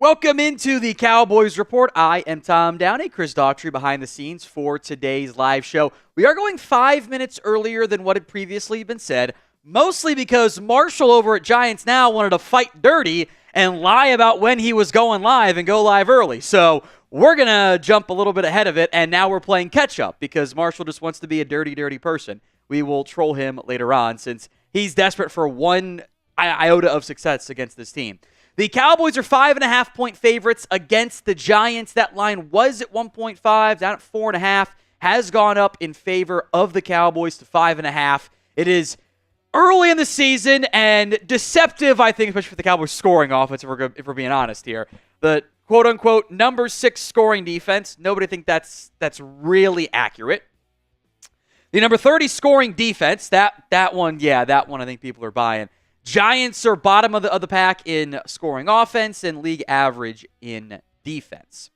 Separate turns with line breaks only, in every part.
Welcome into the Cowboys Report. I am Tom Downey, Chris Daughtry behind the scenes for today's live show. We are going 5 minutes earlier than what had previously been said, mostly because Marshall over at Giants Now wanted to fight dirty and lie about when he was going live and go live early. So we're going to jump a little bit ahead of it, and now we're playing catch-up because Marshall just wants to be a dirty, dirty person. We will troll him later on since he's desperate for one iota of success against this team. The Cowboys are 5.5-point favorites against the Giants. That line was at 1.5, down at 4.5, has gone up in favor of the Cowboys to 5.5. It is early in the season and deceptive, I think, especially for the Cowboys scoring offense, if we're being honest here. The quote-unquote number 6 scoring defense, nobody think that's really accurate. The number 30 scoring defense, that one I think people are buying. Giants are bottom of the pack in scoring offense and league average in defense.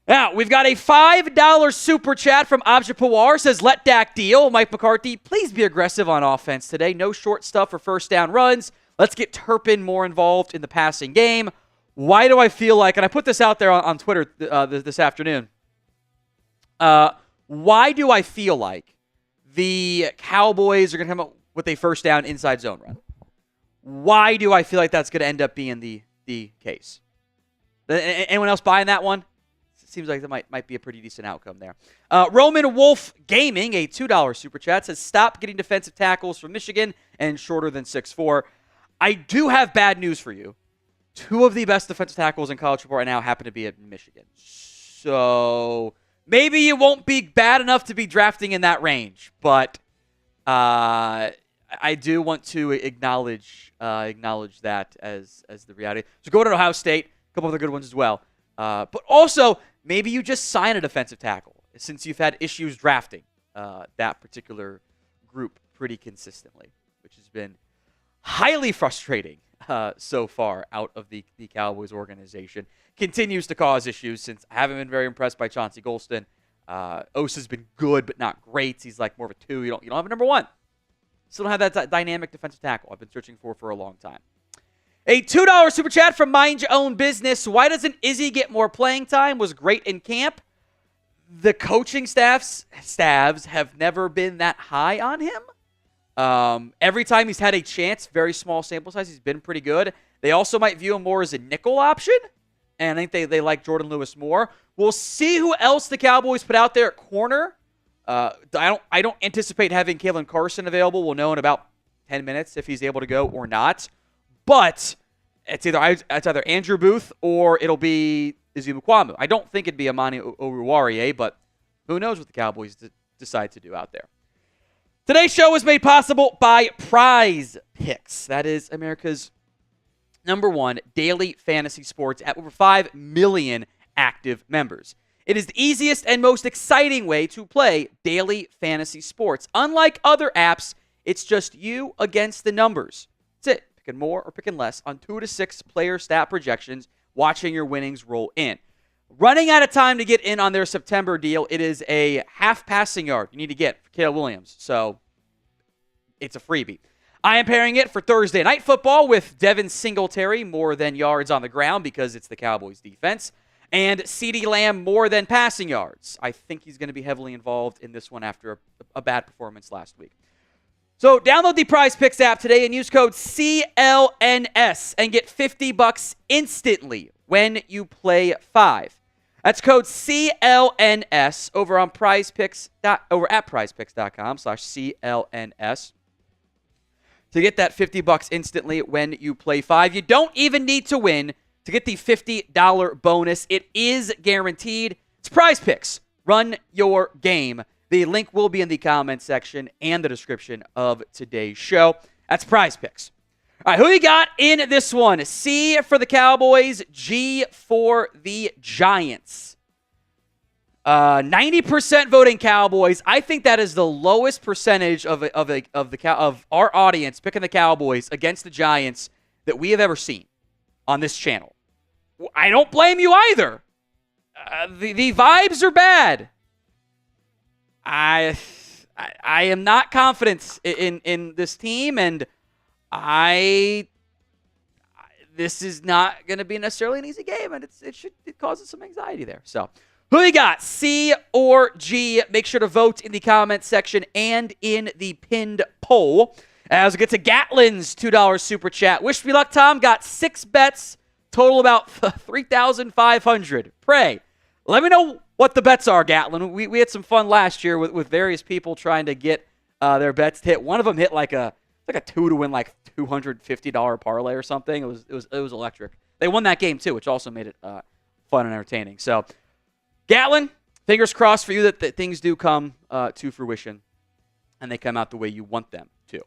Now, we've got a $5 super chat from Abja Pawar. Says, let Dak deal. Mike McCarthy, please be aggressive on offense today. No short stuff for first down runs. Let's get Turpin more involved in the passing game. Why do I feel like, and I put this out there on Twitter this afternoon, why do I feel like the Cowboys are going to come up with a first down inside zone run? Why do I feel like that's going to end up being the case? Anyone else buying that one? Seems like that might be a pretty decent outcome there. Roman Wolf Gaming, a $2 super chat, says, stop getting defensive tackles from Michigan and shorter than 6'4". I do have bad news for you. 2 of the best defensive tackles in college football right now happen to be at Michigan. So maybe it won't be bad enough to be drafting in that range, but I do want to acknowledge that as the reality. So go to Ohio State, a couple other good ones as well. But also, maybe you just sign a defensive tackle since you've had issues drafting that particular group pretty consistently, which has been highly frustrating so far out of the Cowboys organization. Continues to cause issues since I haven't been very impressed by Chauncey Golston. Osa's been good, but not great. He's like more of a 2. You don't have a number 1. Still don't have that dynamic defensive tackle I've been searching for a long time. A $2 super chat from Mind Your Own Business. Why doesn't Izzy get more playing time? Was great in camp. The coaching staffs have never been that high on him. Every time he's had a chance, very small sample size, he's been pretty good. They also might view him more as a nickel option, and I think they like Jordan Lewis more. We'll see who else the Cowboys put out there at corner. I don't anticipate having Kalen Carson available. We'll know in about 10 minutes if he's able to go or not. But it's either Andrew Booth or it'll be Izzy Mukuamu. I don't think it'd be Amani Oruwariye, but who knows what the Cowboys decide to do out there. Today's show is made possible by Prize Picks. That is America's #1 daily fantasy sports app. Over 5 million active members. It is the easiest and most exciting way to play daily fantasy sports. Unlike other apps, it's just you against the numbers. That's it. Picking more or picking less on 2 to 6 player stat projections, watching your winnings roll in. Running out of time to get in on their September deal. It is a half passing yard you need to get for Caleb Williams. So it's a freebie. I am pairing it for Thursday Night Football with Devin Singletary, more than yards on the ground because it's the Cowboys defense. And CeeDee Lamb more than passing yards. I think he's going to be heavily involved in this one after a bad performance last week. So download the Prize Picks app today and use code CLNS and get $50 instantly when you play 5. That's code CLNS over on over at prizepicks.com/CLNS to get that $50 instantly when you play 5. You don't even need to win to get the $50 bonus. It is guaranteed. It's Prize Picks. Run your game. The link will be in the comment section and the description of today's show. That's Prize Picks. All right, who you got in this one? C for the Cowboys, G for the Giants. 90% voting Cowboys. I think that is the lowest percentage of our audience picking the Cowboys against the Giants that we have ever seen on this channel. I don't blame you either. The vibes are bad. I am not confident in this team, and this is not going to be necessarily an easy game, and it causes some anxiety there. So, who you got, C or G? Make sure to vote in the comments section and in the pinned poll. As we get to Gatlin's $2 super chat. Wish me luck, Tom. Got 6 bets, total about 3,500. Pray. Let me know what the bets are, Gatlin. We had some fun last year with various people trying to get their bets to hit. One of them hit like a 2 to win like $250 parlay or something. It was electric. They won that game too, which also made it fun and entertaining. So, Gatlin, fingers crossed for you that things do come to fruition and they come out the way you want them to.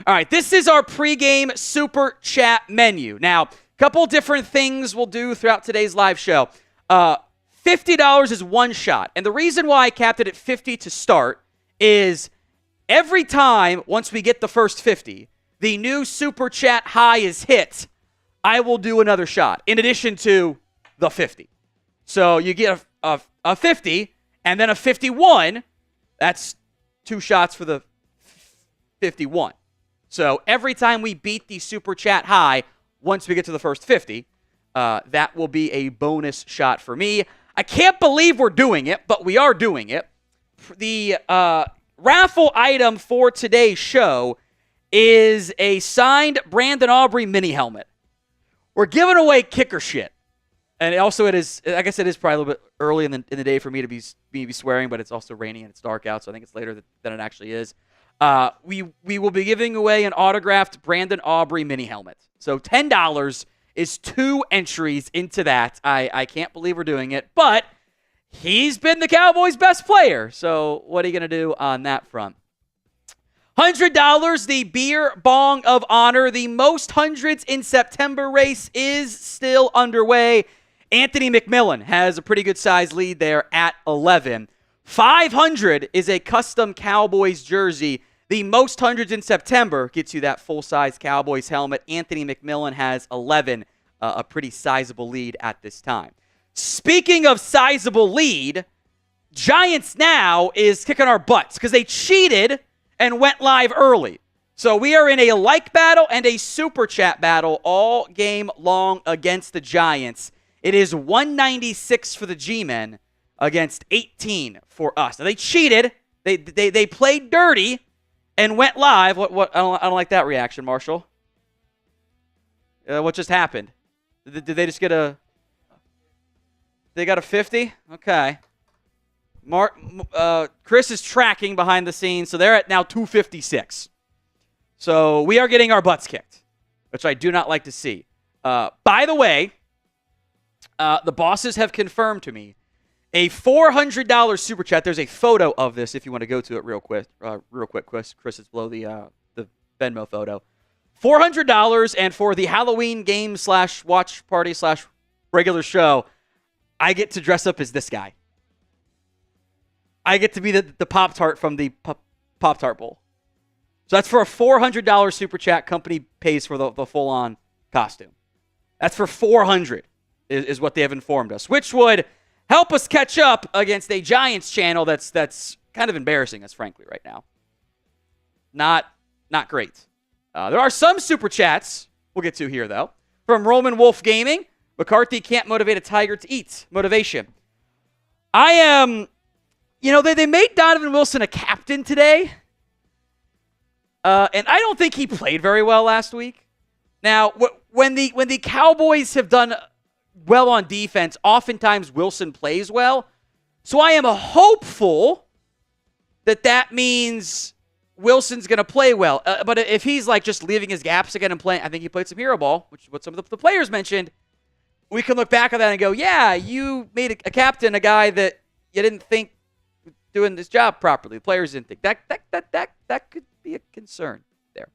All right, this is our pregame super chat menu. Now, a couple different things we'll do throughout today's live show. $50 is one shot, and the reason why I capped it at $50 to start is every time, once we get the first 50, the new super chat high is hit, I will do another shot in addition to the 50. So you get a 50 and then a 51. That's 2 shots for the 51. So every time we beat the super chat high, once we get to the first 50, that will be a bonus shot for me. I can't believe we're doing it, but we are doing it. The raffle item for today's show is a signed Brandin Aubrey mini helmet. We're giving away kicker shit. And also it is, I guess it is probably a little bit early in the day for me to be swearing, but it's also rainy and it's dark out, so I think it's later than it actually is. We will be giving away an autographed Brandin Aubrey mini helmet. So $10 is 2 entries into that. I can't believe we're doing it, but he's been the Cowboys' best player. So what are you going to do on that front? $100, the beer bong of honor. The most hundreds in September race is still underway. Anthony McMillan has a pretty good size lead there at 11. 500 is a custom Cowboys jersey. The most hundreds in September gets you that full-size Cowboys helmet. Anthony McMillan has 11, a pretty sizable lead at this time. Speaking of sizable lead, Giants now is kicking our butts because they cheated and went live early. So we are in a like battle and a super chat battle all game long against the Giants. It is 196 for the G-Men against 18 for us. Now they cheated. They played dirty and went live. What? I don't like that reaction, Marshall. What just happened? Did they just get a? They got a 50? Okay. Chris is tracking behind the scenes, so they're at now 256. So we are getting our butts kicked, which I do not like to see. By the way, the bosses have confirmed to me a $400 super chat. There's a photo of this if you want to go to it real quick. Chris is below the Venmo photo. $400, and for the Halloween game / watch party / regular show, I get to dress up as this guy. I get to be the Pop-Tart from the Pop-Tart Bowl. So that's for a $400 super chat. Company pays for the full-on costume. That's for $400 is what they have informed us, which would help us catch up against a Giants channel that's kind of embarrassing us, frankly, right now. Not great. There are some super chats we'll get to here, though. From Roman Wolf Gaming, McCarthy can't motivate a tiger to eat. Motivation. I am, they made Donovan Wilson a captain today. And I don't think he played very well last week. Now, when the Cowboys have done well on defense, oftentimes Wilson plays well. So I am hopeful that means Wilson's going to play well. But if he's like just leaving his gaps again and playing, I think he played some hero ball, which is what some of the players mentioned. We can look back at that and go, yeah, you made a captain, a guy that you didn't think was doing this job properly. The players didn't think. That could be a concern there.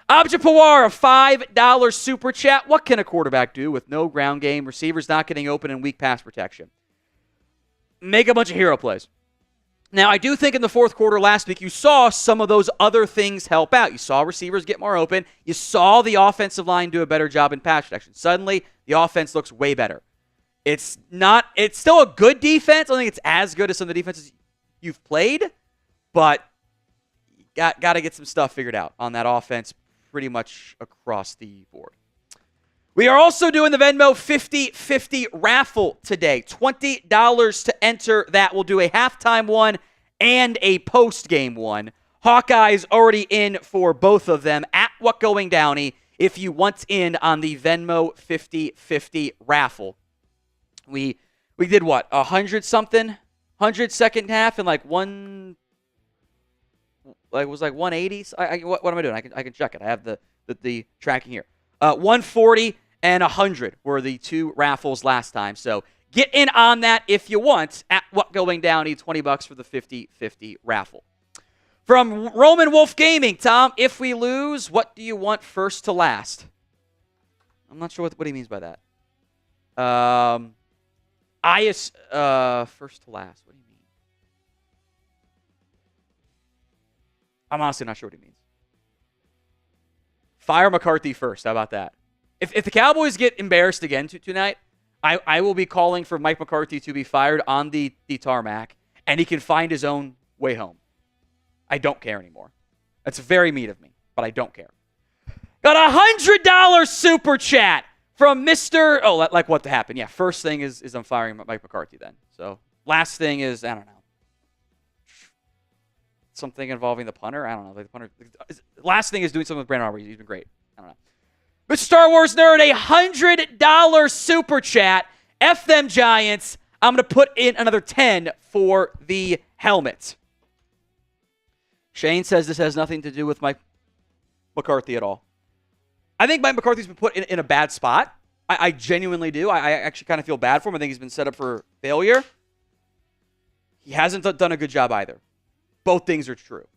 Abja Pawar, a $5 super chat. What can a quarterback do with no ground game, receivers not getting open, and weak pass protection? Make a bunch of hero plays. Now, I do think in the fourth quarter last week, you saw some of those other things help out. You saw receivers get more open. You saw the offensive line do a better job in pass protection. Suddenly, the offense looks way better. It's still a good defense. I don't think it's as good as some of the defenses you've played, but you got to get some stuff figured out on that offense pretty much across the board. We are also doing the Venmo 50-50 raffle today. $20 to enter that. We'll do a halftime one and a post-game one. Hawkeyes already in for both of them at What Going Downy if you want in on the Venmo 50-50 raffle. We did what? 100-something? 100 second half and like 180. What am I doing? I can check it. I have the tracking here. 140 and 100 were the two raffles last time. So get in on that if you want at What Going Down. $20 for the 50-50 raffle. From Roman Wolf Gaming, Tom, if we lose, what do you want first to last? I'm not sure what he means by that. First to last. What do you mean? I'm honestly not sure what he means. Fire McCarthy first. How about that? If the Cowboys get embarrassed again tonight, I will be calling for Mike McCarthy to be fired on the tarmac, and he can find his own way home. I don't care anymore. That's very mean of me, but I don't care. Got a $100 super chat from Mr. Oh, like what happened? Yeah, first thing is I'm firing Mike McCarthy then. So last thing is, I don't know. Something involving the punter? I don't know. Like the punter. Last thing is doing something with Brandin Aubrey. He's been great. I don't know. Mr. Star Wars Nerd, a $100 super chat. F them Giants. I'm going to put in another 10 for the helmet. Shane says this has nothing to do with Mike McCarthy at all. I think Mike McCarthy's been put in a bad spot. I genuinely do. I actually kind of feel bad for him. I think he's been set up for failure. He hasn't done a good job either. Both things are true.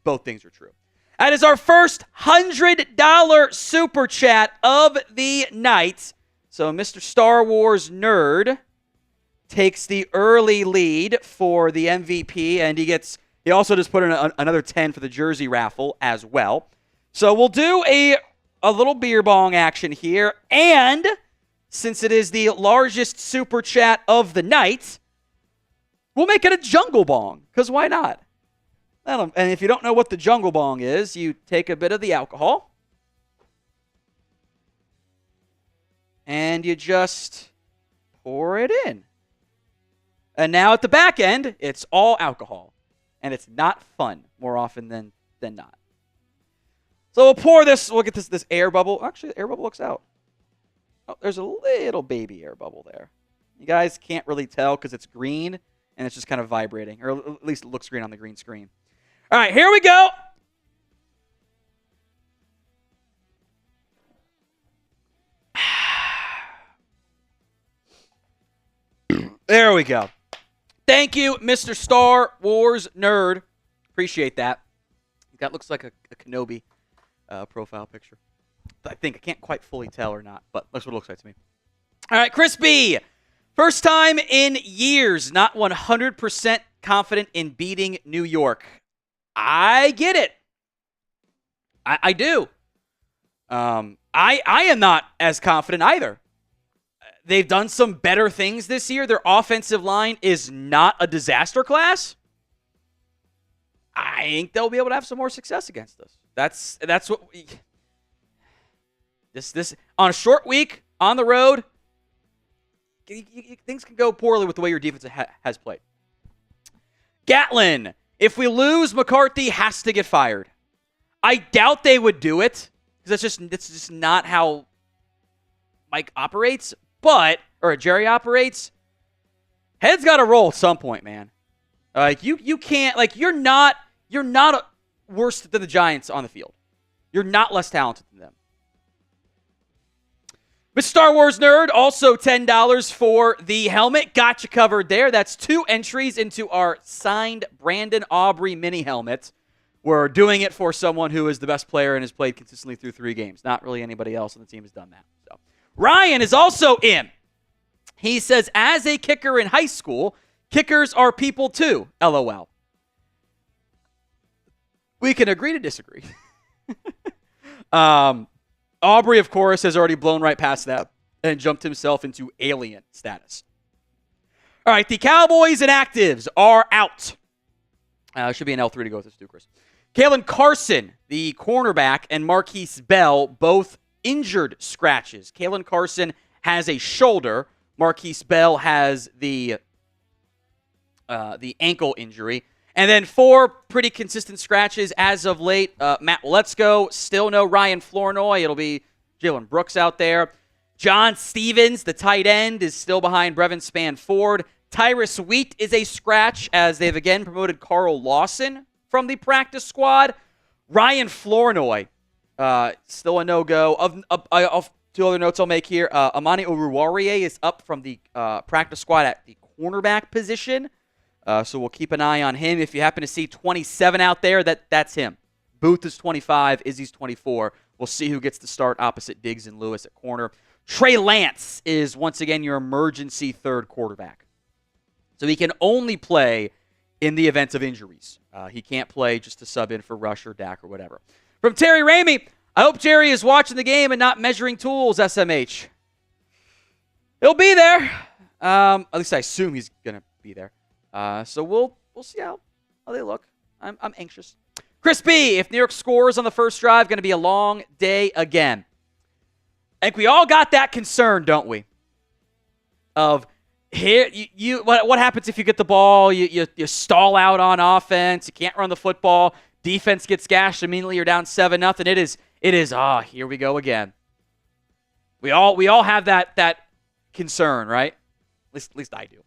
Both things are true. That is our first $100 super chat of the night. So Mr. Star Wars Nerd takes the early lead for the MVP, and he also just put in another 10 for the jersey raffle as well. So we'll do a little beer bong action here, and since it is the largest super chat of the night, we'll make it a jungle bong, because why not? And if you don't know what the jungle bong is, you take a bit of the alcohol, and you just pour it in. And now at the back end, it's all alcohol. And it's not fun more often than not. So we'll pour this. We'll get this air bubble. Actually, the air bubble looks out. Oh, there's a little baby air bubble there. You guys can't really tell because it's green and it's just kind of vibrating. Or at least it looks green on the green screen. All right, here we go. There we go. Thank you, Mr. Star Wars Nerd. Appreciate that. That looks like a Kenobi profile picture. I think I can't quite fully tell or not, but that's what it looks like to me. All right, Chris B. First time in years, not 100% confident in beating New York. I get it. I do. I am not as confident either. They've done some better things this year. Their offensive line is not a disaster class. I think they'll be able to have some more success against us. That's what we... This on a short week, on the road, things can go poorly with the way your defense has played. Gatlin, if we lose, McCarthy has to get fired. I doubt they would do it, because that's just not how Mike operates. Or Jerry operates, head's got to roll at some point, man. Like you can't, like you're not worse than the Giants on the field. You're not less talented than them. But Star Wars Nerd, also $10 for the helmet. Got you covered there. That's 2 entries into our signed Brandin Aubrey mini helmet. We're doing it for someone who is the best player and has played consistently through 3 games. Not really anybody else on the team has done that. So Ryan is also in. He says, as a kicker in high school, kickers are people too, LOL. We can agree to disagree. Aubrey, of course, has already blown right past that and jumped himself into alien status. All right, the Cowboys inactives are out. Should be an L3 to go with this, Chris. Kalen Carson, the cornerback, and Marquise Bell both injured scratches. Kalen Carson has a shoulder. Marquise Bell has the ankle injury. And then 4 pretty consistent scratches as of late. Matt Letzko, still no Ryan Flournoy. It'll be Jalen Brooks out there. John Stevens, the tight end, is still behind Brevin Spann-Ford. Tyrus Wheat is a scratch, as they've again promoted Carl Lawson from the practice squad. Ryan Flournoy, still a no-go. Of 2 other notes I'll make here. Amani Oruwariye is up from the practice squad at the cornerback position. So we'll keep an eye on him. If you happen to see 27 out there, that's him. Booth is 25. Izzy's 24. We'll see who gets to start opposite Diggs and Lewis at corner. Trey Lance is, once again, your emergency third quarterback. So he can only play in the event of injuries. He can't play just to sub in for Rush or Dak or whatever. From Terry Ramey, I hope Jerry is watching the game and not measuring tools, SMH. He'll be there. At least I assume he's going to be there. So we'll see how they look. I'm anxious. Chris B, if New York scores on the first drive, going to be a long day again. I think we all got that concern, don't we? Of here, what happens if you get the ball, you stall out on offense, you can't run the football, defense gets gashed immediately, you're down 7-0. It is here we go again. We all have that concern, right? At least I do.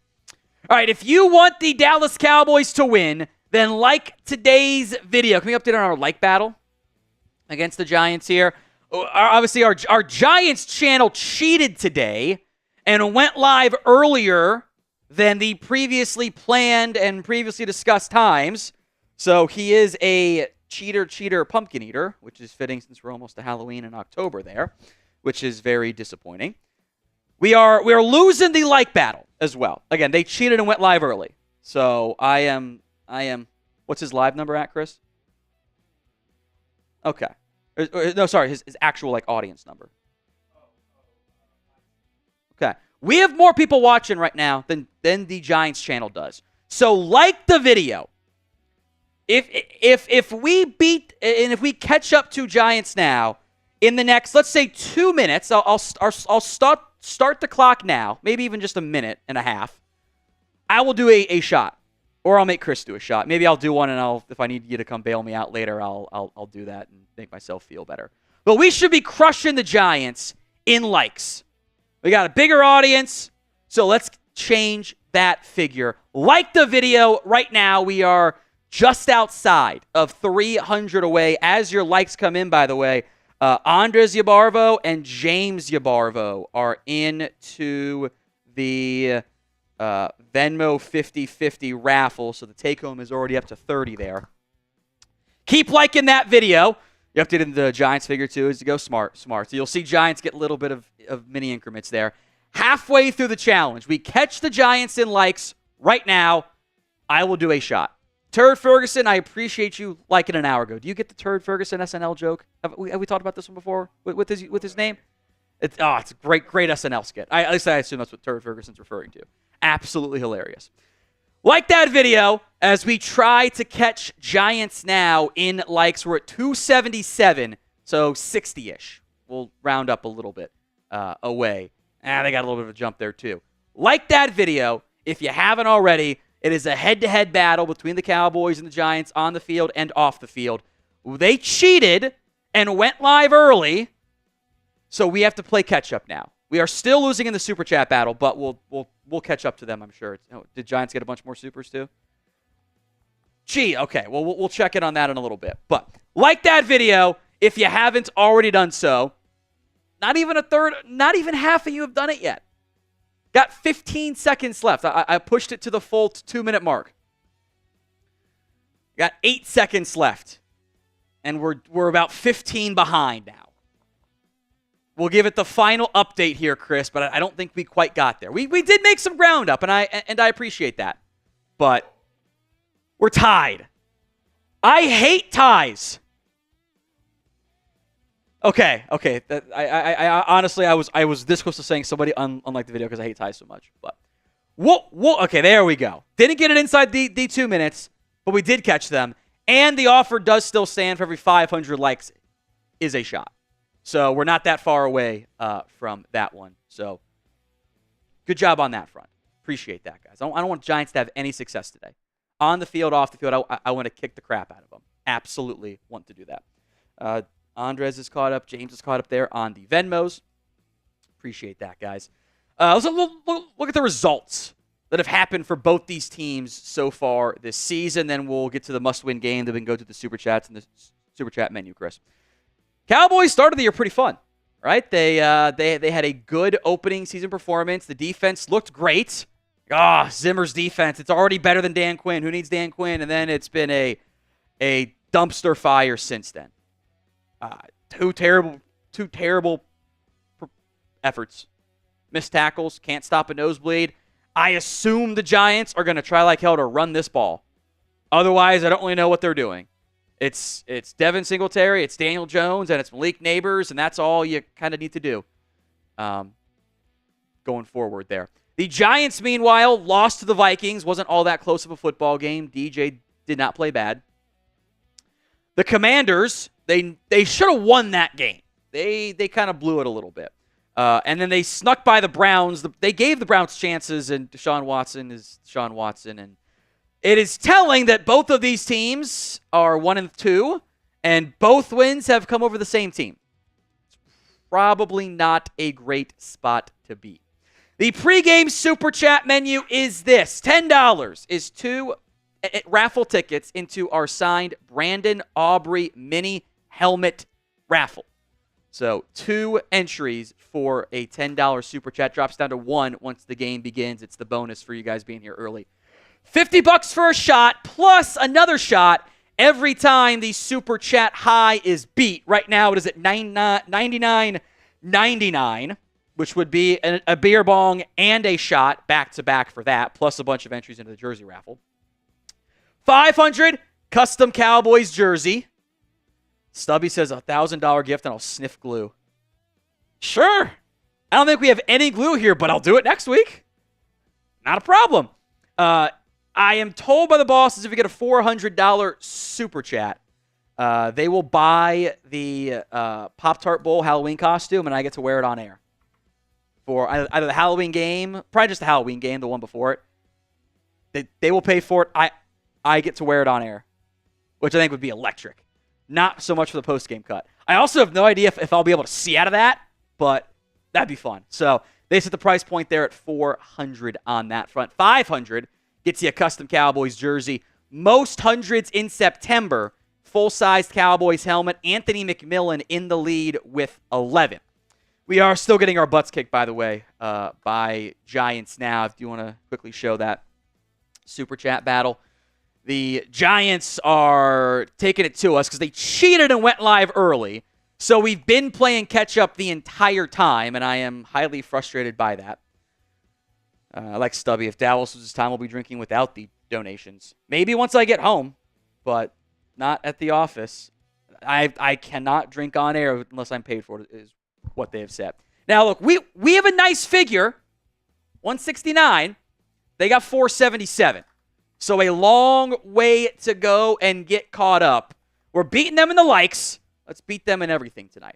All right, if you want the Dallas Cowboys to win, then like today's video. Can we update on our like battle against the Giants here? Obviously, our Giants channel cheated today and went live earlier than the previously planned and previously discussed times. So he is a cheater, pumpkin eater, which is fitting since we're almost to Halloween in October there, which is very disappointing. We are losing the like battle as well. Again, they cheated and went live early. So I am. What's his live number at, Chris? Okay. No, sorry, his actual audience number. Okay. We have more people watching right now than the Giants channel does. So like the video. If we beat and if we catch up to Giants now in the next, let's say 2 minutes, I'll start the clock now, maybe even just a minute and a half. I will do a shot. Or I'll make Chris do a shot. Maybe I'll do one, and if I need you to come bail me out later, I'll do that and make myself feel better. But we should be crushing the Giants in likes. We got a bigger audience, so let's change that figure. Like the video right now. We are just outside of 300 away. As your likes come in, by the way, Andres Yabarvo and James Yabarvo are into the Venmo 50-50 raffle, so the take-home is already up to 30 there. Keep liking that video. You updated the Giants figure, too, as you go smart. So you'll see Giants get a little bit of mini increments there. Halfway through the challenge, we catch the Giants in likes right now. I will do a shot. Turd Ferguson, I appreciate you liking an hour ago. Do you get the Turd Ferguson SNL joke? Have we talked about this one before with his name? It's a great SNL skit. At least I assume that's what Turd Ferguson's referring to. Absolutely hilarious. Like that video as we try to catch Giants now in likes. We're at 277, so 60-ish. We'll round up a little bit away. They got a little bit of a jump there too. Like that video if you haven't already. It is a head-to-head battle between the Cowboys and the Giants on the field and off the field. They cheated and went live early, so we have to play catch-up now. We are still losing in the Super Chat battle, but we'll catch up to them, I'm sure. Did Giants get a bunch more supers too? Gee, okay. Well, we'll check in on that in a little bit. But like that video if you haven't already done so. Not even a third, not even half of you have done it yet. Got 15 seconds left. I pushed it to the full 2-minute mark. Got 8 seconds left. And we're about 15 behind now. We'll give it the final update here, Chris, but I don't think we quite got there. We did make some ground up, and I appreciate that. But we're tied. I hate ties. Okay. I honestly, I was this close to saying somebody unlike the video because I hate ties so much. But okay, there we go. Didn't get it inside the 2 minutes, but we did catch them. And the offer does still stand for every 500 likes is a shot. So we're not that far away from that one. So good job on that front. Appreciate that, guys. I don't want Giants to have any success today. On the field, off the field, I want to kick the crap out of them. Absolutely want to do that. Andres is caught up. James is caught up there on the Venmos. Appreciate that, guys. Let's look at the results that have happened for both these teams so far this season. Then we'll get to the must-win game. Then we can go to the Super Chats and the Super Chat menu, Chris. Cowboys started the year pretty fun, right? They had a good opening season performance. The defense looked great. Zimmer's defense. It's already better than Dan Quinn. Who needs Dan Quinn? And then it's been a dumpster fire since then. Two terrible efforts. Missed tackles. Can't stop a nosebleed. I assume the Giants are going to try like hell to run this ball. Otherwise, I don't really know what they're doing. It's Devin Singletary, it's Daniel Jones, and it's Malik Neighbors, and that's all you kind of need to do going forward there. The Giants, meanwhile, lost to the Vikings. Wasn't all that close of a football game. DJ did not play bad. The Commanders, they should have won that game. They kind of blew it a little bit. And then they snuck by the Browns. They gave the Browns chances, and Deshaun Watson is Deshaun Watson. And it is telling that both of these teams are 1-2, and both wins have come over the same team. It's probably not a great spot to be. The pregame Super Chat menu is this. $10 is 2 raffle tickets into our signed Brandin Aubrey mini helmet raffle. So 2 entries for a $10 Super Chat. Drops down to 1 once the game begins. It's the bonus for you guys being here early. $50 for a shot, plus another shot every time the Super Chat high is beat. Right now it is at $99.99, which would be a beer bong and a shot back-to-back for that, plus a bunch of entries into the jersey raffle. $500 custom Cowboys jersey. Stubby says $1,000 gift and I'll sniff glue. Sure. I don't think we have any glue here, but I'll do it next week. Not a problem. I am told by the bosses if you get a $400 Super Chat, they will buy the Pop-Tart Bowl Halloween costume, and I get to wear it on air. For either the Halloween game, probably just the Halloween game, the one before it. They will pay for it. I get to wear it on air, which I think would be electric. Not so much for the post-game cut. I also have no idea if I'll be able to see out of that, but that'd be fun. So they set the price point there at $400 on that front. $500 gets you a custom Cowboys jersey. Most hundreds in September. Full-sized Cowboys helmet. Anthony McMillan in the lead with 11. We are still getting our butts kicked, by the way, by Giants now. If you want to quickly show that Super Chat battle. The Giants are taking it to us because they cheated and went live early. So we've been playing catch-up the entire time, and I am highly frustrated by that. Like Stubby, if Dallas was his time, we'll be drinking without the donations. Maybe once I get home, but not at the office. I cannot drink on air unless I'm paid for it, is what they have said. Now, look, we have a nice figure, 169. They got 477. So a long way to go and get caught up. We're beating them in the likes. Let's beat them in everything tonight.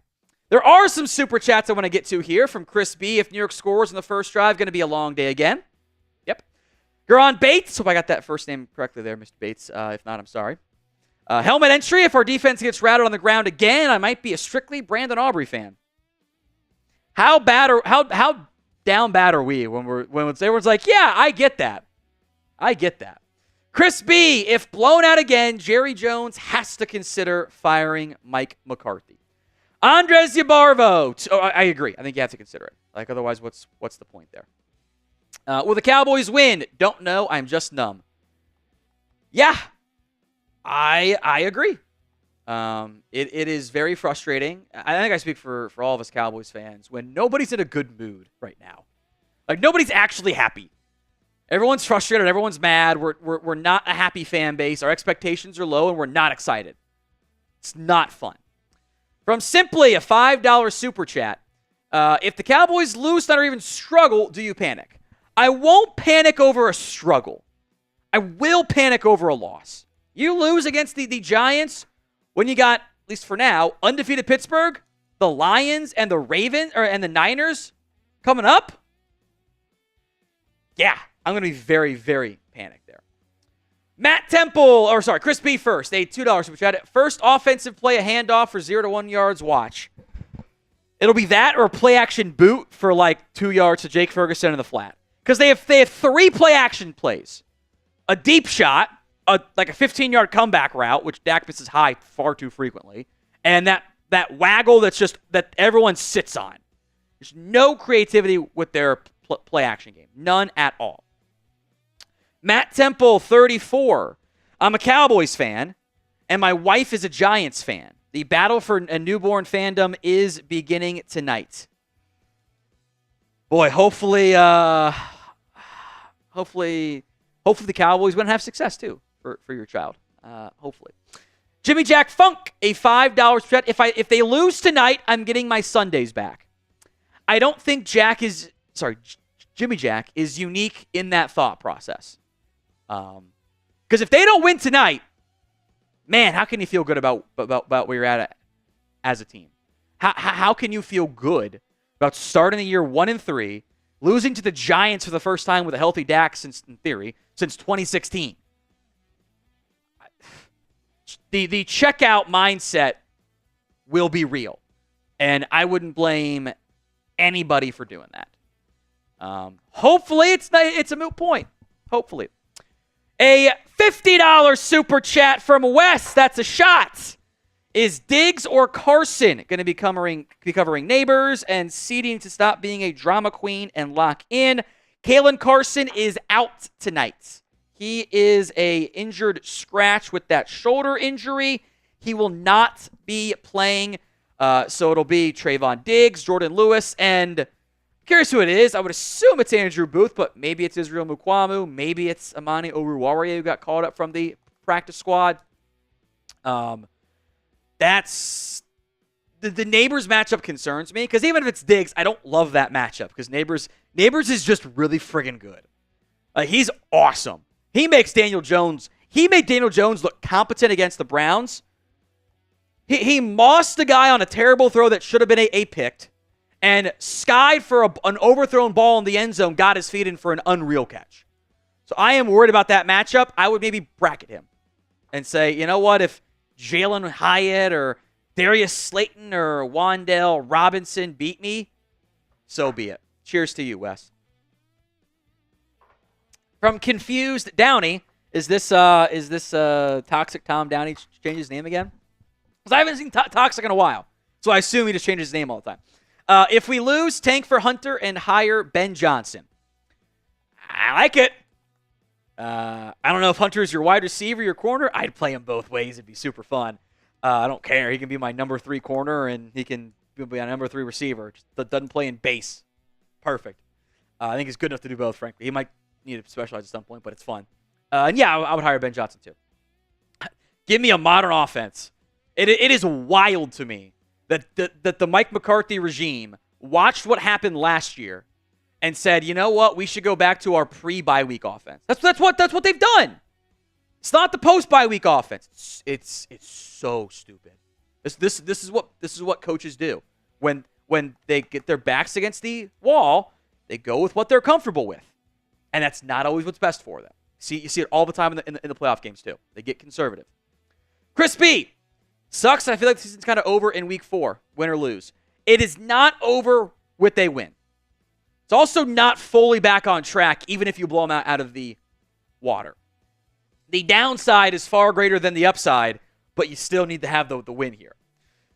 There are some Super Chats I want to get to here from Chris B. If New York scores in the first drive, going to be a long day again. Yep. Garon Bates. Hope I got that first name correctly there, Mr. Bates. If not, I'm sorry. Helmet entry. If our defense gets routed on the ground again, I might be a strictly Brandin Aubrey fan. How down bad are we when everyone's like, yeah, I get that. I get that. Chris B, if blown out again, Jerry Jones has to consider firing Mike McCarthy. Andres Yabarvo. I agree. I think you have to consider it. Like, otherwise, what's the point there? Will the Cowboys win? Don't know. I'm just numb. Yeah, I agree. It is very frustrating. I think I speak for all of us Cowboys fans when nobody's in a good mood right now. Like, nobody's actually happy. Everyone's frustrated. Everyone's mad. We're not a happy fan base. Our expectations are low, and we're not excited. It's not fun. From Simply, a $5 Super Chat. If the Cowboys lose, not or even struggle, do you panic? I won't panic over a struggle. I will panic over a loss. You lose against the Giants when you got, at least for now, undefeated Pittsburgh, the Lions and the and the Niners coming up, yeah, I'm going to be very, very panicked there. Chris B first, a $2 super chat. First offensive play, a handoff for 0 to 1 yards, watch. It'll be that or a play-action boot for like 2 yards to Jake Ferguson in the flat. Because they have 3 play-action plays. A deep shot, like a 15-yard comeback route, which Dak misses high far too frequently, and that waggle that everyone sits on. There's no creativity with their play-action game. None at all. Matt Temple, 34. I'm a Cowboys fan, and my wife is a Giants fan. The battle for a newborn fandom is beginning tonight. Boy, hopefully the Cowboys wouldn't have success too for your child. Hopefully. Jimmy Jack Funk, a $5 spread. If they lose tonight, I'm getting my Sundays back. I don't think Jimmy Jack is unique in that thought process. Because if they don't win tonight, man, how can you feel good about where you're at as a team? How can you feel good about starting the year 1-3, losing to the Giants for the first time with a healthy Dak since 2016? The checkout mindset will be real, and I wouldn't blame anybody for doing that. Hopefully, it's a moot point. Hopefully. A $50 super chat from Wes. That's a shot. Is Diggs or Carson going to be covering neighbors and CeeDee to stop being a drama queen and lock in? Kalen Carson is out tonight. He is a injured scratch with that shoulder injury. He will not be playing. So it'll be Trevon Diggs, Jordan Lewis, and curious who it is. I would assume it's Andrew Booth, but maybe it's Israel Mukwamu. Maybe it's Amani Oruwariye who got called up from the practice squad. That's the Neighbors matchup concerns me, because even if it's Diggs, I don't love that matchup because Neighbors is just really friggin' good. He's awesome. He made Daniel Jones look competent against the Browns. He mossed the guy on a terrible throw that should have been a picked, and skied for an overthrown ball in the end zone, got his feet in for an unreal catch. So I am worried about that matchup. I would maybe bracket him and say, you know what, if Jalen Hyatt or Darius Slayton or Wan'Dale Robinson beat me, so be it. Cheers to you, Wes. From Confused Downey, is this Toxic Tom Downey change his name again? Because I haven't seen Toxic in a while, so I assume he just changes his name all the time. If we lose, tank for Hunter and hire Ben Johnson. I like it. I don't know if Hunter is your wide receiver, your corner. I'd play him both ways. It'd be super fun. I don't care. He can be my number 3 corner, and he can be my number 3 receiver. Just doesn't play in base. Perfect. I think he's good enough to do both, frankly. He might need to specialize at some point, but it's fun. And yeah, I would hire Ben Johnson too. Give me a modern offense. It is wild to me that the Mike McCarthy regime watched what happened last year and said, you know what, we should go back to our pre-bye week offense. That's what they've done. It's not the post-bye week offense. It's so stupid. This is what coaches do. When they get their backs against the wall, they go with what they're comfortable with. And that's not always what's best for them. You see it all the time in the playoff games too. They get conservative. Chris B. Sucks. I feel like the season's kind of over in week 4, win or lose. It is not over with a win. It's also not fully back on track, even if you blow them out of the water. The downside is far greater than the upside, but you still need to have the win here.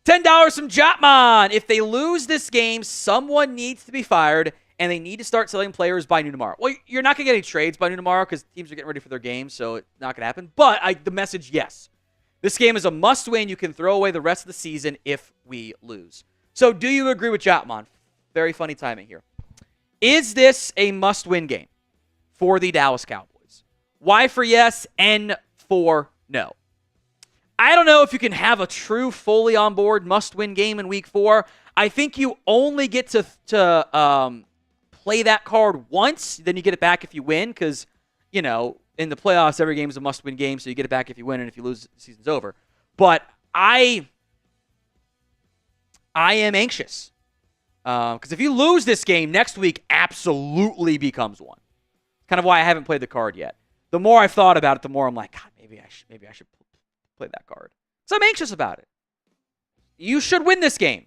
$10 from Jotman. If they lose this game, someone needs to be fired, and they need to start selling players by noon tomorrow. Well, you're not going to get any trades by noon tomorrow because teams are getting ready for their games, so it's not going to happen. But the message, yes. This game is a must-win. You can throw away the rest of the season if we lose. So do you agree with Jotman? Very funny timing here. Is this a must-win game for the Dallas Cowboys? Y for yes, N for no. I don't know if you can have a true, fully on-board must-win game in Week 4. I think you only get to play that card once. Then you get it back if you win because, you know, in the playoffs, every game is a must-win game, so you get it back if you win, and if you lose, the season's over. But I I am anxious. Because if you lose this game, next week absolutely becomes one. Kind of why I haven't played the card yet. The more I've thought about it, the more I'm like, God, maybe I should play that card. So I'm anxious about it. You should win this game.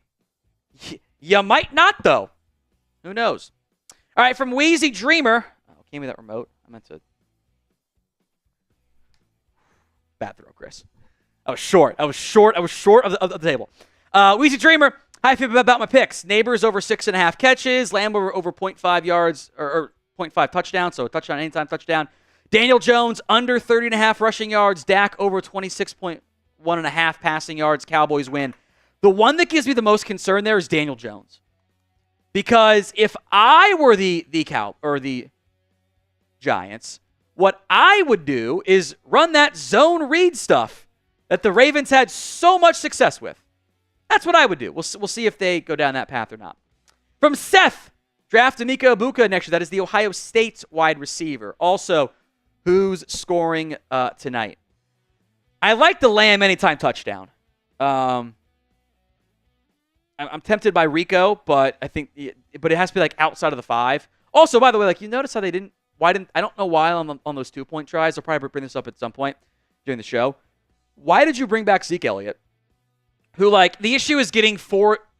You might not, though. Who knows? All right, from Wheezy Dreamer. Oh, give me that remote. I meant to. Bad throw, Chris. I was short of the table. Wheezy Dreamer. How I feel about my picks. Neighbors over 6.5 catches. Lambo over 0.5 yards or 0.5 touchdown. So a touchdown anytime touchdown. Daniel Jones under 30.5 rushing yards. Dak over 26.1.5 passing yards. Cowboys win. The one that gives me the most concern there is Daniel Jones. Because if I were the Giants, what I would do is run that zone read stuff that the Ravens had so much success with. That's what I would do. We'll see if they go down that path or not. From Seth, draft Emeka Egbuka next year. That is the Ohio State wide receiver. Also, who's scoring tonight? I like the Lamb anytime touchdown. I'm tempted by Rico, but I think it has to be like outside of the 5. Also, by the way, like you notice how they didn't. I don't know why on those 2-point tries. I'll probably bring this up at some point during the show. Why did you bring back Zeke Elliott? Who, like, the issue is getting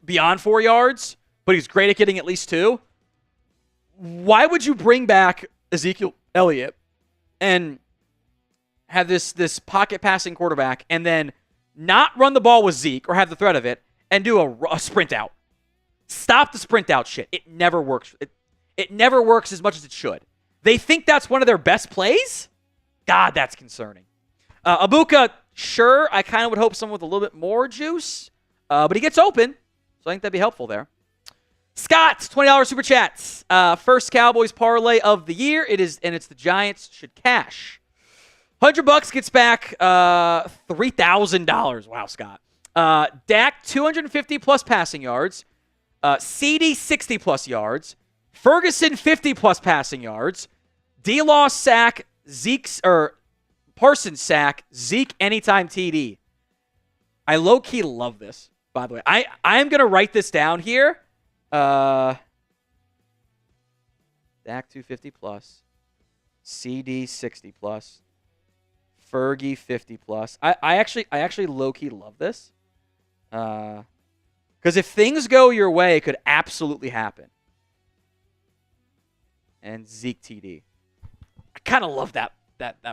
beyond 4 yards, but he's great at getting at least 2. Why would you bring back Ezekiel Elliott and have this pocket passing quarterback and then not run the ball with Zeke or have the threat of it and do a sprint out? Stop the sprint out shit. It never works. It never works as much as it should. They think that's one of their best plays? God, that's concerning. Egbuka, sure, I kind of would hope someone with a little bit more juice, but he gets open, so I think that'd be helpful there. Scott, $20 super chats. First Cowboys parlay of the year. It's the Giants should cash. $100 gets back $3,000. Wow, Scott. Dak 250 plus passing yards. CeeDee 60 plus yards. Ferguson 50 plus passing yards. D-Law sack. Parsons sack. Zeke anytime TD. I low-key love this, by the way. I'm going to write this down here. Dak 250 plus. CeeDee 60 plus. Fergie 50 plus. I actually low-key love this. Because if things go your way, it could absolutely happen. And Zeke TD. I kind of love that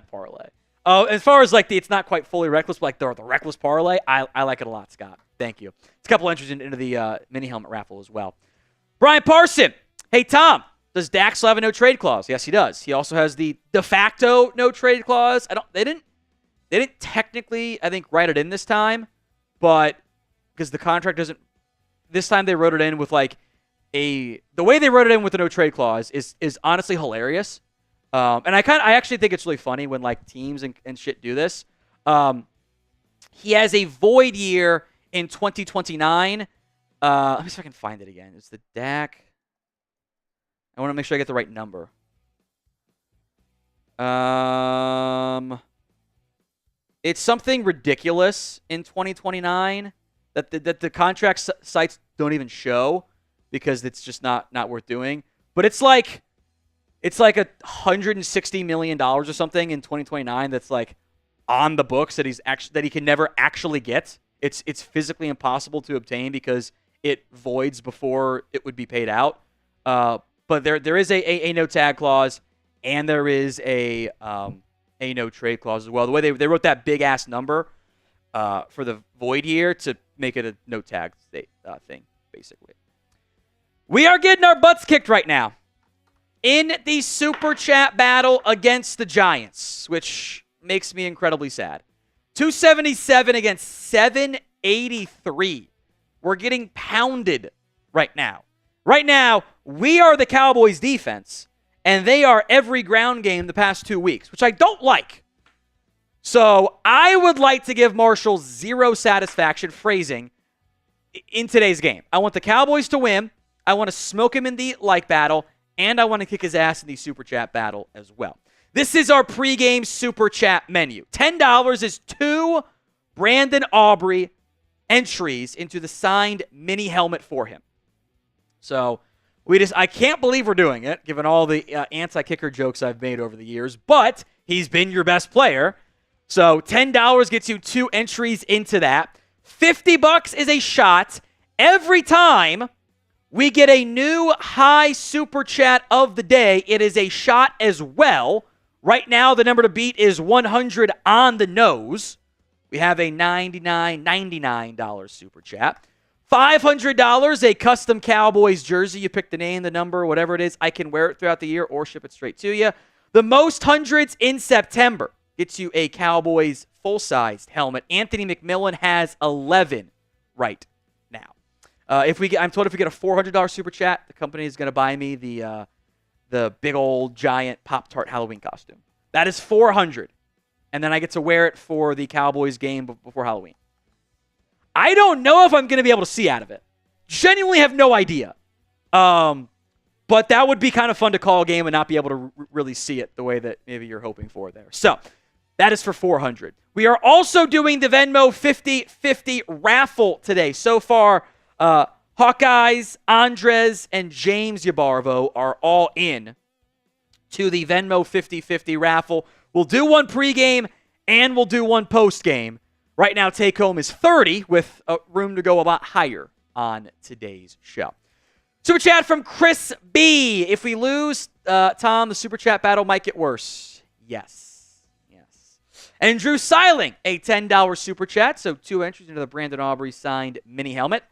parlay. Oh, as far as like it's not quite fully reckless, but like the reckless parlay, I like it a lot, Scott. Thank you. It's a couple entries into the mini helmet raffle as well. Brian Parson. Hey, Tom. Does Dak still have a no trade clause? Yes, he does. He also has the de facto no trade clause. They didn't technically, I think, write it in this time, but because the contract doesn't. This time they wrote it in with like the way they wrote it in with the no trade clause is honestly hilarious. And I actually think it's really funny when like teams and shit do this. He has a void year in 2029. Let me see if I can find it again. It's the Dak. I want to make sure I get the right number. It's something ridiculous in 2029 that the contract sites don't even show because it's just not worth doing. But it's like $160 million or something in 2029 that's like on the books that he can never actually get. It's physically impossible to obtain because it voids before it would be paid out. But there is a no tag clause and there is a no trade clause as well. The way they wrote that big ass number for the void year to make it a no tag thing, basically. We are getting our butts kicked right now in the Super Chat battle against the Giants, which makes me incredibly sad. 277 against 783. We're getting pounded right now. Right now, we are the Cowboys defense, and they are every ground game the past 2 weeks, which I don't like. So I would like to give Marshall zero satisfaction phrasing in today's game. I want the Cowboys to win. I want to smoke him in the like battle, and I want to kick his ass in the Super Chat battle as well. This is our pregame Super Chat menu. $10 is 2 Brandin Aubrey entries into the signed mini helmet for him. So I can't believe we're doing it, given all the anti-kicker jokes I've made over the years, but he's been your best player. So $10 gets you 2 entries into that. $50 is a shot every time we get a new high super chat of the day. It is a shot as well. Right now, the number to beat is 100 on the nose. We have a $99 super chat. $500, a custom Cowboys jersey. You pick the name, the number, whatever it is. I can wear it throughout the year or ship it straight to you. The most hundreds in September gets you a Cowboys full-sized helmet. Anthony McMillan has 11 right now. I'm told if we get a $400 super chat, the company is going to buy me the big old giant Pop-Tart Halloween costume. That is $400. And then I get to wear it for the Cowboys game before Halloween. I don't know if I'm going to be able to see out of it. Genuinely have no idea. But that would be kind of fun to call a game and not be able to really see it the way that maybe you're hoping for there. So that is for $400. We are also doing the Venmo 50-50 raffle today. So far, Hawkeyes, Andres, and James Yabarvo are all in to the Venmo 50-50 raffle. We'll do one pregame and we'll do one postgame. Right now, take home is 30 with room to go a lot higher on today's show. Super chat from Chris B. If we lose, Tom, the super chat battle might get worse. Yes. And Drew Seiling, a $10 super chat. So 2 entries into the Brandon Aubrey signed mini helmet.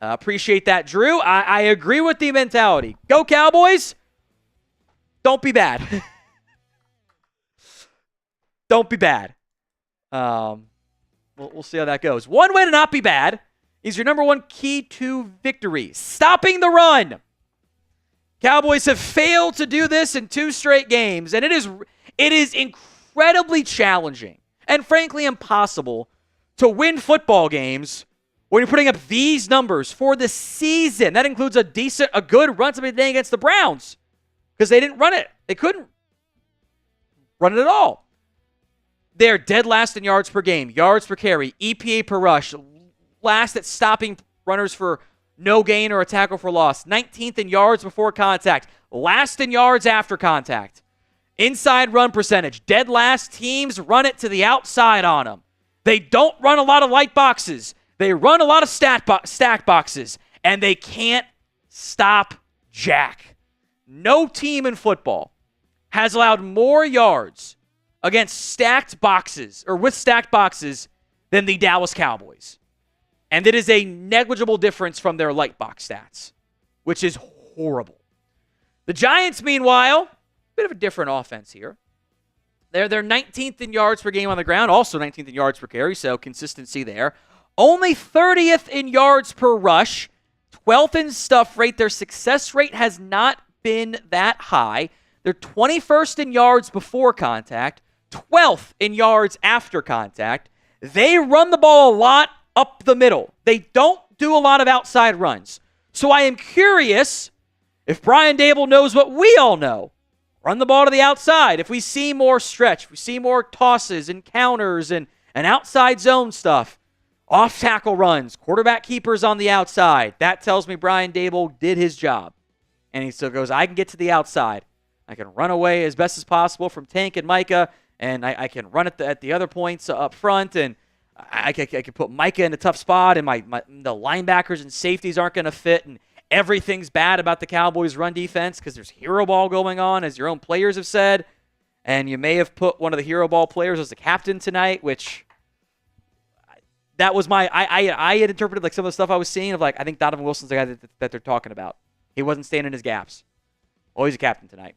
Appreciate that, Drew. I agree with the mentality. Go Cowboys. Don't be bad. Don't be bad. We'll see how that goes. One way to not be bad is your number one key to victory. Stopping the run. Cowboys have failed to do this in 2 straight games, and it is incredibly challenging and frankly impossible to win football games when you're putting up these numbers for the season. That includes a good run today against the Browns because they didn't run it. They couldn't run it at all. They're dead last in yards per game, yards per carry, EPA per rush, last at stopping runners for no gain or a tackle for loss, 19th in yards before contact, last in yards after contact. Inside run percentage, dead last. Teams run it to the outside on them. They don't run a lot of light boxes. They run a lot of stack boxes, and they can't stop Jack. No team in football has allowed more yards against stacked boxes or with stacked boxes than the Dallas Cowboys. And it is a negligible difference from their light box stats, which is horrible. The Giants, meanwhile, bit of a different offense here. They're 19th in yards per game on the ground, also 19th in yards per carry, so consistency there. Only 30th in yards per rush, 12th in stuff rate. Their success rate has not been that high. They're 21st in yards before contact, 12th in yards after contact. They run the ball a lot up the middle. They don't do a lot of outside runs. So I am curious if Brian Daboll knows what we all know. Run the ball to the outside. If we see more stretch, if we see more tosses and counters and outside zone stuff, off-tackle runs, quarterback keepers on the outside, that tells me Brian Daboll did his job. And he still goes, I can get to the outside. I can run away as best as possible from Tank and Micah, and I can run at the other points up front, and I can put Micah in a tough spot, and the linebackers and safeties aren't going to fit, and everything's bad about the Cowboys' run defense because there's hero ball going on, as your own players have said, and you may have put one of the hero ball players as the captain tonight, which that was I had interpreted like some of the stuff I was seeing of like, I think Donovan Wilson's the guy that they're talking about. He wasn't staying in his gaps. Oh, he's a captain tonight.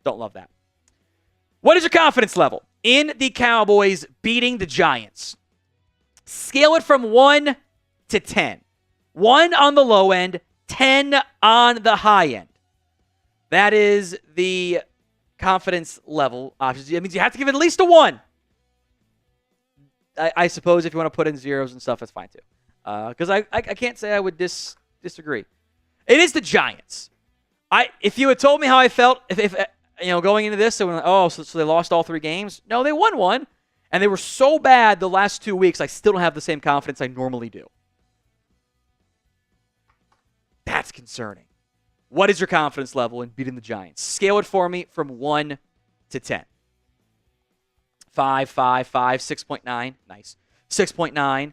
Don't love that. What is your confidence level in the Cowboys beating the Giants? Scale it from 1 to 10. 1 on the low end, 10 on the high end. That is the confidence level. That means you have to give it at least a 1. I suppose if you want to put in zeros and stuff, that's fine too. Because I can't say I would disagree. It is the Giants. If you had told me how I felt if going into this, so they lost all 3 games. No, they won 1. And they were so bad the last 2 weeks, I still don't have the same confidence I normally do. That's concerning. What is your confidence level in beating the Giants? Scale it for me from 1 to 10. 5, 5, 5, 6.9. Nice. 6.9,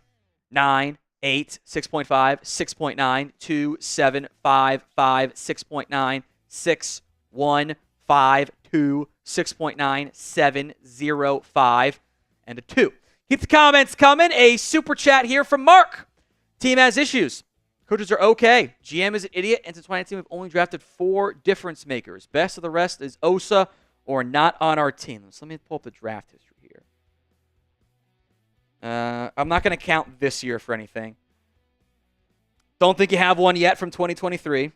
9, 8, 6.5, 6.9, 2, 7, 5, 5, 6.9, 6, 1, 5, 2, 6.9, 7, 0, 5, and a 2. Keep the comments coming. A super chat here from Mark. Team has issues. Coaches are okay. GM is an idiot, and since 2019 we've only drafted 4 difference makers. Best of the rest is Osa or not on our team. So let me pull up the draft history here. I'm not going to count this year for anything. Don't think you have one yet from 2023. I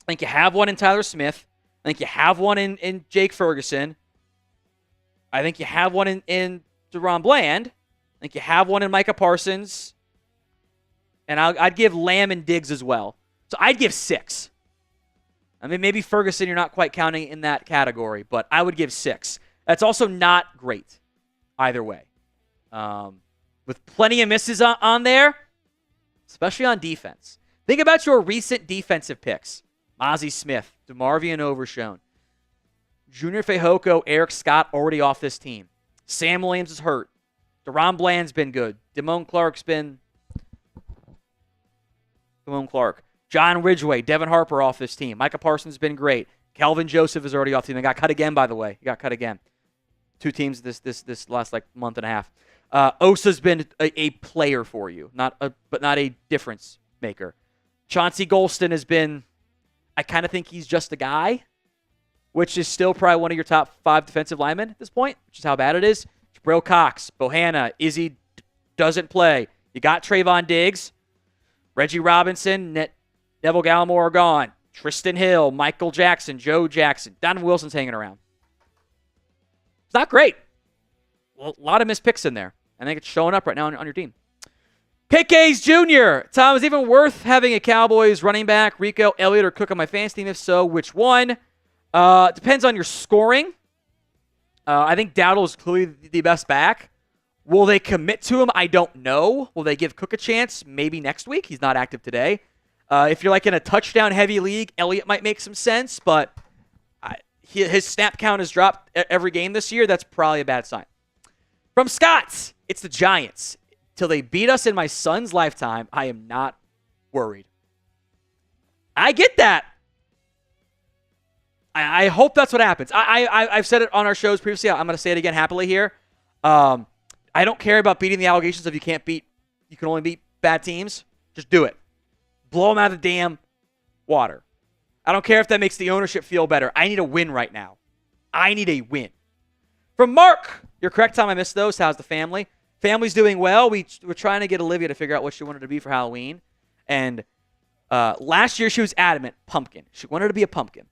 think you have one in Tyler Smith. I think you have one in Jake Ferguson. I think you have one in Deron Bland. I think you have one in Micah Parsons. And I'd give Lamb and Diggs as well. So I'd give 6. I mean, maybe Ferguson you're not quite counting in that category, but I would give 6. That's also not great either way. With plenty of misses on there, especially on defense. Think about your recent defensive picks. Mazi Smith, DeMarvion Overshown, Junior Fehoko, Eric Scott already off this team. Sam Williams is hurt. Deron Bland's been good. Damone Clark's been... Clark. John Ridgeway, Devin Harper off this team. Micah Parsons has been great. Kelvin Joseph is already off the team. He got cut again, by the way. He got cut again. 2 teams this last month and a half. Osa's been a player for you, but not a difference maker. Chauncey Golston has been, I kind of think he's just a guy, which is still probably one of your top 5 defensive linemen at this point, which is how bad it is. Jabril Cox, Bohanna, Izzy doesn't play. You got Trevon Diggs. Reggie Robinson, Neville Gallimore are gone. Tristan Hill, Michael Jackson, Joe Jackson. Donovan Wilson's hanging around. It's not great. A lot of missed picks in there. I think it's showing up right now on your team. KK's Jr. Tom, is it even worth having a Cowboys running back, Rico, Elliott, or Cook on my fantasy team? If so, which one? Depends on your scoring. I think Dowdle is clearly the best back. Will they commit to him? I don't know. Will they give Cook a chance? Maybe next week. He's not active today. If you're like in a touchdown-heavy league, Elliott might make some sense, but his snap count has dropped every game this year. That's probably a bad sign. From Scott, it's the Giants. Till they beat us in my son's lifetime, I am not worried. I get that. I hope that's what happens. I've said it on our shows previously. I'm going to say it again happily here. I don't care about beating the allegations if you can only beat bad teams. Just do it. Blow them out of the damn water. I don't care if that makes the ownership feel better. I need a win right now. I need a win. From Mark, you're correct, Tom. I missed those. How's the family? Family's doing well. We're trying to get Olivia to figure out what she wanted to be for Halloween. And last year she was adamant, pumpkin. She wanted to be a pumpkin.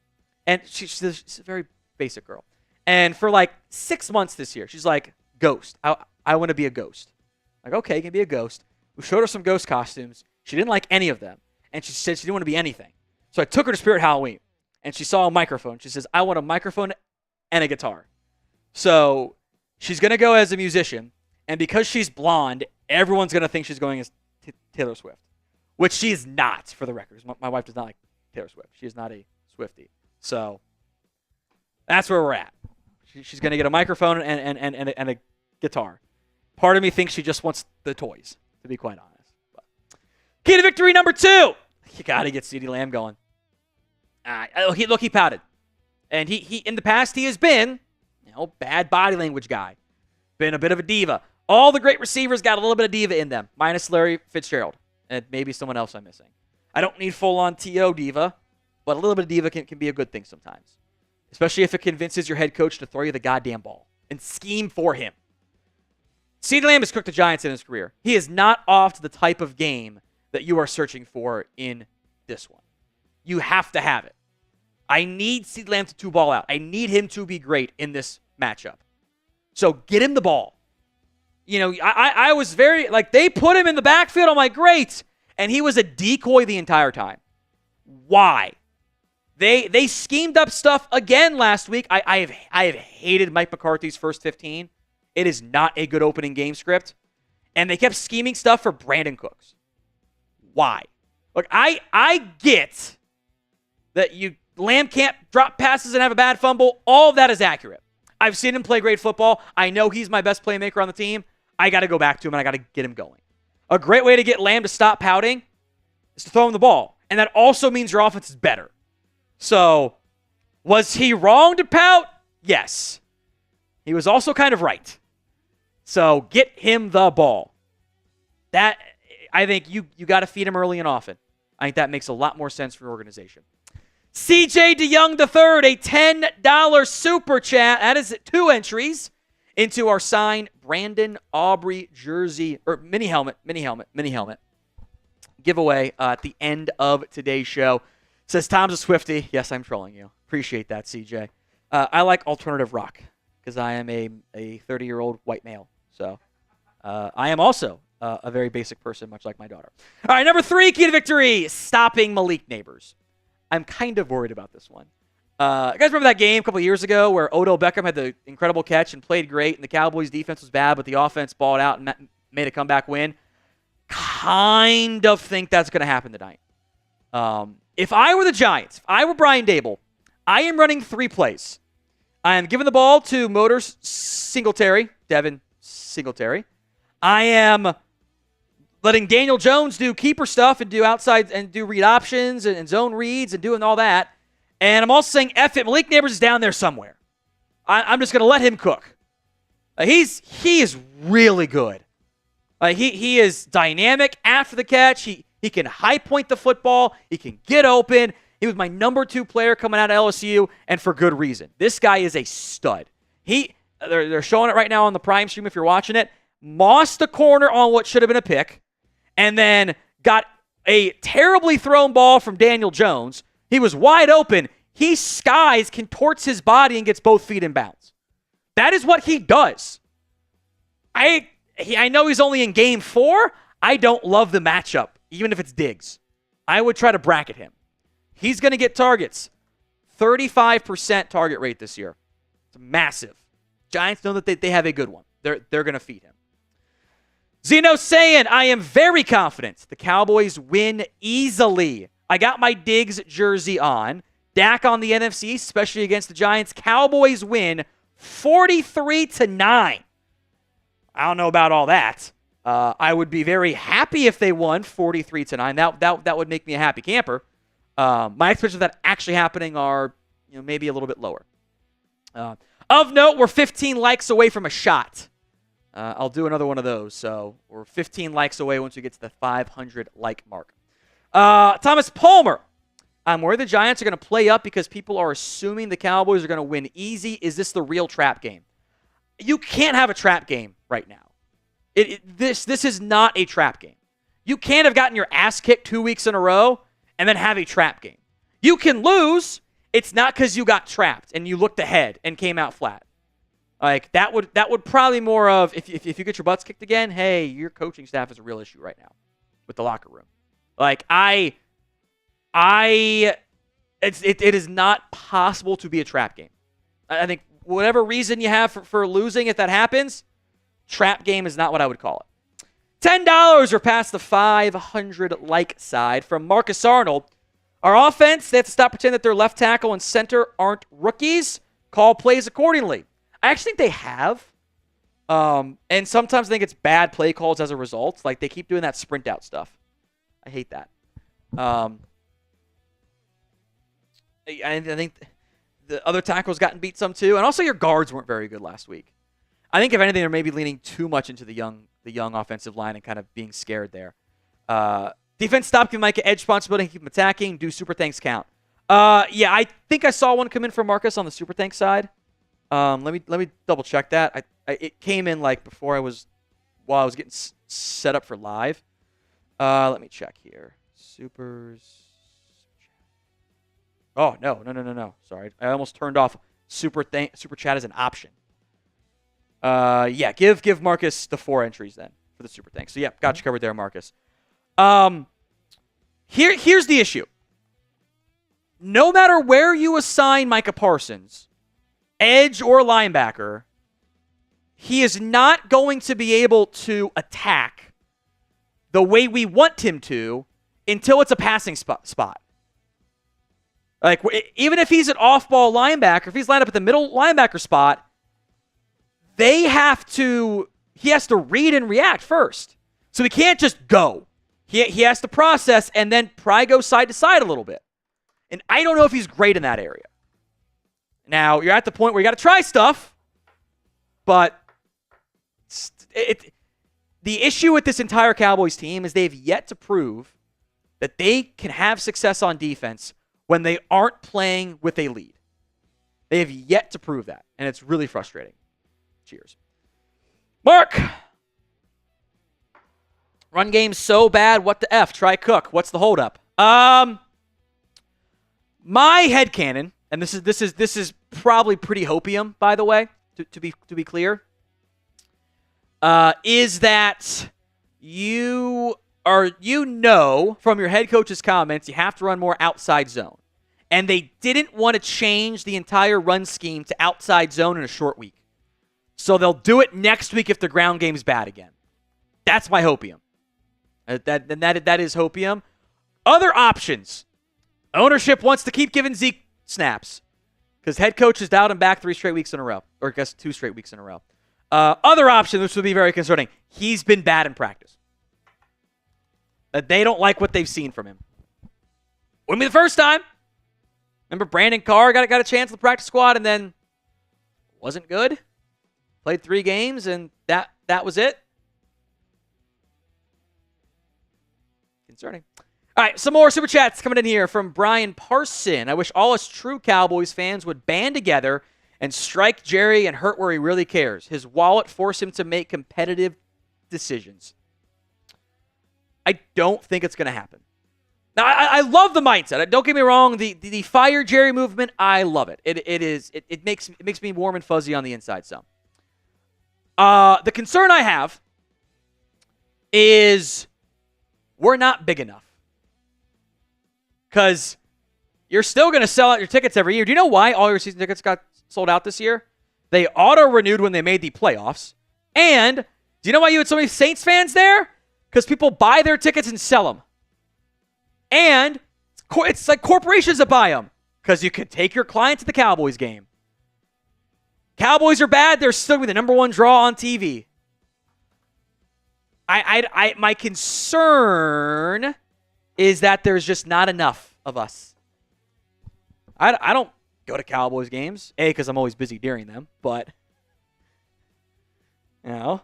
And she's a very basic girl. And for like 6 months this year, she's like, ghost. I want to be a ghost. Like, okay, you can be a ghost. We showed her some ghost costumes. She didn't like any of them. And she said she didn't want to be anything. So I took her to Spirit Halloween. And she saw a microphone. She says, I want a microphone and a guitar. So she's going to go as a musician. And because she's blonde, everyone's going to think she's going as Taylor Swift. Which she is not, for the record. My wife does not like Taylor Swift. She is not a Swiftie. So that's where we're at. She's going to get a microphone and a guitar. Part of me thinks she just wants the toys, to be quite honest. But. Key to victory number 2. You got to get CeeDee Lamb going. He pouted. And he in the past, he has been, bad body language guy. Been a bit of a diva. All the great receivers got a little bit of diva in them, minus Larry Fitzgerald. And maybe someone else I'm missing. I don't need full-on T.O. diva, but a little bit of diva can be a good thing sometimes. Especially if it convinces your head coach to throw you the goddamn ball and scheme for him. CeeDee Lamb has cooked the Giants in his career. He is not off to the type of game that you are searching for in this one. You have to have it. I need CeeDee Lamb to ball out. I need him to be great in this matchup. So get him the ball. I was very, they put him in the backfield. I'm like, great. And he was a decoy the entire time. Why? They schemed up stuff again last week. I have hated Mike McCarthy's first 15. It is not a good opening game script. And they kept scheming stuff for Brandin Cooks. Why? Look, I get that Lamb can't drop passes and have a bad fumble. All of that is accurate. I've seen him play great football. I know he's my best playmaker on the team. I got to go back to him, and I got to get him going. A great way to get Lamb to stop pouting is to throw him the ball. And that also means your offense is better. So, was he wrong to pout? Yes. He was also kind of right. So, get him the ball. That, I think you got to feed him early and often. I think that makes a lot more sense for your organization. CJ DeYoung III, a $10 super chat. That is 2 entries into our signed Brandin Aubrey jersey, or mini helmet giveaway at the end of today's show. Says, Tom's a Swiftie. Yes, I'm trolling you. Appreciate that, CJ. I like alternative rock because I am a 30-year-old white male. So I am also a very basic person, much like my daughter. All right, number 3, key to victory, stopping Malik Neighbors. I'm kind of worried about this one. You guys remember that game a couple of years ago where Odell Beckham had the incredible catch and played great, and the Cowboys' defense was bad, but the offense balled out and made a comeback win? Kind of think that's going to happen tonight. If I were the Giants, if I were Brian Dable, I am running 3 plays. I am giving the ball to Devin Singletary. I am letting Daniel Jones do keeper stuff and do outside and do read options and zone reads and doing all that. And I'm also saying, F it, Malik Neighbors is down there somewhere. I'm just going to let him cook. He is really good. He is dynamic after the catch. He can high point the football. He can get open. He was my number 2 player coming out of LSU, and for good reason. This guy is a stud. They're showing it right now on the Prime stream if you're watching it. Mossed the corner on what should have been a pick, and then got a terribly thrown ball from Daniel Jones. He was wide open. He contorts his body and gets both feet in bounds. That is what he does. I know he's only in game 4. I don't love the matchup, even if it's Diggs. I would try to bracket him. He's going to get targets. 35% target rate this year. It's massive. Giants know that they have a good one. They're going to feed him. Zeno saying, I am very confident the Cowboys win easily. I got my Diggs jersey on. Dak on the NFC, especially against the Giants. Cowboys win 43-9. I don't know about all that. I would be very happy if they won 43-9. That would make me a happy camper. My expectations of that actually happening are maybe a little bit lower. Of note, we're 15 likes away from a shot. I'll do another one of those. So we're 15 likes away once we get to the 500 like mark. Thomas Palmer. I'm worried the Giants are going to play up because people are assuming the Cowboys are going to win easy. Is this the real trap game? You can't have a trap game right now. This is not a trap game. You can't have gotten your ass kicked 2 weeks in a row and then have a trap game. You can lose. It's not because you got trapped and you looked ahead and came out flat. Like that would probably more of if you get your butts kicked again. Hey, your coaching staff is a real issue right now with the locker room. Like it is not possible to be a trap game. I think whatever reason you have for losing, if that happens, trap game is not what I would call it. $10 are past the 500 like side from Marcus Arnold. Our offense, they have to stop pretending that their left tackle and center aren't rookies. Call plays accordingly. I actually think they have. And sometimes I think it's bad play calls as a result. Like they keep doing that sprint out stuff. I hate that. I think the other tackles gotten beat some too. And also your guards weren't very good last week. I think if anything, they're maybe leaning too much into the young offensive line and kind of being scared there. Defense stop giving Micah edge responsibility and keep him attacking. Do super thanks count? Yeah, I think I saw one come in from Marcus on the super thanks side. Let me double check that. It came in like while I was getting set up for live. Let me check here. Supers. Oh no. Sorry, I almost turned off super chat as an option. Yeah, give Marcus the 4 entries then for the super thanks. So yeah, got you covered there, Marcus. Here's the issue. No matter where you assign Micah Parsons, edge or linebacker, he is not going to be able to attack the way we want him to until it's a passing spot. Like, even if he's an off-ball linebacker, if he's lined up at the middle linebacker spot, he has to read and react first. So he can't just go. He has to process and then probably go side to side a little bit. And I don't know if he's great in that area. Now, you're at the point where you got to try stuff, but the issue with this entire Cowboys team is they've yet to prove that they can have success on defense when they aren't playing with a lead. They have yet to prove that, and it's really frustrating. Cheers. Mark! Run game's so bad, what the F? Try Cook. What's the holdup? My headcanon, and this is probably pretty hopium, by the way, to be clear, is that you know from your head coach's comments you have to run more outside zone. And they didn't want to change the entire run scheme to outside zone in a short week. So they'll do it next week if the ground game's bad again. That's my hopium. That is hopium. Other options. Ownership wants to keep giving Zeke snaps because head coach has dialed him back 3 straight weeks in a row, or I guess 2 straight weeks in a row. Other option, which would be very concerning, he's been bad in practice. They don't like what they've seen from him. Wouldn't be the first time. Remember Brandin Carr got a chance in the practice squad and then wasn't good. Played 3 games and that was it. Concerning. All right, some more Super Chats coming in here from Brian Parson. I wish all us true Cowboys fans would band together and strike Jerry and hurt where he really cares. His wallet force him to make competitive decisions. I don't think it's going to happen. Now, I love the mindset. Don't get me wrong. The fire Jerry movement, I love it. It makes me warm and fuzzy on the inside some. The concern I have is we're not big enough. Because you're still going to sell out your tickets every year. Do you know why all your season tickets got sold out this year? They auto-renewed when they made the playoffs. And do you know why you had so many Saints fans there? Because people buy their tickets and sell them. And it's like corporations that buy them. Because you could take your client to the Cowboys game. Cowboys are bad. They're still the number 1 draw on TV. My concern is that there's just not enough of us. I don't go to Cowboys games, because I'm always busy during them, but you know,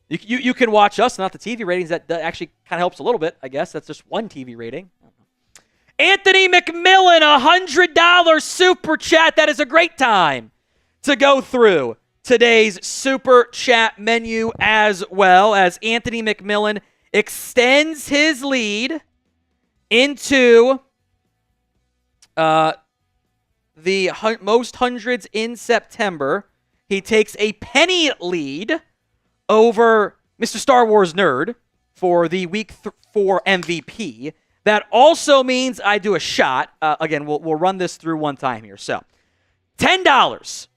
you can watch us, not the TV ratings. That actually kind of helps a little bit, I guess. That's just 1 TV rating. Anthony McMillan, $100 super chat. That is a great time to go through today's super chat menu as well, as Anthony McMillan extends his lead into the most hundreds in September. He takes a penny lead over Mr. Star Wars Nerd for the Week 4 MVP. That also means I do a shot. Again, we'll run this through one time here. So, $10.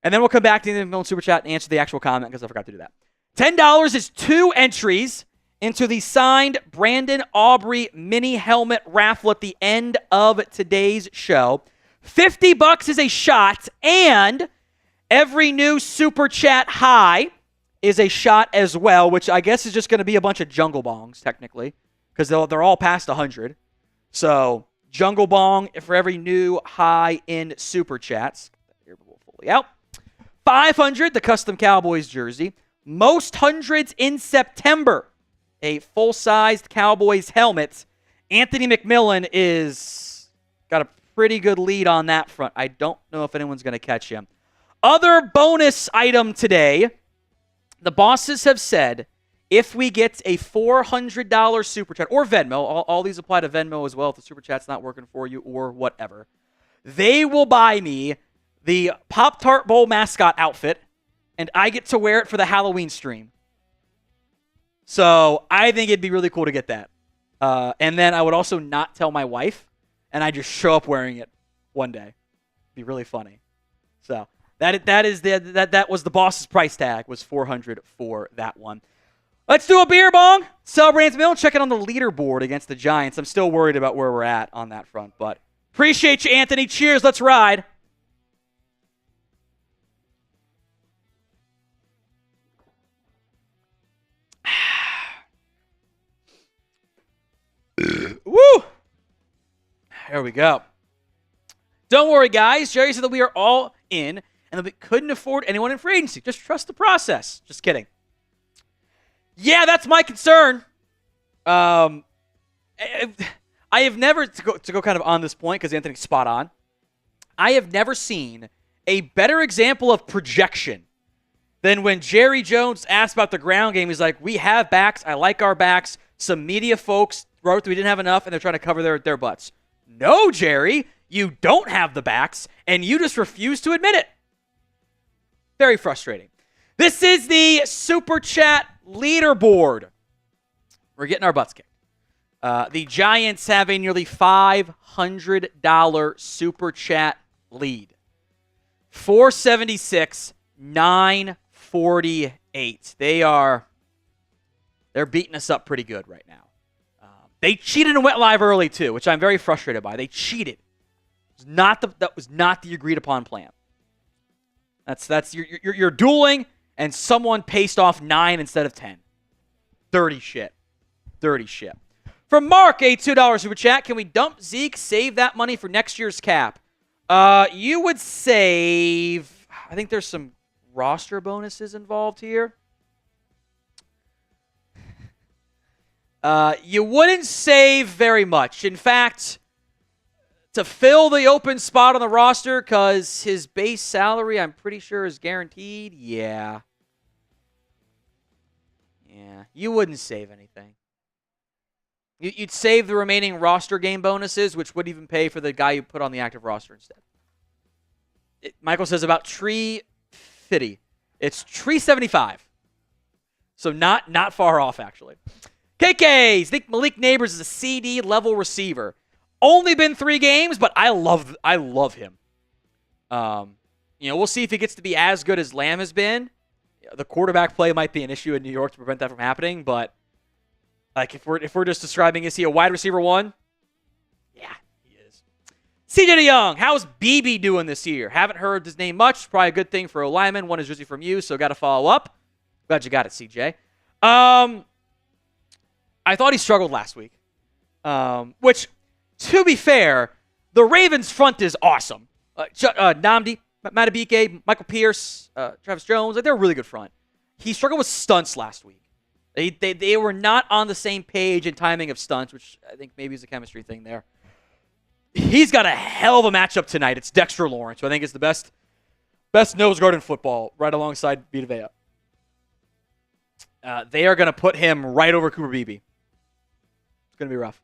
And then we'll come back to the McMillan Super Chat and answer the actual comment because I forgot to do that. $10 is 2 entries into the signed Brandin Aubrey mini helmet raffle at the end of today's show. $50 is a shot, and every new Super Chat high is a shot as well, which I guess is just going to be a bunch of jungle bongs, technically, because they're all past 100. So, jungle bong for every new high in Super Chats. Here we'll fully out. 500, the custom Cowboys jersey. Most hundreds in September. A full-sized Cowboys helmet. Anthony McMillan is got a pretty good lead on that front. I don't know if anyone's going to catch him. Other bonus item today. The bosses have said if we get a $400 Super Chat, or Venmo, all these apply to Venmo as well if the Super Chat's not working for you or whatever, they will buy me the Pop-Tart Bowl mascot outfit, and I get to wear it for the Halloween stream. So I think it'd be really cool to get that. And then I would also not tell my wife, and I just show up wearing it one day. It'd be really funny. So That was the boss's price tag, was $400 for that one. Let's do a beer bong. Celebrating Mill, check it on the leaderboard against the Giants. I'm still worried about where we're at on that front, but appreciate you, Anthony. Cheers. Let's ride. Woo! There we go. Don't worry, guys. Jerry said that we are all in and that we couldn't afford anyone in free agency. Just trust the process. Just kidding. Yeah, that's my concern. I have never, to go kind of on this point, because Anthony's spot on, I have never seen a better example of projection than when Jerry Jones asked about the ground game. He's like, we have backs. I like our backs. Some media folks wrote that we didn't have enough, and they're trying to cover their butts. No, Jerry, you don't have the backs, and you just refuse to admit it. Very frustrating. This is the Super Chat leaderboard. We're getting our butts kicked. The Giants have a nearly $500 Super Chat lead. 476, 948. They're beating us up pretty good right now. They cheated and went live early too, which I'm very frustrated by. They cheated. That was not the agreed upon plan. That's you're dueling and someone paced off 9 instead of 10. Dirty shit. From Mark, a $2 Super Chat. Can we dump Zeke, save that money for next year's cap? You would save, I think there's some roster bonuses involved here. You wouldn't save very much. In fact, to fill the open spot on the roster, because his base salary, I'm pretty sure, is guaranteed. Yeah, you wouldn't save anything. You'd save the remaining roster game bonuses, which would even pay for the guy you put on the active roster instead. Michael says about Tree 50. It's Tree 75. So not far off, actually. KKs, think Malik Neighbors is a CeeDee level receiver. Only been 3 games, but I love him. We'll see if he gets to be as good as Lamb has been. The quarterback play might be an issue in New York to prevent that from happening, but like if we're just describing, is he a wide receiver 1? Yeah, he is. CJ DeYoung, how's Beebe doing this year? Haven't heard his name much. Probably a good thing for a lineman. One is jersey from you, so got to follow up. Glad you got it, CJ. I thought he struggled last week, which, to be fair, the Ravens' front is awesome. Namdi, Matabike, Michael Pierce, Travis Jones, they're a really good front. He struggled with stunts last week. They were not on the same page in timing of stunts, which I think maybe is a chemistry thing there. He's got a hell of a matchup tonight. It's Dexter Lawrence, who I think is the best nose guard in football, right alongside Vita Vea. They are going to put him right over Cooper Beebe. It's going to be rough.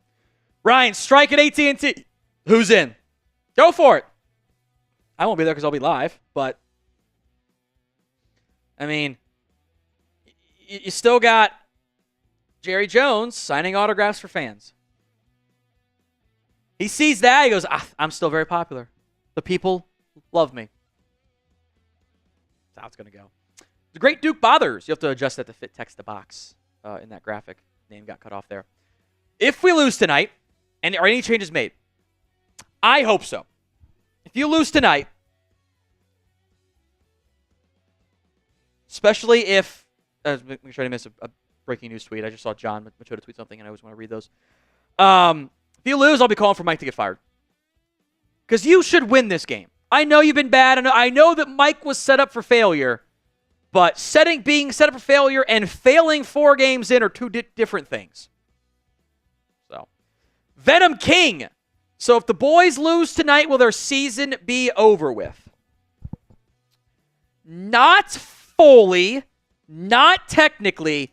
Ryan, strike at AT&T. Who's in? Go for it. I won't be there because I'll be live, but I mean, you still got Jerry Jones signing autographs for fans. He sees that. He goes, I'm still very popular. The people love me. That's how it's going to go. The Great Duke Bothers. You have to adjust that to fit text to box in that graphic. Name got cut off there. If we lose tonight, and are any changes made? I hope so. If you lose tonight, especially if, make sure I didn't miss a breaking news tweet. I just saw John Machota tweet something, and I always want to read those. If you lose, I'll be calling for Mike to get fired. Because you should win this game. I know you've been bad, and I know that Mike was set up for failure, but being set up for failure and failing 4 games in are two different things. So, Venom King. So if the boys lose tonight, will their season be over with? Not fully, not technically,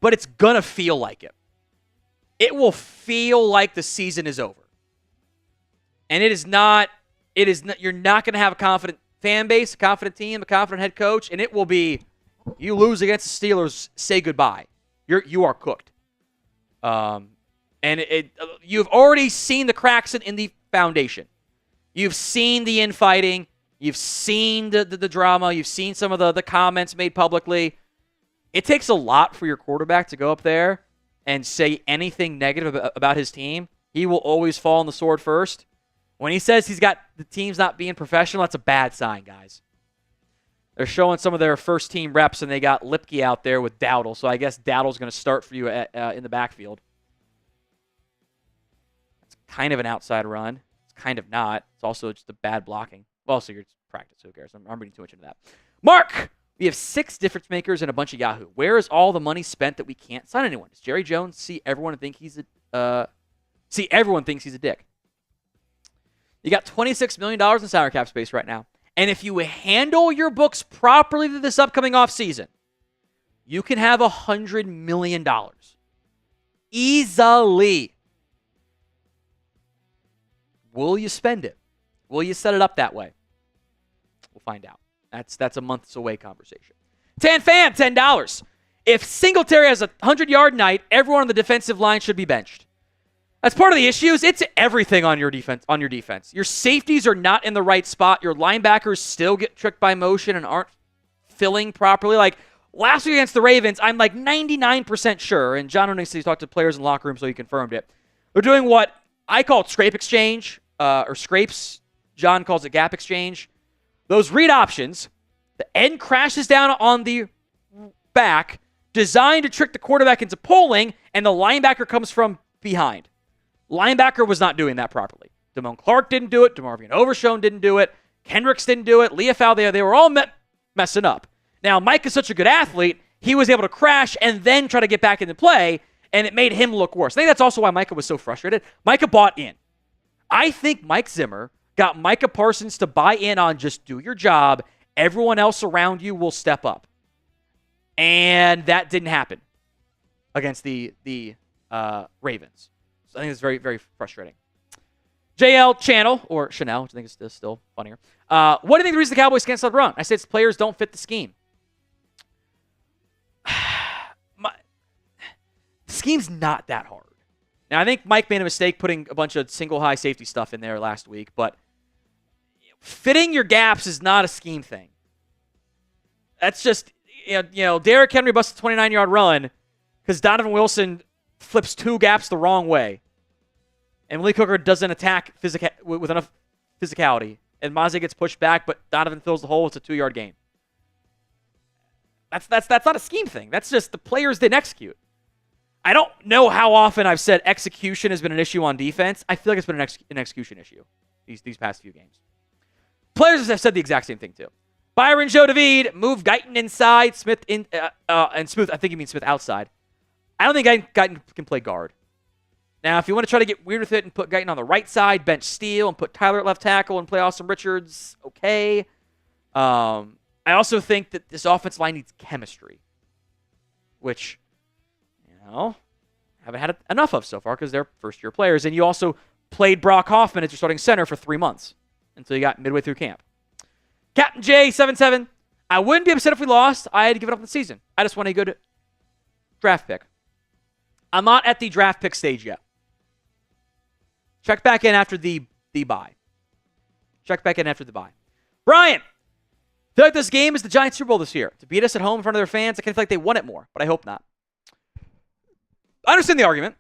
but it's going to feel like it. It will feel like the season is over. And you're not going to have a confident fan base, a confident team, a confident head coach, and it will be, you lose against the Steelers, say goodbye. You are cooked. And you've already seen the cracks in the foundation. You've seen the infighting. You've seen the drama. You've seen some of the comments made publicly. It takes a lot for your quarterback to go up there and say anything negative about his team. He will always fall on the sword first. When he says he's got the team's not being professional, that's a bad sign, guys. They're showing some of their first-team reps, and they got Luepke out there with Dowdle. So I guess Dowdle's going to start for you in the backfield. It's kind of an outside run. It's kind of not. It's also just a bad blocking. Well, so you're practice. Who cares? I'm reading too much into that. Mark! We have 6 difference makers and a bunch of Yahoo. Where is all the money spent that we can't sign anyone? Does Jerry Jones see everyone and think he's everyone thinks he's a dick? You got $26 million in salary cap space right now. And if you handle your books properly this upcoming offseason, you can have $100 million. Easily. Will you spend it? Will you set it up that way? We'll find out. That's a months away conversation. Tan Fan, $10. If Singletary has a 100-yard night, everyone on the defensive line should be benched. That's part of the issues. It's everything on your defense. Your safeties are not in the right spot. Your linebackers still get tricked by motion and aren't filling properly. Like last week against the Ravens, I'm like 99% sure, and John O'Neill talked to players in the locker room, so he confirmed it. They're doing what I call scrape exchange, or scrapes. John calls it gap exchange. Those read options, the end crashes down on the back, designed to trick the quarterback into pulling, and the linebacker comes from behind. Linebacker was not doing that properly. Damone Clark didn't do it. DeMarvion Overshown didn't do it. Kendricks didn't do it. Leafau, they were all messing up. Now, Mike is such a good athlete, he was able to crash and then try to get back into play, and it made him look worse. I think that's also why Micah was so frustrated. Micah bought in. I think Mike Zimmer got Micah Parsons to buy in on just do your job. Everyone else around you will step up. And that didn't happen against the Ravens. So I think it's very, very frustrating. JL Channel, or Chanel, which I think is still funnier. What do you think the reason the Cowboys can't stop run? I said players don't fit the scheme. The scheme's not that hard. Now, I think Mike made a mistake putting a bunch of single high safety stuff in there last week, but fitting your gaps is not a scheme thing. That's just, Derrick Henry busts a 29-yard run because Donovan Wilson flips 2 gaps the wrong way. And Malik Hooker doesn't attack with enough physicality. And Mazi gets pushed back, but Donovan fills the hole. It's a 2-yard gain. That's not a scheme thing. That's just the players didn't execute. I don't know how often I've said execution has been an issue on defense. I feel like it's been an execution issue these past few games. Players have said the exact same thing too. Byron Joe David, move Guyton inside, Smith in, and Smith, I think you mean Smith outside. I don't think Guyton can play guard. Now, if you want to try to get weird with it and put Guyton on the right side, bench Steele, and put Tyler at left tackle and play Austin Richards, okay. I also think that this offensive line needs chemistry, which, haven't had enough of so far because they're first-year players. And you also played Brock Hoffman as your starting center for 3 months until you got midway through camp. Captain J77, I wouldn't be upset if we lost. I had to give it up in the season. I just want a good draft pick. I'm not at the draft pick stage yet. Check back in after the bye. Check back in after the bye. Brian, I feel like this game is the Giants Super Bowl this year. To beat us at home in front of their fans, I kind of feel like they won it more, but I hope not. I understand the argument.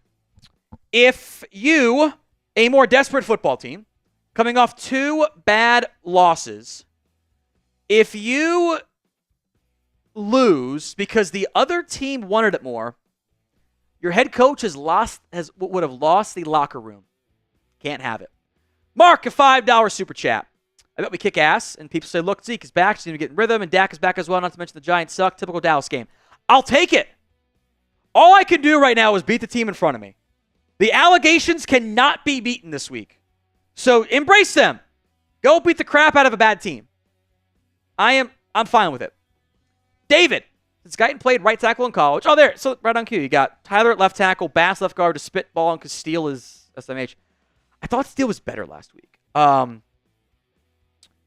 If you, a more desperate football team, coming off 2 bad losses, if you lose because the other team wanted it more, your head coach would have lost the locker room. Can't have it. Mark, a $5 super chat. I bet we kick ass, and people say, look, Zeke is back, seems to get in rhythm, and Dak is back as well, not to mention the Giants suck. Typical Dallas game. I'll take it. All I can do right now is beat the team in front of me. The allegations cannot be beaten this week. So embrace them. Go beat the crap out of a bad team. I'm fine with it. David, since Guyton played right tackle in college. Oh, there. So right on cue. You got Tyler at left tackle, Bass left guard to spitball, and because Steele is SMH. I thought Steele was better last week.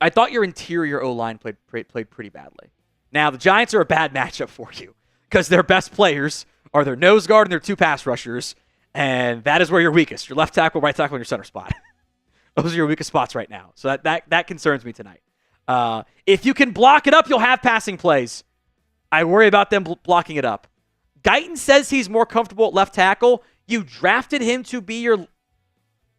I thought your interior O-line played pretty badly. Now, the Giants are a bad matchup for you because their best players are their nose guard and their 2 pass rushers, and that is where you're weakest. Your left tackle, right tackle, and your center spot. Those are your weakest spots right now. So that concerns me tonight. If you can block it up, you'll have passing plays. I worry about them blocking it up. Guyton says he's more comfortable at left tackle. You drafted him to be your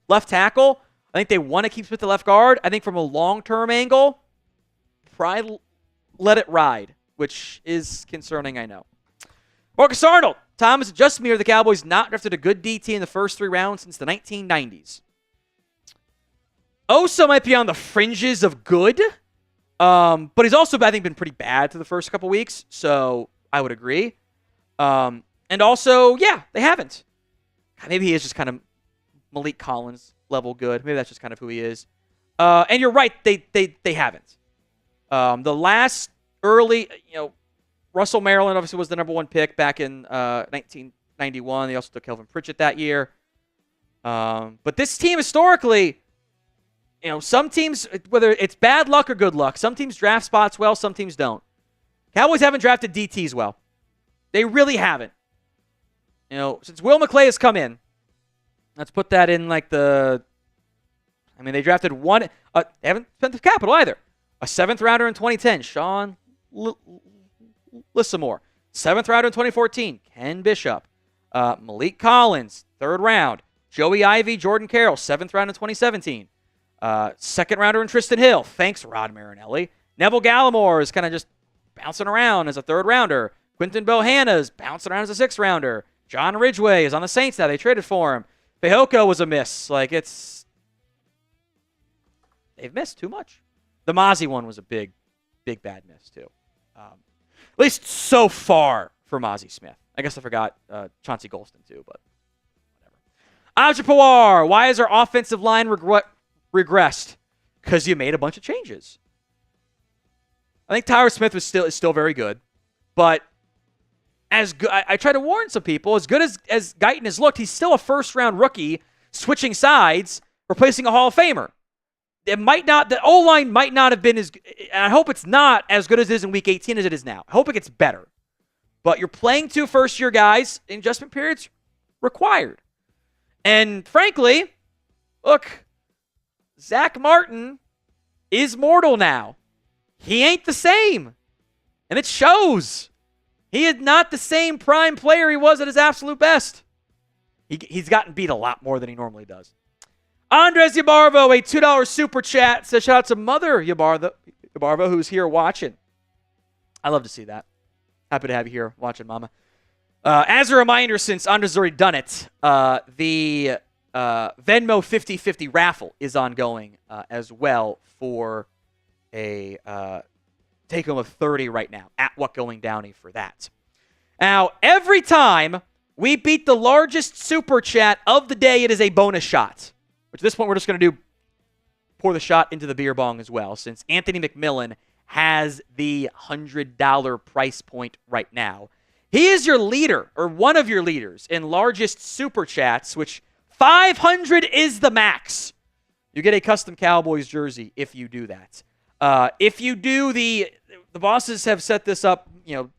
left tackle. I think they want to keep Smith at left guard. I think from a long-term angle, probably let it ride, which is concerning, I know. Marcus Arnold. Thomas, just me, or the Cowboys not drafted a good DT in the first 3 rounds since the 1990s. Osa might be on the fringes of good, but he's also, I think, been pretty bad to the first couple weeks, so I would agree. And also, yeah, they haven't. Maybe he is just kind of Malik Collins level good. Maybe that's just kind of who he is. And you're right, they haven't. The last early, Russell Maryland obviously was the number 1 pick back in 1991. They also took Kelvin Pritchett that year. But this team historically, some teams, whether it's bad luck or good luck, some teams draft spots well, some teams don't. Cowboys haven't drafted DTs well. They really haven't. Since Will McClay has come in, let's put that in like they drafted one. They haven't spent the capital either. A 7th rounder in 2010, Sean Lissamore. 7th rounder in 2014, Ken Bishop. Malik Collins, 3rd round. Joey Ivey, Jordan Carroll, 7th round in 2017. 2nd rounder in Tristan Hill. Thanks, Rod Marinelli. Neville Gallimore is kind of just bouncing around as a 3rd rounder. Quinton Bohanna's bouncing around as a 6th rounder. John Ridgway is on the Saints now. They traded for him. Fehoko was a miss. They've missed too much. The Mazi one was a big bad miss too. At least so far for Mazi Smith. I guess I forgot Chauncey Golston too, but whatever. Ajapawar, why is our offensive line regressed? Because you made a bunch of changes. I think Tyler Smith is still very good, but as good, I try to warn some people, as good as Guyton has looked, he's still a 1st-round rookie switching sides, replacing a Hall of Famer. The O-line might not have been and I hope it's not as good as it is in Week 18 as it is now. I hope it gets better. But you're playing 2 first-year guys, adjustment periods required. And frankly, look, Zack Martin is mortal now. He ain't the same. And it shows. He is not the same prime player he was at his absolute best. He's gotten beat a lot more than he normally does. Andres Yabarvo, a $2 super chat, says shout out to Mother Yabarvo, who's here watching. I love to see that. Happy to have you here watching, Mama. As a reminder, since Andres has already done it, the Venmo 50-50 raffle is ongoing as well for a take home of 30 right now at What Going Downy for that. Now, every time we beat the largest super chat of the day, it is a bonus shot. Which at this point, we're just going to pour the shot into the beer bong as well, since Anthony McMillan has the $100 price point right now. He is your leader, or one of your leaders, in largest super chats, which 500 is the max. You get a custom Cowboys jersey if you do that. If you do the bosses have set this up, 20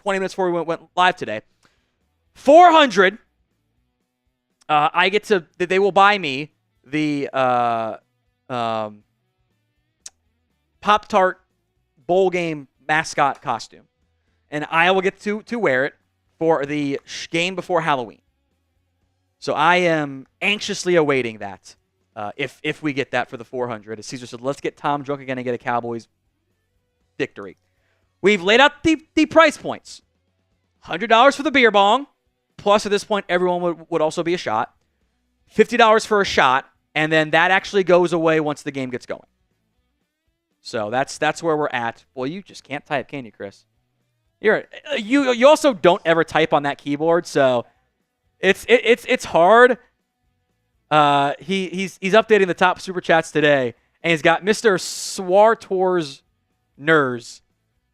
minutes before we went live today. 400. I get to. They will buy me the Pop-Tart bowl game mascot costume, and I will get to wear it for the game before Halloween. So I am anxiously awaiting that. If we get that for the 400, as Caesar said, let's get Tom drunk again and get a Cowboys victory. We've laid out the price points. $100 for the beer bong. Plus, at this point, everyone would also be a shot. $50 for a shot, and then that actually goes away once the game gets going. So that's where we're at. Boy, you just can't type, can you, Chris? You also don't ever type on that keyboard, so it's hard. He's updating the top super chats today, and he's got Mr. Swartor's Ners.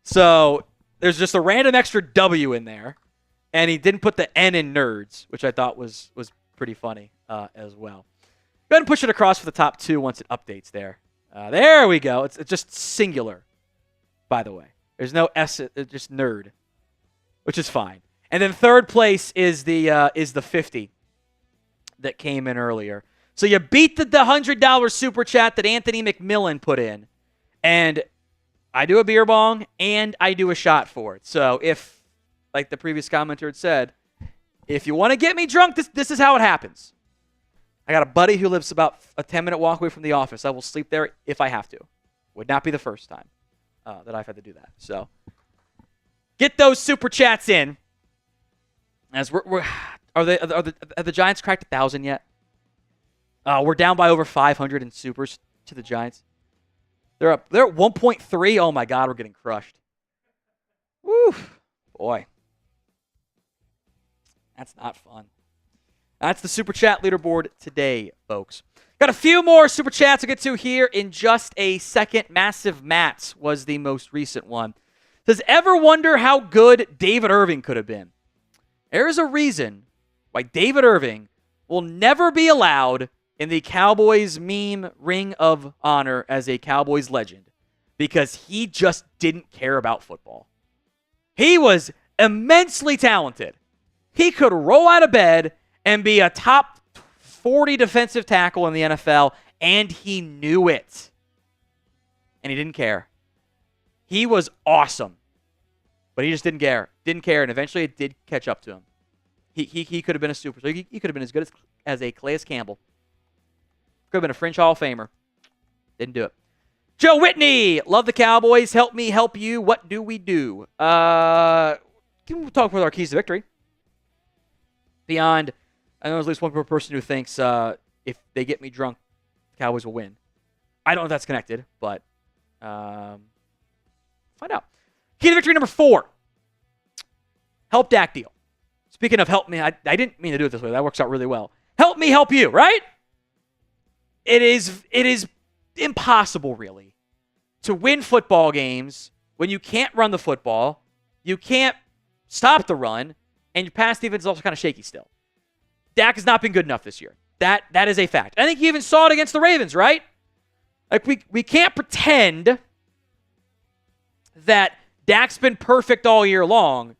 So there's just a random extra W in there. And he didn't put the N in nerds, which I thought was pretty funny as well. Go ahead and push it across for the top 2 once it updates there. There we go. It's just singular, by the way. There's no S. It's just nerd, which is fine. And then 3rd place is the 50 that came in earlier. So you beat the $100 super chat that Anthony McMillan put in. And I do a beer bong, and I do a shot for it. So if, like the previous commenter had said, if you want to get me drunk, this is how it happens. I got a buddy who lives about a 10-minute walk away from the office. I will sleep there if I have to. Would not be the first time that I've had to do that. So get those super chats in. As have the Giants cracked 1,000 yet? We're down by over 500 in supers to the Giants. They're at 1.3. Oh my God, we're getting crushed. Woo, boy, that's not fun. That's the super chat leaderboard today, folks. Got a few more super chats to get to here in just a second. Massive Mats was the most recent one. Says, ever wonder how good David Irving could have been? There is a reason why David Irving will never be allowed in the Cowboys meme ring of honor as a Cowboys legend because he just didn't care about football. He was immensely talented. He could roll out of bed and be a top 40 defensive tackle in the NFL, and he knew it. And he didn't care. He was awesome, but he just didn't care. Didn't care, and eventually it did catch up to him. He could have been a super. So he could have been as good as a Calais Campbell. Could have been a fringe Hall of Famer. Didn't do it. Joe Whitney, love the Cowboys. Help me help you. What do we do? Can we talk with our keys to victory? Beyond, I know there's at least one person who thinks if they get me drunk, the Cowboys will win. I don't know if that's connected, but find out. Key to victory number 4. Help Dak deal. Speaking of help me, I didn't mean to do it this way. That works out really well. Help me help you, right? It is impossible, really, to win football games when you can't run the football, you can't stop the run, and your pass defense is also kind of shaky still. Dak has not been good enough this year. That is a fact. I think you even saw it against the Ravens, right? Like we can't pretend that Dak's been perfect all year long.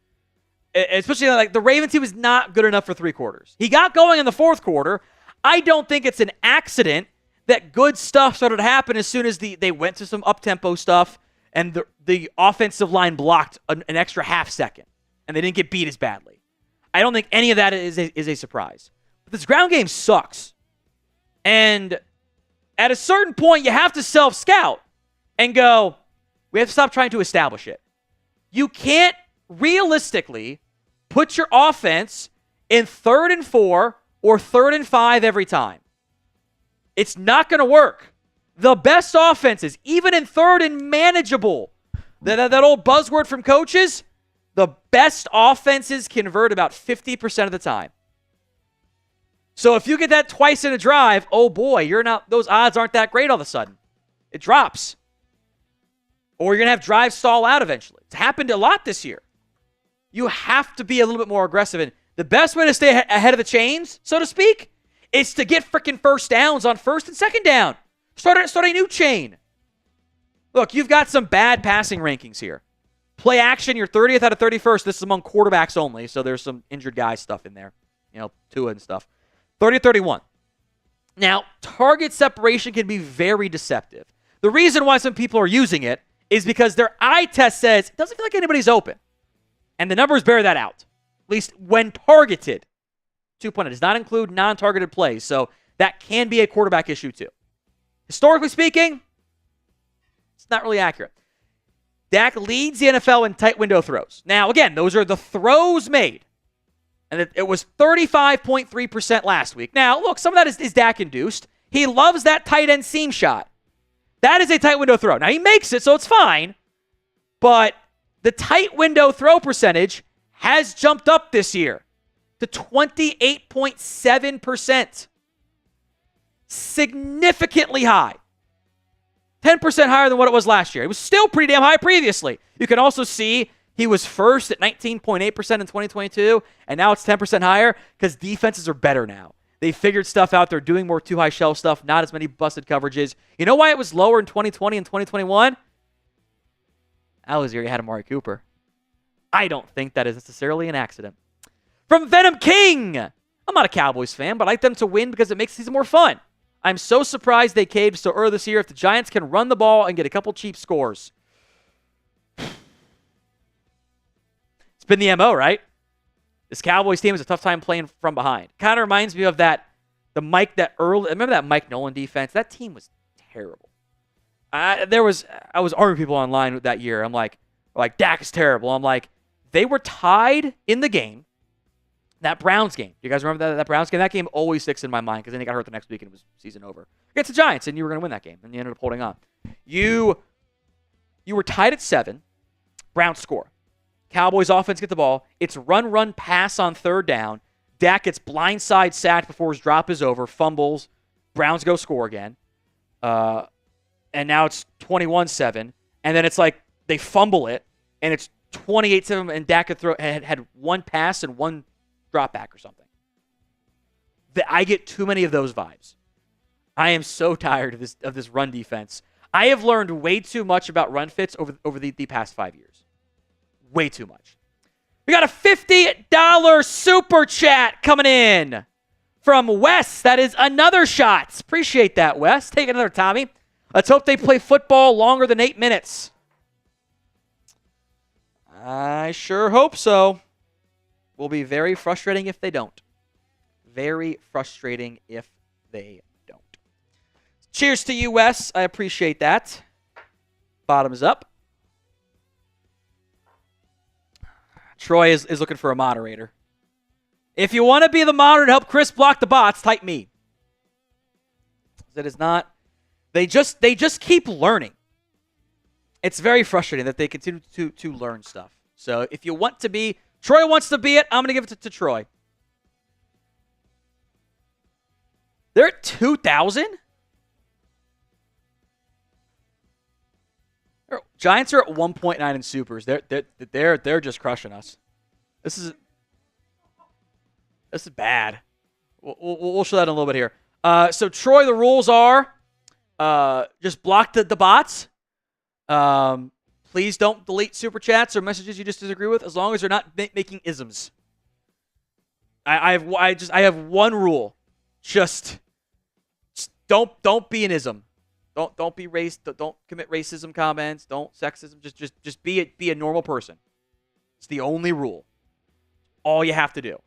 Especially like the Ravens, he was not good enough for 3 quarters. He got going in the 4th quarter. I don't think it's an accident that good stuff started to happen as soon as they went to some up-tempo stuff and the offensive line blocked an extra half second and they didn't get beat as badly. I don't think any of that is a surprise. But this ground game sucks. And at a certain point, you have to self-scout and go, we have to stop trying to establish it. You can't realistically put your offense in 3rd and 4 or 3rd and 5 every time. It's not going to work. The best offenses, even in 3rd and manageable, that old buzzword from coaches, the best offenses convert about 50% of the time. So if you get that twice in a drive, oh boy, those odds aren't that great all of a sudden. It drops. Or you're going to have drives stall out eventually. It's happened a lot this year. You have to be a little bit more aggressive. And the best way to stay ahead of the chains, so to speak, is to get freaking first downs on 1st and 2nd down. Start a new chain. Look, you've got some bad passing rankings here. Play action, you're 30th out of 31st. This is among quarterbacks only, so there's some injured guy stuff in there. Tua and stuff. 30-31. Now, target separation can be very deceptive. The reason why some people are using it is because their eye test says it doesn't feel like anybody's open. And the numbers bear that out, at least when targeted. 2-point does not include non-targeted plays, so that can be a quarterback issue too. Historically speaking, it's not really accurate. Dak leads the NFL in tight window throws. Now, again, those are the throws made. And it was 35.3% last week. Now, look, some of that is Dak-induced. He loves that tight end seam shot. That is a tight window throw. Now, he makes it, so it's fine. But the tight window throw percentage has jumped up this year to 28.7%. Significantly high. 10% higher than what it was last year. It was still pretty damn high previously. You can also see he was first at 19.8% in 2022, and now it's 10% higher because defenses are better now. They figured stuff out. They're doing more too-high shelf stuff, not as many busted coverages. You know why it was lower in 2020 and 2021? That was the year you had Amari Cooper. I don't think that is necessarily an accident. From Venom King. I'm not a Cowboys fan, but I like them to win because it makes the season more fun. I'm so surprised they caved so early this year. If the Giants can run the ball and get a couple cheap scores. It's been the MO, right? This Cowboys team has a tough time playing from behind. Kind of reminds me of remember that Mike Nolan defense? That team was terrible. I was arguing with people online that year. I'm like, Dak is terrible. I'm like, they were tied in the game. That Browns game. You guys remember that Browns game? That game always sticks in my mind because then he got hurt the next week and it was season over. Against the Giants, and you were going to win that game, and you ended up holding on. You were tied at 7. Browns score. Cowboys offense get the ball. It's run, pass on 3rd down. Dak gets blindside sacked before his drop is over. Fumbles. Browns go score again. And now it's 21-7. And then it's like they fumble it, and it's 28-7, and Dak had one pass and one drop back or something. I get too many of those vibes. I am so tired of this run defense. I have learned way too much about run fits over the past 5 years. Way too much. We got a $50 super chat coming in from Wes. That is another shot. Appreciate that, Wes. Take another, Tommy. Let's hope they play football longer than 8 minutes. I sure hope so. Will be very frustrating if they don't. Very frustrating if they don't. Cheers to you, Wes. I appreciate that. Bottoms up. Troy is looking for a moderator. If you want to be the moderator to help Chris block the bots, type me. That is not. They just keep learning. It's very frustrating that they continue to learn stuff. So if you want to be, Troy wants to be it, I'm going to give it to Troy. They're at 2,000? Giants are at 1.9 in supers. They're just crushing us. This is bad. We'll show that in a little bit here. So Troy, the rules are just block the bots. Please don't delete super chats or messages you just disagree with, as long as they're not making isms. I have one rule. Just don't be an ism. Don't be don't commit racism comments. Don't sexism. Just be a normal person. It's the only rule. All you have to do.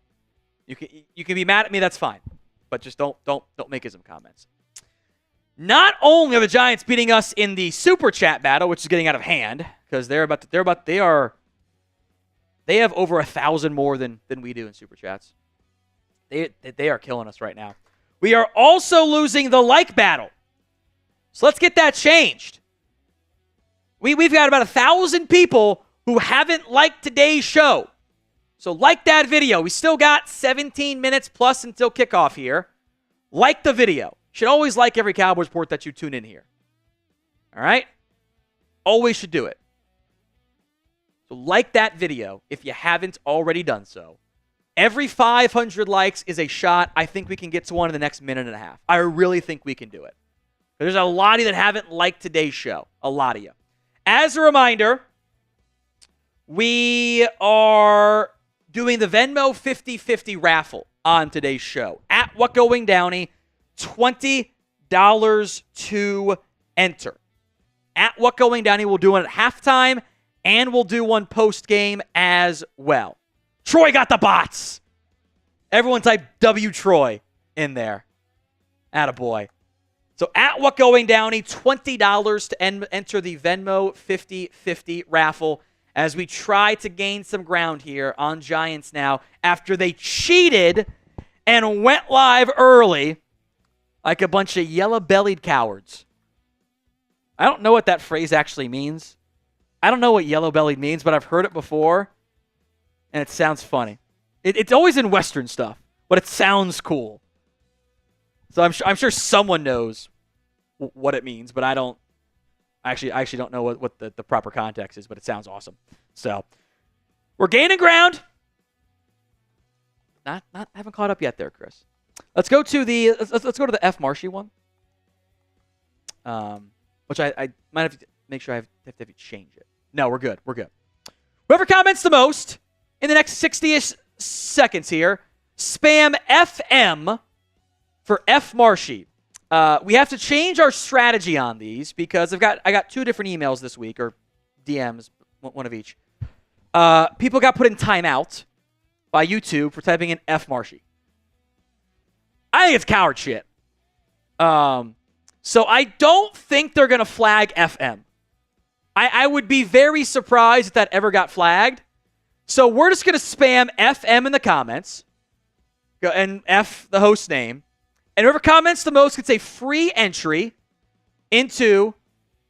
You can be mad at me. That's fine, but just don't make ism comments. Not only are the Giants beating us in the super chat battle, which is getting out of hand because they have over 1,000 more than we do in super chats. They are killing us right now. We are also losing the like battle. So let's get that changed. We've got about 1,000 people who haven't liked today's show. So like that video. We still got 17 minutes plus until kickoff here. Like the video. You should always like every Cowboys report that you tune in here. All right? Always should do it. So like that video if you haven't already done so. Every 500 likes is a shot. I think we can get to one in the next minute and a half. I really think we can do it. There's a lot of you that haven't liked today's show. A lot of you. As a reminder, we are doing the Venmo 50/50 raffle on today's show. At What Going Downey, $20 to enter. At What Going Downey, we'll do one at halftime, and we'll do one post-game as well. Troy got the bots. Everyone type W Troy in there. Attaboy. So at What Going Downey, $20 to enter the Venmo 50/50 raffle as we try to gain some ground here on Giants now after they cheated and went live early like a bunch of yellow-bellied cowards. I don't know what that phrase actually means. I don't know what yellow-bellied means, but I've heard it before, and it sounds funny. It's always in Western stuff, but it sounds cool. So I'm sure someone knows what it means, but I don't. I actually don't know what the proper context is, but it sounds awesome. So we're gaining ground. Not haven't caught up yet there, Chris. Let's go to the F Marshy one. Which I might have to make sure I have to change it. No, we're good. We're good. Whoever comments the most in the next 60-ish seconds here, spam FM for F Marshy. We have to change our strategy on these because I got 2 different emails this week, or DMs, one of each. People got put in timeout by YouTube for typing in F Marshy. I think it's coward shit. So I don't think they're going to flag FM. I would be very surprised if that ever got flagged. So we're just going to spam FM in the comments and F the host name. And whoever comments the most gets a free entry into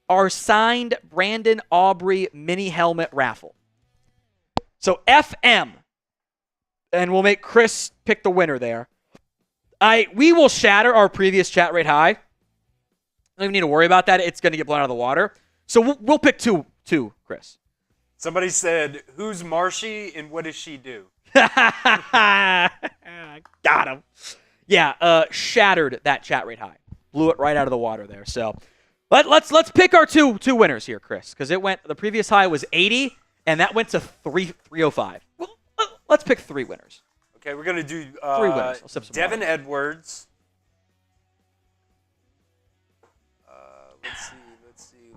our signed Brandin Aubrey mini helmet raffle. So FM. And we'll make Chris pick the winner there. We will shatter our previous chat rate high. Don't even need to worry about that. It's going to get blown out of the water. So we'll pick two, Chris.
Somebody said, who's Marshy and what does she do?
Got him. Yeah, shattered that chat rate high. Blew it right out of the water there. So let's pick our two winners here, Chris, because the previous high was 80, and that went to 305. Well, let's pick 3 winners.
Okay, we're going to do
3 winners. I'll sip some
Devin
water.
Edwards.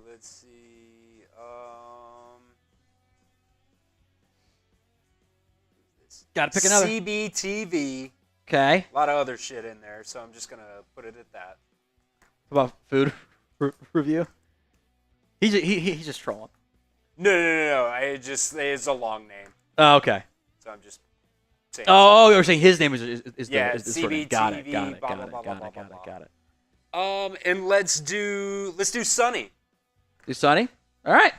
Let's see.
Got to pick another.
CBTV.
Okay.
A lot of other shit in there, so I'm just going to put it at that.
What about food review? He's just trolling.
No. It's a long name.
Oh, okay.
So I'm just saying.
Oh, you're saying his name is
CBTV.
sort of, got it. Got it.
And let's do Sunny.
Do Sunny? All right.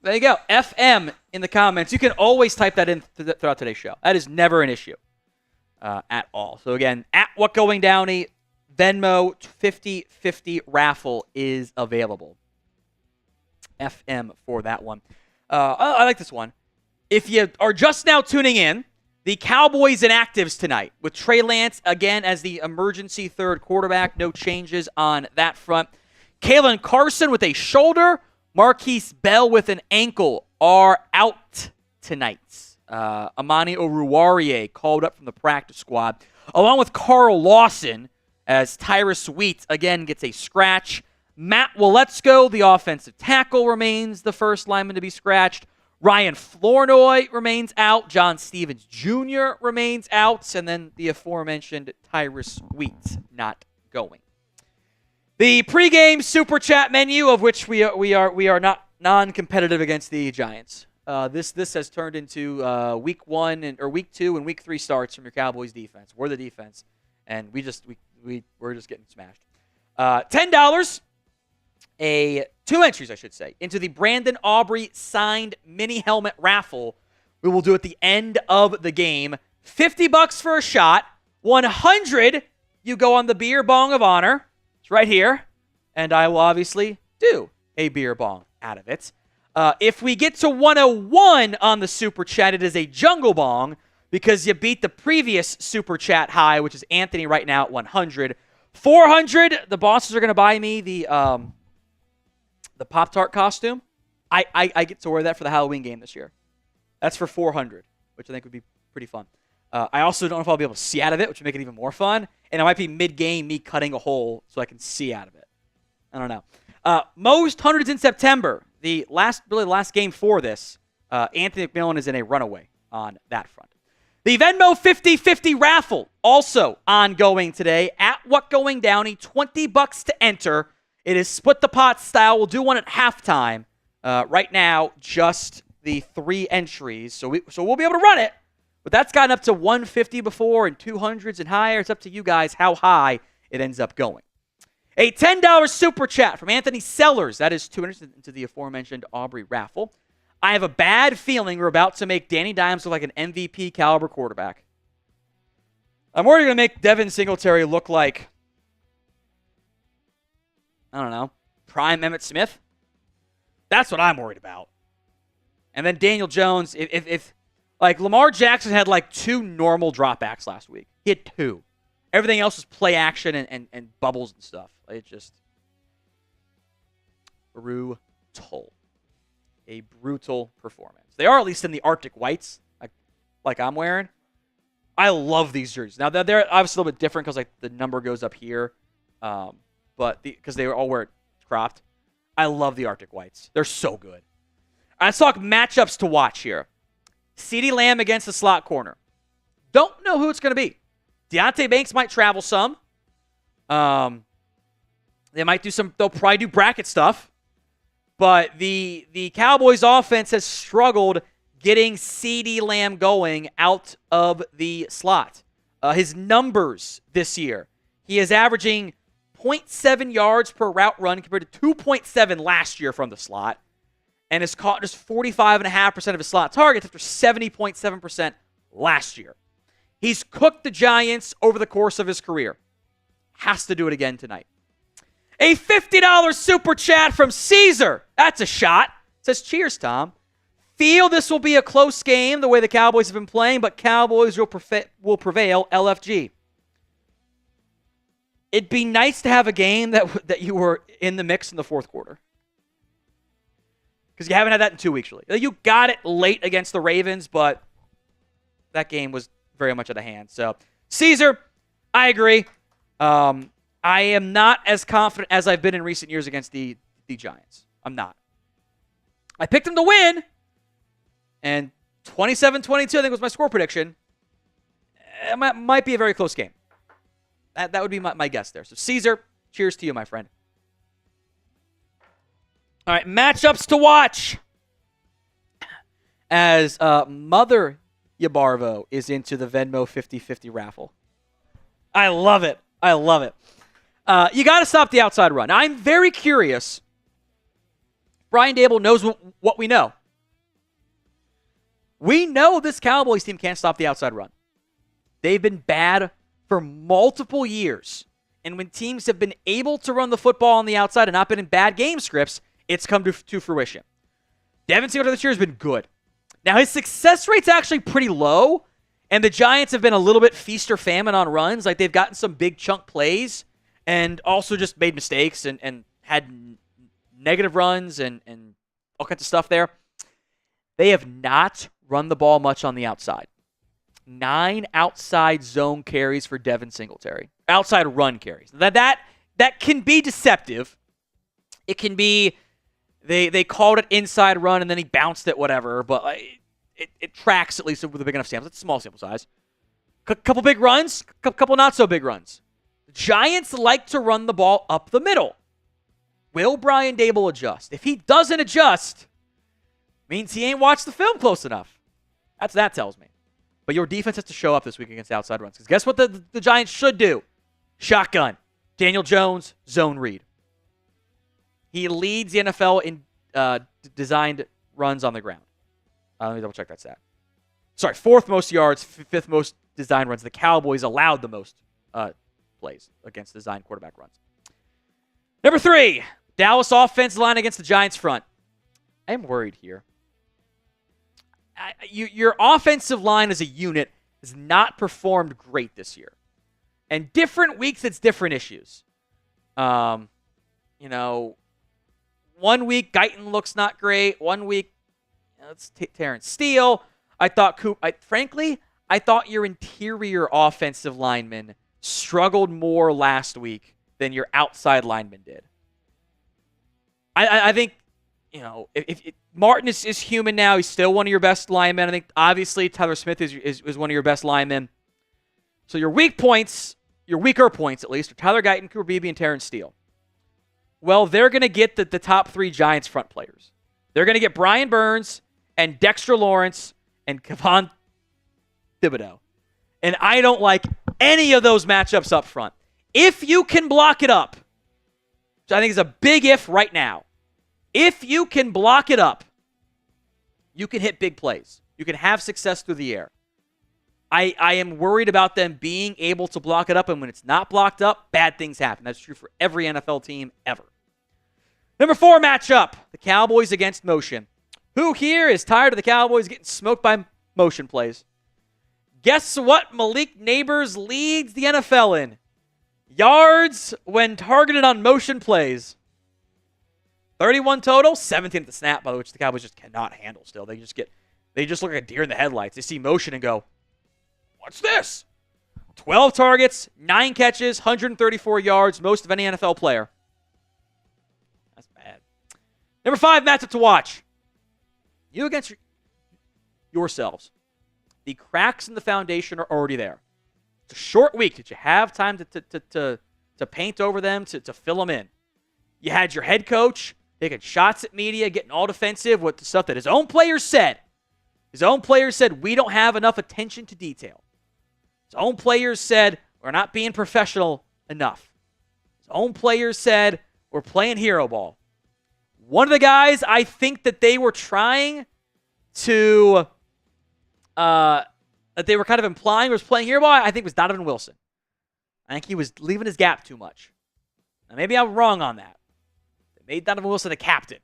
There you go. FM in the comments. You can always type that in throughout today's show. That is never an issue at all. So again, at What Going Downy, Venmo 50/50 raffle is available. FM for that one. I like this one. If you are just now tuning in, the Cowboys inactives tonight with Trey Lance again as the emergency third quarterback. No changes on that front. Kalen Carson with a shoulder. Marquise Bell with an ankle are out tonight. Amani Oruwariye called up from the practice squad, along with Carl Lawson, as Tyrus Wheat again gets a scratch. Matt Waletzko, the offensive tackle, remains the first lineman to be scratched. Ryan Flournoy remains out. John Stevens Jr. remains out. And then the aforementioned Tyrus Wheat not going. The pregame super chat menu, of which we are not non-competitive against the Giants. This has turned into week 1 or week 2 and week 3 starts from your Cowboys defense. We're the defense, and we're just getting smashed. $10, 2 entries, I should say, into the Brandin Aubrey signed mini helmet raffle. We will do at the end of the game. $50 for a shot. $100, you go on the beer bong of honor. Right here, and I will obviously do a beer bong out of it. If we get to 101 on the super chat, it is a jungle bong because you beat the previous super chat high, which is Anthony right now at 100. 400, the bosses are going to buy me the Pop-Tart costume. I get to wear that for the Halloween game this year. That's for 400, which I think would be pretty fun. I also don't know if I'll be able to see out of it, which would make it even more fun. And it might be mid-game me cutting a hole so I can see out of it. I don't know. Most hundreds in September. The last game for this. Anthony McMillan is in a runaway on that front. The Venmo 50/50 raffle also ongoing today at What Going Downy. $20 to enter. It is split the pot style. We'll do one at halftime. Right now, just the 3 entries. So we'll be able to run it. But that's gotten up to 150 before and 200s and higher. It's up to you guys how high it ends up going. A $10 super chat from Anthony Sellers. That is 200 into the aforementioned Aubrey raffle. I have a bad feeling we're about to make Danny Dimes look like an MVP caliber quarterback. I'm worried going to make Devin Singletary look like, I don't know, prime Emmitt Smith. That's what I'm worried about. And then Daniel Jones, if like, Lamar Jackson had, 2 normal dropbacks last week. He had 2. Everything else was play action and bubbles and stuff. It's just brutal. A brutal performance. They are at least in the Arctic whites, like I'm wearing. I love these jerseys. Now, they're obviously a little bit different because, the number goes up here. but because they all wear it cropped. I love the Arctic Whites. They're so good. Let's talk matchups to watch here. CeeDee Lamb against the slot corner. Don't know who it's going to be. Deonte Banks might travel some. They might do some. They'll probably do bracket stuff. But the Cowboys offense has struggled getting CeeDee Lamb going out of the slot. His numbers this year, he is averaging 0.7 yards per route run compared to 2.7 last year from the slot, and has caught just 45.5% of his slot targets after 70.7% last year. He's cooked the Giants over the course of his career. Has to do it again tonight. A $50 super chat from Caesar. That's a shot. Says, cheers, Tom. Feel this will be a close game the way the Cowboys have been playing, but Cowboys will prevail, LFG. It'd be nice to have a game that you were in the mix in the fourth quarter. Because you haven't had that in 2 weeks, really. You got it late against the Ravens, but that game was very much out of hand. So, Caesar, I agree. I am not as confident as I've been in recent years against the Giants. I'm not. I picked them to win, and 27-22, I think, was my score prediction. It might be a very close game. That would be my guess there. So, Caesar, cheers to you, my friend. All right, matchups to watch. As Mother Yabarvo is into the Venmo 50-50 raffle. I love it. I love it. You got to stop the outside run. I'm very curious. Brian Daboll knows what we know. We know this Cowboys team can't stop the outside run. They've been bad for multiple years. And when teams have been able to run the football on the outside and not been in bad game scripts, it's come to fruition. Devin Singletary this year has been good. Now, his success rate's actually pretty low, and the Giants have been a little bit feast or famine on runs. Like, they've gotten some big chunk plays and also just made mistakes and had negative runs and all kinds of stuff there. They have not run the ball much on the outside. 9 outside zone carries for Devin Singletary. Outside run carries. That can be deceptive. It can be they called it inside run and then he bounced it, whatever. But it tracks at least with a big enough sample. It's a small sample size. Couple big runs, couple not so big runs. The Giants like to run the ball up the middle. Will Brian Daboll adjust? If he doesn't adjust, means he ain't watched the film close enough. That's what that tells me. But your defense has to show up this week against outside runs. Because guess what the Giants should do? Shotgun. Daniel Jones, zone read. He leads the NFL in designed runs on the ground. Let me double check that stat. Sorry, 4th most yards, 5th most designed runs. The Cowboys allowed the most plays against designed quarterback runs. Number 3, Dallas offensive line against the Giants front. I am worried here. Your offensive line as a unit has not performed great this year. And different weeks, it's different issues. 1 week, Guyton looks not great. 1 week, it's Terrence Steele. I thought your interior offensive linemen struggled more last week than your outside linemen did. I think, if Martin is human now, he's still one of your best linemen. I think, obviously, Tyler Smith is one of your best linemen. So your weaker points at least, are Tyler Guyton, Cooper Beebe, and Terrence Steele. Well, they're going to get the top 3 Giants front players. They're going to get Brian Burns and Dexter Lawrence and Kayvon Thibodeaux. And I don't like any of those matchups up front. If you can block it up, which I think is a big if right now, if you can block it up, you can hit big plays. You can have success through the air. I am worried about them being able to block it up, and when it's not blocked up, bad things happen. That's true for every NFL team ever. Number 4 matchup, the Cowboys against motion. Who here is tired of the Cowboys getting smoked by motion plays? Guess what Malik Neighbors leads the NFL in? Yards when targeted on motion plays. 31 total, 17 at the snap, by which the Cowboys just cannot handle still. They just look like a deer in the headlights. They see motion and go, what's this? 12 targets, 9 catches, 134 yards, most of any NFL player. That's bad. Number 5 matchup to watch. You against yourselves. The cracks in the foundation are already there. It's a short week. Did you have time to paint over them, to fill them in? You had your head coach taking shots at media, getting all defensive with the stuff that his own players said. His own players said, we don't have enough attention to detail. His own players said, we're not being professional enough. His own players said, we're playing hero ball. One of the guys I think that they were trying to, that they were kind of implying was playing hero ball, I think was Donovan Wilson. I think he was leaving his gap too much. Now, maybe I'm wrong on that. They made Donovan Wilson a captain.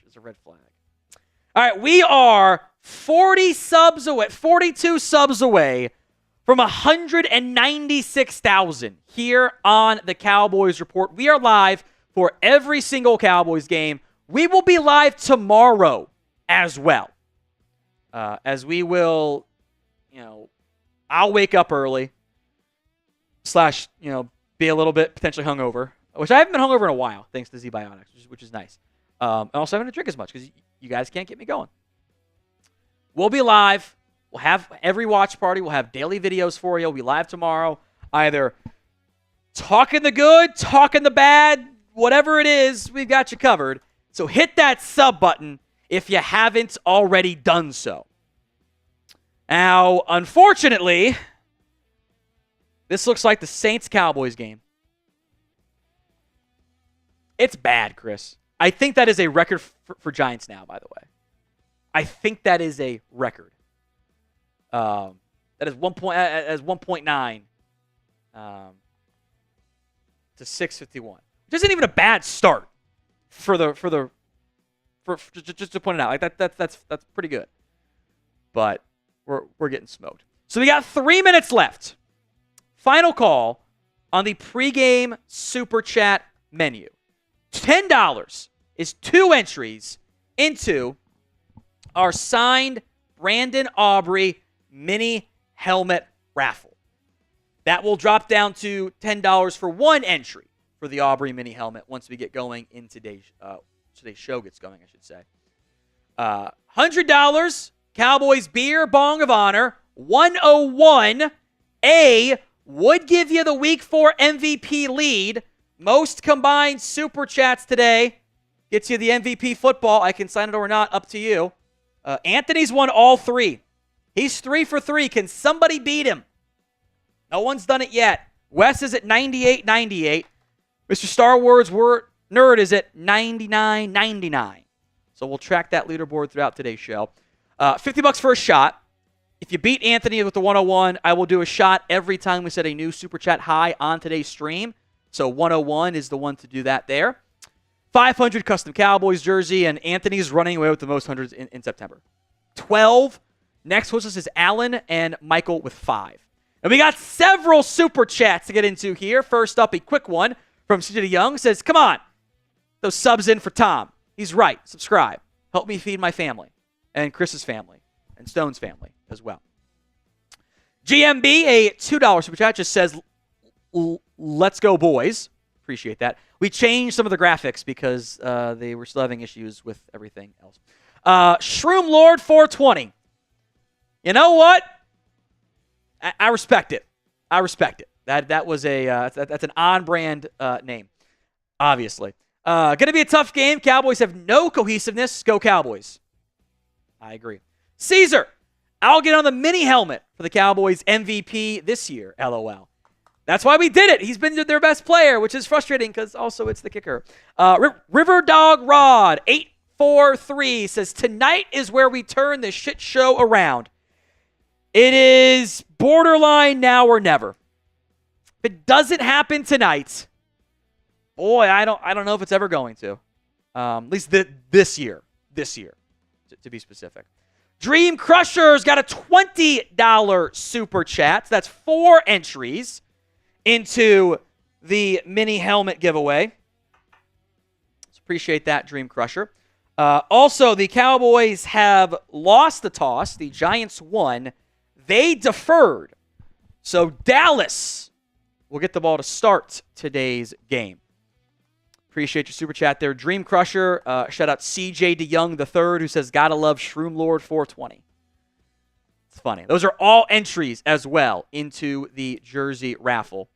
It's a red flag. All right, we are 42 subs away from 196,000 here on the Cowboys Report. We are live for every single Cowboys game. We will be live tomorrow as well. As we will, I'll wake up early, / be a little bit potentially hungover, which I haven't been hungover in a while, thanks to Z-Biotics, which is nice. And also I haven't drink as much because you guys can't get me going. We'll be live. We'll have every watch party. We'll have daily videos for you. We'll be live tomorrow, either talking the good, talking the bad, whatever it is, we've got you covered. So hit that sub button if you haven't already done so. Now, unfortunately, this looks like the Saints-Cowboys game. It's bad, Chris. I think that is a record for Giants now, by the way. I think that is a record. That is 1.9 to 651, which isn't even a bad start for just to point it out. Like that's pretty good. But we're getting smoked. So we got 3 minutes left. Final call on the pregame super chat menu. $10 is 2 entries into our signed Brandin Aubrey mini helmet raffle. That will drop down to $10 for 1 entry for the Aubrey mini helmet once we get going in today's show gets going, I should say. $100 Cowboys beer bong of honor 101A would give you the week 4 MVP lead. Most combined super chats today gets you the MVP football. I can sign it or not, up to you. Anthony's won all 3. He's 3 for 3. Can somebody beat him? No one's done it yet. Wes is at 98.98. Mr. Star Wars Nerd is at 99.99. So we'll track that leaderboard throughout today's show. $50 for a shot. If you beat Anthony with the 101, I will do a shot every time we set a new super chat high on today's stream. So 101 is the one to do that there. 500 custom Cowboys jersey, and Anthony's running away with the most hundreds in September. 12. Next closest is Allen and Michael with 5. And we got several super chats to get into here. First up, a quick one from CeeDee Young says, come on, those subs in for Tom. He's right. Subscribe. Help me feed my family and Chris's family and Stone's family as well. GMB, a $2 super chat, just says, let's go, boys. Appreciate that. We changed some of the graphics because they were still having issues with everything else. Shroom Lord 420. You know what? I respect it. I respect it. That was that's an on-brand name, obviously. Going to be a tough game. Cowboys have no cohesiveness. Go Cowboys. I agree. Caesar, I'll get on the mini helmet for the Cowboys MVP this year. LOL. That's why we did it. He's been their best player, which is frustrating because also it's the kicker. River Dog Rod 843 says, tonight is where we turn this shit show around. It is borderline now or never. If it doesn't happen tonight, boy, I don't know if it's ever going to. At least this year, to be specific. Dream Crusher's got a $20 super chat. That's 4 entries into the mini helmet giveaway. Let's appreciate that, Dream Crusher. Also, the Cowboys have lost the toss. The Giants won. They deferred So Dallas will get the ball to start today's game. Appreciate your super chat there. Dream Crusher, shout out CJ DeYoung III, who says, gotta love Shroom Lord 420. It's funny. Those are all entries as well into the jersey raffle.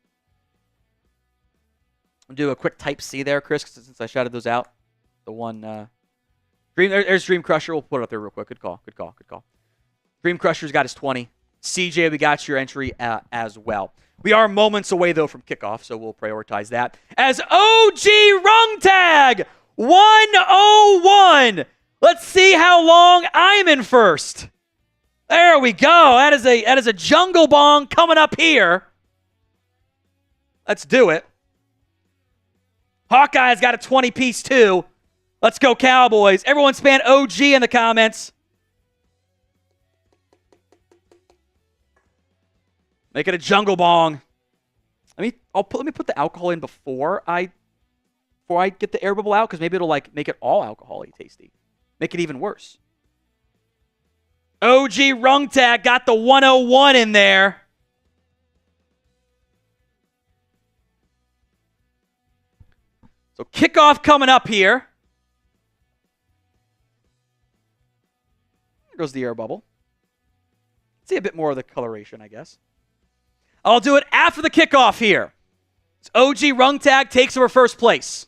I'll do a quick type C there, Chris, since I shouted those out. The one, there's Dream Crusher. We'll put it up there real quick. Good call. Dream Crusher's got his 20. CJ, we got your entry as well. We are moments away, though, from kickoff, so we'll prioritize that. As OG Rung Tag 101. Let's see how long I'm in first. There we go. That is a jungle bong coming up here. Let's do it. Hawkeye's got a 20-piece, too. Let's go, Cowboys. Everyone spam OG in the comments. Make it a jungle bong. Let me put the alcohol in before I get the air bubble out, because maybe it'll make it all alcohol-y tasty. Make it even worse. OG Rung Tag got the 101 in there. So kickoff coming up here. There goes the air bubble. See a bit more of the coloration, I guess. I'll do it after the kickoff here. So OG Rung Tag takes over first place.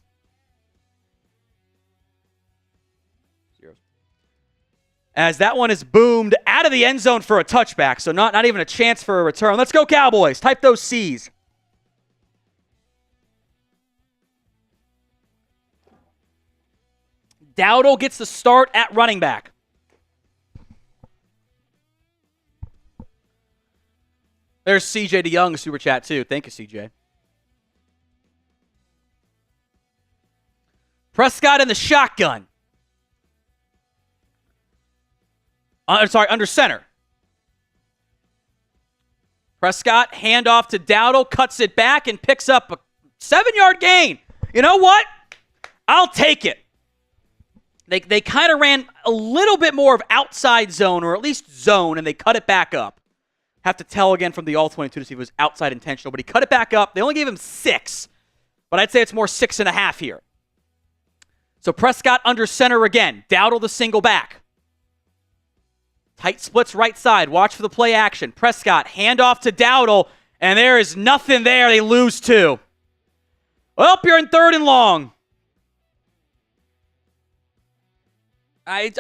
As that one is boomed out of the end zone for a touchback, so not even a chance for a return. Let's go, Cowboys. Type those C's. Dowdle gets the start at running back. There's CJ DeYoung, super chat too. Thank you, CJ. Prescott in the shotgun. Under center. Prescott, handoff to Dowdle, cuts it back and picks up a 7-yard gain. You know what? I'll take it. They kind of ran a little bit more of outside zone, or at least zone, and they cut it back up. Have to tell again from the All-22 to see if it was outside intentional, but he cut it back up. They only gave him 6, but I'd say it's more 6.5 here. So Prescott under center again. Dowdle the single back. Tight splits right side. Watch for the play action. Prescott, handoff to Dowdle, and there is nothing there. They lose 2. Well, you're in 3rd and long. I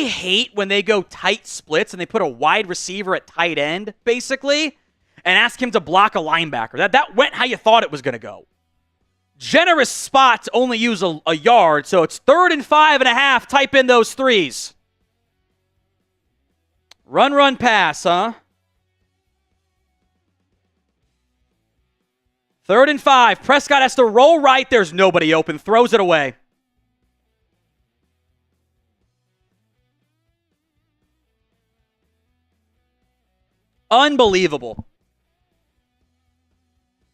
hate when they go tight splits and they put a wide receiver at tight end, basically, and ask him to block a linebacker. That went how you thought it was going to go. Generous spots only use a yard, so it's 3rd and 5.5. Type in those 3s. Run, pass, huh? 3rd and 5. Prescott has to roll right. There's nobody open. Throws it away. Unbelievable.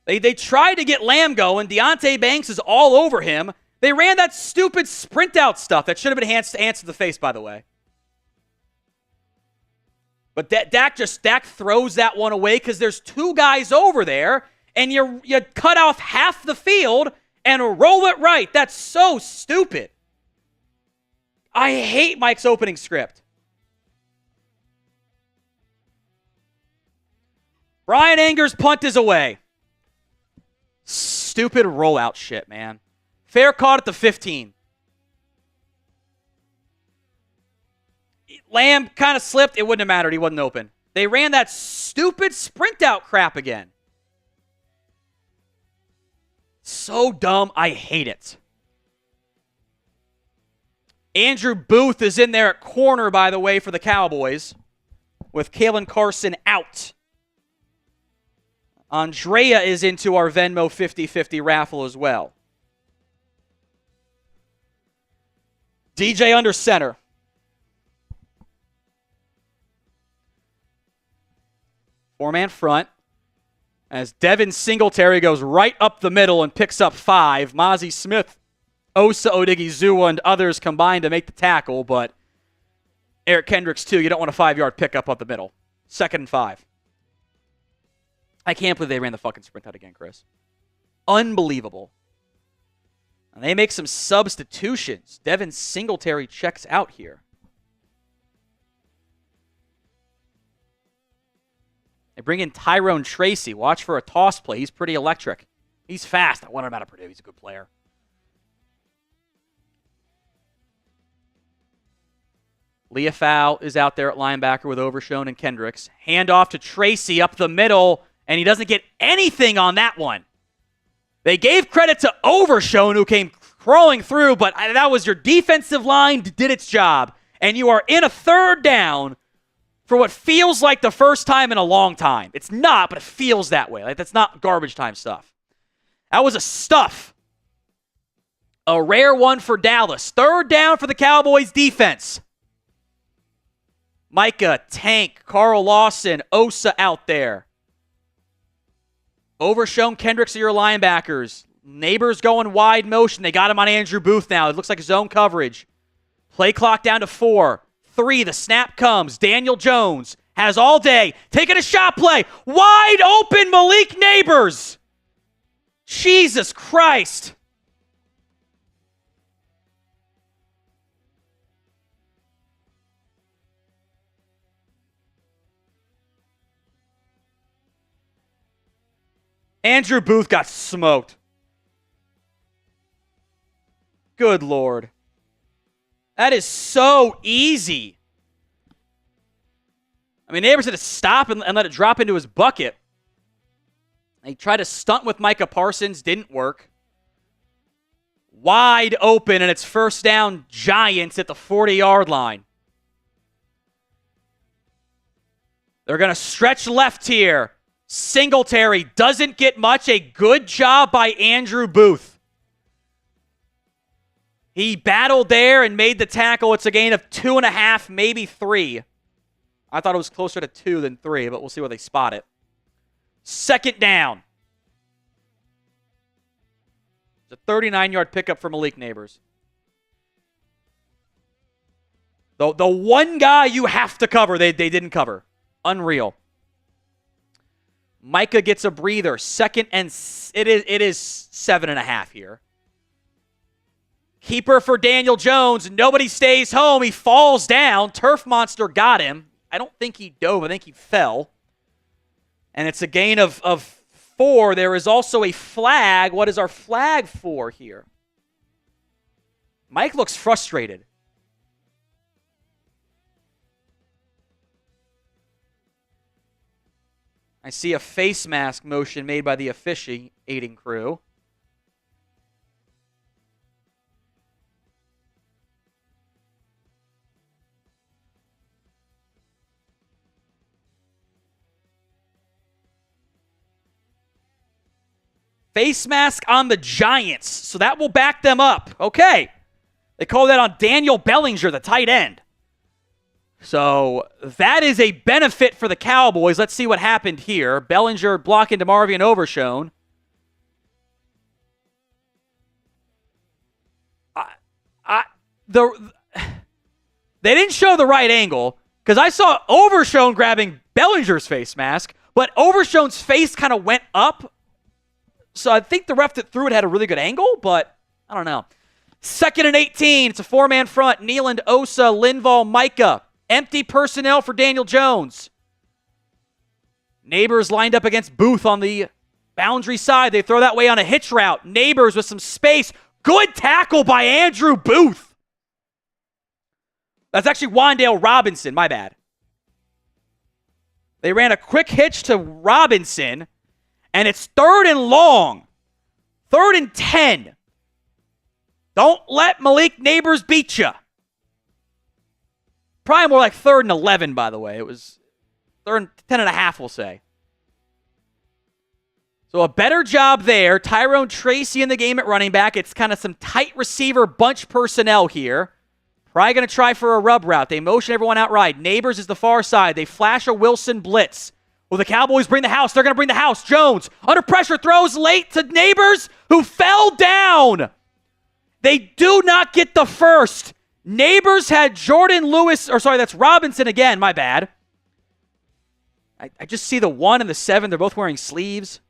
They tried to get Lamb going. Deonte Banks is all over him. They ran that stupid sprint out stuff that should have been hands to the face, by the way. But Dak throws that one away because there's 2 guys over there, and you cut off half the field and roll it right. That's so stupid. I hate Mike's opening script. Brian Anger's punt is away. Stupid rollout shit, man. Fair caught at the 15. Lamb kind of slipped. It wouldn't have mattered. He wasn't open. They ran that stupid sprint out crap again. So dumb. I hate it. Andrew Booth is in there at corner, by the way, for the Cowboys, with Kalen Carson out. Andrea is into our Venmo 50-50 raffle as well. DJ under center. Four-man front. As Devin Singletary goes right up the middle and picks up 5. Mazi Smith, Osa Odigizua, and others combined to make the tackle, but Eric Kendricks, too. You don't want a 5-yard pickup up the middle. 2nd and 5. I can't believe they ran the fucking sprint out again, Chris. Unbelievable. And they make some substitutions. Devin Singletary checks out here. They bring in Tyrone Tracy. Watch for a toss play. He's pretty electric. He's fast. I want him out of Purdue. He's a good player. Leafau is out there at linebacker with Overshown and Kendricks. Hand off to Tracy up the middle, and he doesn't get anything on that one. They gave credit to Overshown, who came crawling through, but that was your defensive line did its job. And you are in a third down for what feels like the first time in a long time. It's not, but it feels that way. Like, that's not garbage time stuff. That was a stuff. A rare one for Dallas. Third down for the Cowboys defense. Micah, Tank, Carl Lawson, Osa out there. Overshown, Kendricks are your linebackers. Neighbors going wide motion. They got him on Andrew Booth now. It looks like zone coverage. Play clock down to 4. 3, the snap comes. Daniel Jones has all day. Taking a shot play. Wide open Malik Neighbors. Jesus Christ. Andrew Booth got smoked. Good Lord. That is so easy. I mean, Neighbors had to stop and let it drop into his bucket. He tried to stunt with Micah Parsons. Didn't work. Wide open, and it's first down Giants at the 40-yard line. They're going to stretch left here. Singletary doesn't get much. A good job by Andrew Booth. He battled there and made the tackle. It's a gain of 2.5, maybe 3. I thought it was closer to 2 than 3, but we'll see where they spot it. Second down. It's a 39-yard pickup for Malik Neighbors. The one guy you have to cover, they didn't cover. Unreal. Micah gets a breather. Second and it is 7.5 here. Keeper for Daniel Jones. Nobody stays home. He falls down. Turf Monster got him. I don't think he dove. I think he fell. And it's a gain of 4. There is also a flag. What is our flag for here? Mike looks frustrated. I see a face mask motion made by the officiating crew. Face mask on the Giants, so that will back them up. Okay. They call that on Daniel Bellinger, the tight end. So that is a benefit for the Cowboys. Let's see what happened here. Bellinger blocking DeMarvion Overshown. They didn't show the right angle because I saw Overshown grabbing Bellinger's face mask, but Overshown's face kind of went up. So I think the ref that threw it had a really good angle, but I don't know. 2nd and 18. It's a 4-man front. Kneeland, Osa, Linval, Micah. Empty personnel for Daniel Jones. Neighbors lined up against Booth on the boundary side. They throw that way on a hitch route. Neighbors with some space. Good tackle by Andrew Booth. That's actually Wan'Dale Robinson. My bad. They ran a quick hitch to Robinson, and it's 3rd and long. 3rd and 10. Don't let Malik Neighbors beat you. Probably more like 3rd and 11, by the way. It was 3rd and 10.5, we'll say. So a better job there. Tyrone Tracy in the game at running back. It's kind of some tight receiver bunch personnel here. Probably going to try for a rub route. They motion everyone outright. Neighbors is the far side. They flash a Wilson blitz. Will the Cowboys bring the house? They're going to bring the house. Jones, under pressure, throws late to Neighbors, who fell down. They do not get the first. Neighbors had Jordan Lewis, that's Robinson again, my bad. I just see the 1 and the 7. They're both wearing sleeves.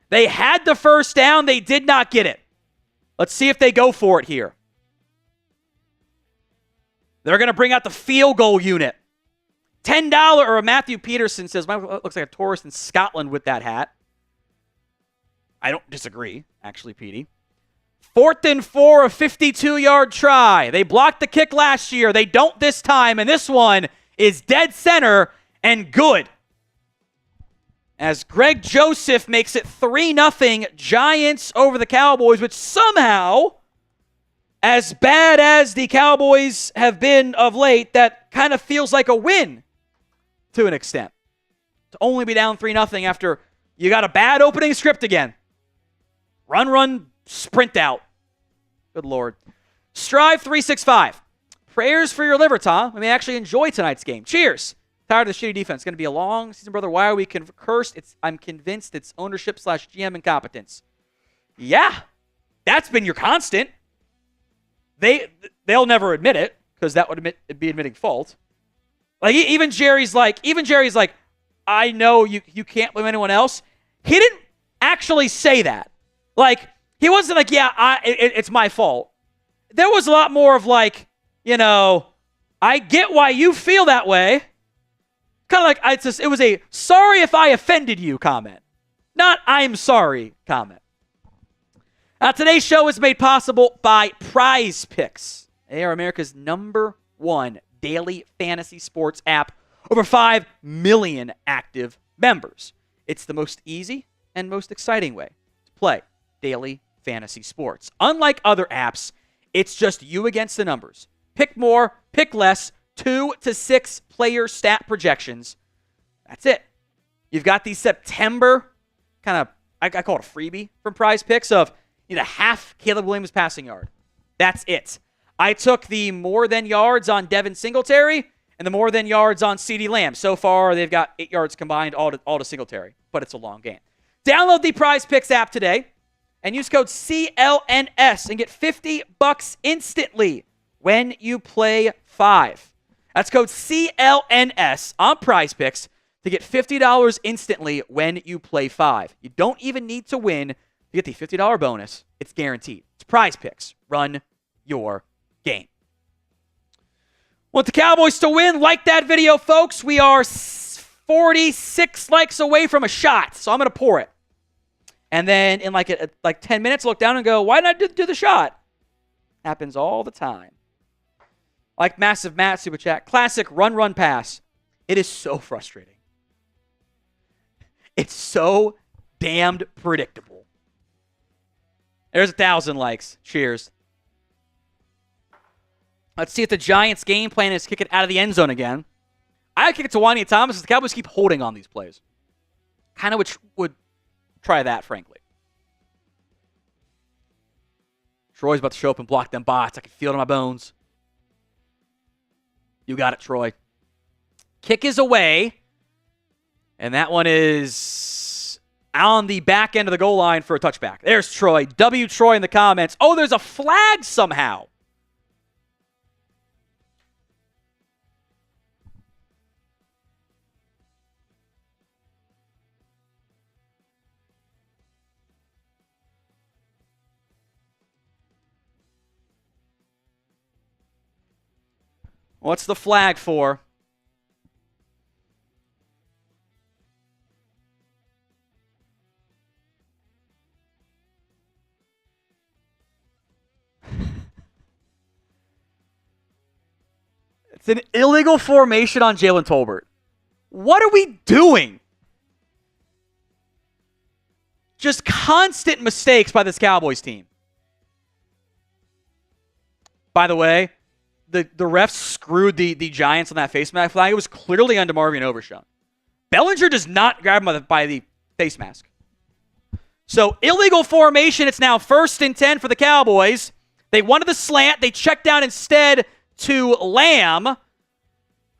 They had the first down. They did not get it. Let's see if they go for it here. They're going to bring out the field goal unit. $10, or Matthew Peterson says, looks like a tourist in Scotland with that hat. I don't disagree, actually, Petey. 4th and 4, a 52-yard try. They blocked the kick last year. They don't this time, and this one is dead center and good. As Greg Joseph makes it 3-0 Giants over the Cowboys, which somehow, as bad as the Cowboys have been of late, that kind of feels like a win to an extent. To only be down 3-0 after you got a bad opening script again. Run, sprint out. Good Lord. Strive 365. Prayers for your liver, Tom. We may actually enjoy tonight's game. Cheers. Tired of the shitty defense. It's going to be a long season, brother. Why are we cursed? I'm convinced it's ownership/GM incompetence. Yeah, that's been your constant. They'll never admit it because that would be admitting fault. Like even Jerry's like, I know you can't blame anyone else. He didn't actually say that. Like he wasn't like, yeah, it's my fault. There was a lot more of like, I get why you feel that way. Kind of like it was a sorry if I offended you comment, not I'm sorry comment. Today's show is made possible by Prize Picks. They are America's #1 daily fantasy sports app. Over 5 million active members. It's the most easy and most exciting way to play daily fantasy sports. Unlike other apps, it's just you against the numbers. Pick more, pick less, 2 to 6 player stat projections. That's it. You've got the September kind of, I call it a freebie from Prize Picks of a half Caleb Williams passing yard. That's it. I took the more than yards on Devin Singletary and the more than yards on CeeDee Lamb. So far, they've got 8 yards combined all to Singletary, but it's a long game. Download the Prize Picks app today and use code CLNS and get $50 instantly when you play 5. That's code CLNS on Prize Picks to get $50 instantly when you play 5. You don't even need to win to get the $50 bonus. It's guaranteed. It's Prize Picks. Run your game. Want the Cowboys to win? Like that video, folks. We are 46 likes away from a shot, so I'm going to pour it. And then in like 10 minutes, look down and go, why not do the shot? Happens all the time. Like Massive Matt Super Chat. Classic run, pass. It is so frustrating. It's so damned predictable. There's 1,000 likes. Cheers. Let's see if the Giants' game plan is kick it out of the end zone again. I kick it to Wan'Dale Thomas as the Cowboys keep holding on these plays. Kind of would try that, frankly. Troy's about to show up and block them bots. I can feel it in my bones. You got it, Troy. Kick is away. And that one is on the back end of the goal line for a touchback. There's Troy. W. Troy in the comments. Oh, there's a flag somehow. What's the flag for? It's an illegal formation on Jalen Tolbert. What are we doing? Just constant mistakes by this Cowboys team. By the way, the refs screwed the Giants on that face mask flag. It was clearly on DeMarvion Overshown. Bellinger does not grab him by the face mask. So illegal formation. It's now 1st and 10 for the Cowboys. They wanted the slant. They checked down instead to Lamb,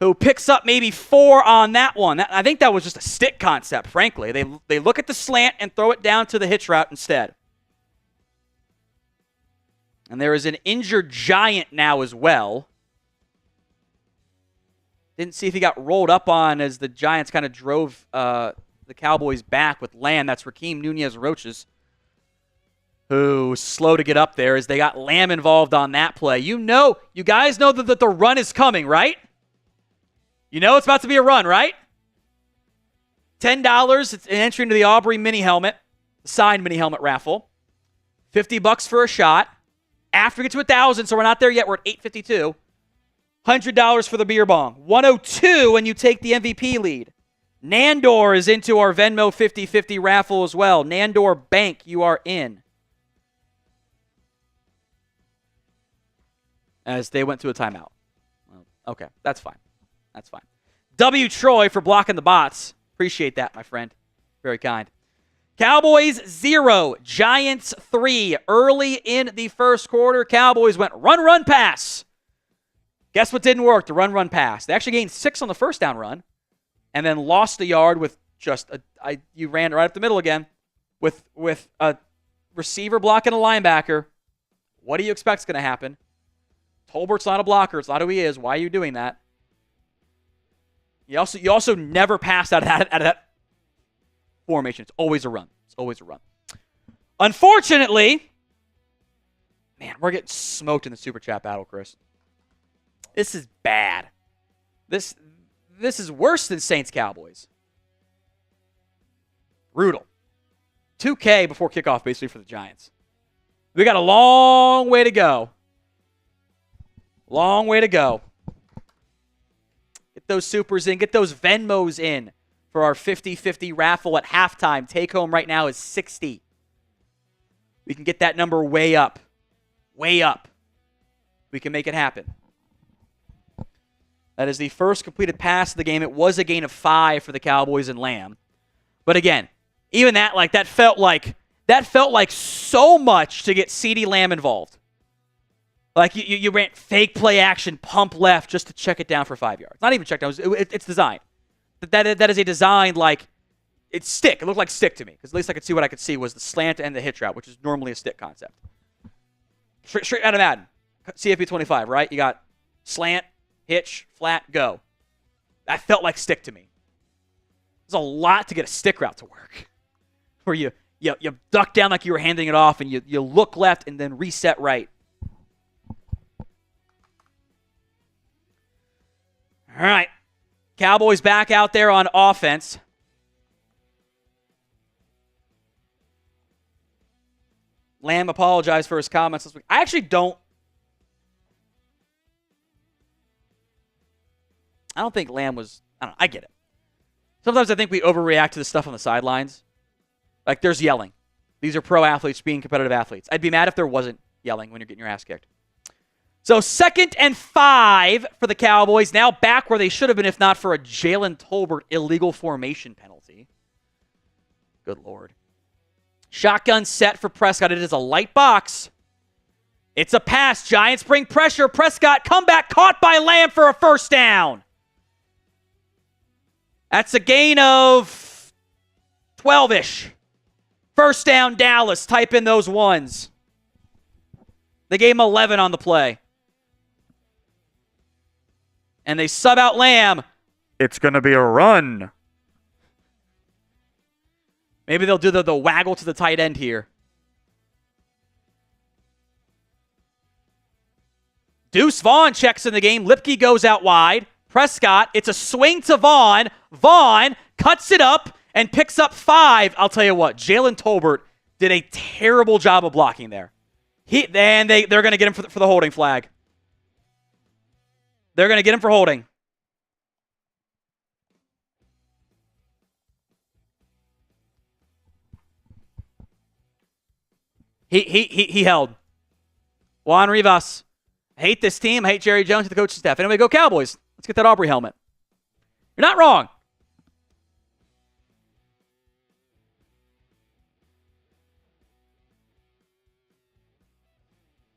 who picks up maybe 4 on that one. I think that was just a stick concept, frankly. They look at the slant and throw it down to the hitch route instead. And there is an injured Giant now as well. Didn't see if he got rolled up on as the Giants kind of drove the Cowboys back with Lamb. That's Raheem Nunez-Roches, who was slow to get up there as they got Lamb involved on that play. You guys know that the run is coming, right? You know it's about to be a run, right? $10, it's an entry into the Aubrey mini helmet, the signed mini helmet raffle. $50 for a shot. After we get to 1,000, so we're not there yet. We're at 852. $100 for the beer bong. 102 when you take the MVP lead. Nandor is into our Venmo 50-50 raffle as well. Nandor Bank, you are in. As they went to a timeout. Okay, that's fine. That's fine. W. Troy for blocking the bots. Appreciate that, my friend. Very kind. Cowboys 0, Giants 3. Early in the first quarter, Cowboys went run, pass. Guess what didn't work? The run, pass. They actually gained 6 on the first down run and then lost a yard with just you ran right up the middle again with a receiver blocking a linebacker. What do you expect is going to happen? Tolbert's not a blocker. It's not who he is. Why are you doing that? You also never pass out of that formation. It's always a run. It's always a run. Unfortunately, man, we're getting smoked in the Super Chat battle, Chris. This is bad. This is worse than Saints-Cowboys. Brutal. 2K before kickoff, basically, for the Giants. We got a long way to go. Long way to go. Get those supers in. Get those Venmos in for our 50-50 raffle at halftime. Take home right now is 60. We can get that number way up. Way up. We can make it happen. That is the first completed pass of the game. It was a gain of 5 for the Cowboys and Lamb. But again, even that felt like so much to get CeeDee Lamb involved. Like you ran fake play action, pump left just to check it down for 5 yards. Not even check down. It's designed. That is a design like it's stick. It looked like stick to me because at least I could see what I could see was the slant and the hitch route, which is normally a stick concept. Straight out of Madden, CFP 25, right? You got slant, hitch, flat, go. That felt like stick to me. There's a lot to get a stick route to work. Where you duck down like you were handing it off and you look left and then reset right. All right. Cowboys back out there on offense. Lamb apologized for his comments this week. I actually don't think Lamb was... I get it. Sometimes I think we overreact to the stuff on the sidelines. Like, there's yelling. These are pro athletes being competitive athletes. I'd be mad if there wasn't yelling when you're getting your ass kicked. So 2nd and 5 for the Cowboys. Now back where they should have been if not for a Jalen Tolbert illegal formation penalty. Good Lord. Shotgun set for Prescott. It is a light box. It's a pass. Giants bring pressure. Prescott comeback caught by Lamb for a first down. That's a gain of 12-ish. First down, Dallas. Type in those ones. They gave him 11 on the play. And they sub out Lamb. It's going to be a run. Maybe they'll do the waggle to the tight end here. Deuce Vaughn checks in the game. Luepke goes out wide. Prescott, it's a swing to Vaughn. Vaughn cuts it up and picks up 5. I'll tell you what, Jalen Tolbert did a terrible job of blocking there. They're going to get him for the holding flag. They're going to get him for holding. He held. Juan Rivas. I hate this team. I hate Jerry Jones and the coaching staff. Anyway, go Cowboys. Let's get that Aubrey helmet. You're not wrong.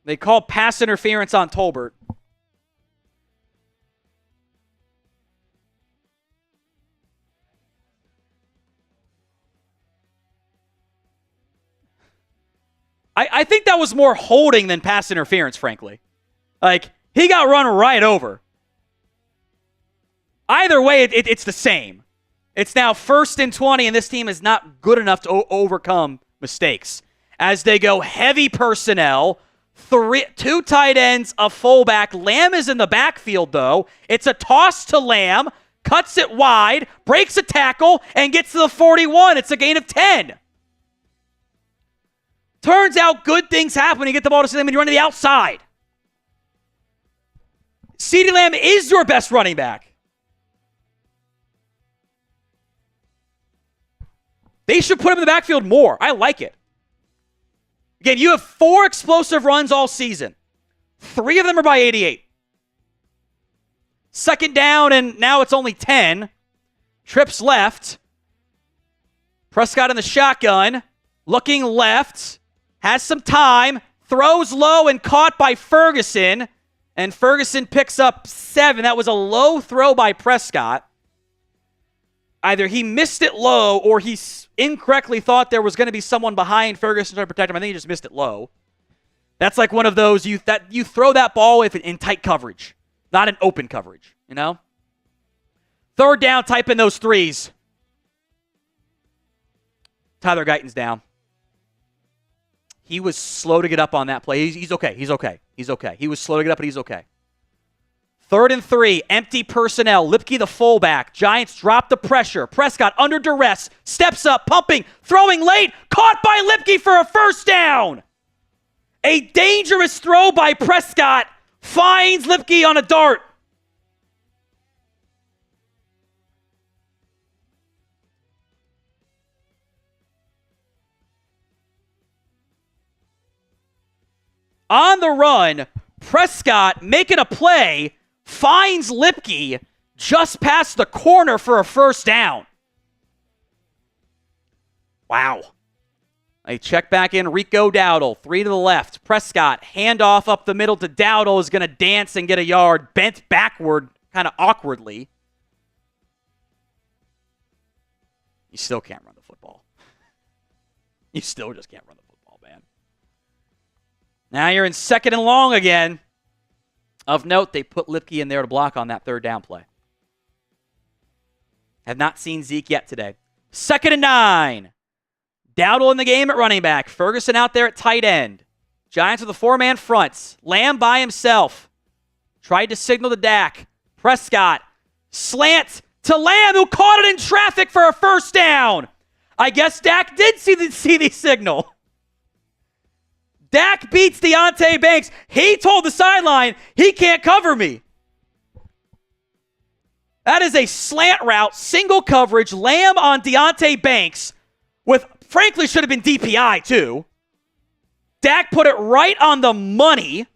They call pass interference on Tolbert. I think that was more holding than pass interference, frankly. Like, he got run right over. Either way, it's the same. It's now 1st and 20, and this team is not good enough to overcome mistakes. As they go heavy personnel, 2 tight ends, a fullback. Lamb is in the backfield, though. It's a toss to Lamb, cuts it wide, breaks a tackle, and gets to the 41. It's a gain of 10. Turns out good things happen when you get the ball to CeeDee Lamb and you run to the outside. CeeDee Lamb is your best running back. They should put him in the backfield more. I like it. Again, you have 4 explosive runs all season. 3 of them are by 88. 2nd down, and now it's only 10. Trips left. Prescott in the shotgun. Looking left. Has some time. Throws low and caught by Ferguson. And Ferguson picks up 7. That was a low throw by Prescott. Either he missed it low or he incorrectly thought there was going to be someone behind Ferguson trying to protect him. I think he just missed it low. That's like one of those you throw that ball in tight coverage, not in open coverage, you know? 3rd down, type in those 3s. Tyler Guyton's down. He was slow to get up on that play. He's okay. He's okay. He was slow to get up, but he's okay. 3rd and 3, empty personnel. Luepke the fullback. Giants drop the pressure. Prescott under duress. Steps up, pumping, throwing late. Caught by Luepke for a 1st down. A dangerous throw by Prescott. Finds Luepke on a dart. On the run, Prescott making a play. Finds Luepke just past the corner for a 1st down. Wow. They check back in. Rico, Dowdle. 3 to the left. Prescott. Handoff up the middle to Dowdle. Is going to dance and get a yard. Bent backward kind of awkwardly. You still can't run the football. You still just can't run the football, man. Now you're in 2nd and long again. Of note, they put Luepke in there to block on that 3rd down play. Have not seen Zeke yet today. 2nd and 9. Dowdle in the game at running back. Ferguson out there at tight end. Giants with a 4-man front. Lamb by himself. Tried to signal to Dak. Prescott. Slant to Lamb, who caught it in traffic for a 1st down. I guess Dak did see the signal. Dak beats Deonte Banks. He told the sideline, he can't cover me. That is a slant route, single coverage, Lamb on Deonte Banks with, frankly, should have been DPI too. Dak put it right on the money.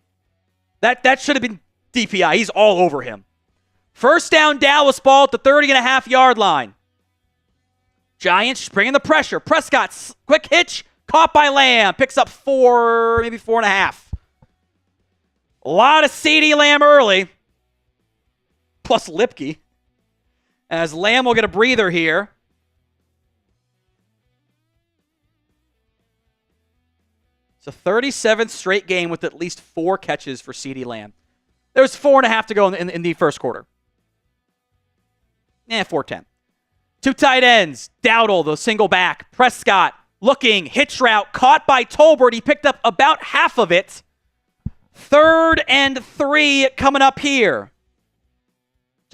That should have been DPI. He's all over him. 1st down, Dallas ball at the 30.5-yard line. Giants bringing the pressure. Prescott, quick hitch. Caught by Lamb. Picks up 4, maybe 4.5. A lot of CeeDee Lamb early. Plus Luepke. As Lamb will get a breather here. It's a 37th straight game with at least 4 catches for CeeDee Lamb. There's 4.5 to go in the 1st quarter. 4:10. 2 tight ends. Dowdle, the single back. Prescott. Looking, hitch route, caught by Tolbert. He picked up about half of it. 3rd and 3 coming up here.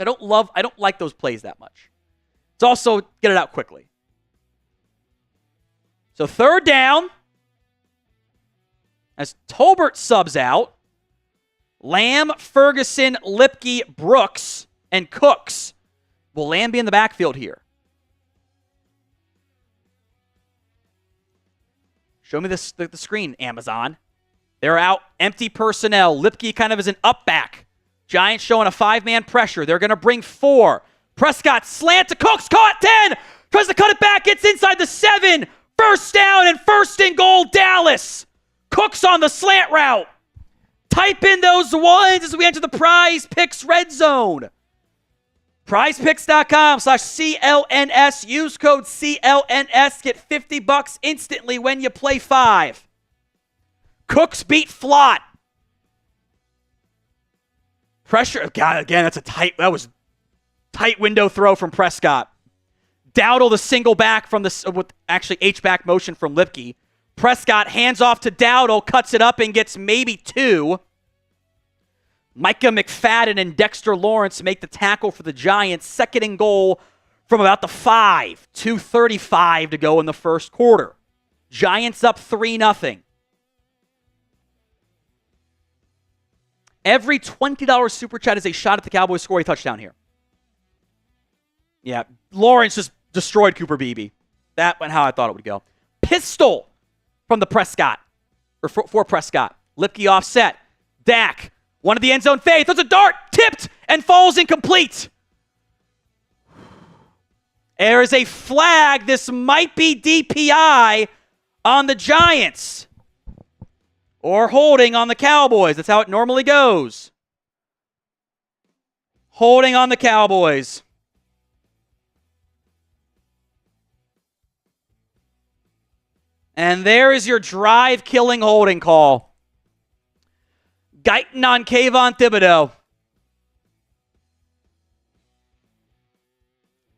I don't like those plays that much. It's also get it out quickly. So 3rd down. As Tolbert subs out. Lamb, Ferguson, Luepke, Brooks, and Cooks. Will Lamb be in the backfield here? Show me the screen, Amazon. They're out. Empty personnel. Luepke kind of is an up back. Giants showing a 5-man pressure. They're going to bring 4. Prescott slant to Cooks. Caught 10. Tries to cut it back. Gets inside the 7. 1st down and 1st and goal, Dallas. Cooks on the slant route. Type in those 1s as we enter the Prize Picks red zone. PrizePicks.com/CLNS. Use code CLNS. Get $50 instantly when you play 5. Cooks beat Flott. Pressure. God, again, that was Tight window throw from Prescott. Dowdle the single back from the with actually H-back motion from Luepke. Prescott hands off to Dowdle, cuts it up and gets maybe 2. Micah McFadden and Dexter Lawrence make the tackle for the Giants. 2nd and goal from about the 5. 2:35 to go in the first quarter. Giants up 3-0. Every $20 super chat is a shot at the Cowboys scoring a touchdown here. Yeah, Lawrence just destroyed Cooper Beebe. That went how I thought it would go. Pistol from the Prescott, or for Prescott. Luepke offset. Dak, one of the end zone fade, throws a dart, tipped, and falls incomplete. There is a flag. This might be DPI on the Giants. Or holding on the Cowboys. That's how it normally goes. Holding on the Cowboys. And there is your drive-killing holding call. Guyton on Kayvon Thibodeau.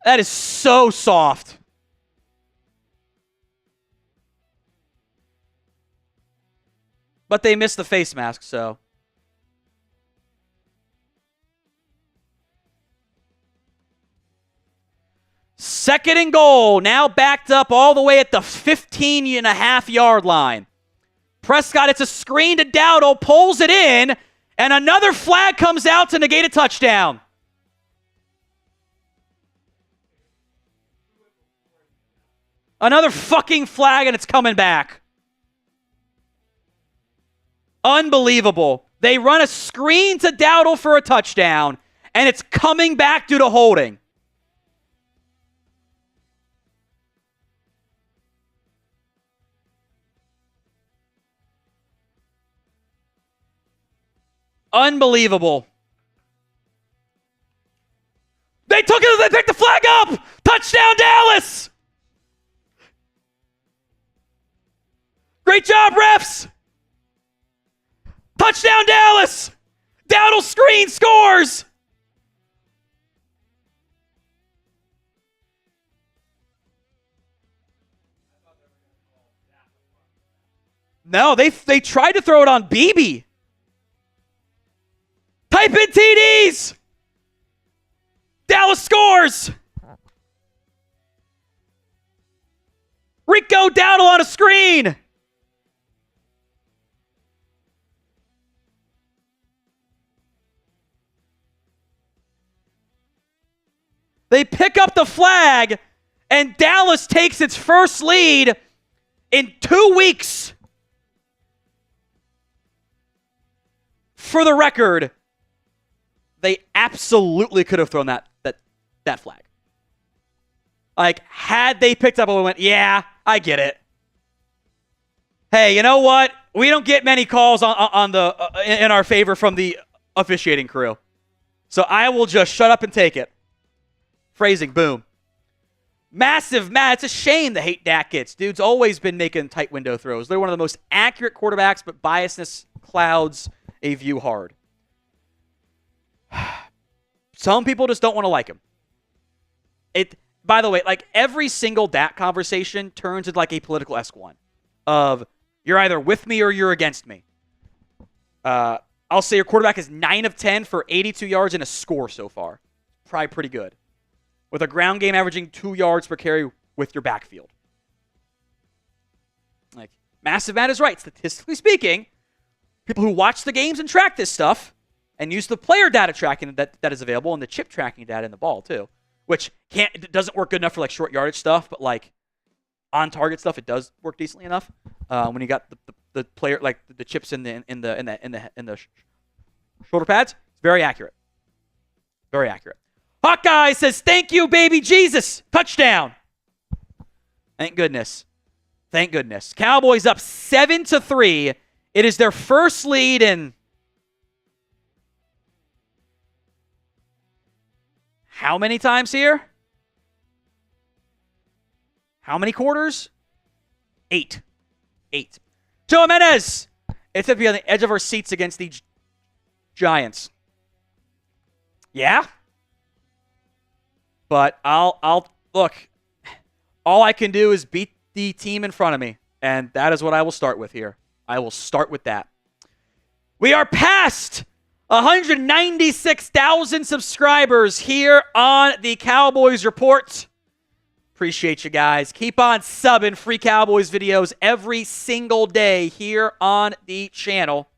That is so soft. But they missed the face mask, so. Second and goal, now backed up all the way at the 15.5-yard line. Prescott, it's a screen to Dowdle, pulls it in, and another flag comes out to negate a touchdown. Another fucking flag, and it's coming back. Unbelievable. They run a screen to Dowdle for a touchdown, and it's coming back due to holding. Unbelievable. They took it, they picked the flag up. Touchdown, Dallas. Great job, refs. Touchdown, Dallas. Dowdle screen scores. No, they tried to throw it on Beebe. Type in TDs. Dallas scores. Rico Dowdle on a screen. They pick up the flag, and Dallas takes its first lead in 2 weeks. For the record, they absolutely could have thrown that flag. Like, had they picked up and went, yeah, I get it. Hey, you know what? We don't get many calls on in our favor from the officiating crew. So I will just shut up and take it. Phrasing, boom. Massive, Matt. It's a shame the hate Dak gets. Dude's always been making tight window throws. They're one of the most accurate quarterbacks, but biasness clouds a view hard. Some people just don't want to like him. By the way, like every single Dak conversation turns into like a political-esque one of you're either with me or you're against me. I'll say your quarterback is 9 of 10 for 82 yards and a score so far. Probably pretty good. With a ground game averaging 2 yards per carry with your backfield. Like, Massive Matt is right. Statistically speaking, people who watch the games and track this stuff and use the player data tracking that is available and the chip tracking data in the ball too, which it doesn't work good enough for like short yardage stuff, but like on target stuff, it does work decently enough. When you got the player like the chips in the shoulder pads, it's very accurate. Very accurate. Hawkeye says, thank you, baby Jesus. Touchdown. Thank goodness. Thank goodness. Cowboys up 7-3. It is their first lead in how many times here? How many quarters? 8. Joe Jimenez. It's going to be on the edge of our seats against the Giants. Yeah? But I'll look. All I can do is beat the team in front of me, and that is what I will start with here. I will start with that. We are past 196,000 subscribers here on the Cowboys Report. Appreciate you guys. Keep on subbing free Cowboys videos every single day here on the channel.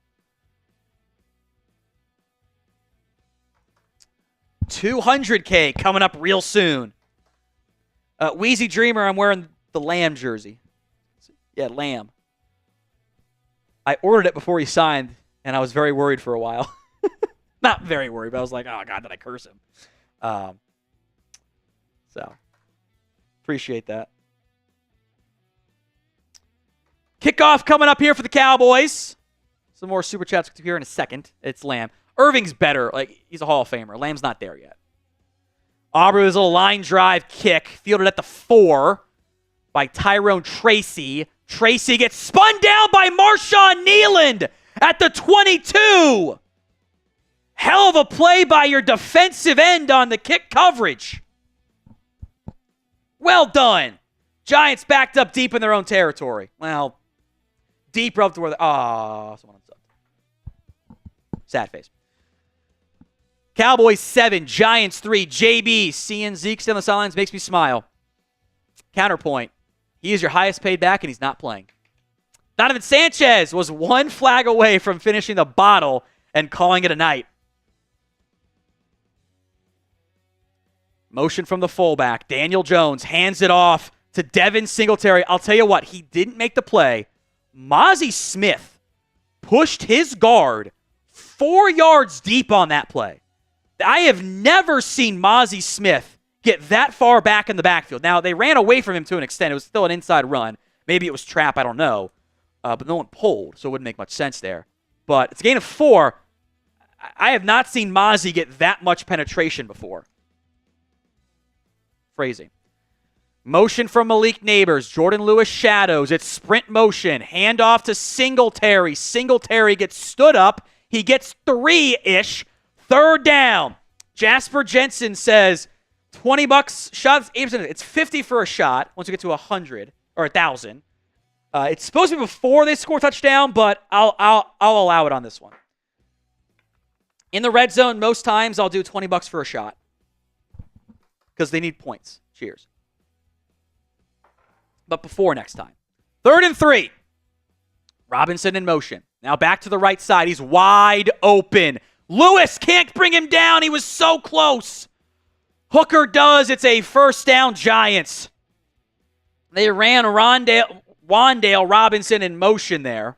200K coming up real soon. Wheezy Dreamer, I'm wearing the Lamb jersey. Yeah, Lamb. I ordered it before he signed, and I was very worried for a while. Not very worried, but I was like, oh, God, did I curse him? So, appreciate that. Kickoff coming up here for the Cowboys. Some more Super Chats here in a second. It's Lamb. Irving's better. Like, he's a Hall of Famer. Lamb's not there yet. Aubrey with a little line drive kick. Fielded at the 4 by Tyrone Tracy. Tracy gets spun down by Marshawn Kneeland at the 22. Hell of a play by your defensive end on the kick coverage. Well done. Giants backed up deep in their own territory. Well, deeper up to where someone unsubbed. Sad face. Cowboys 7, Giants 3. JB, seeing Zeke stay on the sidelines makes me smile. Counterpoint. He is your highest paid back, and he's not playing. Donovan Sanchez was one flag away from finishing the bottle and calling it a night. Motion from the fullback. Daniel Jones hands it off to Devin Singletary. I'll tell you what, he didn't make the play. Mazi Smith pushed his guard 4 yards deep on that play. I have never seen Mazi Smith get that far back in the backfield. Now, they ran away from him to an extent. It was still an inside run. Maybe it was trap, I don't know. But no one pulled, so it wouldn't make much sense there. But it's a gain of 4. I have not seen Mazi get that much penetration before. Phrasing. Motion from Malik Neighbors. Jordan Lewis shadows. It's sprint motion. Handoff to Singletary. Singletary gets stood up. He gets 3-ish. 3rd down. Jasper Jensen says, $20 shots, 8%. It's 50 for a shot once we get to 100 or 1,000. It's supposed to be before they score a touchdown, but I'll allow it on this one. In the red zone, most times I'll do $20 for a shot because they need points. Cheers. But before next time. 3rd and 3. Robinson in motion. Now back to the right side. He's wide open. Lewis can't bring him down. He was so close. Hooker does. It's a 1st down, Giants. They ran Wan'Dale Robinson in motion there.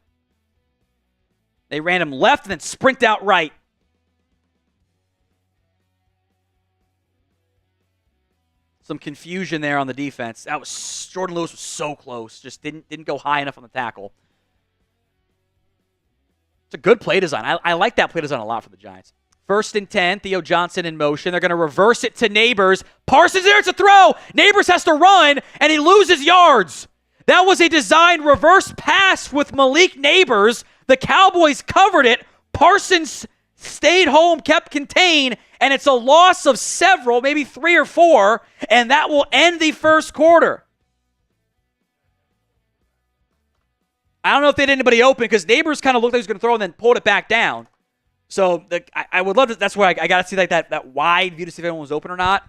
They ran him left and then sprint out right. Some confusion there on the defense. Jordan Lewis was so close. Just didn't go high enough on the tackle. It's a good play design. I like that play design a lot for the Giants. 1st and 10, Theo Johnson in motion. They're going to reverse it to Neighbors. Parsons there, it's a throw. Neighbors has to run, and he loses yards. That was a designed reverse pass with Malik Neighbors. The Cowboys covered it. Parsons stayed home, kept contained, and it's a loss of several, maybe 3 or 4, and that will end the 1st quarter. I don't know if they had anybody open because Neighbors kind of looked like he was going to throw and then pulled it back down. So I would love to. That's why I got to see like that wide view to see if anyone was open or not.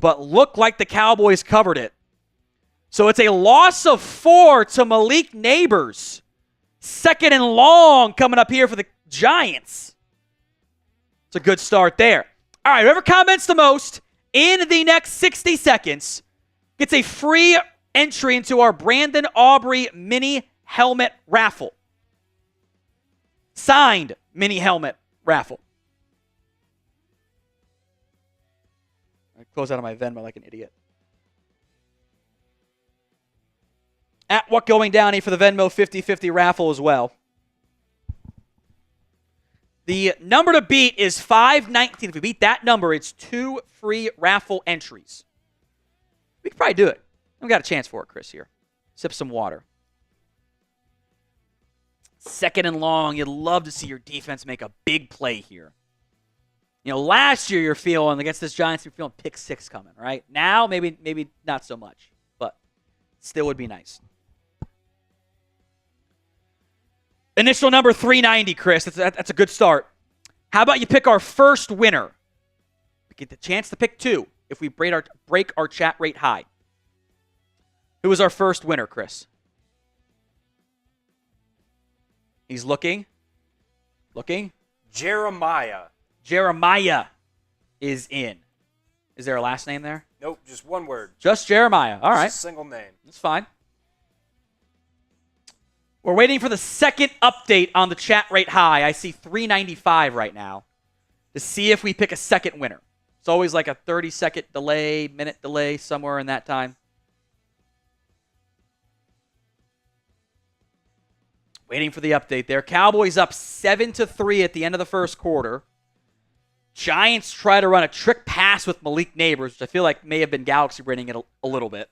But looked like the Cowboys covered it. So it's a loss of 4 to Malik Neighbors. 2nd and long coming up here for the Giants. It's a good start there. All right, whoever comments the most in the next 60 seconds gets a free entry into our Brandin Aubrey mini helmet raffle. Signed mini helmet raffle. I close out of my Venmo like an idiot. At what going down for the Venmo 50-50 raffle as well. The number to beat is 519. If we beat that number, it's 2 free raffle entries. We could probably do it. We got a chance for it, Chris, here. Sip some water. 2nd and long. You'd love to see your defense make a big play here. Last year you're feeling against this Giants, you're feeling pick 6 coming, right? Now maybe not so much, but still would be nice. Initial number 390, Chris. That's a good start. How about you pick our first winner? We get the chance to pick 2 if we break our chat rate high. Who is our first winner, Chris? He's looking.
Jeremiah.
Jeremiah is in. Is there a last name there?
Nope, just one word.
Just Jeremiah. All right.
Just a single name.
That's fine. We're waiting for the second update on the chat rate high. I see 395 right now to see if we pick a second winner. It's always like a 30-second delay, minute delay, somewhere in that time. Waiting for the update there. Cowboys up 7-3 at the end of the first quarter. Giants try to run a trick pass with Malik Neighbors, which I feel like may have been galaxy braining it a little bit.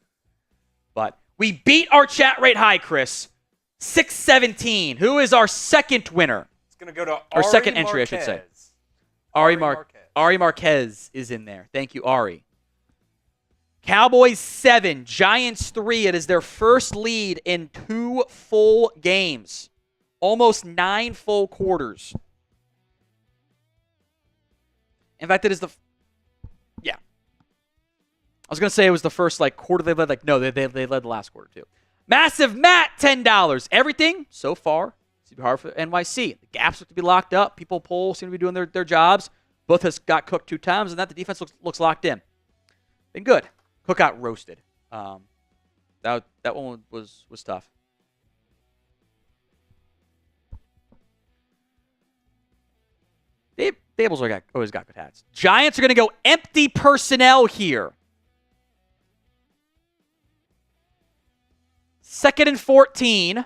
But we beat our chat rate high, Chris. 6-17. Who is our second winner?
It's going to go to
Our second entry,
Marquez.
I should say.
Marquez.
Ari Marquez is in there. Thank you, Ari. Cowboys 7, Giants 3. It is their first lead in 2 full games. Almost 9 full quarters. In fact, it is yeah. I was going to say it was the first quarter they led. No, they led the last quarter too. Massive Matt, $10. Everything so far seems to be hard for NYC. The gaps look to be locked up. People pull, seem to be doing their jobs. Both has got cooked 2 times, and that the defense looks locked in. Been good. Cook got roasted. That one was tough. Dable's always got good hats. Giants are going to go empty personnel here. 2nd and 14.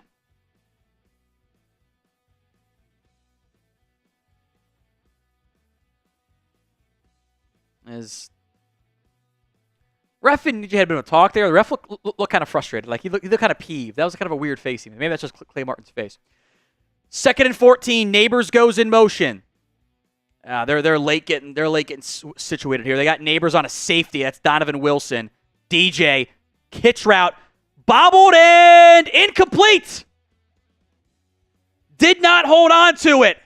Ref and DJ had been a talk there. The ref looked kind of frustrated. He looked kind of peeved. That was kind of a weird face. Maybe that's just Clay Martin's face. 2nd and 14. Neighbors goes in motion. They're late getting situated here. They got Neighbors on a safety. That's Donovan Wilson. DJ hitch route, bobbled and incomplete. Did not hold on to it.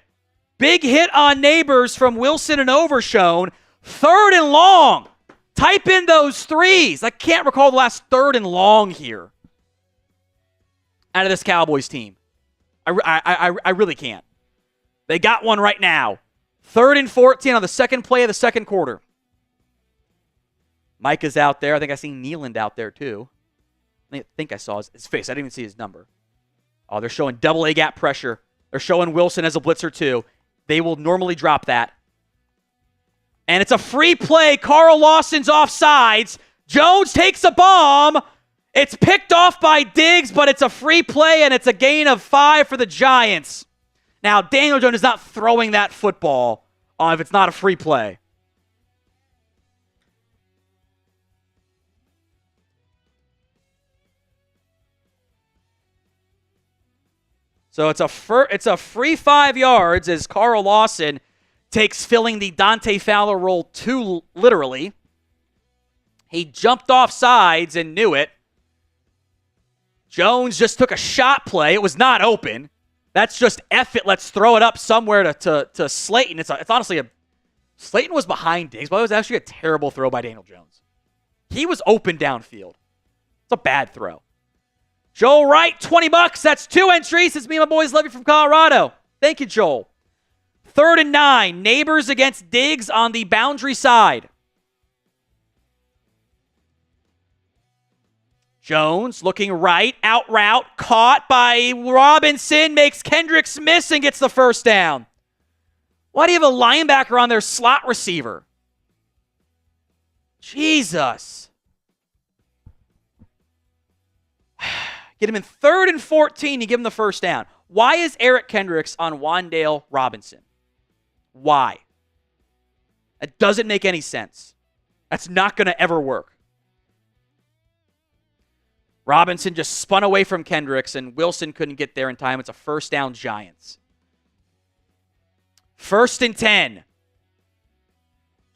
Big hit on Neighbors from Wilson and Overshown. 3rd and long. Type in those 3s. I can't recall the last 3rd and long here out of this Cowboys team. I really can't. They got one right now. 3rd and 14 on the second play of the second quarter. Micah's out there. I think I seen Kneeland out there too. I think I saw his face. I didn't even see his number. Oh, they're showing double A gap pressure. They're showing Wilson as a blitzer too. They will normally drop that. And it's a free play. Carl Lawson's offsides. Jones takes a bomb. It's picked off by Diggs, but it's a free play, and it's a gain of 5 for the Giants. Now, Daniel Jones is not throwing that football if it's not a free play. So it's a free 5 yards as Carl Lawson takes filling the Dante Fowler role too literally. He jumped off sides and knew it. Jones just took a shot play. It was not open. That's just F it. Let's throw it up somewhere to Slayton. It's honestly Slayton was behind Diggs, but it was actually a terrible throw by Daniel Jones. He was open downfield. It's a bad throw. Joel Wright, $20. That's 2 entries. It's me and my boys Levy from Colorado. Thank you, Joel. 3rd and 9. Neighbors against Diggs on the boundary side. Jones looking right, out route, caught by Robinson, makes Kendricks miss and gets the first down. Why do you have a linebacker on their slot receiver? Jesus. Get him in 3rd and 14, you give him the first down. Why is Eric Kendricks on Wan'Dale Robinson? Why? It doesn't make any sense. That's not going to ever work. Robinson just spun away from Kendricks, and Wilson couldn't get there in time. It's a first down, Giants. 1st and 10.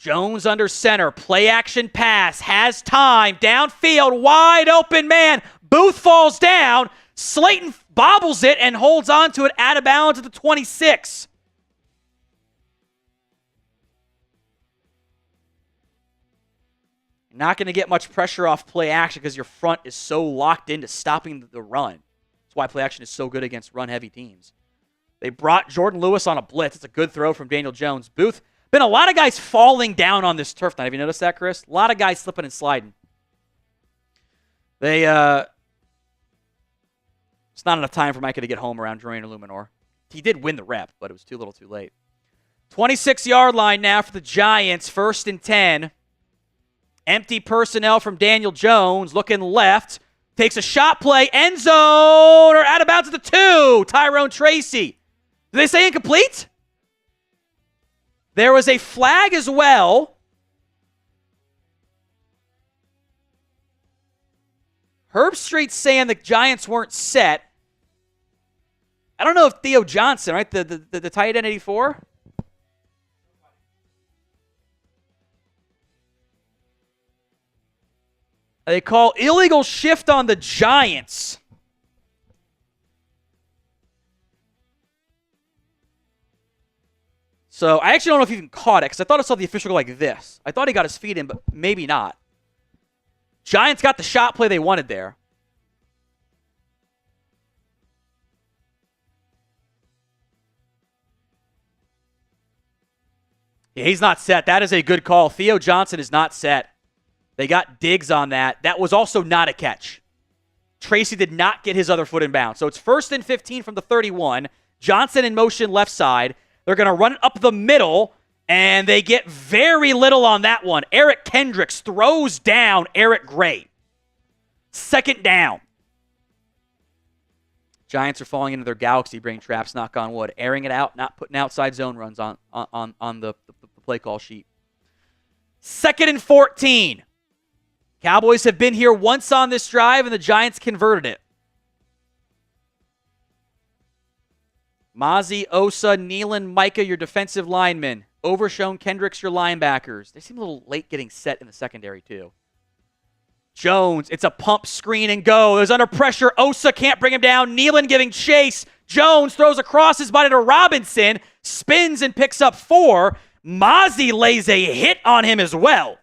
Jones under center. Play action pass. Has time. Downfield. Wide open man. Booth falls down. Slayton bobbles it and holds on to it out of bounds at the 26. You're not going to get much pressure off play action because your front is so locked into stopping the run. That's why play action is so good against run-heavy teams. They brought Jordan Lewis on a blitz. It's a good throw from Daniel Jones. Booth, been a lot of guys falling down on this turf tonight. Have you noticed that, Chris? A lot of guys slipping and sliding. It's not enough time for Micah to get home around Jordan Illuminor. He did win the rep, but it was too little too late. 26-yard line now for the Giants. 1st and 10. Empty personnel from Daniel Jones. Looking left. Takes a shot play. End zone or out of bounds at the 2. Tyrone Tracy. Did they say incomplete? There was a flag as well. Herb Street's saying the Giants weren't set. I don't know if Theo Johnson, right, the tight end 84? They call illegal shift on the Giants. So I actually don't know if he even caught it because I thought I saw the official go like this. I thought he got his feet in, but maybe not. Giants got the shot play they wanted there. Yeah, he's not set. That is a good call. Theo Johnson is not set. They got Diggs on that. That was also not a catch. Tracy did not get his other foot in bounds. So it's 1st and 15 from the 31. Johnson in motion left side. They're going to run it up the middle, and they get very little on that one. Eric Kendricks throws down Eric Gray. 2nd down. Giants are falling into their galaxy brain traps, knock on wood. Airing it out, not putting outside zone runs on the play call sheet. 2nd and 14. Cowboys have been here once on this drive, and the Giants converted it. Mazi, Osa, Kneeland, Micah, your defensive linemen. Overshown, Kendricks, your linebackers. They seem a little late getting set in the secondary, too. Jones, it's a pump, screen, and go. There's under pressure. Osa can't bring him down. Kneeland giving chase. Jones throws across his body to Robinson. Spins and picks up 4. Mazi lays a hit on him as well.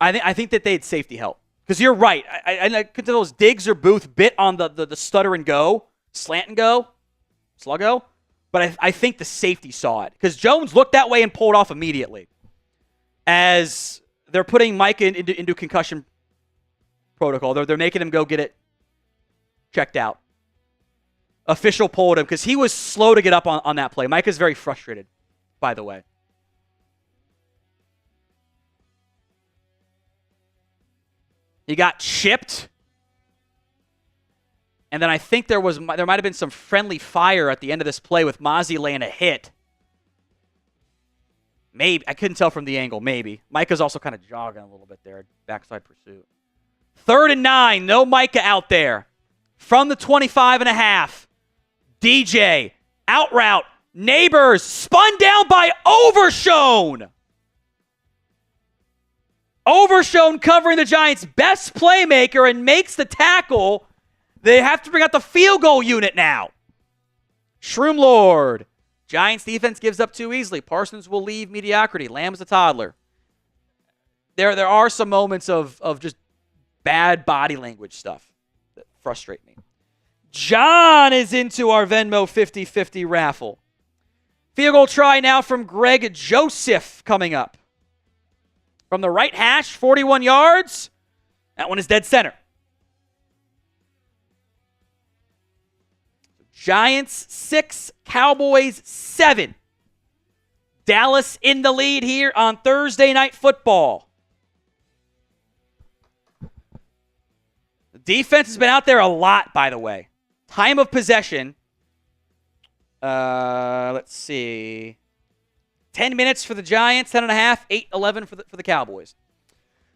I think that they had safety help. Because you're right. I couldn't tell those Diggs or Booth bit on the stutter and go, slant and go, sluggo. But I think the safety saw it. Because Jones looked that way and pulled off immediately. As they're putting Micah into concussion protocol. They're making him go get it checked out. Official pulled him because he was slow to get up on that play. Micah's very frustrated, by the way. He got chipped. And then I think there might have been some friendly fire at the end of this play with Mazi laying a hit. Maybe. I couldn't tell from the angle. Maybe. Micah's also kind of jogging a little bit there. Backside pursuit. 3rd and 9. No Micah out there. From the 25.5. DJ. Out route. Neighbors. Spun down by Overshown. Overshown covering the Giants' best playmaker and makes the tackle. They have to bring out the field goal unit now. Shroom Lord. Giants defense gives up too easily. Parsons will leave mediocrity. Lamb's a toddler. There are some moments of just bad body language stuff that frustrate me. John is into our Venmo 50-50 raffle. Field goal try now from Greg Joseph coming up. From the right hash, 41 yards. That one is dead center. Giants 6, Cowboys 7. Dallas in the lead here on Thursday Night Football. The defense has been out there a lot, by the way. Time of possession. Let's see. 10 minutes for the Giants, 10.5, 8-11 for the Cowboys.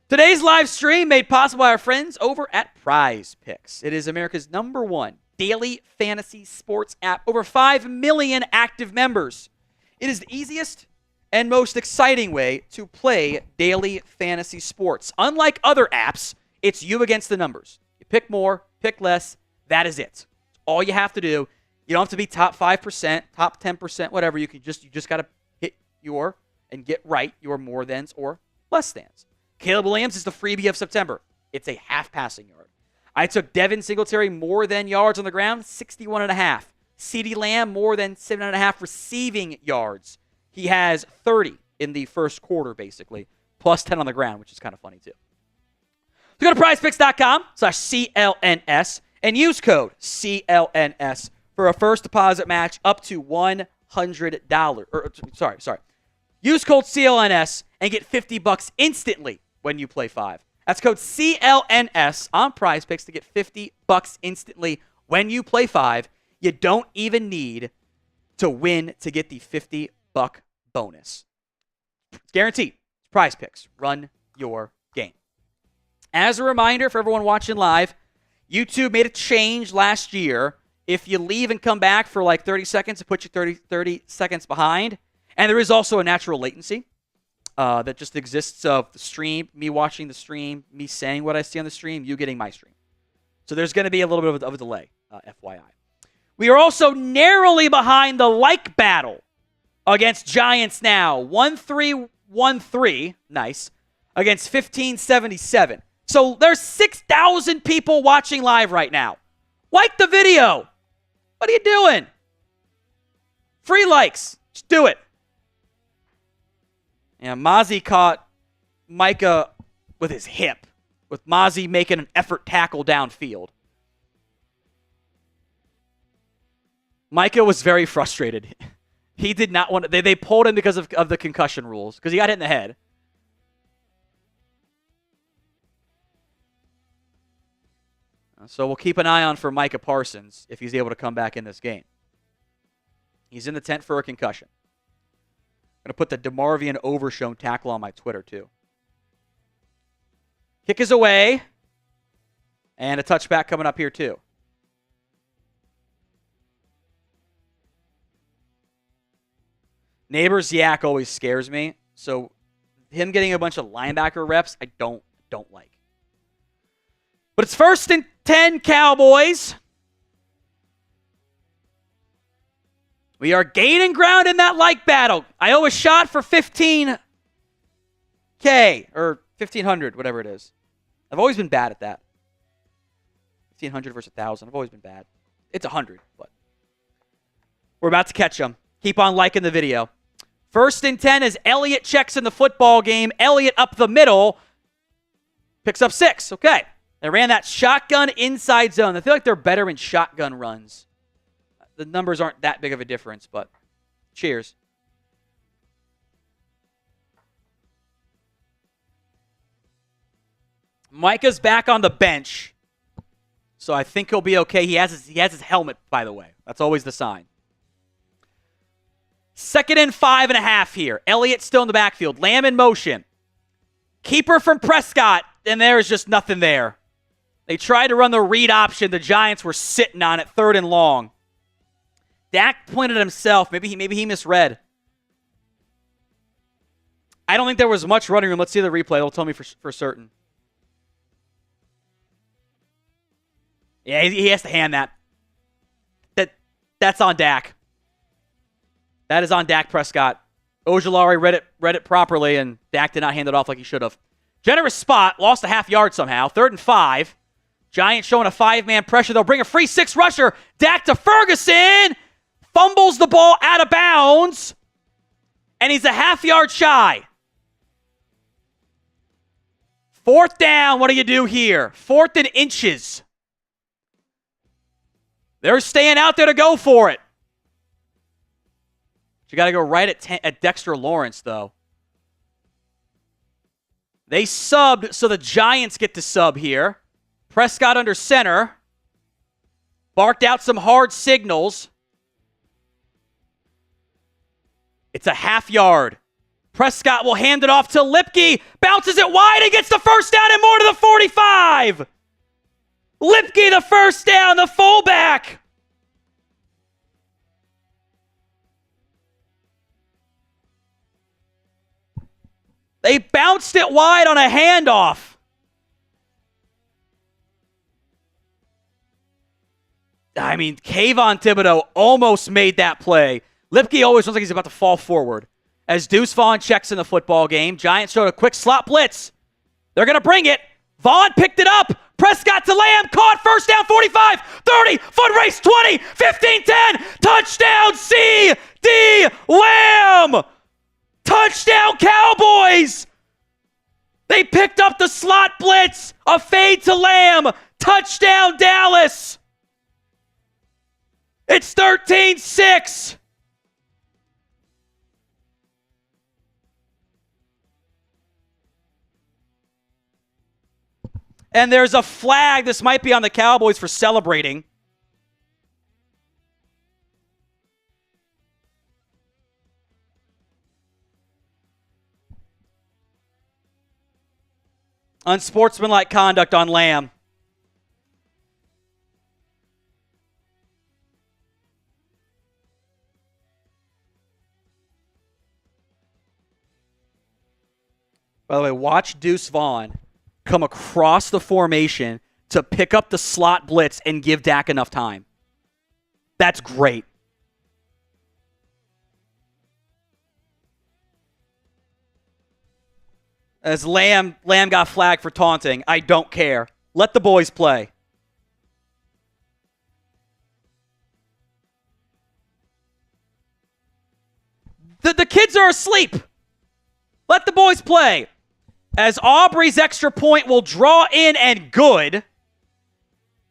Today's live stream made possible by our friends over at Prize Picks. It is America's #1 daily fantasy sports app. Over 5 million active members. It is the easiest and most exciting way to play daily fantasy sports. Unlike other apps, it's you against the numbers. You pick more, pick less. That is it. It's all you have to do. You don't have to be top 5%, top 10%, whatever. You just got to hit and get right your more thans or less thans. Caleb Williams is the freebie of September. It's a half passing yard. I took Devin Singletary more than yards on the ground, 61.5. CeeDee Lamb more than 7.5 receiving yards. He has 30 in the first quarter, basically, plus 10 on the ground, which is kind of funny, too. So go to prizepicks.com/CLNS and use code CLNS for a first deposit match up to $100. Sorry. Use code CLNS and get $50 instantly when you play 5. That's code CLNS on PrizePicks to get $50 instantly when you play 5. You don't even need to win to get the $50 bonus. It's guaranteed. It's PrizePicks. Run your game. As a reminder for everyone watching live, YouTube made a change last year. If you leave and come back for like 30 seconds, it puts you 30 seconds behind. And there is also a natural latency that just exists of the stream, me watching the stream, me saying what I see on the stream, you getting my stream. So there's going to be a little bit of a delay, FYI. We are also narrowly behind the like battle against Giants now. 1-3-1-3. Nice. Against 1577. So there's 6,000 people watching live right now. Like the video. What are you doing? Free likes. Just do it. And Mazi caught Micah with his hip, with Mazi making an effort tackle downfield. Micah was very frustrated. He did not want to. They pulled him because of the concussion rules, because he got hit in the head. So we'll keep an eye on for Micah Parsons if he's able to come back in this game. He's in the tent for a concussion. I'm going to put the DeMarvion Overshown tackle on my Twitter, too. Kick is away. And a touchback coming up here, too. Neighbors Yak always scares me. So him getting a bunch of linebacker reps, I don't like. But it's 1st and 10 Cowboys. We are gaining ground in that like battle. I owe a shot for 15K or 1,500, whatever it is. I've always been bad at that. 1,500 versus 1,000. I've always been bad. It's 100, but we're about to catch them. Keep on liking the video. 1st and 10 as Elliott checks in the football game. Elliott up the middle. Picks up 6. Okay. They ran that shotgun inside zone. I feel like they're better in shotgun runs. The numbers aren't that big of a difference, but cheers. Micah's back on the bench, so I think he'll be okay. He has his helmet, by the way. That's always the sign. 2nd and 5.5 here. Elliott still in the backfield. Lamb in motion. Keeper from Prescott, and there's just nothing there. They tried to run the read option. The Giants were sitting on it 3rd and long. Dak pointed at himself. Maybe he misread. I don't think there was much running room. Let's see the replay. They'll tell me for certain. Yeah, he has to hand that. That's on Dak. That is on Dak Prescott. Ojulari read it properly, and Dak did not hand it off like he should have. Generous spot. Lost a half yard somehow. 3rd and 5. Giants showing a 5-man pressure. They'll bring a free 6 rusher. Dak to Ferguson. Fumbles the ball out of bounds. And he's a half yard shy. 4th down. What do you do here? 4th and inches. They're staying out there to go for it. You got to go right at Dexter Lawrence, though. They subbed, so the Giants get to sub here. Prescott under center. Barked out some hard signals. It's a half yard. Prescott will hand it off to Luepke. Bounces it wide and gets the 1st down and more to the 45. Luepke the first down, the fullback. They bounced it wide on a handoff. I mean, Kayvon Thibodeau almost made that play. Luepke always looks like he's about to fall forward. As Deuce Vaughn checks in the football game, Giants showed a quick slot blitz. They're going to bring it. Vaughn picked it up. Prescott to Lamb. Caught. First down, 45, 30. Foot race, 20, 15, 10. Touchdown, CeeDee Lamb. Touchdown, Cowboys. They picked up the slot blitz. A fade to Lamb. Touchdown, Dallas. It's 13-6. And there's a flag. This might be on the Cowboys for celebrating. Unsportsmanlike conduct on Lamb. By the way, watch Deuce Vaughn come across the formation to pick up the slot blitz and give Dak enough time. That's great. As Lamb got flagged for taunting, I don't care. Let the boys play. The kids are asleep. Let the boys play. As Aubrey's extra point will draw in and good.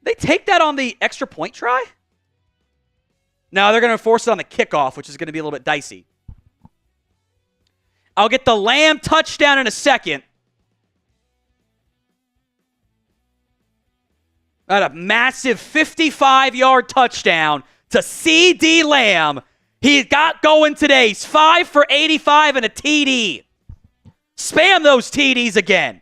They take that on the extra point try? No, they're going to force it on the kickoff, which is going to be a little bit dicey. I'll get the Lamb touchdown in a second. Got a massive 55-yard touchdown to CeeDee Lamb. He got going today. He's 5 for 85 and a TD. Spam those TDs again.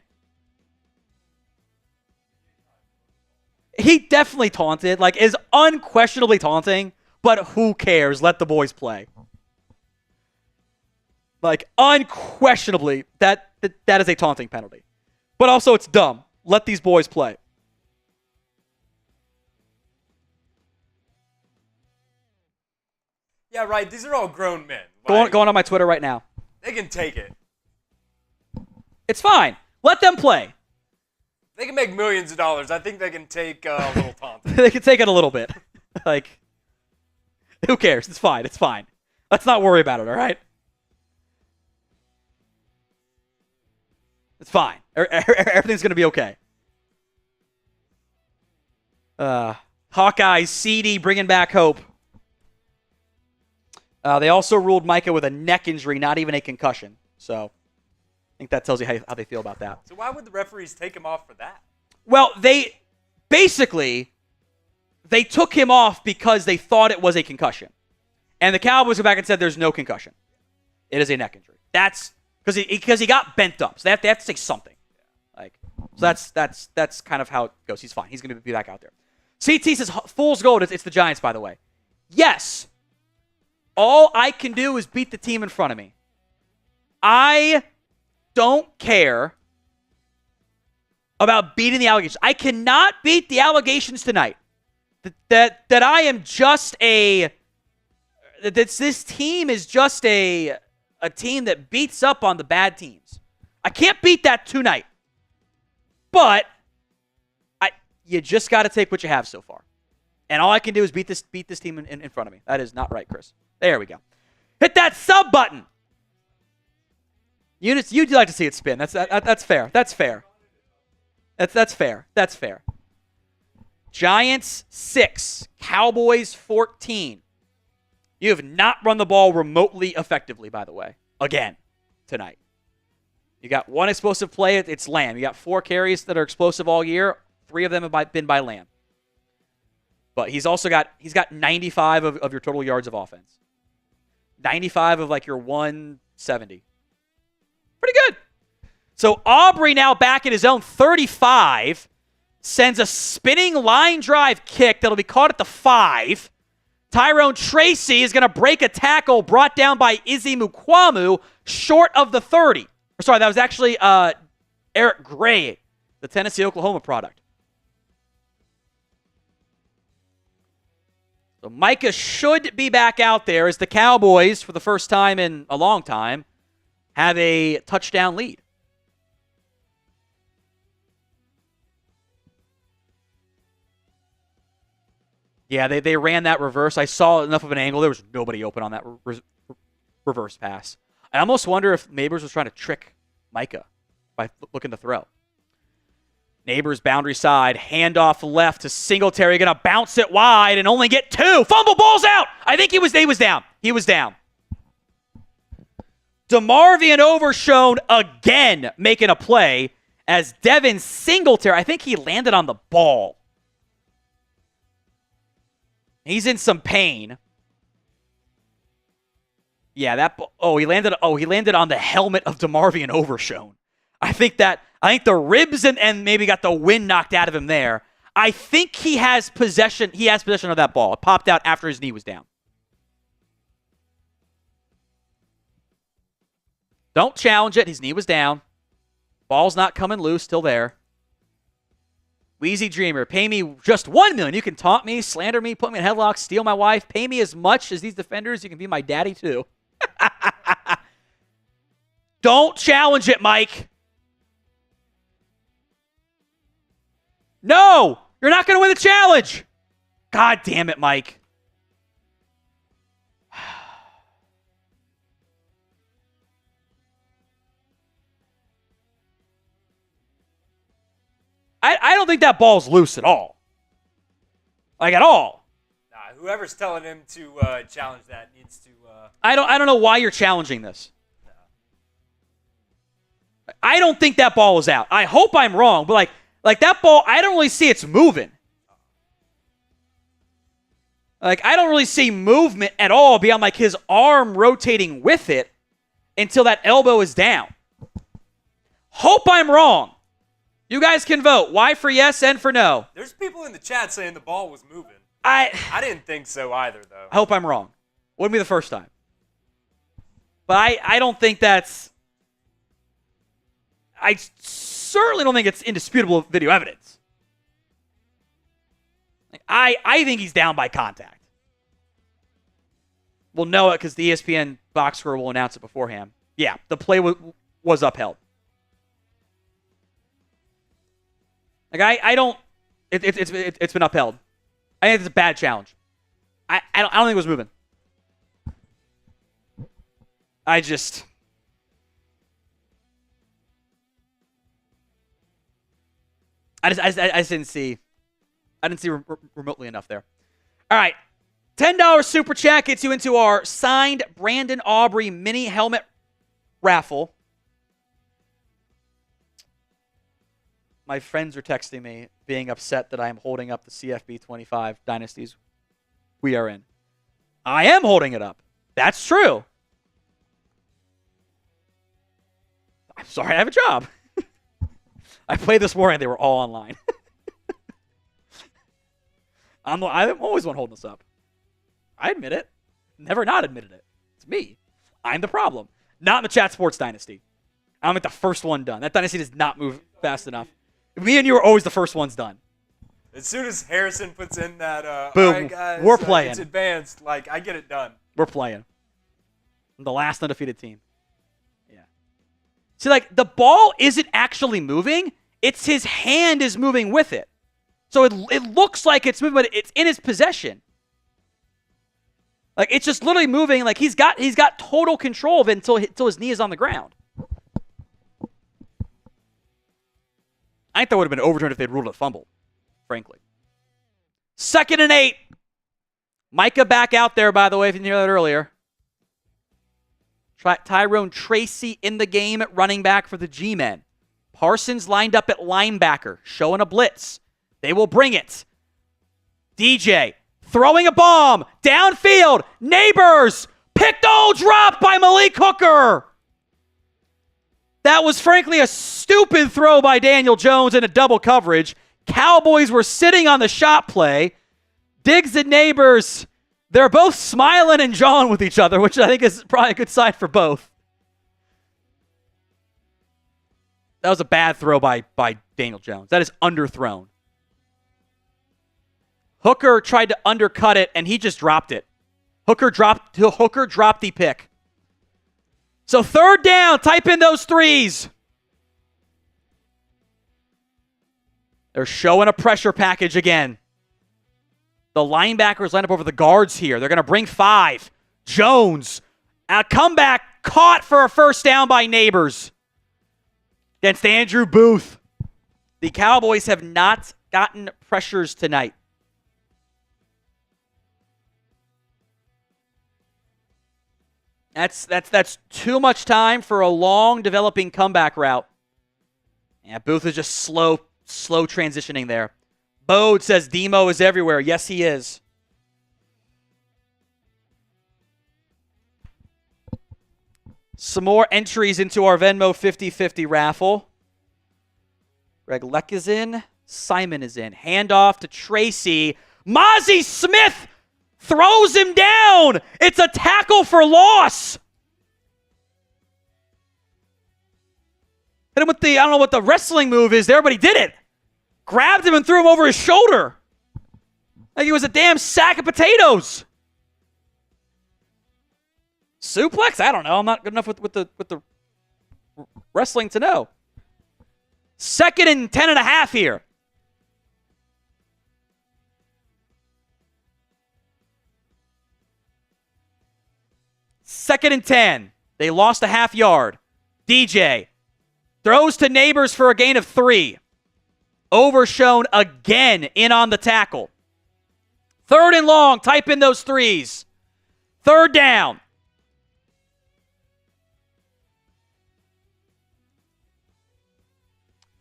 He definitely taunted. Is unquestionably taunting, but who cares? Let the boys play. Unquestionably, that is a taunting penalty. But also, it's dumb. Let these boys play.
Yeah, right. These are all grown men.
Going on my Twitter right now.
They can take it.
It's fine. Let them play.
They can make millions of dollars. I think they can take a little taunting.
They can take it a little bit. Who cares? It's fine. It's fine. Let's not worry about it, all right? It's fine. Everything's going to be okay. Hawkeyes, CeeDee bringing back hope. They also ruled Micah with a neck injury, not even a concussion. So I think that tells you how they feel about that.
So why would the referees take him off for that?
Well, they took him off because they thought it was a concussion. And the Cowboys go back and said there's no concussion. It is a neck injury. That's because he got bent up. So they have to say something. So that's kind of how it goes. He's fine. He's going to be back out there. CT says, fool's gold. It's the Giants, by the way. Yes. All I can do is beat the team in front of me. I don't care about beating the allegations. I cannot beat the allegations tonight. That I am just this team is just a team that beats up on the bad teams. I can't beat that tonight. But you just got to take what you have so far. And all I can do is beat this team in front of me. That is not right, Chris. There we go. Hit that sub button. Eunice, you'd like to see it spin. That's fair. That's fair. That's fair. That's fair. Giants 6, Cowboys 14. You have not run the ball remotely effectively, by the way, again tonight. You got one explosive play. It's Lamb. You got 4 carries that are explosive all year. 3 of them have been by Lamb. But he's got 95 of your total yards of offense. 95 of your 170. Pretty good. So Aubrey now back at his own 35. sends a spinning line drive kick that'll be caught at the 5. Tyrone Tracy is going to break a tackle brought down by Izzy Mukwamu short of the 30. Sorry, that was actually Eric Gray, the Tennessee-Oklahoma product. So Micah should be back out there as the Cowboys, for the first time in a long time, have a touchdown lead. Yeah, they ran that reverse. I saw enough of an angle. There was nobody open on that reverse pass. I almost wonder if Neighbors was trying to trick Micah by looking to throw. Neighbors boundary side, handoff left to Singletary, going to bounce it wide and only get 2. Fumble, ball's out. I think he was down. He was down. DeMarvion Overshown again making a play as Devin Singletary, I think he landed on the ball. He's in some pain. Yeah, he landed on the helmet of DeMarvion Overshown. I think the ribs and maybe got the wind knocked out of him there. I think he has possession of that ball. It popped out after his knee was down. Don't challenge it. His knee was down. Ball's not coming loose, still there. Wheezy Dreamer, pay me just $1 million. You can taunt me, slander me, put me in headlocks, steal my wife. Pay me as much as these defenders. You can be my daddy too. Don't challenge it, Mike. No, you're not going to win the challenge. God damn it, Mike. I don't think that ball's loose at all. Like, at all.
Nah, whoever's telling him to challenge that needs to...
I don't know why you're challenging this.
No.
I don't think that ball is out. I hope I'm wrong, but like that ball, I don't really see it's moving. Like, I don't really see movement at all beyond like his arm rotating with it until that elbow is down. Hope I'm wrong. You guys can vote. Y for yes, N for no.
There's people in the chat saying the ball was moving.
I
didn't think so either, though.
I hope I'm wrong. Wouldn't be the first time. But I don't think that's... I certainly don't think it's indisputable video evidence. Like, I think he's down by contact. We'll know it because the ESPN box score will announce it beforehand. Yeah, the play was upheld. Like, I don't... It's been upheld. I think it's a bad challenge. I don't think it was moving. I just didn't see. I didn't see remotely enough there. All right, $10 super chat gets you into our signed Brandin Aubrey mini helmet raffle. My friends are texting me, being upset that I am holding up the CFB 25 dynasties we are in. I am holding it up. That's true. I'm sorry, I have a job. I played this morning. They were all online. I'm always one holding this up. I admit it. Never not admitted it. It's me. I'm the problem. Not in the Chat Sports Dynasty. I'm like the first one done. That dynasty does not move fast enough. Me and you are always the first ones done.
As soon as Harrison puts in that,
boom,
all right, guys,
we're playing.
It's advanced. Like, I get it done.
We're playing. I'm the last undefeated team. Yeah. See, like, the ball isn't actually moving. It's his hand is moving with it. So it looks like it's moving, but it's in his possession. Like, it's just literally moving. Like, he's got total control of it until his knee is on the ground. I think that would have been overturned if they'd ruled it a fumble, frankly. 2nd and 8. Micah back out there, by the way, if you didn't hear that earlier. Tyrone Tracy in the game at running back for the G-Men. Parsons lined up at linebacker, showing a blitz. They will bring it. DJ throwing a bomb downfield. Neighbors picked all drop by Malik Hooker. That was frankly a stupid throw by Daniel Jones in a double coverage. Cowboys were sitting on the shot play. Diggs and Neighbors, they're both smiling and jawing with each other, which I think is probably a good sign for both. That was a bad throw by Daniel Jones. That is underthrown. Hooker tried to undercut it, and he just dropped it. Hooker dropped the pick. So 3rd down, type in those threes. They're showing a pressure package again. The linebackers line up over the guards here. They're going to bring 5. Jones, a comeback, caught for a first down by Neighbors against Andrew Booth. The Cowboys have not gotten pressures tonight. That's too much time for a long developing comeback route. Yeah, Booth is just slow transitioning there. Bode says Demo is everywhere. Yes, he is. Some more entries into our Venmo 50-50 raffle. Greg Leck is in. Simon is in. Handoff to Tracy. Mazi Smith throws him down. It's a tackle for loss. Hit him with the, I don't know what the wrestling move is there, but he did it. Grabbed him and threw him over his shoulder. Like he was a damn sack of potatoes. Suplex? I don't know. I'm not good enough with the wrestling to know. 2nd and 10.5 here. Second and 10. They lost a half yard. DJ throws to Neighbors for a gain of 3. Overshown again in on the tackle. 3rd and long. Type in those threes. 3rd down.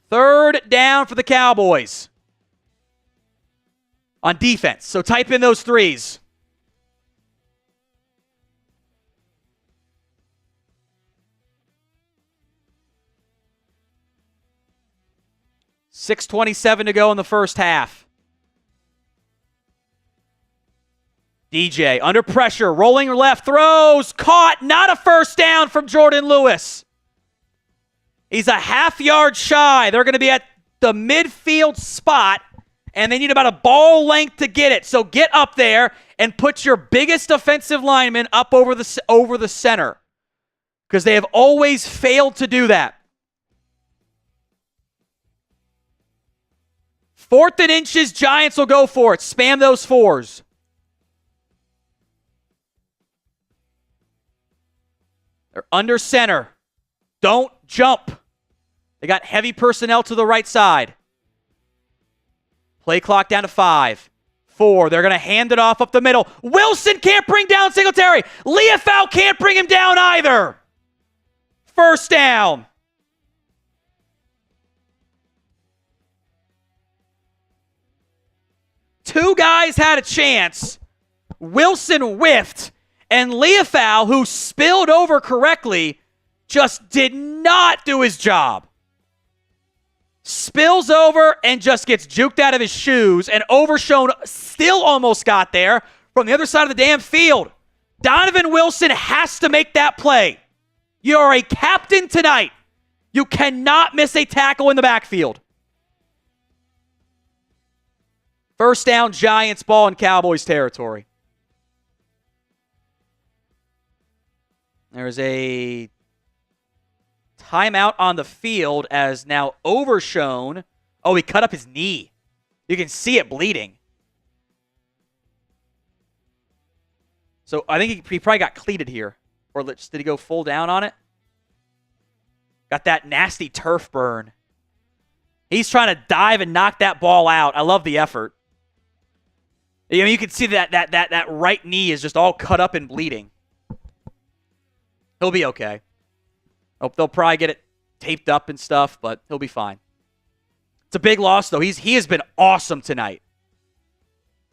Third down for the Cowboys on defense. So type in those threes. .6:27 to go in the first half. DJ under pressure, rolling left, throws, caught, not a first down from Jordan Lewis. He's a half yard shy. They're going to be at the midfield spot, and they need about a ball length to get it. So get up there and put your biggest offensive lineman up over the center, because they have always failed to do that. 4th and inches, Giants will go for it. Spam those 4s. They're under center. Don't jump. They got heavy personnel to the right side. Play clock down to 5. 4. They're going to hand it off up the middle. Wilson can't bring down Singletary. Leafau can't bring him down either. First down. Two guys had a chance. Wilson whiffed, and Leafau, who spilled over correctly, just did not do his job. Spills over and just gets juked out of his shoes, and Overshown still almost got there from the other side of the damn field. Donovan Wilson has to make that play. You are a captain tonight. You cannot miss a tackle in the backfield. First down, Giants ball in Cowboys territory. There's a timeout on the field as now Overshown. Oh, he cut up his knee. You can see it bleeding. So I think he probably got cleated here. Or did he go full down on it? Got that nasty turf burn. He's trying to dive and knock that ball out. I love the effort. I mean, you can see that right knee is just all cut up and bleeding. He'll be okay. Hope they'll probably get it taped up and stuff, but he'll be fine. It's a big loss, though. He has been awesome tonight.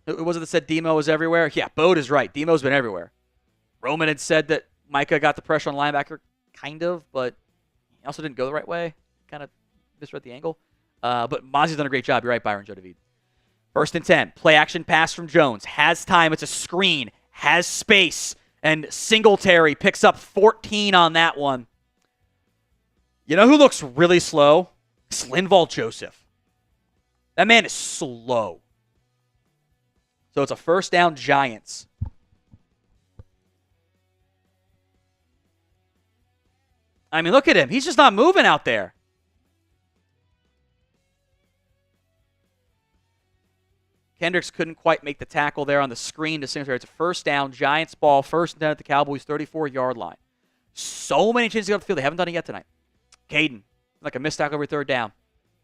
Who was it that said Demo was everywhere? Yeah, Bode is right. Demo's been everywhere. Roman had said that Micah got the pressure on linebacker, kind of, but he also didn't go the right way. Kind of misread the angle. But Mazi's done a great job. You're right, Byron Joe. 1st and 10. Play action pass from Jones. Has time. It's a screen. Has space. And Singletary picks up 14 on that one. You know who looks really slow? It's Linval Joseph. That man is slow. So it's a 1st down, Giants. I mean, look at him. He's just not moving out there. Kendricks couldn't quite make the tackle there on the screen to Singletary. It's a 1st down, Giants ball, 1st and 10 at the Cowboys' 34-yard line. So many changes to go up the field. They haven't done it yet tonight. Caden, like a missed tackle every 3rd down.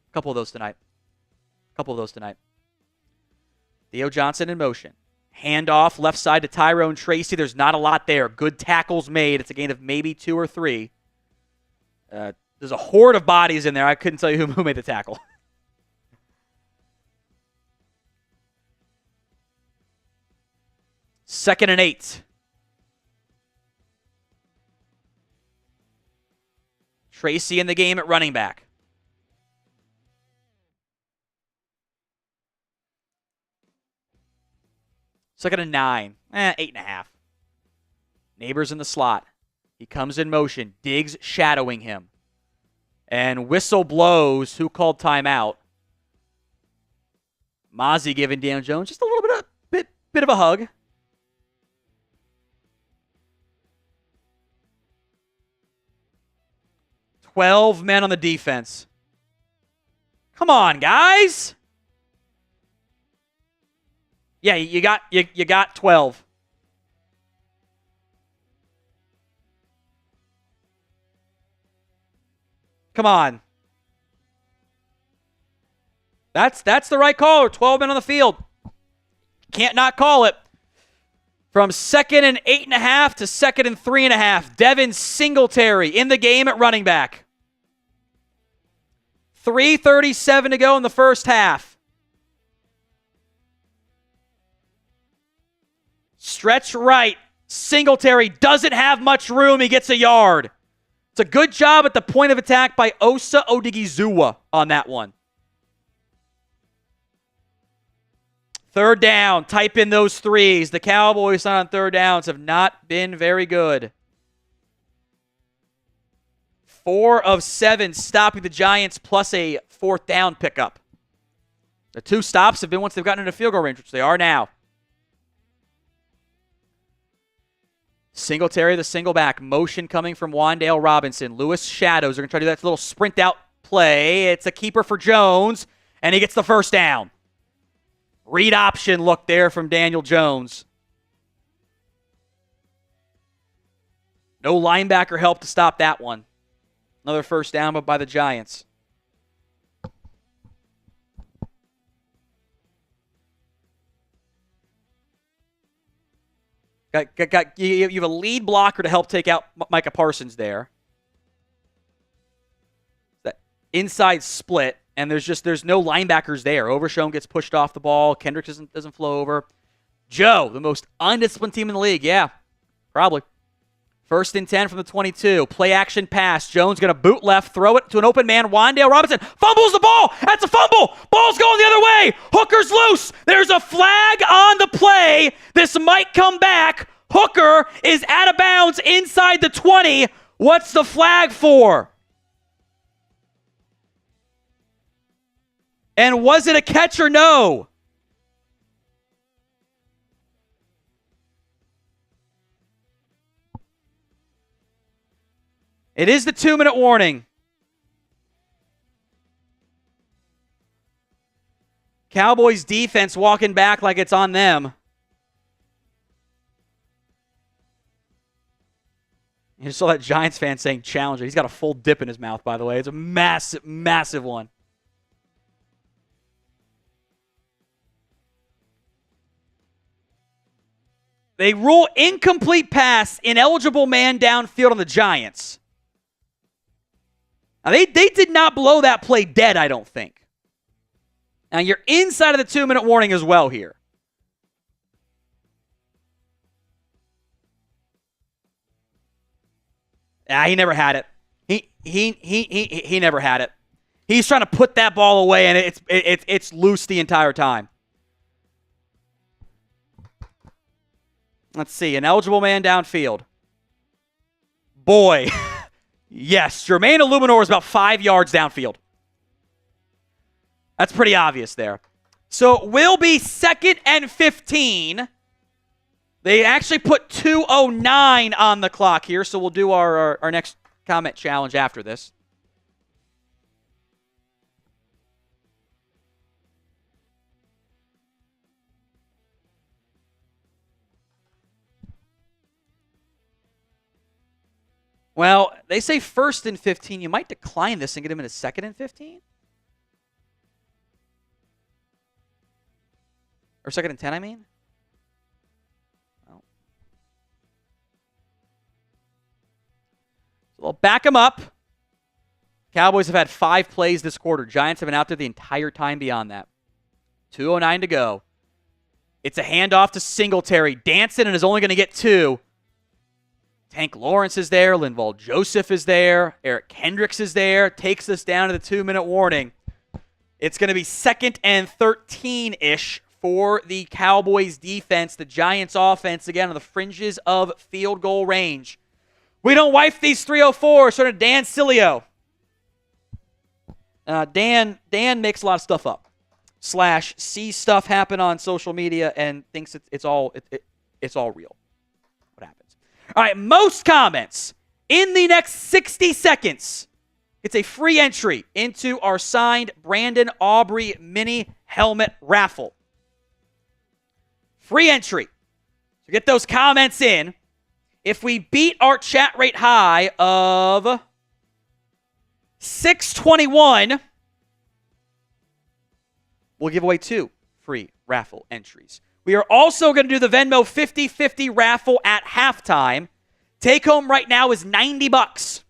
A couple of those tonight. Theo Johnson in motion. Handoff left side to Tyrone Tracy. There's not a lot there. Good tackles made. It's a gain of maybe 2 or 3. There's a horde of bodies in there. I couldn't tell you who made the tackle. Second and 8. Tracy in the game at running back. Second and 9. 8.5. Neighbors in the slot. He comes in motion. Diggs shadowing him. And whistle blows. Who called timeout? Mazi giving Daniel Jones just a little bit of a hug. $12 men on the defense. Come on, guys. Yeah, you got 12. Come on. That's the right call. 12 men on the field. Can't not call it. From 2nd and 8.5 to 2nd and 3.5. Devin Singletary in the game at running back. 3:37 to go in the first half. Stretch right. Singletary doesn't have much room. He gets a yard. It's a good job at the point of attack by Osa Odigizua on that one. 3rd down. Type in those 3s. The Cowboys on 3rd downs have not been very good. 4 of 7 stopping the Giants plus a 4th down pickup. The 2 stops have been once they've gotten into field goal range, which they are now. Singletary, the single back. Motion coming from Wan'Dale Robinson. Lewis shadows. They're going to try to do that little sprint out play. It's a keeper for Jones, and he gets the 1st down. Read option look there from Daniel Jones. No linebacker help to stop that one. Another 1st down, but by the Giants. You have a lead blocker to help take out Micah Parsons there. That inside split, and there's no linebackers there. Overshown gets pushed off the ball. Kendricks doesn't flow over. Joe, the most undisciplined team in the league. Yeah, probably. 1st and 10 from the 22. Play action pass. Jones going to boot left, throw it to an open man. Wan'Dale Robinson fumbles the ball. That's a fumble. Ball's going the other way. Hooker's loose. There's a flag on the play. This might come back. Hooker is out of bounds inside the 20. What's the flag for? And was it a catch or no? It is the 2-minute warning. Cowboys defense walking back like it's on them. You saw that Giants fan saying challenger. He's got a full dip in his mouth, by the way. It's a massive, massive one. They rule incomplete pass, ineligible man downfield on the Giants. Now, they did not blow that play dead, I don't think. Now, you're inside of the 2-minute warning as well here. He never had it. He never had it. He's trying to put that ball away, and it's loose the entire time. Let's see. An eligible man downfield. Boy. Yes. Jermaine Illuminor is about 5 yards downfield. That's pretty obvious there. So it will be 2nd and 15. They actually put 2:09 on the clock here, so we'll do our next comment challenge after this. Well, they say 1st and 15. You might decline this and get him into 2nd and 15? Or 2nd and 10, I mean? Oh. So we'll back him up. Cowboys have had 5 plays this quarter. Giants have been out there the entire time beyond that. 2:09 to go. It's a handoff to Singletary. Dancing and is only going to get 2. Tank Lawrence is there. Linval Joseph is there. Eric Kendricks is there. Takes us down to the 2-minute warning. It's going to be 2nd and 13-ish for the Cowboys defense. The Giants offense, again, on the fringes of field goal range. We don't wipe these 304. Sort of Dan Cilio. Dan makes a lot of stuff up. / sees stuff happen on social media and thinks it's all real. What happens? All right, most comments in the next 60 seconds. It's a free entry into our signed Brandin Aubrey mini helmet raffle. Free entry. So get those comments in. If we beat our chat rate high of 621, we'll give away 2 free raffle entries. We are also going to do the Venmo 50-50 raffle at halftime. Take home right now is $90.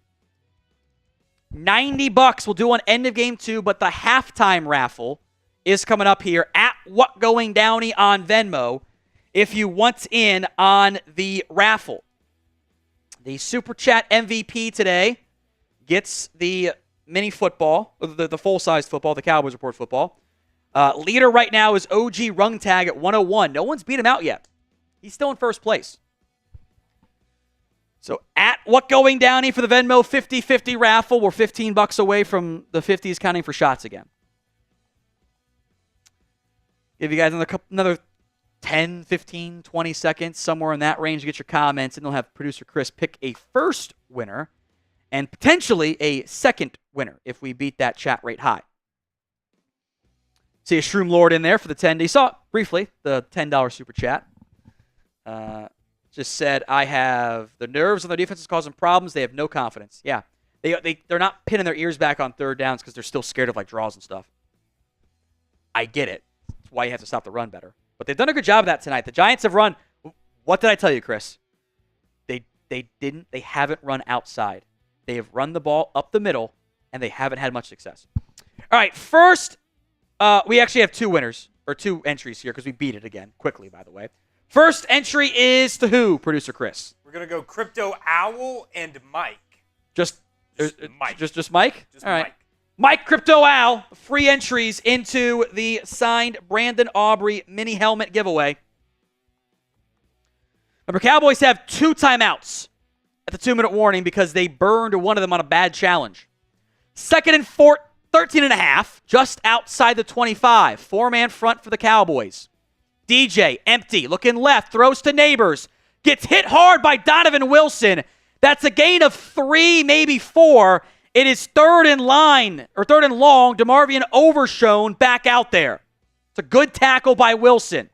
$90 we'll do on end of game 2, but the halftime raffle is coming up here at What Going Downey on Venmo if you want in on the raffle. The Super Chat MVP today gets the mini football, the full-size football, the Cowboys Report football. Leader right now is OG Rungtag at 101. No one's beat him out yet. He's still in first place. So at What Going Downey for the Venmo 50-50 raffle. We're $15 away from the 50s counting for shots again. Give you guys another 10, 15, 20 seconds, somewhere in that range to get your comments, and they'll have producer Chris pick a first winner and potentially a second winner if we beat that chat rate high. See a Shroom Lord in there for the 10. You saw it briefly, the $10 super chat. Just said, I have the nerves on their defense is causing problems. They have no confidence. Yeah. They're not pinning their ears back on third downs because they're still scared of like draws and stuff. I get it. That's why you have to stop the run better. But they've done a good job of that tonight. The Giants have run. What did I tell you, Chris? They haven't run outside. They have run the ball up the middle, and they haven't had much success. All right, first, we actually have 2 winners, or 2 entries here because we beat it again, quickly, by the way. First entry is to who, producer Chris?
We're going to go Crypto Owl and Mike.
Just
Mike.
Just Mike?
Just
all right.
Mike.
Mike Crypto Owl, free entries into the signed Brandin Aubrey mini helmet giveaway. Remember, Cowboys have 2 timeouts at the 2-minute warning because they burned one of them on a bad challenge. 2nd and 13.5, just outside the 25. 4-man front for the Cowboys. DJ, empty, looking left, throws to Neighbors. Gets hit hard by Donovan Wilson. That's a gain of 3, maybe 4. It is 3rd and long. DeMarvion Overshown back out there. It's a good tackle by Wilson.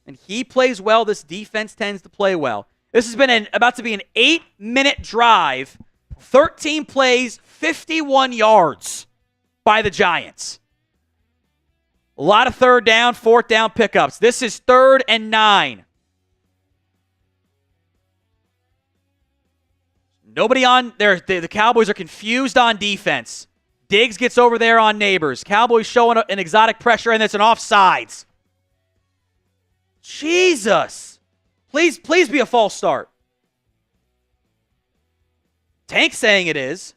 And he plays well. This defense tends to play well. This has been about to be an 8-minute drive. 13 plays, 51 yards by the Giants. A lot of 3rd down, 4th down pickups. This is 3rd and 9. Nobody on there. The Cowboys are confused on defense. Diggs gets over there on Neighbors. Cowboys showing an exotic pressure, and it's an offsides. Jesus. Please be a false start. Tank saying it is.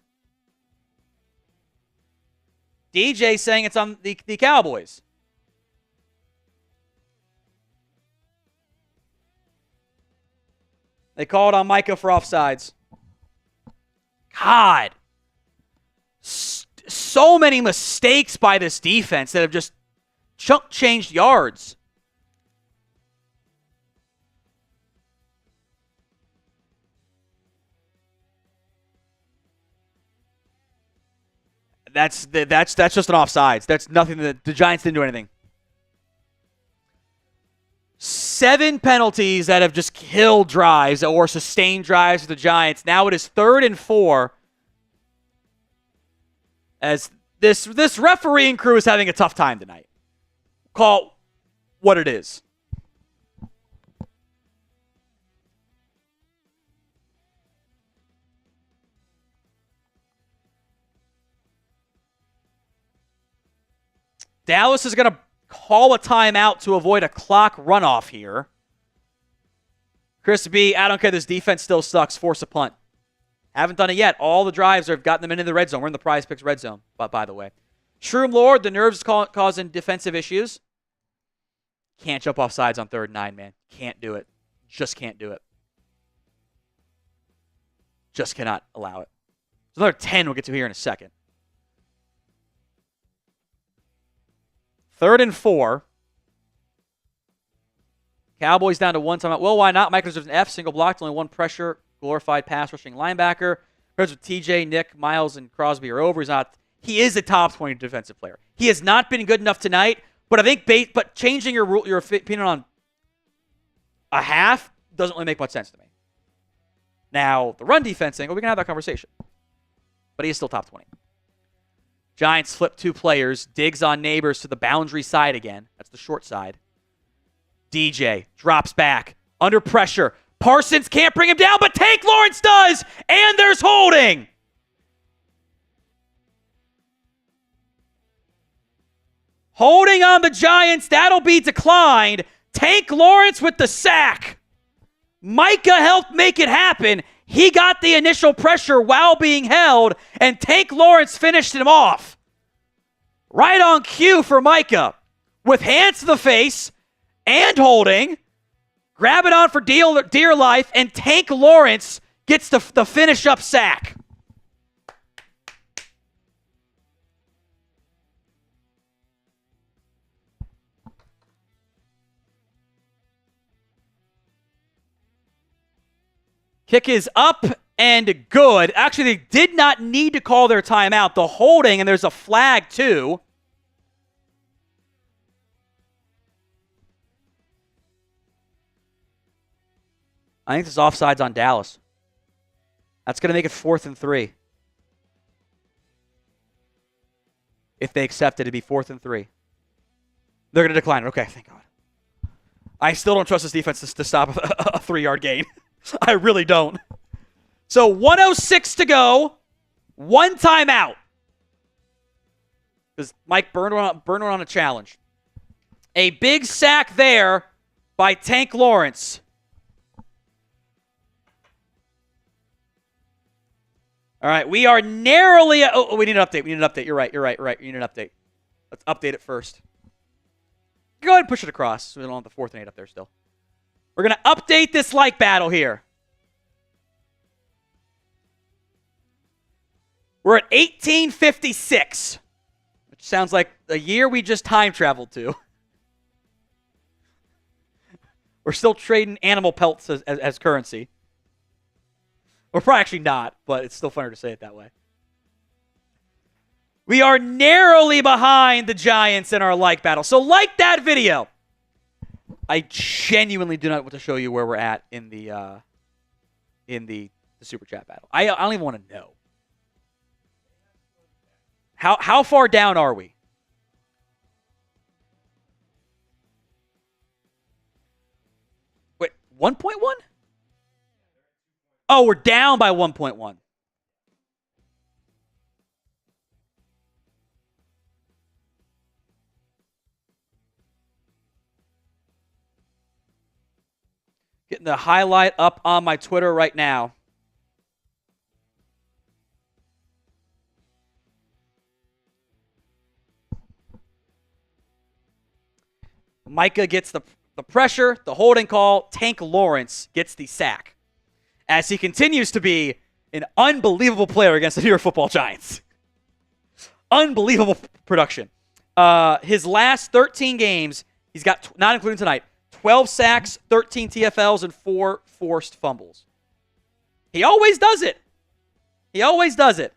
DJ saying it's on the Cowboys. They called on Micah for offsides. God. So many mistakes by this defense that have just changed yards. That's just an offsides. That's nothing. The Giants didn't do anything. 7 penalties that have just killed drives or sustained drives for the Giants. Now it is 3rd and 4. As this refereeing crew is having a tough time tonight. Call what it is. Dallas is going to call a timeout to avoid a clock runoff here. Chris B, I don't care. This defense still sucks. Force a punt. Haven't done it yet. All the drives have gotten them into the red zone. We're in the Prize Picks red zone, by the way. Shroom Lord, the nerves causing defensive issues. Can't jump off sides on 3rd and 9, man. Can't do it. Just can't do it. Just cannot allow it. There's another 10 we'll get to here in a second. 3rd and 4. Cowboys down to 1 timeout. Well, why not? Micah deserves an F. Single blocked, only 1 pressure. Glorified pass rushing linebacker. Here's with TJ, Nick, Miles, and Crosby are over. He is a top 20 defensive player. He has not been good enough tonight, but I think but changing your opinion on a half doesn't really make much sense to me. Now, the run defense thing, well, we can have that conversation. But he is still top 20. Giants flip 2 players. Diggs on Neighbors to the boundary side again. That's the short side. DJ drops back. Under pressure. Parsons can't bring him down, but Tank Lawrence does! And there's holding! Holding on the Giants. That'll be declined. Tank Lawrence with the sack. Micah helped make it happen. He got the initial pressure while being held, and Tank Lawrence finished him off. Right on cue for Micah. With hands to the face and holding. Grab it on for dear life, and Tank Lawrence gets the finish-up sack. Kick is up and good. Actually, they did not need to call their timeout. The holding, and there's a flag too. I think this offside's on Dallas. That's going to make it 4th and 3. If they accept it, it'd be 4th and 3. They're going to decline it. Okay, thank God. I still don't trust this defense to stop a 3-yard gain. I really don't. So 1:06 to go. 1 timeout. Because Mike burned one on a challenge. A big sack there by Tank Lawrence. All right, we are narrowly... Oh, we need an update. You're right. You need an update. Let's update it first. Go ahead and push it across so we don't have the 4th and 8 up there still. We're going to update this like battle here. We're at 1856, which sounds like a year we just time traveled to. We're still trading animal pelts as currency. We're probably actually not, but it's still funner to say it that way. We are narrowly behind the Giants in our like battle. So like that video. I genuinely do not want to show you where we're at in the Super Chat battle. I don't even want to know. How far down are we? Wait, 1.1? Oh, we're down by 1.1. Getting the highlight up on my Twitter right now. Micah gets the pressure, the holding call. Tank Lawrence gets the sack as he continues to be an unbelievable player against the New York Football Giants. Unbelievable production. His last 13 games, he's got, not including tonight, 12 sacks, 13 TFLs, and 4 forced fumbles. He always does it. He always does it.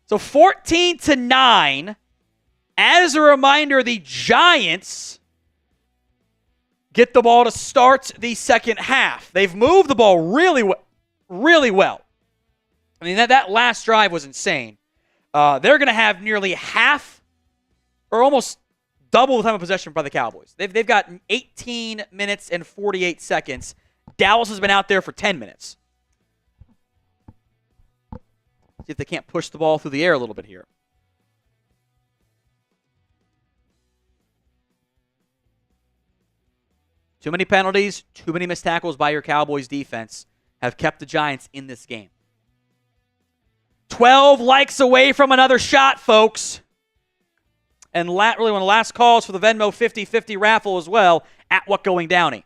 So 14-9. As a reminder, the Giants get the ball to start the second half. They've moved the ball really well. I mean, that last drive was insane. They're going to have nearly half or almost double the time of possession by the Cowboys. They've got 18 minutes and 48 seconds. Dallas has been out there for 10 minutes. See if they can't push the ball through the air a little bit here. Too many penalties, too many missed tackles by your Cowboys defense have kept the Giants in this game. 12 likes away from another shot, folks. And really one of the last calls for the Venmo 50-50 raffle as well at What Going Downy.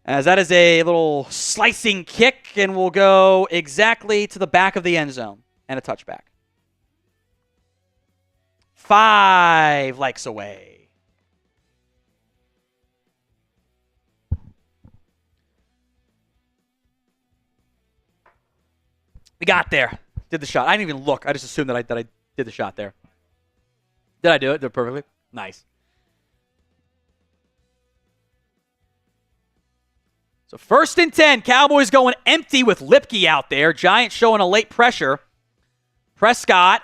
As that is a little slicing kick and will go exactly to the back of the end zone and a touchback. 5 likes away. We got there. Did the shot. I didn't even look. I just assumed that I did the shot there. Did I do it? Did it perfectly? Nice. So 1st and 10. Cowboys going empty with Luepke out there. Giants showing a late pressure. Prescott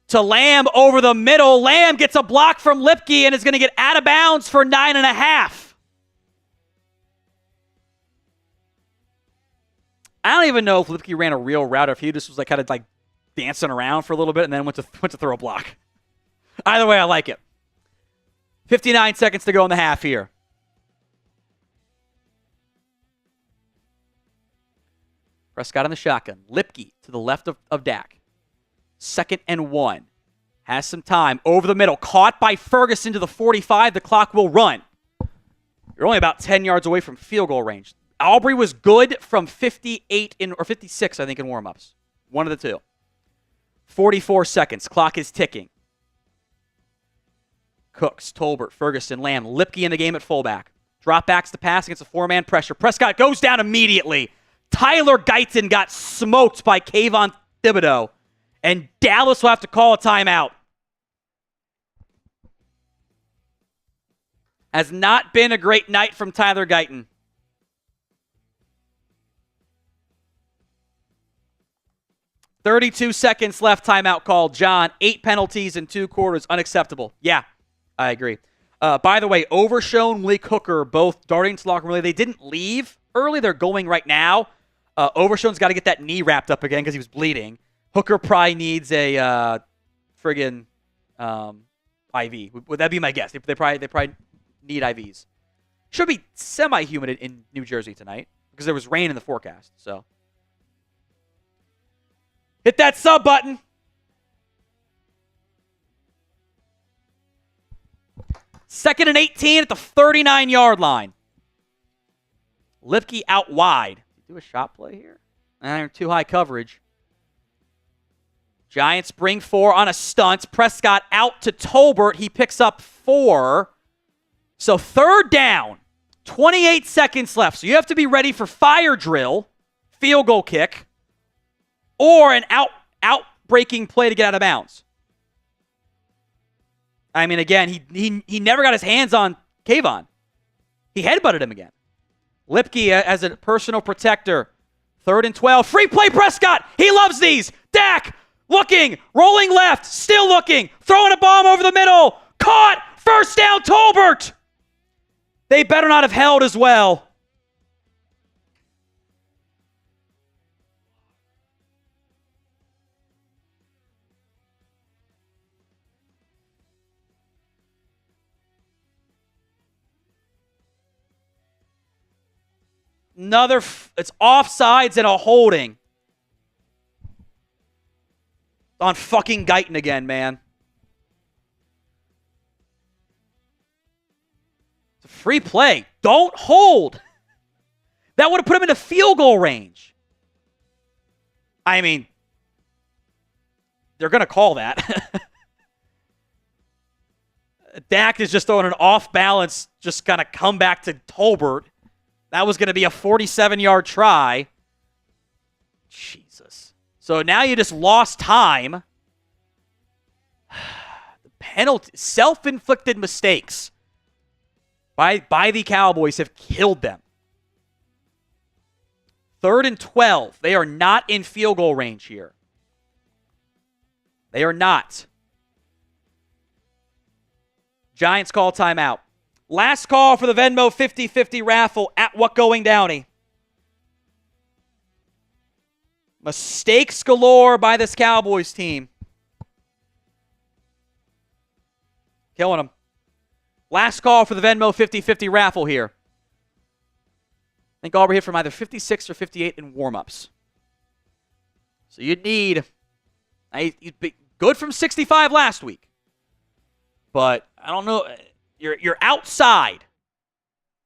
to Lamb over the middle. Lamb gets a block from Luepke and is going to get out of bounds for 9.5. I don't even know if Luepke ran a real route or if he just was kind of dancing around for a little bit and then went to throw a block. Either way, I like it. 59 seconds to go in the half here. Prescott in the shotgun. Luepke to the left of Dak. 2nd and 1. Has some time. Over the middle. Caught by Ferguson to the 45. The clock will run. You're only about 10 yards away from field goal range. Aubrey was good from 58 or 56, I think, in warm-ups. One of the two. 44 seconds. Clock is ticking. Cooks, Tolbert, Ferguson, Lamb. Luepke in the game at fullback. Drop backs to pass against a 4-man pressure. Prescott goes down immediately. Tyler Guyton got smoked by Kayvon Thibodeau. And Dallas will have to call a timeout. Has not been a great night from Tyler Guyton. 32 seconds left, timeout called. John, 8 penalties in 2 quarters. Unacceptable. Yeah, I agree. By the way, Overshown, Malik Hooker, both darting to locker room. They didn't leave early. They're going right now. Overshown's got to get that knee wrapped up again because he was bleeding. Hooker probably needs a friggin' IV. Would that be my guess? They probably need IVs. Should be semi-humid in New Jersey tonight because there was rain in the forecast. So hit that sub button. Second and 18 at the 39-yard line. Luepke out wide. Do a shot play here? Too high coverage. Giants bring 4 on a stunt. Prescott out to Tolbert. He picks up 4. So 3rd down. 28 seconds left. So you have to be ready for fire drill, field goal kick, or an out-breaking play to get out of bounds. I mean, again, he never got his hands on Kayvon. He headbutted him again. Luepke as a personal protector. 3rd and 12. Free play Prescott. He loves these. Dak looking. Rolling left. Still looking. Throwing a bomb over the middle. Caught. 1st down Tolbert. They better not have held as well. It's offsides and a holding. On fucking Guyton again, man. Free play. Don't hold. That would have put him into field goal range. I mean, they're going to call that. Dak is just throwing an off-balance, just kind of come back to Tolbert. That was going to be a 47-yard try. Jesus. So now you just lost time. The penalty, self-inflicted mistakes by the Cowboys have killed them. 3rd and 12. They are not in field goal range here. They are not. Giants call timeout. Last call for the Venmo 50-50 raffle at What Going Downey. Mistakes galore by this Cowboys team. Killing them. Last call for the Venmo 50-50 raffle here. I think Aubrey hit from either 56 or 58 in warm-ups. So you'd need... You'd be good from 65 last week. But I don't know. You're outside.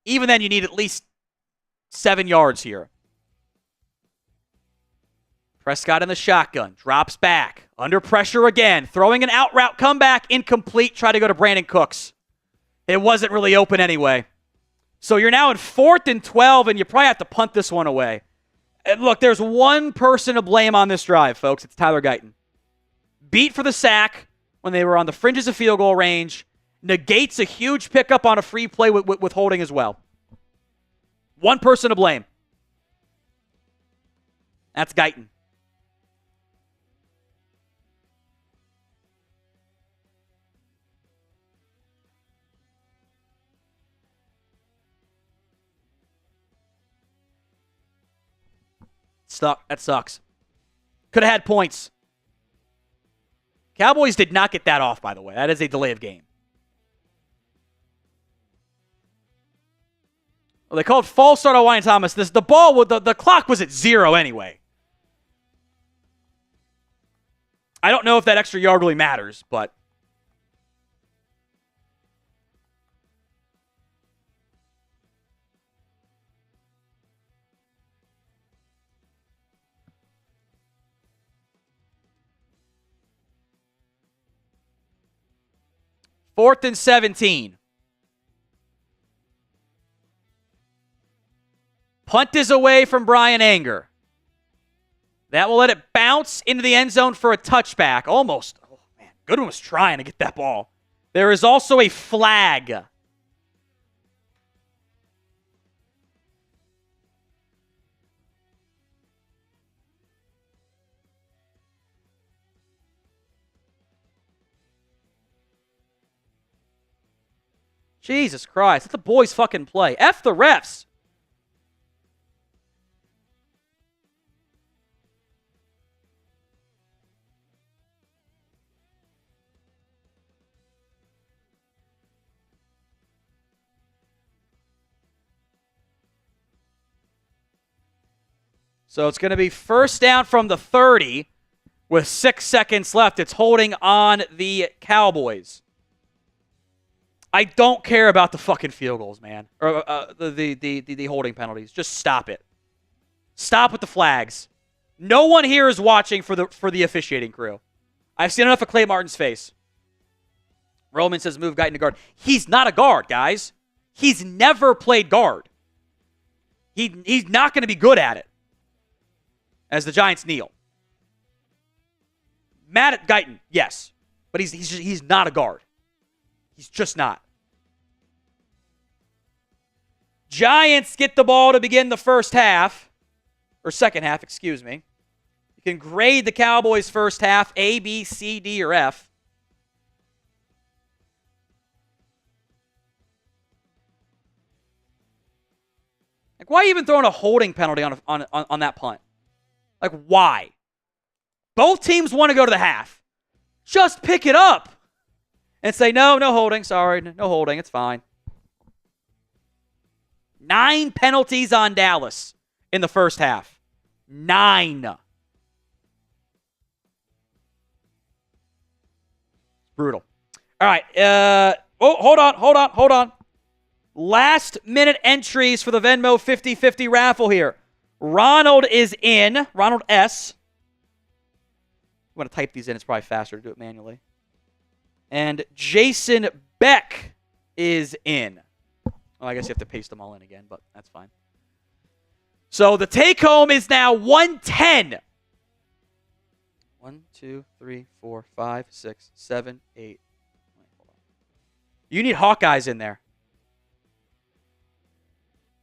Even then, you need at least 7 yards here. Prescott in the shotgun. Drops back. Under pressure again. Throwing an out route comeback. Incomplete. Try to go to Brandin Cooks. It wasn't really open anyway. So you're now in 4th and 12, and you probably have to punt this one away. And look, there's one person to blame on this drive, folks. It's Tyler Guyton. Beat for the sack when they were on the fringes of field goal range. Negates a huge pickup on a free play with holding as well. One person to blame. That's Guyton. That sucks. Could have had points. Cowboys did not get that off, by the way. That is a delay of game. Well, they called false start on Wyatt Thomas. The ball, the clock was at 0 anyway. I don't know if that extra yard really matters, but... Fourth and 17. Punt is away from Brian Anger. That will let it bounce into the end zone for a touchback. Almost. Oh, man. Goodwin was trying to get that ball. There is also a flag. Jesus Christ. Let the boys fucking play. F the refs. So it's going to be first down from the 30 with 6 seconds left. It's holding on the Cowboys. I don't care about the fucking field goals, man. Or the holding penalties. Just stop it. Stop with the flags. No one here is watching for the officiating crew. I've seen enough of Clay Martin's face. Roman says move Guyton to guard. He's not a guard, guys. He's never played guard. He's not going to be good at it. As the Giants kneel. Mad at Guyton, yes. But he's not a guard. He's just not. Giants get the ball to begin the first half. Or second half, excuse me. You can grade the Cowboys' first half, A, B, C, D, or F. Like, why even throwing a holding penalty on that punt? Like, why? Both teams want to go to the half. Just pick it up. And say, no holding. Sorry, no holding. It's fine. 9 penalties on Dallas in the first half. 9. Brutal. All right. Hold on. Last minute entries for the Venmo 50-50 raffle here. Ronald is in. Ronald S. I'm going to type these in. It's probably faster to do it manually. And Jason Beck is in. Well, I guess you have to paste them all in again, but that's fine. So the take home is now 110. 1, 2, 3, 4, 5, 6, 7, 8. You need Hawkeyes in there.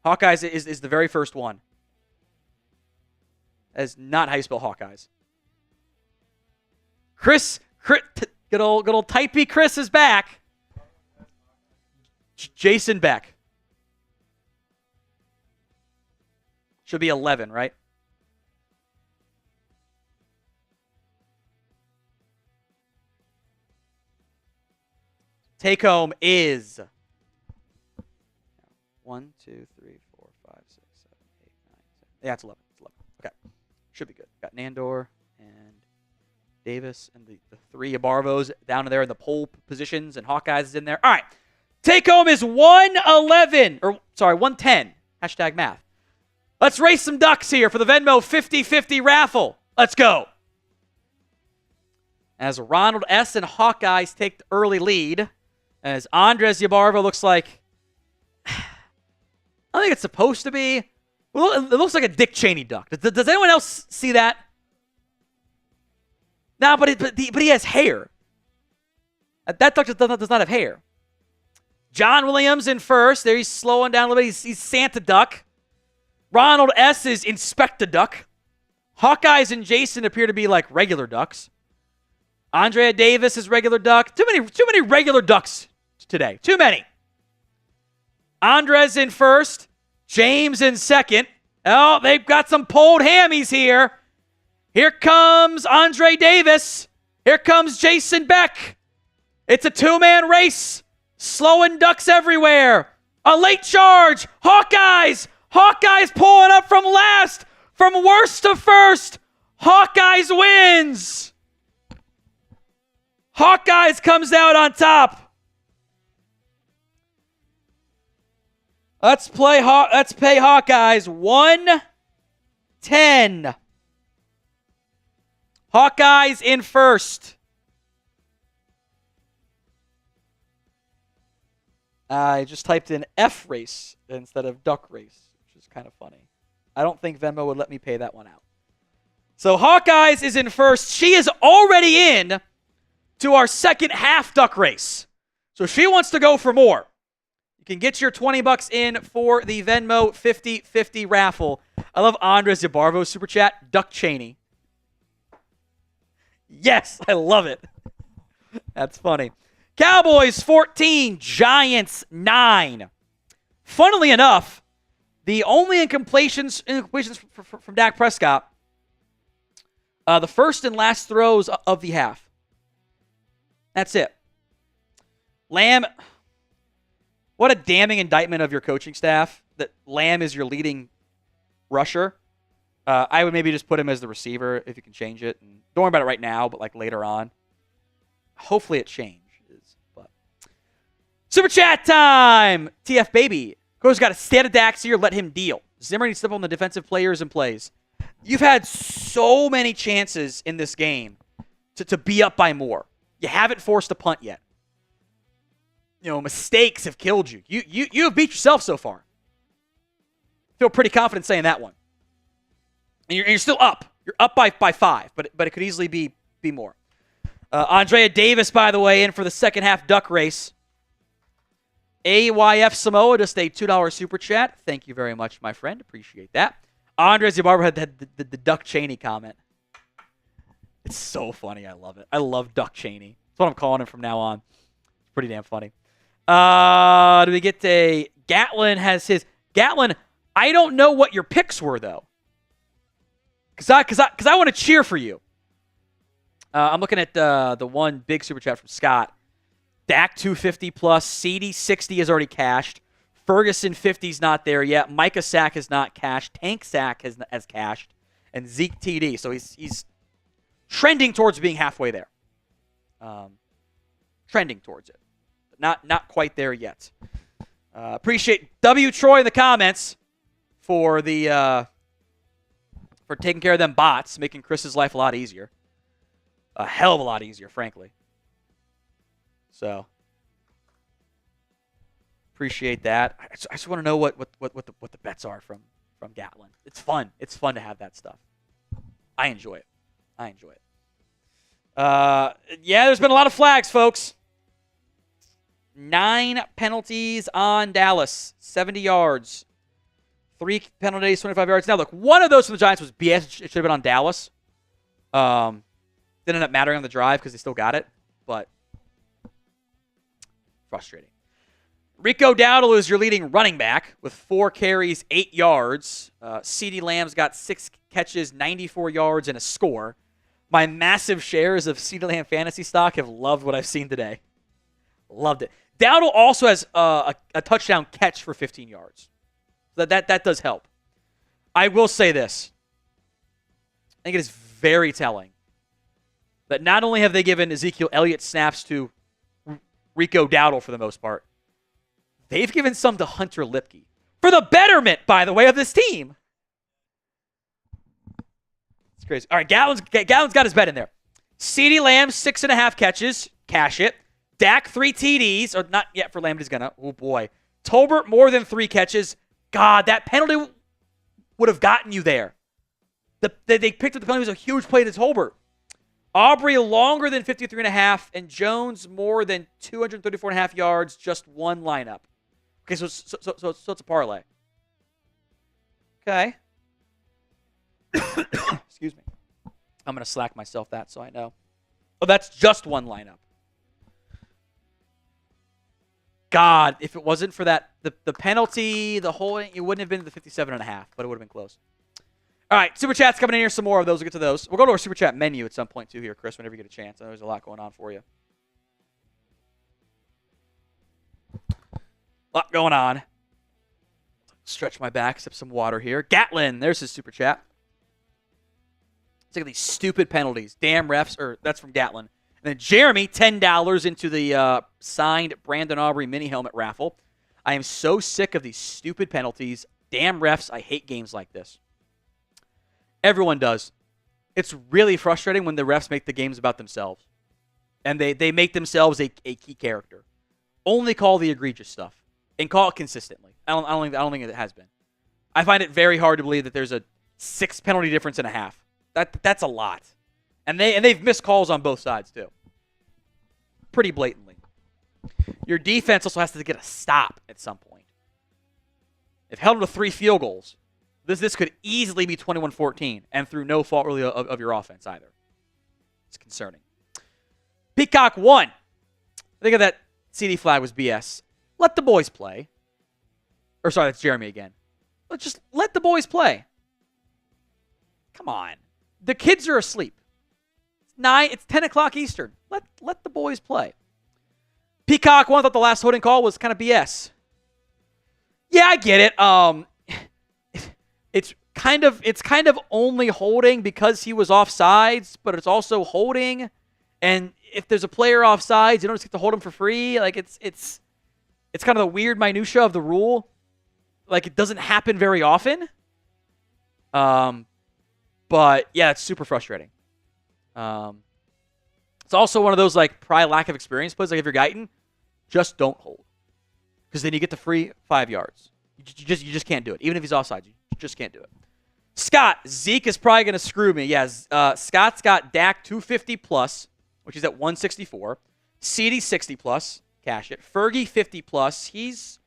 Hawkeyes is the very first one. As not how you spell Hawkeyes. Chris, good old typey Chris is back. Jason Beck. Should be 11, right? Take home is 1, 2, 3, 4, 5, 6, 7, 8, 9, 10. Yeah, it's 11. It's 11. Okay. Should be good. Got Nandor and Davis and the three Abarvos down there in the pole positions, and Hawkeyes is in there. All right. Take home is 110. Hashtag math. Let's race some ducks here for the Venmo 50-50 raffle. Let's go. As Ronald S. and Hawkeyes take the early lead. As Andres Yabarvo looks like, I think it's supposed to be, well, it looks like a Dick Cheney duck. Does anyone else see that? No, but he has hair. That duck does not have hair. John Williams in first. There he's slowing down a little bit. He's Santa Duck. Ronald S. is Inspector Duck. Hawkeyes and Jason appear to be like regular ducks. Andrea Davis is regular duck. Too many regular ducks today. Too many. Andres in first. James in second. Oh, they've got some pulled hammies here. Here comes Andre Davis. Here comes Jason Beck. It's a two-man race. Slowing ducks everywhere. A late charge. Hawkeyes. Hawkeyes pulling up from last. From worst to first. Hawkeyes wins. Hawkeyes comes out on top. Let's pay Hawkeyes 110. Hawkeyes in first. I just typed in F race instead of duck race, which is kind of funny. I don't think Venmo would let me pay that one out. So Hawkeyes is in first. She is already in to our second half duck race. So she wants to go for more. You can get your $20 in for the Venmo 50-50 raffle. I love Andres Yabarvo's super chat. Duck Cheney. Yes, I love it. That's funny. Cowboys 14, Giants 9. Funnily enough, the only incompletions from Dak Prescott, the first and last throws of the half. That's it. Lamb, what a damning indictment of your coaching staff that Lamb is your leading rusher. I would maybe just put him as the receiver if you can change it. And don't worry about it right now, but like later on. Hopefully it changes. But Super chat time! TF Baby. Coach got a stat of Dax here. Let him deal. Zimmer needs to step on the defensive players and plays. You've had so many chances in this game to be up by more. You haven't forced a punt yet. You know, mistakes have killed you. You have beat yourself so far. Feel pretty confident saying that one. And you're still up. You're up by 5, but it could easily be more. Andrea Davis, by the way, in for the second half duck race. AYF Samoa, just a $2 super chat. Thank you very much, my friend. Appreciate that. Andres Yabarbo had the Duck Cheney comment. It's so funny. I love it. I love Duck Cheney. That's what I'm calling him from now on. It's pretty damn funny. Do we get a... Gatlin has his... Gatlin, I don't know what your picks were, though. Because I want to cheer for you. I'm looking at the one big super chat from Scott. Dak 250 plus. CeeDee 60 is already cashed. Ferguson 50's not there yet. Micah sack has not cashed. Tank sack has cashed. And Zeke TD. So he's trending towards being halfway there. Trending towards it. But not quite there yet. Appreciate W. Troy in the comments for the for taking care of them bots, making Chris's life a lot easier. A hell of a lot easier, frankly. So appreciate that. I just want to know what the bets are from Gatlin. It's fun. It's fun to have that stuff. I enjoy it. Yeah, there's been a lot of flags, folks. 9 penalties on Dallas, 70 yards. 3 penalties, 25 yards. Now, look, one of those from the Giants was BS. It should have been on Dallas. Didn't end up mattering on the drive because they still got it, but frustrating. Rico Dowdle is your leading running back with 4 carries, 8 yards. CeeDee Lamb's got 6 catches, 94 yards, and a score. My massive shares of CeeDee Lamb fantasy stock have loved what I've seen today. Loved it. Dowdle also has a touchdown catch for 15 yards. So that does help. I will say this. I think it is very telling that not only have they given Ezekiel Elliott snaps to Rico Dowdle for the most part, they've given some to Hunter Luepke. For the betterment, by the way, of this team. It's crazy. All right, Gatlin's got his bet in there. CeeDee Lamb, 6.5 catches. Cash it. Dak, 3 TDs. Or not yet for Lamb, but he's going to. Oh, boy. Tolbert, more than 3 catches. God, that penalty would have gotten you there. They picked up the penalty. It was a huge play to Tolbert. Aubrey, longer than 53.5. And Jones, more than 234.5 yards. Just one lineup. Okay, so it's a parlay. Okay. Excuse me. I'm going to slack myself that so I know. Oh, that's just one lineup. God, if it wasn't for that, the penalty, the holding, it wouldn't have been the 57.5, but it would have been close. All right, Super Chat's coming in here. Some more of those. We'll get to those. We'll go to our Super Chat menu at some point, too, here, Chris, whenever you get a chance. I know there's a lot going on for you. A lot going on. Stretch my back, sip some water here. Gatlin, there's his Super Chat. Let's look at these stupid penalties. Damn refs, or that's from Gatlin. And then Jeremy, $10 into the signed Brandon Aubrey mini helmet raffle. I am so sick of these stupid penalties. Damn refs, I hate games like this. Everyone does. It's really frustrating when the refs make the games about themselves. And they make themselves a key character. Only call the egregious stuff. And call it consistently. I don't think it has been. I find it very hard to believe that there's a 6 penalty difference and a half. That's a lot. And they've missed calls on both sides, too. Pretty blatantly. Your defense also has to get a stop at some point. If held to 3 field goals, this could easily be 21-14, and through no fault really of your offense either. It's concerning. Peacock 1. I think of that CeeDee flag was BS. Let the boys play. Or sorry, that's Jeremy again. Let's just let the boys play. Come on. The kids are asleep. It's 10 o'clock Eastern. Let the boys play. Peacock 1 thought the last holding call was kind of BS. Yeah, I get it. It's kind of only holding because he was offsides, but it's also holding. And if there's a player offsides, you don't just get to hold him for free. Like it's kind of the weird minutia of the rule. Like it doesn't happen very often. But yeah, it's super frustrating. It's also one of those like probably lack of experience plays. Like if you're Guyton, just don't hold, because then you get the free 5 yards. You just can't do it. Even if he's offside, you just can't do it. Scott, Zeke is probably going to screw me. Yeah, Scott's got Dak 250 plus, which is at 164. CeeDee 60 plus, cash it. Fergie 50 plus. He's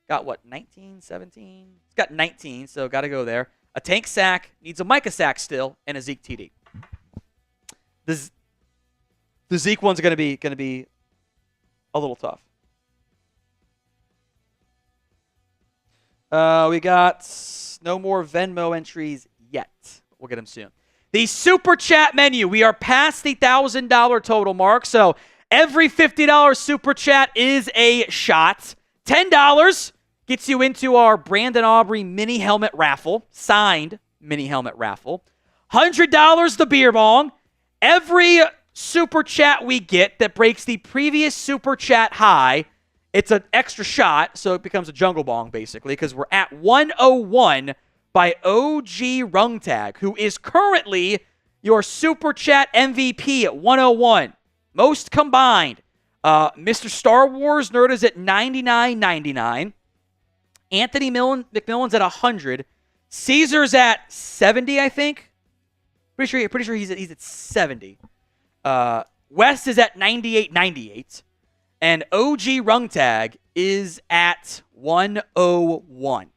got what, 19, 17? He's got 19, so got to go there. A Tank sack, needs a Micah sack still, and a Zeke TD. The Zeke one's going to be a little tough. We got no more Venmo entries yet. We'll get them soon. The Super Chat menu. We are past the $1,000 total mark, so every $50 Super Chat is a shot. $10 gets you into our Brandon Aubrey mini helmet raffle, signed mini helmet raffle. $100 the beer bong. Every Super Chat we get that breaks the previous Super Chat high It's an extra shot, so it becomes a jungle bong, basically, because we're at 101 by OG Rungtag, who is currently your Super Chat MVP at 101. Most combined. Mr. Star Wars Nerd is at 99.99. Anthony McMillan's at 100. Caesar's at 70, I think. Pretty sure he's at 70. West is at 98.98. And OG Rungtag is at 101.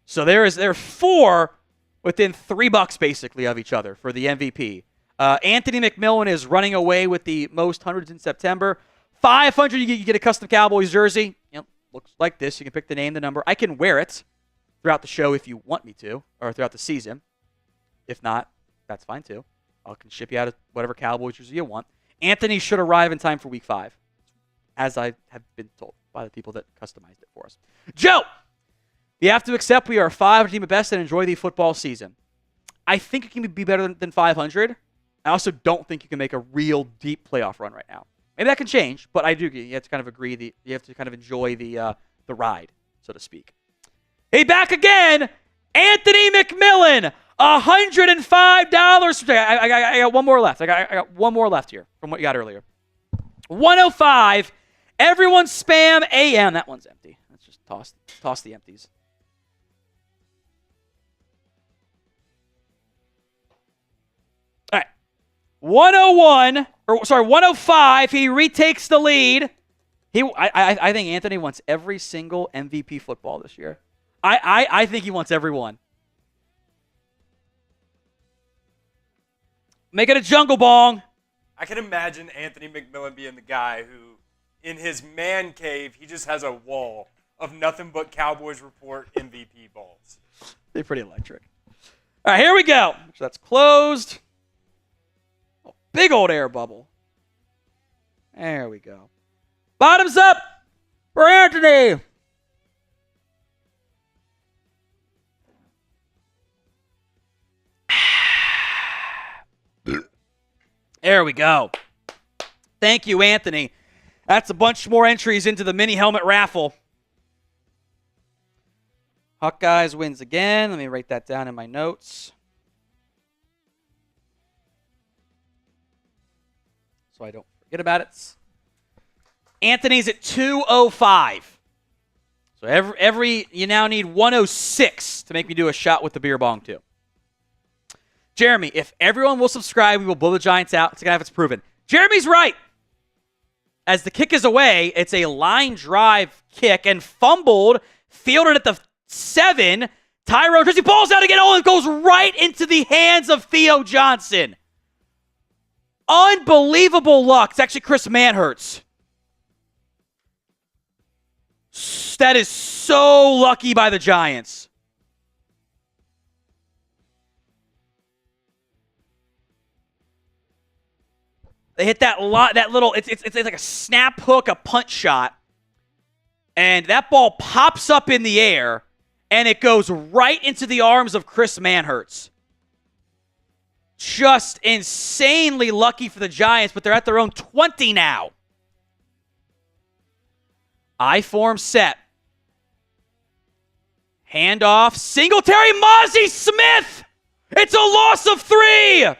So there are 4 within $3 basically of each other for the MVP. Anthony McMillan is running away with the most hundreds in September. 500, you get a custom Cowboys jersey. Looks like this. You can pick the name, the number. I can wear it throughout the show if you want me to, or throughout the season. If not, that's fine too. I can ship you out whatever Cowboys jersey you want. Anthony should arrive in time for week 5, as I have been told by the people that customized it for us. Joe, you have to accept we are a 500 team at best and enjoy the football season. I think it can be better than 500. I also don't think you can make a real deep playoff run right now. Maybe that can change, but I do. You have to kind of agree. You have to kind of enjoy the ride, so to speak. Hey, back again, Anthony McMillan, $105. I got one more left. I got one more left here from what you got earlier. 105. Everyone spam AM. That one's empty. Let's just toss the empties. All right. 105. He retakes the lead. I think Anthony wants every single MVP football this year. I think he wants every one. Make it a jungle bong.
I can imagine Anthony McMillan being the guy who, in his man cave, he just has a wall of nothing but Cowboys Report MVP balls.
They're pretty electric. All right, here we go. So that's closed. Oh, big old air bubble. There we go. Bottoms up for Anthony. There we go. Thank you, Anthony. That's a bunch more entries into the mini helmet raffle. Hawkeyes wins again. Let me write that down in my notes, so I don't forget about it. Anthony's at 205. So every you now need 106 to make me do a shot with the beer bong too. Jeremy, if everyone will subscribe, we will blow the Giants out. It's going to have its proven. Jeremy's right. As the kick is away, it's a line drive kick and fumbled, fielded at the 7. Tyrone Tracy balls out again. Oh, it goes right into the hands of Theo Johnson. Unbelievable luck. It's actually Chris Manhertz. That is so lucky by the Giants. They hit that little, it's like a snap hook, a punch shot. And that ball pops up in the air, and it goes right into the arms of Chris Manhertz. Just insanely lucky for the Giants, but they're at their own 20 now. I-form set. Handoff. Singletary. Mazi Smith. It's a loss of 3.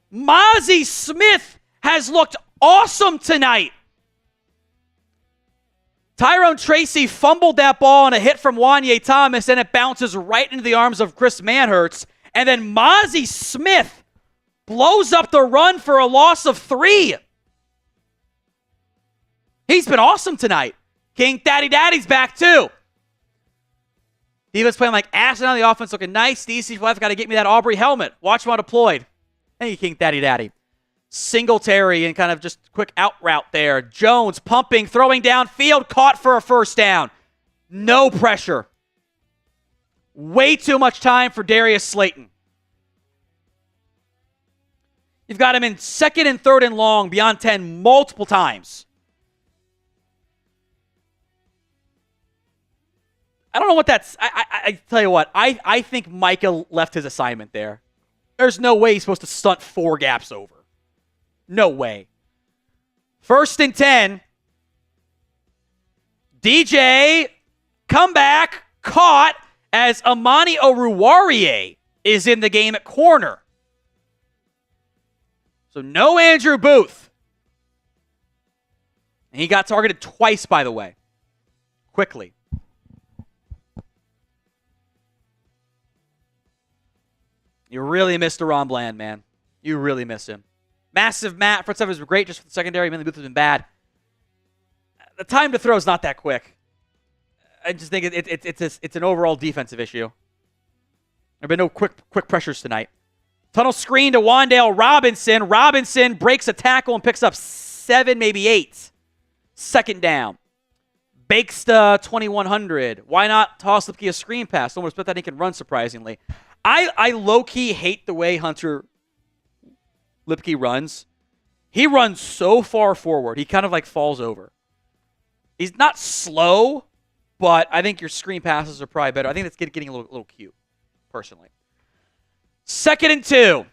Mazi Smith has looked awesome tonight. Tyrone Tracy fumbled that ball on a hit from Wanye Thomas, and it bounces right into the arms of Chris Manhertz. And then Mazi Smith blows up the run for a loss of 3. He's been awesome tonight. King Daddy's back too. Diva's playing like ass on the offense, looking nice. DC's wife got to get me that Aubrey helmet. Watch him on deployed. Thank you, King Daddy. Singletary and kind of just quick out route there. Jones pumping, throwing downfield, caught for a first down. No pressure. Way too much time for Darius Slayton. You've got him in 2nd and 3rd and long, beyond 10 multiple times. I don't know what that's... I tell you what, I think Micah left his assignment there. There's no way he's supposed to stunt 4 gaps over. No way. 1st and 10. DJ, comeback, caught as Amani Oruwariye is in the game at corner. So no Andrew Booth. And he got targeted twice, by the way. Quickly. You really missed Deron Bland, man. You really miss him. Massive Matt. Front seven was great just for the secondary. Mainly Booth has been bad. The time to throw is not that quick. I just think it's an overall defensive issue. There have been no quick pressures tonight. Tunnel screen to Wan'Dale Robinson. Robinson breaks a tackle and picks up 7, maybe 8. 2nd down. Bakes the 2100. Why not toss Luepke a screen pass? Don't expect that he can run, surprisingly. I low-key hate the way Hunter Luepke runs. He runs so far forward. He kind of like falls over. He's not slow, but I think your screen passes are probably better. I think that's getting a little cute, personally. 2nd and 2.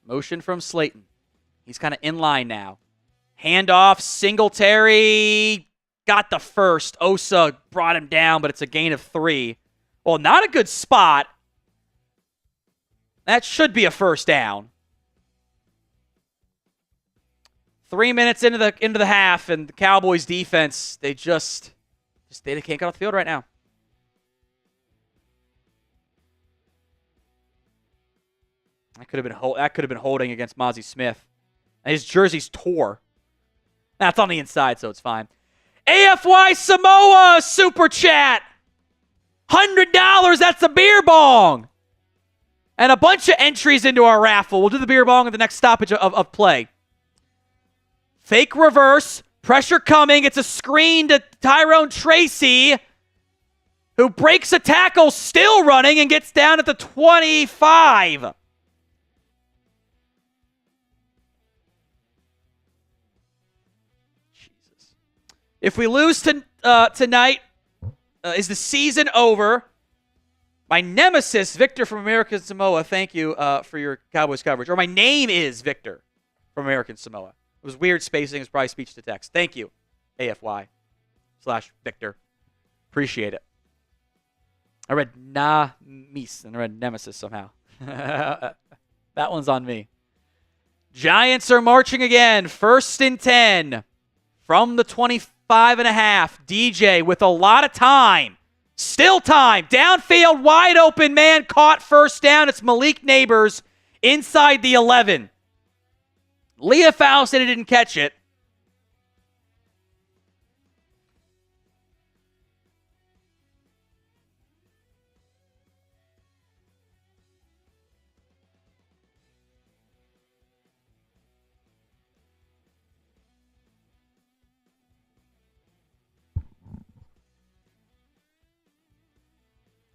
Motion from Slayton. He's kind of in line now. Handoff, Singletary. Got the first. Osa brought him down, but it's a gain of 3. Well, not a good spot. That should be a 1st down. 3 minutes into the half, and the Cowboys defense, they can't get off the field right now. That could have been holding against Mazi Smith. And his jersey's tore. That's on the inside, so it's fine. AFY Samoa super chat. $100. That's a beer bong. And a bunch of entries into our raffle. We'll do the beer bong at the next stoppage of play. Fake reverse. Pressure coming. It's a screen to Tyrone Tracy, who breaks a tackle, still running, and gets down at the 25. Jesus. If we lose tonight, is the season over? My nemesis, Victor from American Samoa, thank you for your Cowboys coverage. Or my name is Victor from American Samoa. It was weird spacing. It was probably speech to text. Thank you, AFY/Victor. Appreciate it. I read Mis and I read Nemesis somehow. That one's on me. Giants are marching again. 1st and 10 from the 25.5. DJ with a lot of time. Still time. Downfield, wide open man. Caught 1st down. It's Malik Neighbors inside the 11. Leah Fowl said he didn't catch it.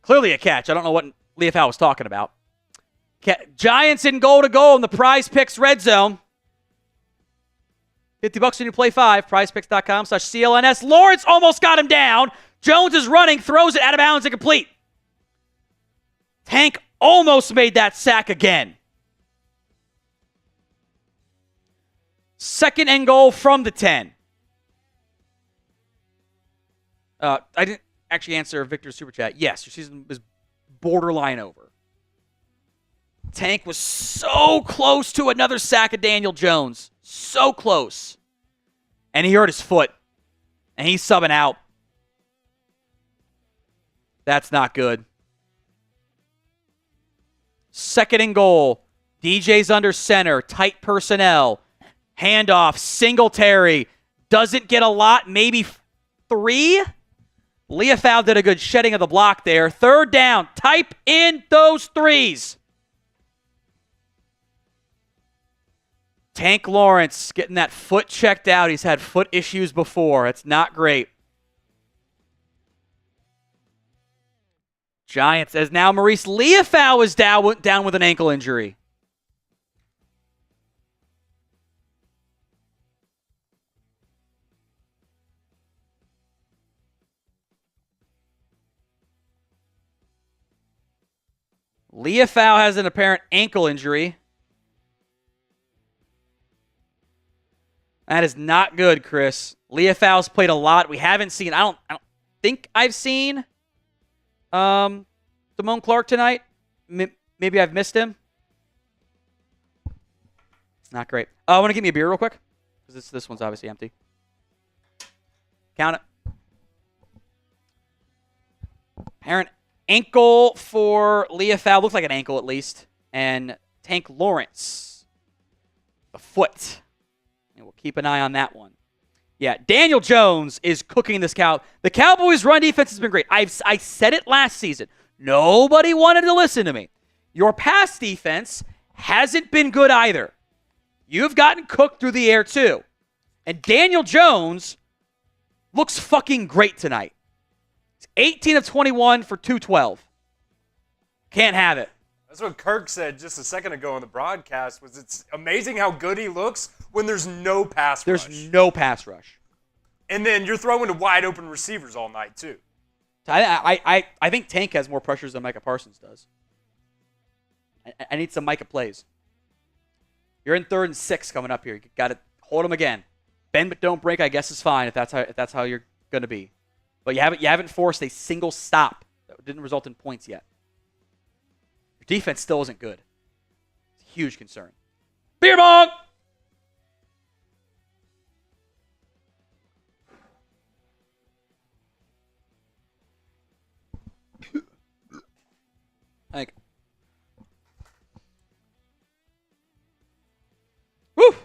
Clearly a catch. I don't know what Leah Fowl was talking about. Giants in goal to goal in the Prize Picks red zone. $50 when you play 5. PrizePicks.com/CLNS. Lawrence almost got him down. Jones is running, throws it out of bounds, incomplete. Tank almost made that sack again. 2nd and goal from the 10. I didn't actually answer Victor's super chat. Yes, your season is borderline over. Tank was so close to another sack of Daniel Jones. So close. And he hurt his foot. And he's subbing out. That's not good. 2nd and goal. DJ's under center. Tight personnel. Handoff. Singletary. Doesn't get a lot. Maybe 3. Leah Fowl did a good shedding of the block there. 3rd down. Type in those 3s. Tank Lawrence getting that foot checked out. He's had foot issues before. It's not great. Giants, as now Maurice Leah Fowl is down with an ankle injury. Leafau has an apparent ankle injury. That is not good, Chris. Leafau's played a lot. We haven't seen. I don't think I've seen Damone Clark tonight. Maybe I've missed him. Not great. Want to give me a beer real quick? Because this one's obviously empty. Count it. Apparent ankle for Leafau. Looks like an ankle at least. And Tank Lawrence. The foot. And we'll keep an eye on that one. Yeah, Daniel Jones is cooking this cow. The Cowboys' run defense has been great. I said it last season. Nobody wanted to listen to me. Your pass defense hasn't been good either. You've gotten cooked through the air too. And Daniel Jones looks fucking great tonight. He's 18 of 21 for 212. Can't have it.
That's what Kirk said just a second ago on the broadcast, was it's amazing how good he looks when there's no pass rush.
There's no pass rush.
And then you're throwing to wide open receivers all night too.
I think Tank has more pressures than Micah Parsons does. I need some Micah plays. You're in 3rd and 6 coming up here. You got to hold him again. Bend but don't break, I guess, is fine if that's how you're going to be. But you haven't forced a single stop that didn't result in points yet. Your defense still isn't good. It's a huge concern. Beer bong! Like, woo!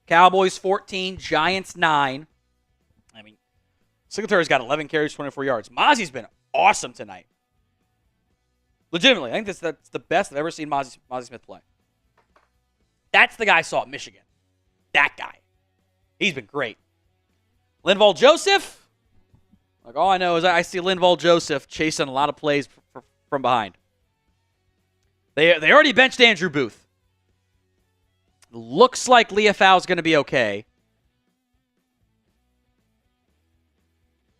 Cowboys 14, Giants 9. I mean, Singletary's got 11 carries, 24 yards. Mazi's been awesome tonight. Legitimately, I think that's the best I've ever seen Mazi Smith play. That's the guy I saw at Michigan. That guy. He's been great. Linval Joseph. Like, all I know is I see Linval Joseph chasing a lot of plays from behind. They already benched Andrew Booth. Looks like Leafau's going to be okay.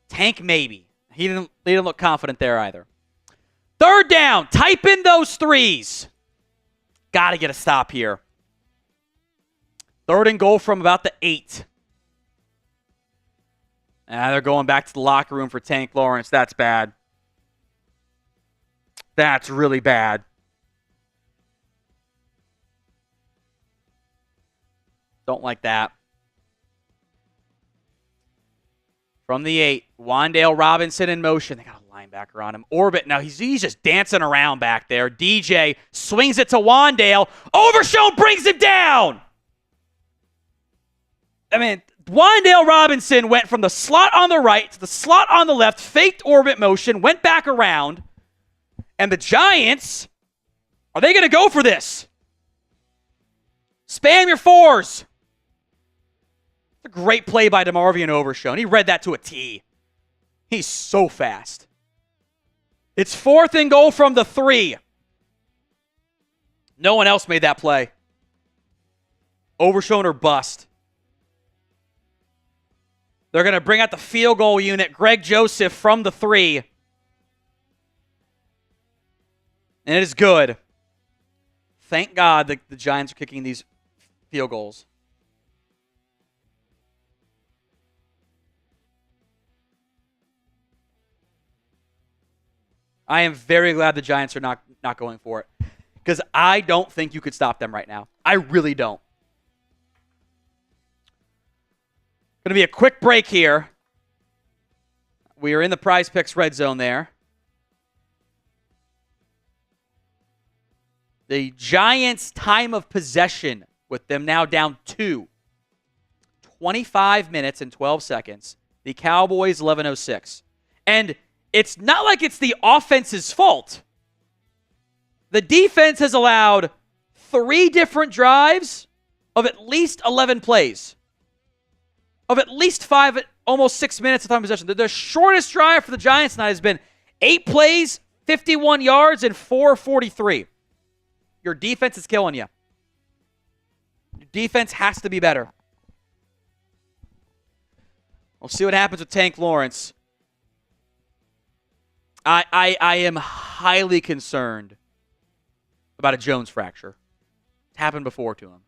Tank maybe. He didn't look confident there either. 3rd down. Type in those threes. Got to get a stop here. 3rd and goal from about the 8. They're going back to the locker room for Tank Lawrence. That's bad. That's really bad. Don't like that. From the 8, Wan'Dale Robinson in motion. They got a linebacker on him. Orbit. Now he's just dancing around back there. DJ swings it to Wan'Dale. Overshown brings him down. I mean, Wan'Dale Robinson went from the slot on the right to the slot on the left, faked orbit motion, went back around. And the Giants, are they going to go for this? Spam your 4s. It's a great play by DeMarvion Overshown. He read that to a T. He's so fast. It's 4th and goal from the 3. No one else made that play. Overshown or bust. They're going to bring out the field goal unit. Greg Joseph from the 3. And it is good. Thank God the Giants are kicking these field goals. I am very glad the Giants are not going for it. Because I don't think you could stop them right now. I really don't. Going to be a quick break here. We are in the Prize Picks red zone there. The Giants' time of possession with them now down 2. 25 minutes and 12 seconds. The Cowboys 11:06. And it's not like it's the offense's fault. The defense has allowed 3 different drives of at least 11 plays. Of at least 5, almost 6 minutes of time possession. The shortest drive for the Giants tonight has been 8 plays, 51 yards, and 4:43. Your defense is killing you. Your defense has to be better. We'll see what happens with Tank Lawrence. I am highly concerned about a Jones fracture. It's happened before to him.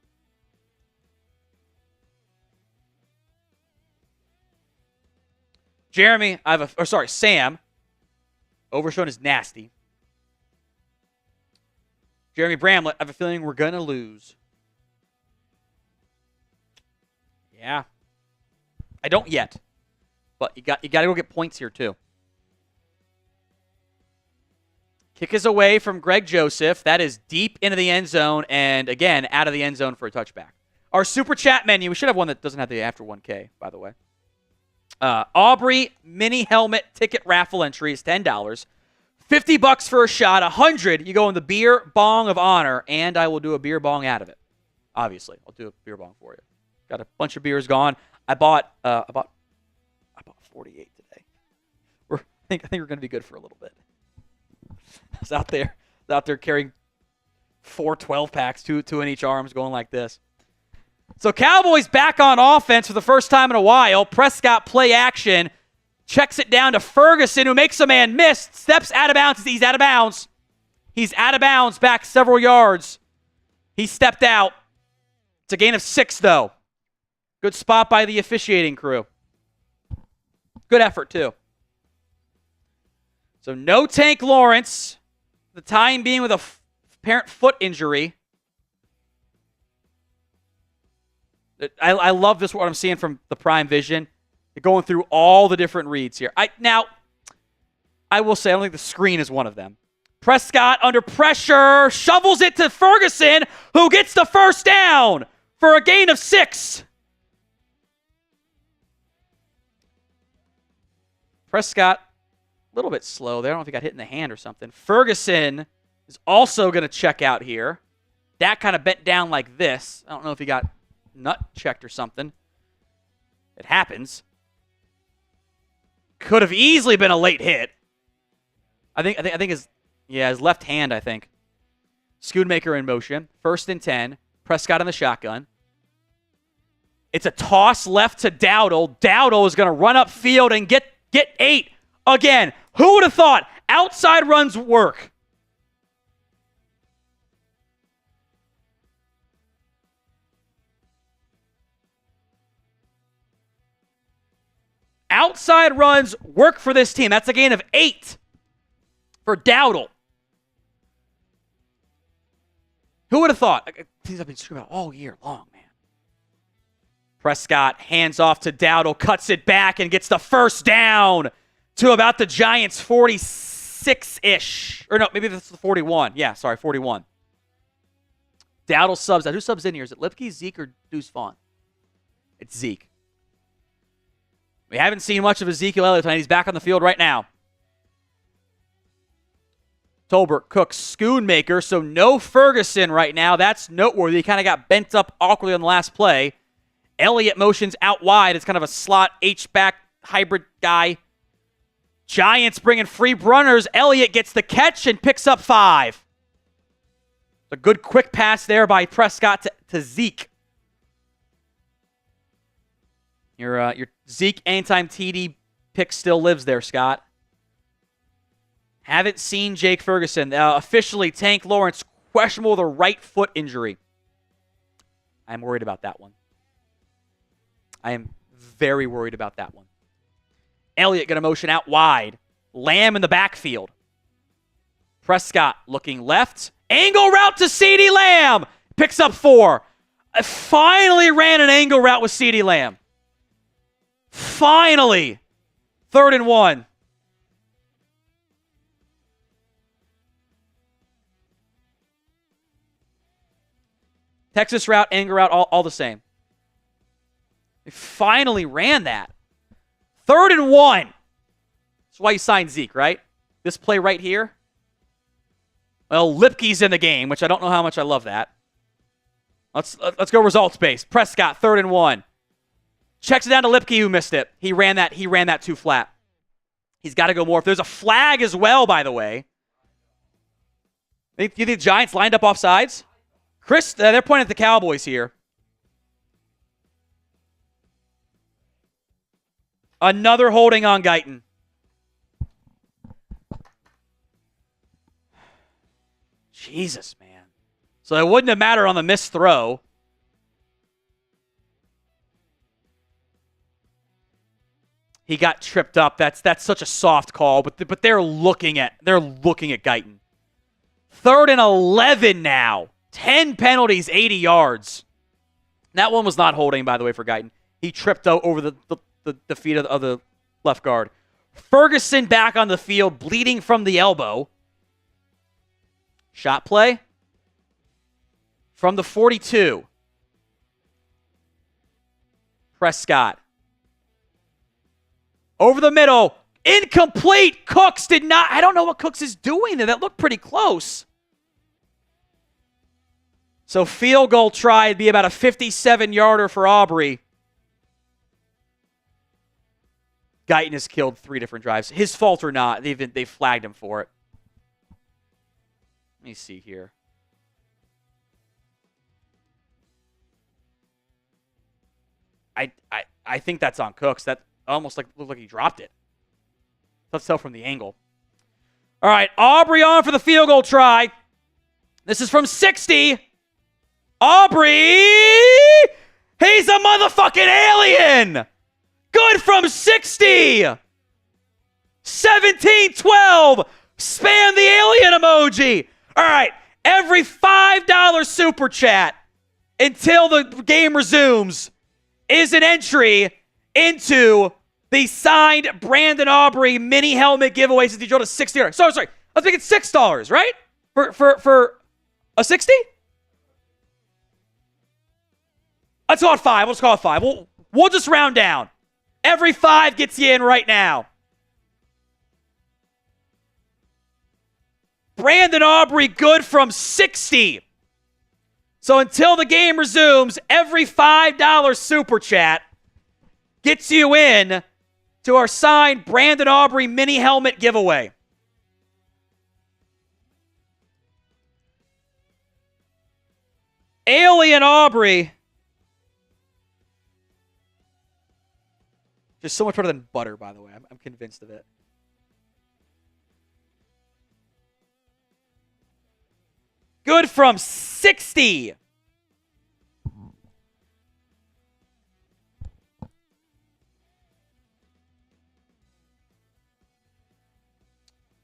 Sam. Overshown is nasty. Jeremy Bramlett, I have a feeling we're going to lose. Yeah. I don't yet. But you got to go get points here too. Kick is away from Greg Joseph. That is deep into the end zone and, again, out of the end zone for a touchback. Our Super Chat menu, we should have one that doesn't have the after 1K, by the way. Aubrey mini helmet ticket raffle entry is $10. $50 for a shot. $100, you go in the beer bong of honor, and I will do a beer bong out of it. Obviously, I'll do a beer bong for you. Got a bunch of beers gone. I bought 48 today. I think we're going to be good for a little bit. I was out there carrying 4 12-packs, two in each arms, going like this. So Cowboys back on offense for the first time in a while. Prescott play action. Checks it down to Ferguson, who makes a man miss. Steps out of bounds. He's out of bounds. He's out of bounds, back several yards. He stepped out. It's a gain of 6, though. Good spot by the officiating crew. Good effort, too. So no Tank Lawrence. The time being with a apparent foot injury. I love this, what I'm seeing from the Prime Vision. They're going through all the different reads here. Now, I will say, I don't think the screen is one of them. Prescott under pressure, shovels it to Ferguson, who gets the first down for a gain of 6. Prescott, a little bit slow there. I don't know if he got hit in the hand or something. Ferguson is also going to check out here. That kind of bent down like this. I don't know if he got nut checked or something. It happens. Could have easily been a late hit. I think his left hand, I think. Schoonmaker in motion. 1st and 10. Prescott in the shotgun. It's a toss left to Dowdle. Dowdle is going to run up field and get 8. Again, who would have thought outside runs work? Outside runs work for this team. That's a gain of 8 for Dowdle. Who would have thought? Things I've been screwing about all year long, man. Prescott hands off to Dowdle, cuts it back, and gets the first down to about the Giants' 46-ish. Or no, maybe that's the 41. Yeah, sorry, 41. Dowdle subs out. Who subs in here? Is it Luepke, Zeke, or Deuce Vaughn? It's Zeke. We haven't seen much of Ezekiel Elliott tonight. He's back on the field right now. Tolbert cooks Schoonmaker, so no Ferguson right now. That's noteworthy. He kind of got bent up awkwardly on the last play. Elliott motions out wide. It's kind of a slot H-back hybrid guy. Giants bringing free runners. Elliott gets the catch and picks up 5. A good quick pass there by Prescott to Zeke. Your Zeke anytime TD pick still lives there, Scott. Haven't seen Jake Ferguson. Officially, Tank Lawrence questionable with a right foot injury. I'm worried about that one. I am very worried about that one. Elliott going to motion out wide. Lamb in the backfield. Prescott looking left. Angle route to CeeDee Lamb. Picks up 4. I finally ran an angle route with CeeDee Lamb. Finally. 3rd and 1. Texas route, angle route, all the same. They finally ran that. 3rd and 1. That's why you signed Zeke, right? This play right here. Well, Luepke's in the game, which I don't know how much I love that. Let's go results based. Prescott, 3rd and 1. Checks it down to Luepke, who missed it. He ran that too flat. He's got to go more. If there's a flag as well, by the way. You think the Giants lined up off sides? Chris, they're pointing at the Cowboys here. Another holding on Guyton. Jesus, man. So it wouldn't have mattered on the missed throw. He got tripped up. That's such a soft call, but they're looking at Guyton. 3rd and 11 now. 10 penalties, 80 yards. That one was not holding, by the way, for Guyton. He tripped out over the feet of the left guard. Ferguson back on the field, bleeding from the elbow. Shot play from the 42. Prescott. Over the middle. Incomplete. Cooks did not. I don't know what Cooks is doing there. That looked pretty close. So field goal try. It'd be about a 57-yarder for Aubrey. Guyton has killed 3 different drives. His fault or not, they flagged him for it. Let me see here. I think that's on Cooks. That almost looked like he dropped it. Let's tell from the angle. All right, Aubrey on for the field goal try. This is from 60. Aubrey! He's a motherfucking alien! Good from 60! 17-12! Spam the alien emoji! All right, every $5 super chat until the game resumes is an entry into the signed Brandin Aubrey mini helmet giveaway since he drove to $60. Sorry. Let's make it $6, right? For a 60? Let's call it 5. Let's call it 5. We'll just round down. Every 5 gets you in right now. Brandin Aubrey good from 60. So until the game resumes, every $5 super chat gets you in to our signed Brandin Aubrey mini helmet giveaway. Alien Aubrey. Just so much better than butter, by the way. I'm convinced of it. Good from 60.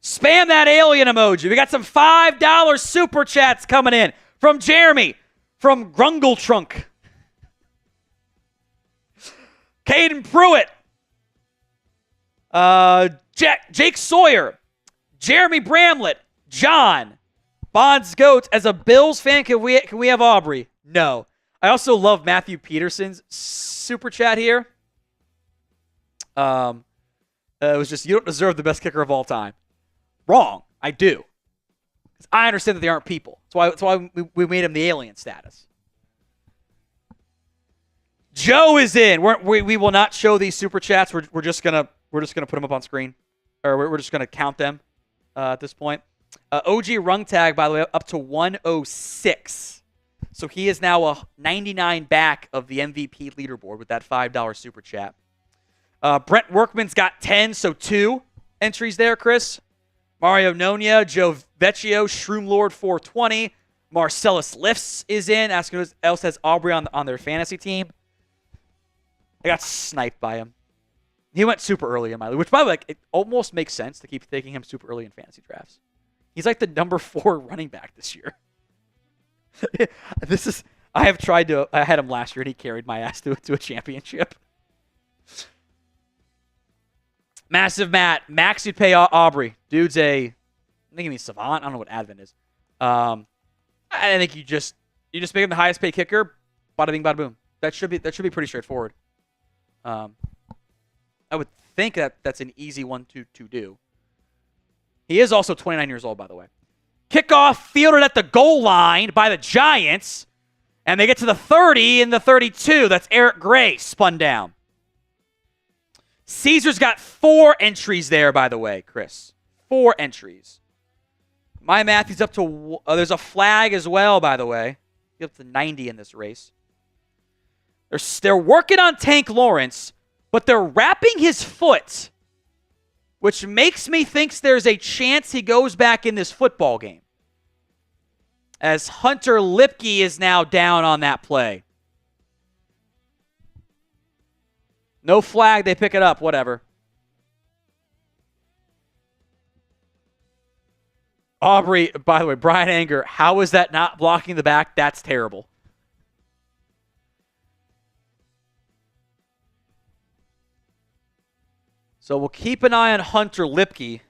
Spam that alien emoji. We got some $5 super chats coming in from Jeremy, from Grungle Trunk, Caden Pruitt, Jake Sawyer, Jeremy Bramlett, John, Bonds Goats. As a Bills fan, can we have Aubrey? No. I also love Matthew Peterson's super chat here. It was just, you don't deserve the best kicker of all time. Wrong. I do. I understand that they aren't people. That's why we made him the alien status. Joe is in. We will not show these super chats. We're just gonna put them up on screen, or we're just gonna count them at this point. OG rung tag, by the way, up to 106. So he is now a 99 back of the MVP leaderboard with that $5 super chat. Brent Workman's got 10, so 2 entries there, Chris. Mario Nonia, Joe Vecchio, Shroom Lord 420. Marcellus Lifts is in, asking who else has Aubrey on their fantasy team. I got sniped by him. He went super early in my league, which, by the way, it almost makes sense to keep taking him super early in fantasy drafts. He's like the number 4 running back this year. I had him last year and he carried my ass to a championship. Massive Matt. Max, you'd pay Aubrey. Dude's I think he means savant. I don't know what Advent is. I think you just make him the highest paid kicker. Bada bing, bada boom. That should be pretty straightforward. I would think that's an easy one to do. He is also 29 years old, by the way. Kickoff fielded at the goal line by the Giants. And they get to the 30 and the 32. That's Eric Gray spun down. Caesar's got 4 entries there, by the way, Chris. 4 entries. My math, he's up to... there's a flag as well, by the way. He's up to 90 in this race. They're working on Tank Lawrence, but they're wrapping his foot, which makes me think there's a chance he goes back in this football game, as Hunter Luepke is now down on that play. No flag, they pick it up, whatever. Aubrey, by the way, Brian Anger, how is that not blocking the back? That's terrible. So we'll keep an eye on Hunter Luepke.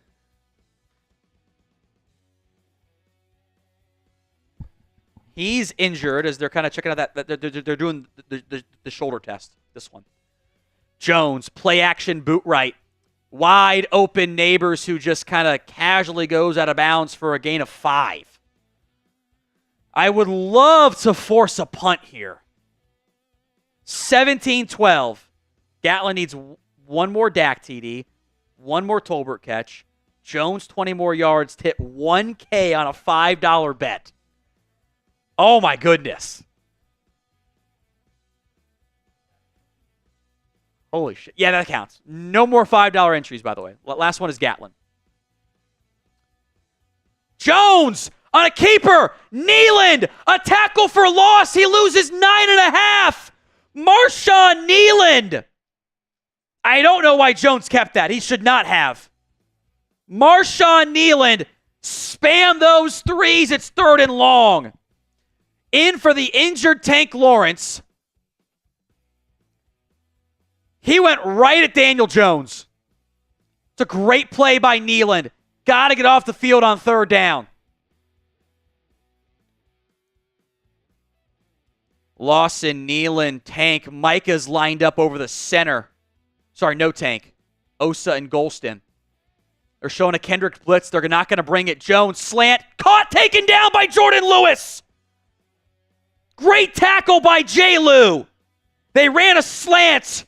He's injured as they're kind of checking out that they're doing the shoulder test, this one. Jones, play action, boot right. Wide open Neighbors who just kind of casually goes out of bounds for a gain of 5. I would love to force a punt here. 17-12. Gatlin needs one more Dak TD, one more Tolbert catch. Jones 20 more yards to hit $1K on a $5 bet. Oh my goodness. Holy shit. Yeah, that counts. No more $5 entries, by the way. Last one is Gatlin. Jones on a keeper. Kneeland, a tackle for loss. He loses 9.5. Marshawn Kneeland. I don't know why Jones kept that. He should not have. Marshawn Kneeland, spam those threes. It's 3rd and long. In for the injured Tank Lawrence. He went right at Daniel Jones. It's a great play by Kneeland. Got to get off the field on 3rd down. Lawson, Kneeland, Tank. Micah's lined up over the center. Sorry, no Tank. Osa and Golston. They're showing a Kendrick blitz. They're not going to bring it. Jones, slant. Caught, taken down by Jordan Lewis. Great tackle by J. Lou. They ran a slant.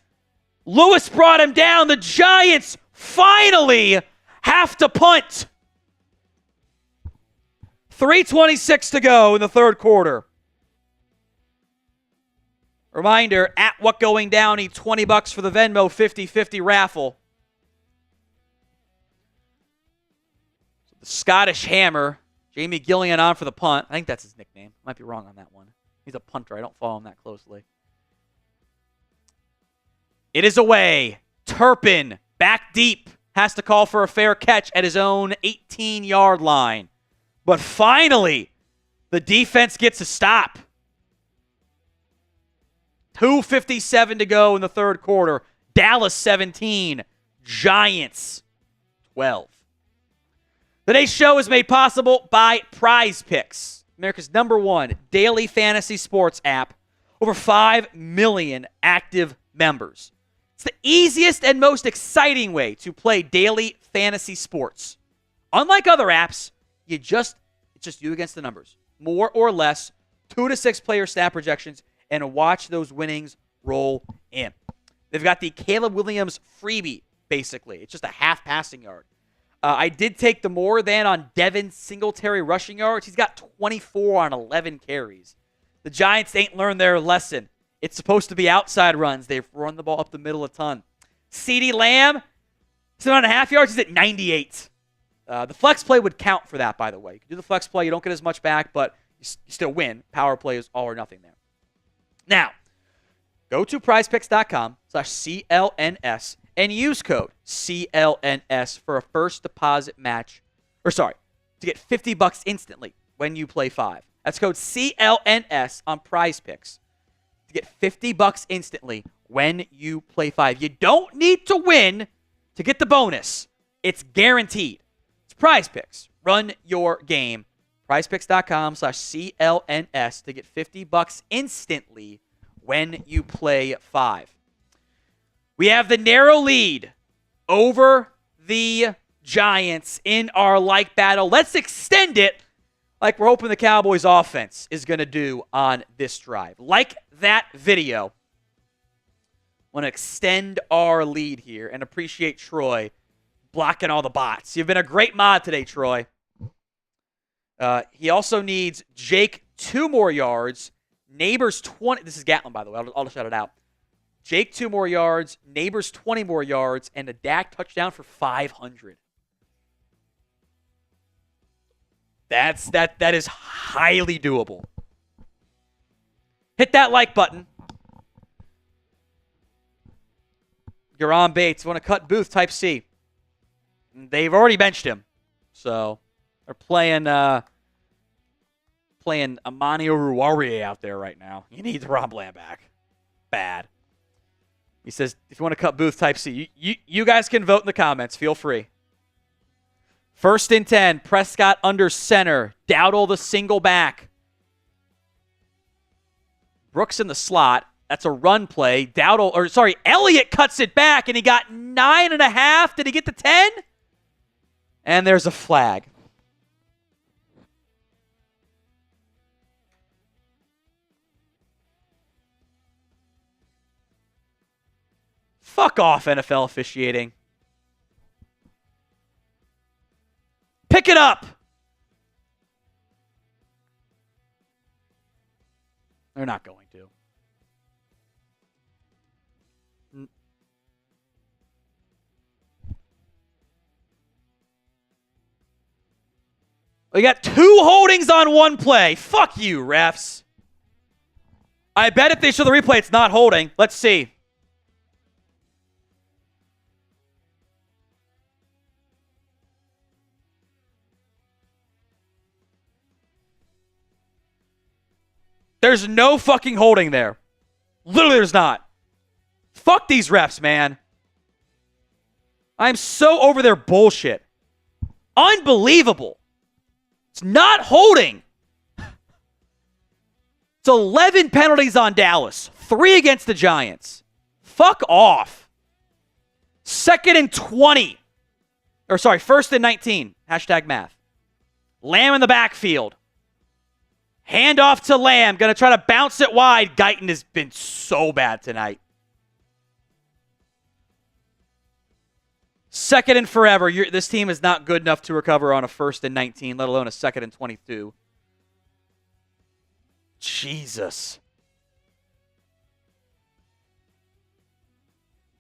Lewis brought him down. The Giants finally have to punt. 3:26 to go in the 3rd quarter. Reminder, at What Going Down, need $20 for the Venmo 50-50 raffle. The Scottish Hammer, Jamie Gillian on for the punt. I think that's his nickname. Might be wrong on that one. He's a punter. I don't follow him that closely. It is away. Turpin, back deep, has to call for a fair catch at his own 18-yard line. But finally, the defense gets a stop. 2:57 to go in the 3rd quarter. Dallas 17, Giants 12. Today's show is made possible by Prize Picks, America's #1 daily fantasy sports app. Over 5 million active members. It's the easiest and most exciting way to play daily fantasy sports. Unlike other apps, it's just you against the numbers. More or less, 2 to 6 player snap projections, and watch those winnings roll in. They've got the Caleb Williams freebie, basically. It's just a half passing yard. I did take the more than on Devin Singletary rushing yards. He's got 24 on 11 carries. The Giants ain't learned their lesson. It's supposed to be outside runs. They've run the ball up the middle a ton. CeeDee Lamb, 7.5 yards. He's at 98. The flex play would count for that, by the way. You can do the flex play. You don't get as much back, but you still win. Power play is all or nothing there. Now, go to prizepicks.com/CLNS and use code CLNS for a first deposit match. To get $50 instantly when you play 5. That's code CLNS on Prize Picks to get $50 instantly when you play 5. You don't need to win to get the bonus. It's guaranteed. It's Prize Picks. Run your game. PrizePicks.com/CLNS to get $50 instantly when you play 5. We have the narrow lead over the Giants in our like battle. Let's extend it like we're hoping the Cowboys offense is going to do on this drive. Like that video. I want to extend our lead here and appreciate Troy blocking all the bots. You've been a great mod today, Troy. He also needs Jake 2 more yards. Neighbors 20. This is Gatlin, by the way. I'll just shout it out. Jake 2 more yards, Neighbors 20 more yards, and a Dak touchdown for 500. That is highly doable. Hit that like button. You're on Bates. Want to cut Booth, type C. They've already benched him. So they're playing Amani Oruwariye out there right now. You need Rob Bland back. Bad. He says, if you want to cut Booth, type C. You guys can vote in the comments. Feel free. 1st and 10. Prescott under center. Dowdle the single back. Brooks in the slot. That's a run play. Elliott cuts it back, and he got 9.5. Did he get to 10? And there's a flag. Fuck off, NFL officiating. Pick it up. They're not going to. We got 2 holdings on 1 play. Fuck you, refs. I bet if they show the replay, it's not holding. Let's see. There's no fucking holding there. Literally, there's not. Fuck these refs, man. I'm so over their bullshit. Unbelievable. It's not holding. It's 11 penalties on Dallas. 3 against the Giants. Fuck off. 2nd and 20. Or sorry, 1st and 19. Hashtag math. Lamb in the backfield. Hand off to Lamb. Going to try to bounce it wide. Guyton has been so bad tonight. 2nd and forever. This team is not good enough to recover on a 1st and 19, let alone a 2nd and 22. Jesus.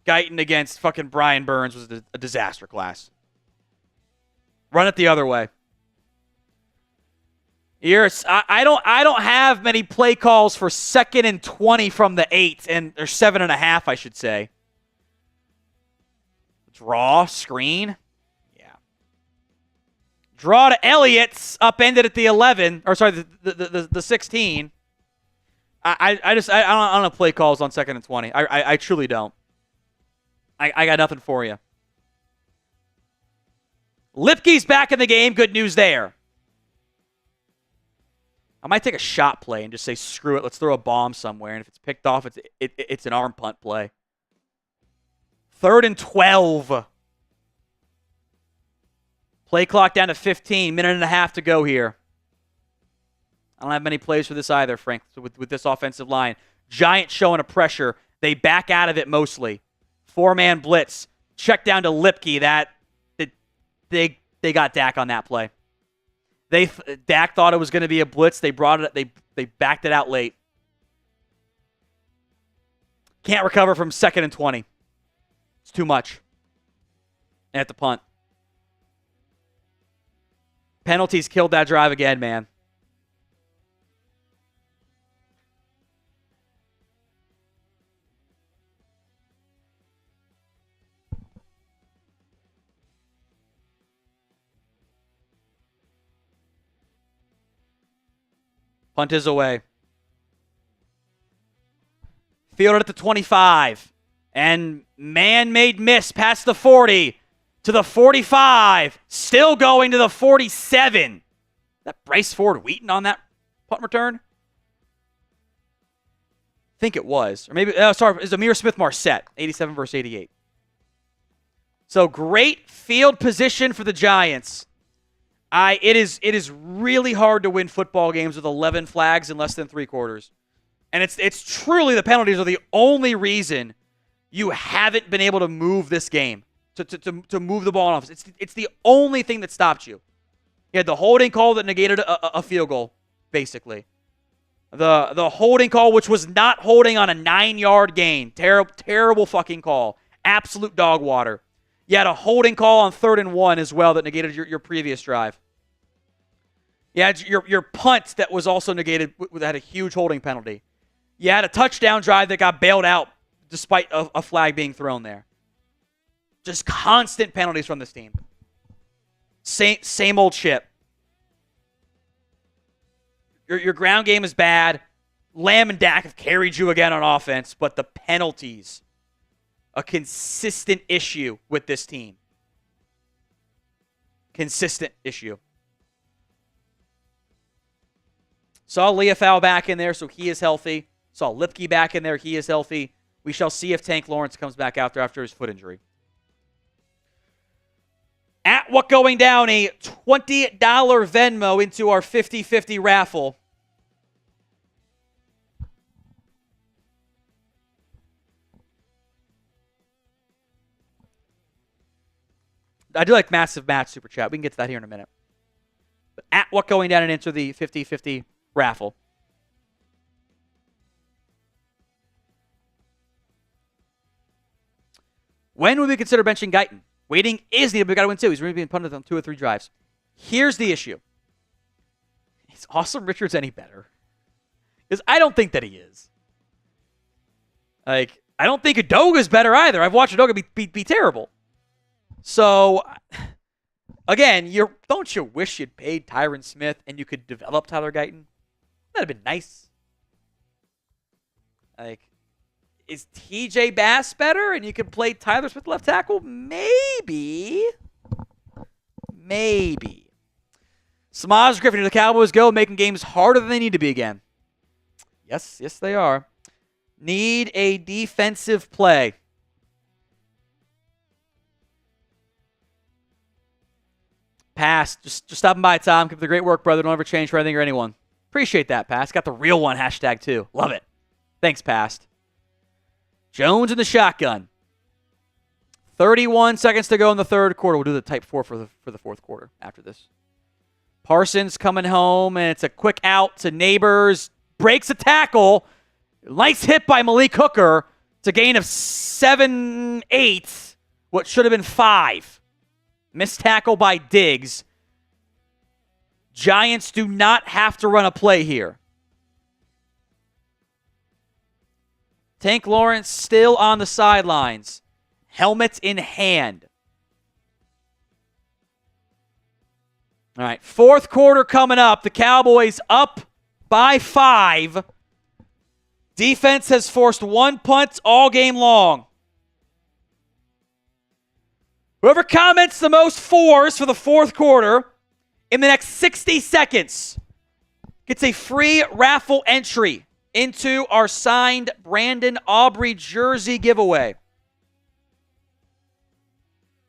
Guyton against fucking Brian Burns was a disaster class. Run it the other way. I don't have many play calls for 2nd and 20 from the 8, or 7.5, I should say. Draw, screen. Yeah. Draw to Elliott's, upended at the 11. Or sorry, the 16. I don't have play calls on 2nd and 20. I truly don't. I got nothing for you. Luepke's back in the game. Good news there. I might take a shot play and just say, screw it, let's throw a bomb somewhere. And if it's picked off, it's an arm punt play. 3rd and 12. Play clock down to 15. 1.5 minutes to go here. I don't have many plays for this either, Frank, with this offensive line. Giants showing a pressure. They back out of it mostly. 4-man blitz. Check down to Luepke. They got Dak on that play. Dak thought it was going to be a blitz. They brought it. They backed it out late. Can't recover from 2nd and 20. It's too much. At the punt. Penalties killed that drive again, man. Punt is away. Fielded at the 25. And man-made miss past the 40 to the 45. Still going to the 47. That Bryce Ford Wheaton on that punt return? I think it was. Or maybe, sorry, it was Amir Smith-Marset. 87 versus 88. So great field position for the Giants. It is really hard to win football games with 11 flags in less than 3 quarters. And it's truly the penalties are the only reason you haven't been able to move this game, to move the ball on offense. It's the only thing that stopped you. You had the holding call that negated a field goal, basically. The holding call, which was not holding on a 9-yard gain. Terrible fucking call. Absolute dog water. You had a holding call on 3rd and 1 as well that negated your previous drive. You had your punt that was also negated, that had a huge holding penalty. You had a touchdown drive that got bailed out despite a flag being thrown there. Just constant penalties from this team. Same old shit. Your ground game is bad. Lamb and Dak have carried you again on offense, but the penalties, a consistent issue with this team. Consistent issue. Saw Leofau back in there, so he is healthy. Saw Luepke back in there, he is healthy. We shall see if Tank Lawrence comes back after his foot injury. At what going down, a $20 Venmo into our 50-50 raffle. I do like Massive Match Super Chat. We can get to that here in a minute. But at what going down and enter the 50-50 raffle. When would we consider benching Guyton? Waiting is needed, but we got to win 2. He's really being punted on 2 or 3 drives. Here's the issue. Is Awesome Richards any better? Because I don't think that he is. Like, I don't think Udoga's better either. I've watched Udoga be terrible. So, again, don't you wish you'd paid Tyron Smith and you could develop Tyler Guyton? That'd have been nice. Like, is TJ Bass better and you could play Tyler Smith left tackle? Maybe. Samaj Griffin to the Cowboys go, making games harder than they need to be again. Yes, they are. Need a defensive play. Pass. Just stopping by, Tom. Keep up the great work, brother. Don't ever change for anything or anyone. Appreciate that, Pass. Got the real one hashtag too. Love it. Thanks, Past. Jones in the shotgun. 31 seconds to go in the third quarter. We'll do the type 4 for the fourth quarter after this. Parsons coming home, and it's a quick out to Neighbors. Breaks a tackle. Nice hit by Malik Hooker. It's a gain of 7-8. What should have been 5. Missed tackle by Diggs. Giants do not have to run a play here. Tank Lawrence still on the sidelines. Helmet in hand. All right, fourth quarter coming up. The Cowboys up by 5. Defense has forced 1 punt all game long. Whoever comments the most 4s for the fourth quarter in the next 60 seconds gets a free raffle entry into our signed Brandin Aubrey jersey giveaway.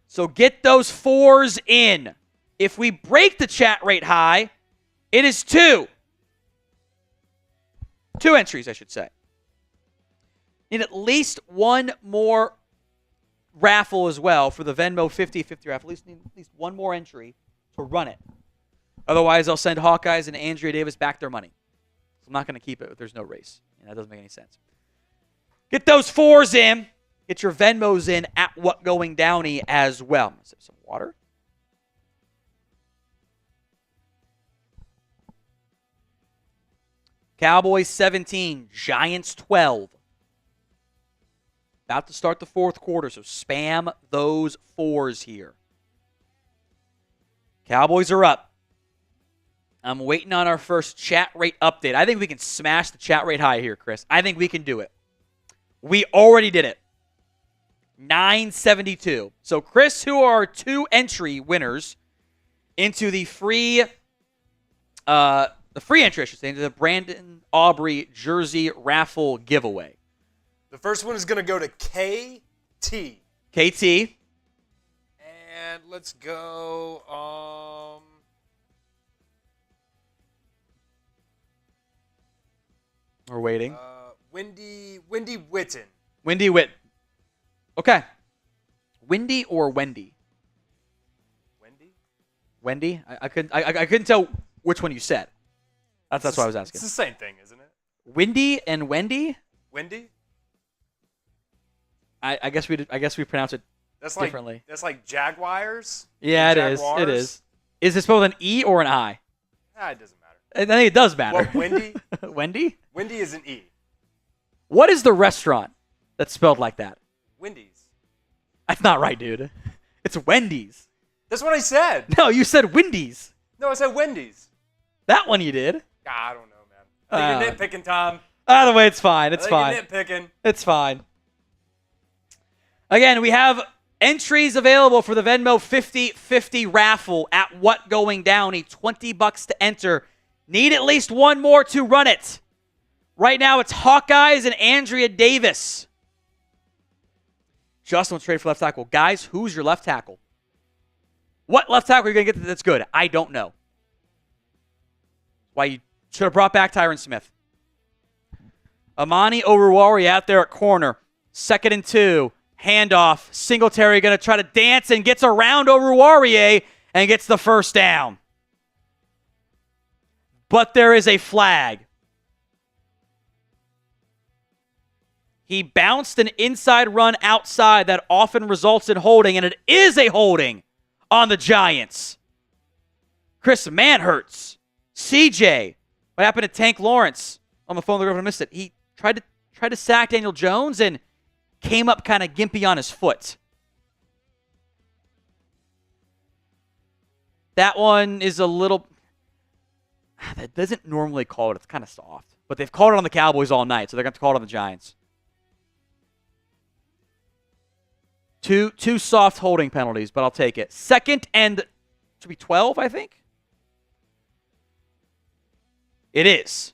So get those 4s in. If we break the chat rate high, it is 2. 2 entries, I should say. Need at least one more raffle as well for the Venmo 50-50 raffle. Need at least one more entry to run it. Otherwise, I'll send Hawkeyes and Andrea Davis back their money. So I'm not going to keep it if there's no race. And that doesn't make any sense. Get those 4s in. Get your Venmos in at What Going Downy as well. I'm going to sip some water. Cowboys 17, Giants 12. About to start the fourth quarter, so spam those 4s here. Cowboys are up. I'm waiting on our first chat rate update. I think we can smash the chat rate high here, Chris. I think we can do it. We already did it. 972. So, Chris, who are 2 entry winners into the free entry, I should say, into the Brandin Aubrey jersey raffle giveaway.
The first one is going to go to KT.
KT.
And let's go.
We're waiting.
Wendy Witten.
Wendy Witten. Okay. Wendy or Wendy?
Wendy?
I couldn't tell which one you said. That's what I was asking.
It's the same thing, isn't it?
Windy and Wendy?
Wendy?
I guess we pronounce it
That's
differently.
That's like Jaguars?
Yeah, it is.
Jaguars?
It is. Is this both an E or an I?
It doesn't matter.
I think it does matter.
What, Wendy?
Wendy?
Wendy is an E.
What is the restaurant that's spelled like that?
Wendy's.
That's not right, dude. It's Wendy's.
That's what I said.
No, you said Wendy's.
No, I said Wendy's.
That one you did.
I don't know, man. I think you're nitpicking, Tom.
Either way, it's fine. It's fine.
You're nitpicking.
It's fine. Again, we have entries available for the Venmo 50-50 raffle at What Going Down. $20 to enter. Need at least one more to run it. Right now, it's Hawkeyes and Andrea Davis. Justin will trade for left tackle. Guys, who's your left tackle? What left tackle are you going to get that's good? I don't know. Why you should have brought back Tyron Smith. Amani Oruwari out there at corner. 2nd and 2. Handoff. Singletary going to try to dance and gets around Oruwari and gets the first down. But there is a flag. He bounced an inside run outside that often results in holding, and it is a holding on the Giants. Chris Manhertz. CJ. What happened to Tank Lawrence? On the phone, they're going to miss it. He tried to sack Daniel Jones and came up kind of gimpy on his foot. That one is a little... That doesn't normally call it. It's kind of soft. But they've called it on the Cowboys all night, so they're going to call it on the Giants. Two soft holding penalties, but I'll take it. 2nd and... should be 12, I think? It is.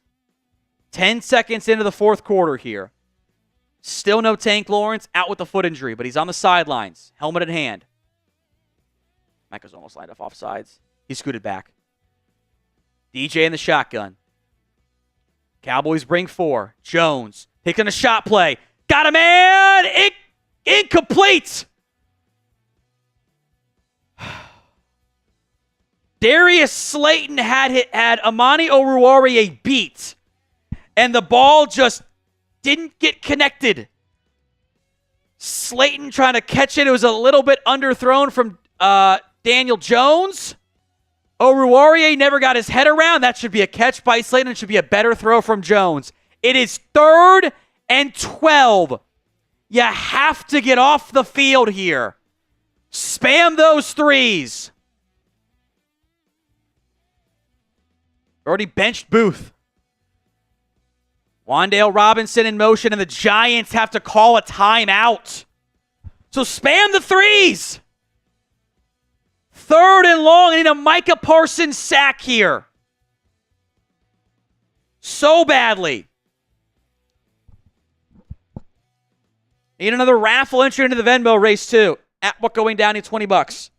10 seconds into the 4th quarter here. Still no Tank Lawrence, out with a foot injury, but he's on the sidelines, helmet in hand. Micah's almost lined up offsides. He scooted back. DJ in the shotgun. Cowboys bring 4. Jones taking a shot play. Got a man! Incomplete! Darius Slayton had Amani Oruwari beat, and the ball just didn't get connected. Slayton trying to catch it. It was a little bit underthrown from Daniel Jones. Oruwari never got his head around. That should be a catch by Slayton. It should be a better throw from Jones. It is 3rd and 12. You have to get off the field here. Spam those threes. Already benched Booth. Wan'Dale Robinson in motion, and the Giants have to call a timeout. So spam the threes. 3rd and long. I need a Micah Parsons sack here. So badly. Need another raffle entry into the Venmo race, too. At What Going Down, need $20.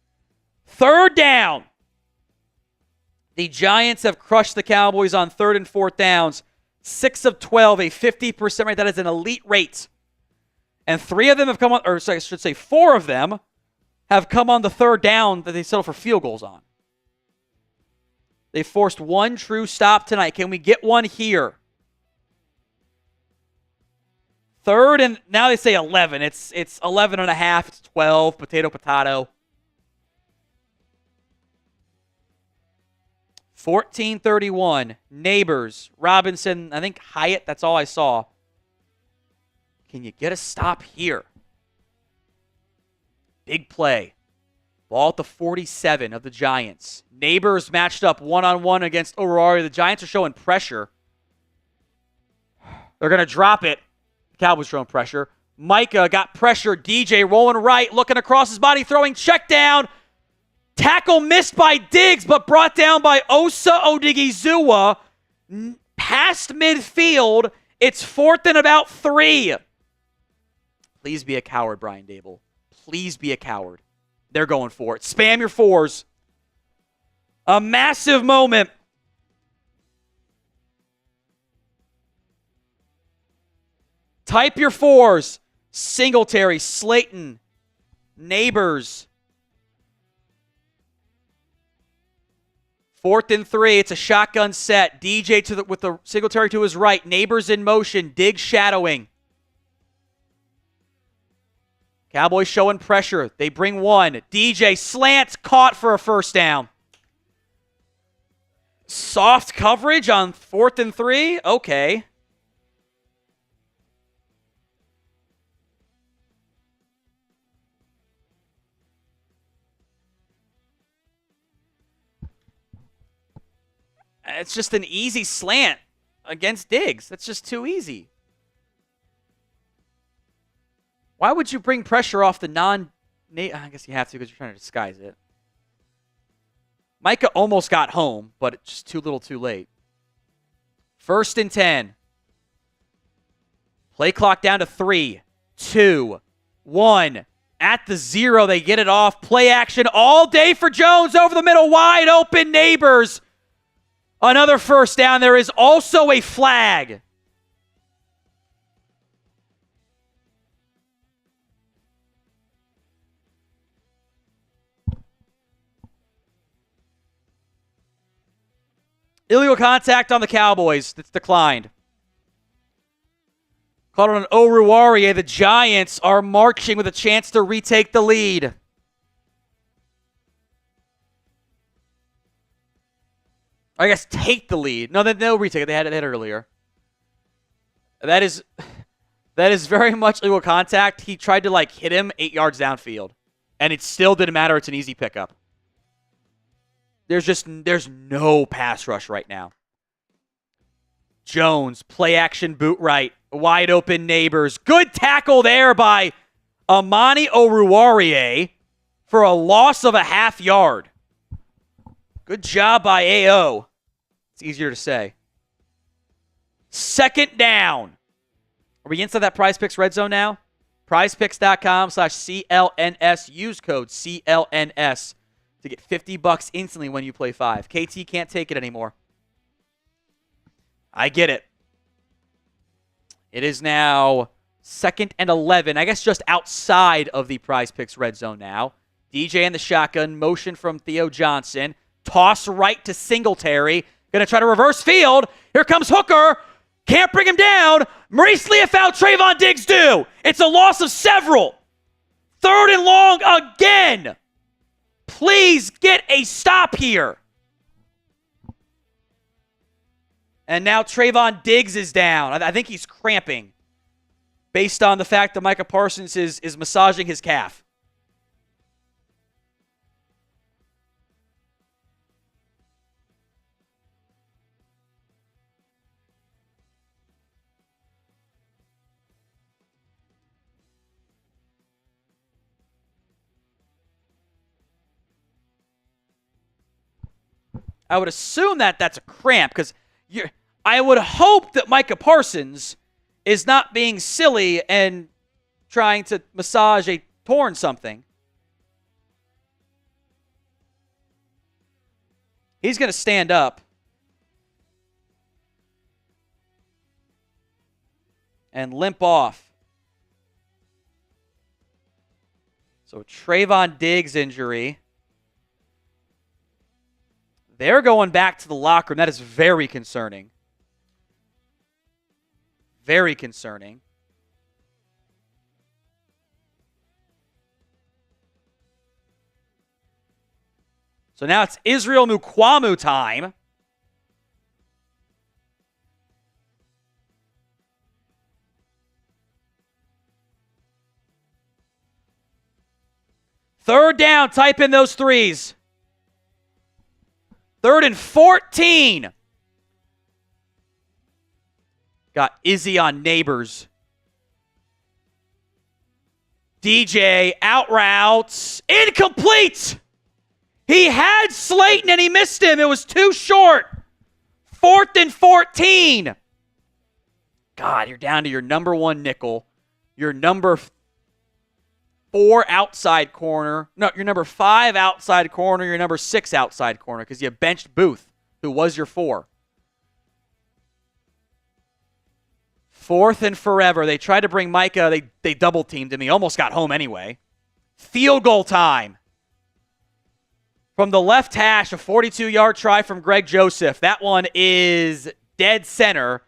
3rd down. The Giants have crushed the Cowboys on 3rd and 4th downs. 6 of 12, a 50% rate. That is an elite rate. And 3 of them have come on, or sorry, I should say 4 of them have come on the 3rd down that they settle for field goals on. They forced 1 true stop tonight. Can we get one here? 3rd and now they say 11. It's 11 and a half. It's 12. Potato. 14:31. Neighbors. Robinson. I think Hyatt. That's all I saw. Can you get a stop here? Big play. Ball at the 47 of the Giants. Neighbors matched up one-on-one against Oruwari. The Giants are showing pressure. They're going to drop it. The Cowboys showing pressure. Micah got pressure. DJ rolling right, looking across his body, throwing check down. Tackle missed by Diggs, but brought down by Osa Odigizua. Past midfield. It's 4th and about 3. Please be a coward, Brian Dable. Please be a coward. They're going for it. Spam your 4s. A massive moment. Type your 4s. Singletary, Slayton, Neighbors. 4th and 3. It's a shotgun set. DJ with the Singletary to his right. Neighbors in motion. Diggs shadowing. Cowboys showing pressure. They bring one. DJ slants, caught for a first down. Soft coverage on 4th and 3? Okay. It's just an easy slant against Diggs. That's just too easy. Why would you bring pressure off the I guess you have to because you're trying to disguise it. Micah almost got home, but it's just too little too late. 1st and 10. Play clock down to 3, 2, 1. At the 0, they get it off. Play action all day for Jones over the middle. Wide open Neighbors. Another first down. There is also a flag. Illegal contact on the Cowboys. That's declined. Caught on an Oruwariye. The Giants are marching with a chance to retake the lead. I guess take the lead. No, they'll retake it. They had it earlier. That is very much illegal contact. He tried to hit him 8 yards downfield, and it still didn't matter. It's an easy pickup. There's no pass rush right now. Jones, play action boot right. Wide open Neighbors. Good tackle there by Amani Oruwariye for a loss of a half yard. Good job by AO. It's easier to say. 2nd down. Are we inside that Prize Picks red zone now? PrizePicks.com/CLNS. Use code CLNS to get $50 instantly when you play 5. KT can't take it anymore. I get it. It is now 2nd and 11. I guess just outside of the Prize Picks red zone now. DJ in the shotgun. Motion from Theo Johnson. Toss right to Singletary. Going to try to reverse field. Here comes Hooker. Can't bring him down. Maurice Liufau, Trevon Diggs do. It's a loss of several. 3rd and long again. Please get a stop here. And now Trevon Diggs is down. I think he's cramping based on the fact that Micah Parsons is massaging his calf. I would assume that that's a cramp because I would hope that Micah Parsons is not being silly and trying to massage a torn something. He's going to stand up and limp off. So Trevon Diggs injury. They're going back to the locker room. That is very concerning. Very concerning. So now it's Israel Mukwamu time. Third down, type in those threes. 3rd and 14. Got Izzy on Neighbors. DJ out routes. Incomplete. He had Slayton and he missed him. It was too short. 4th and 14. God, you're down to your number 1 nickel. Your number 4 outside corner. No, your number 5 outside corner. Your number 6 outside corner because you benched Booth, who was your 4. 4th and forever. They tried to bring Micah. They double-teamed him. He almost got home anyway. Field goal time From the left hash, a 42-yard try from Greg Joseph. That one is dead center.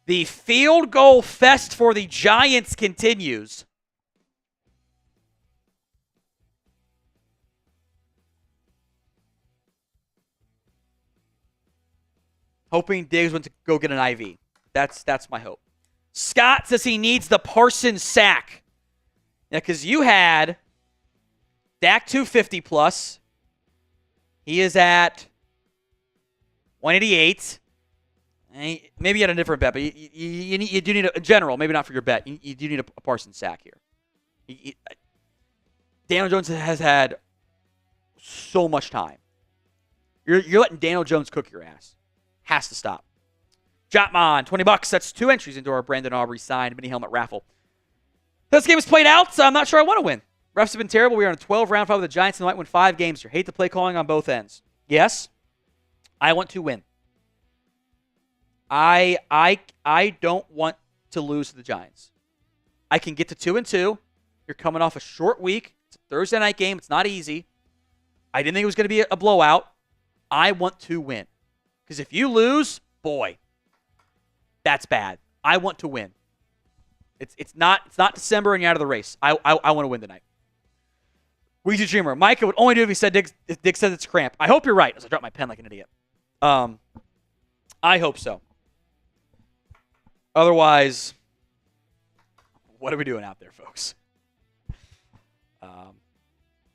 The field goal fest for the Giants continues. Hoping Diggs went to go get an IV. That's my hope. Scott says he needs the Parsons sack. Yeah, because you had Dak 250 plus. He is at 188. Maybe you had a different bet, but you do need, in general, maybe not for your bet, you do need a Parsons sack here. Daniel Jones has had so much time. You're letting Daniel Jones cook your ass. Has to stop. Jotman, $20. That's 2 entries into our Brandon Aubrey signed mini helmet raffle. This game is played out, so I'm not sure I want to win. Refs have been terrible. We are in a 12 round fight with the Giants and might win 5 games here. Hate the play calling on both ends. Yes, I want to win. I don't want to lose to the Giants. I can get to 2-2. You're coming off a short week. It's a Thursday night game. It's not easy. I didn't think it was going to be a blowout. I want to win. Because if you lose, boy, that's bad. I want to win. It's not December and you're out of the race. I want to win tonight. Weezy Dreamer. Micah would only do if Diggs says it's cramp. I hope you're right. As I drop my pen like an idiot. I hope so. Otherwise, what are we doing out there, folks?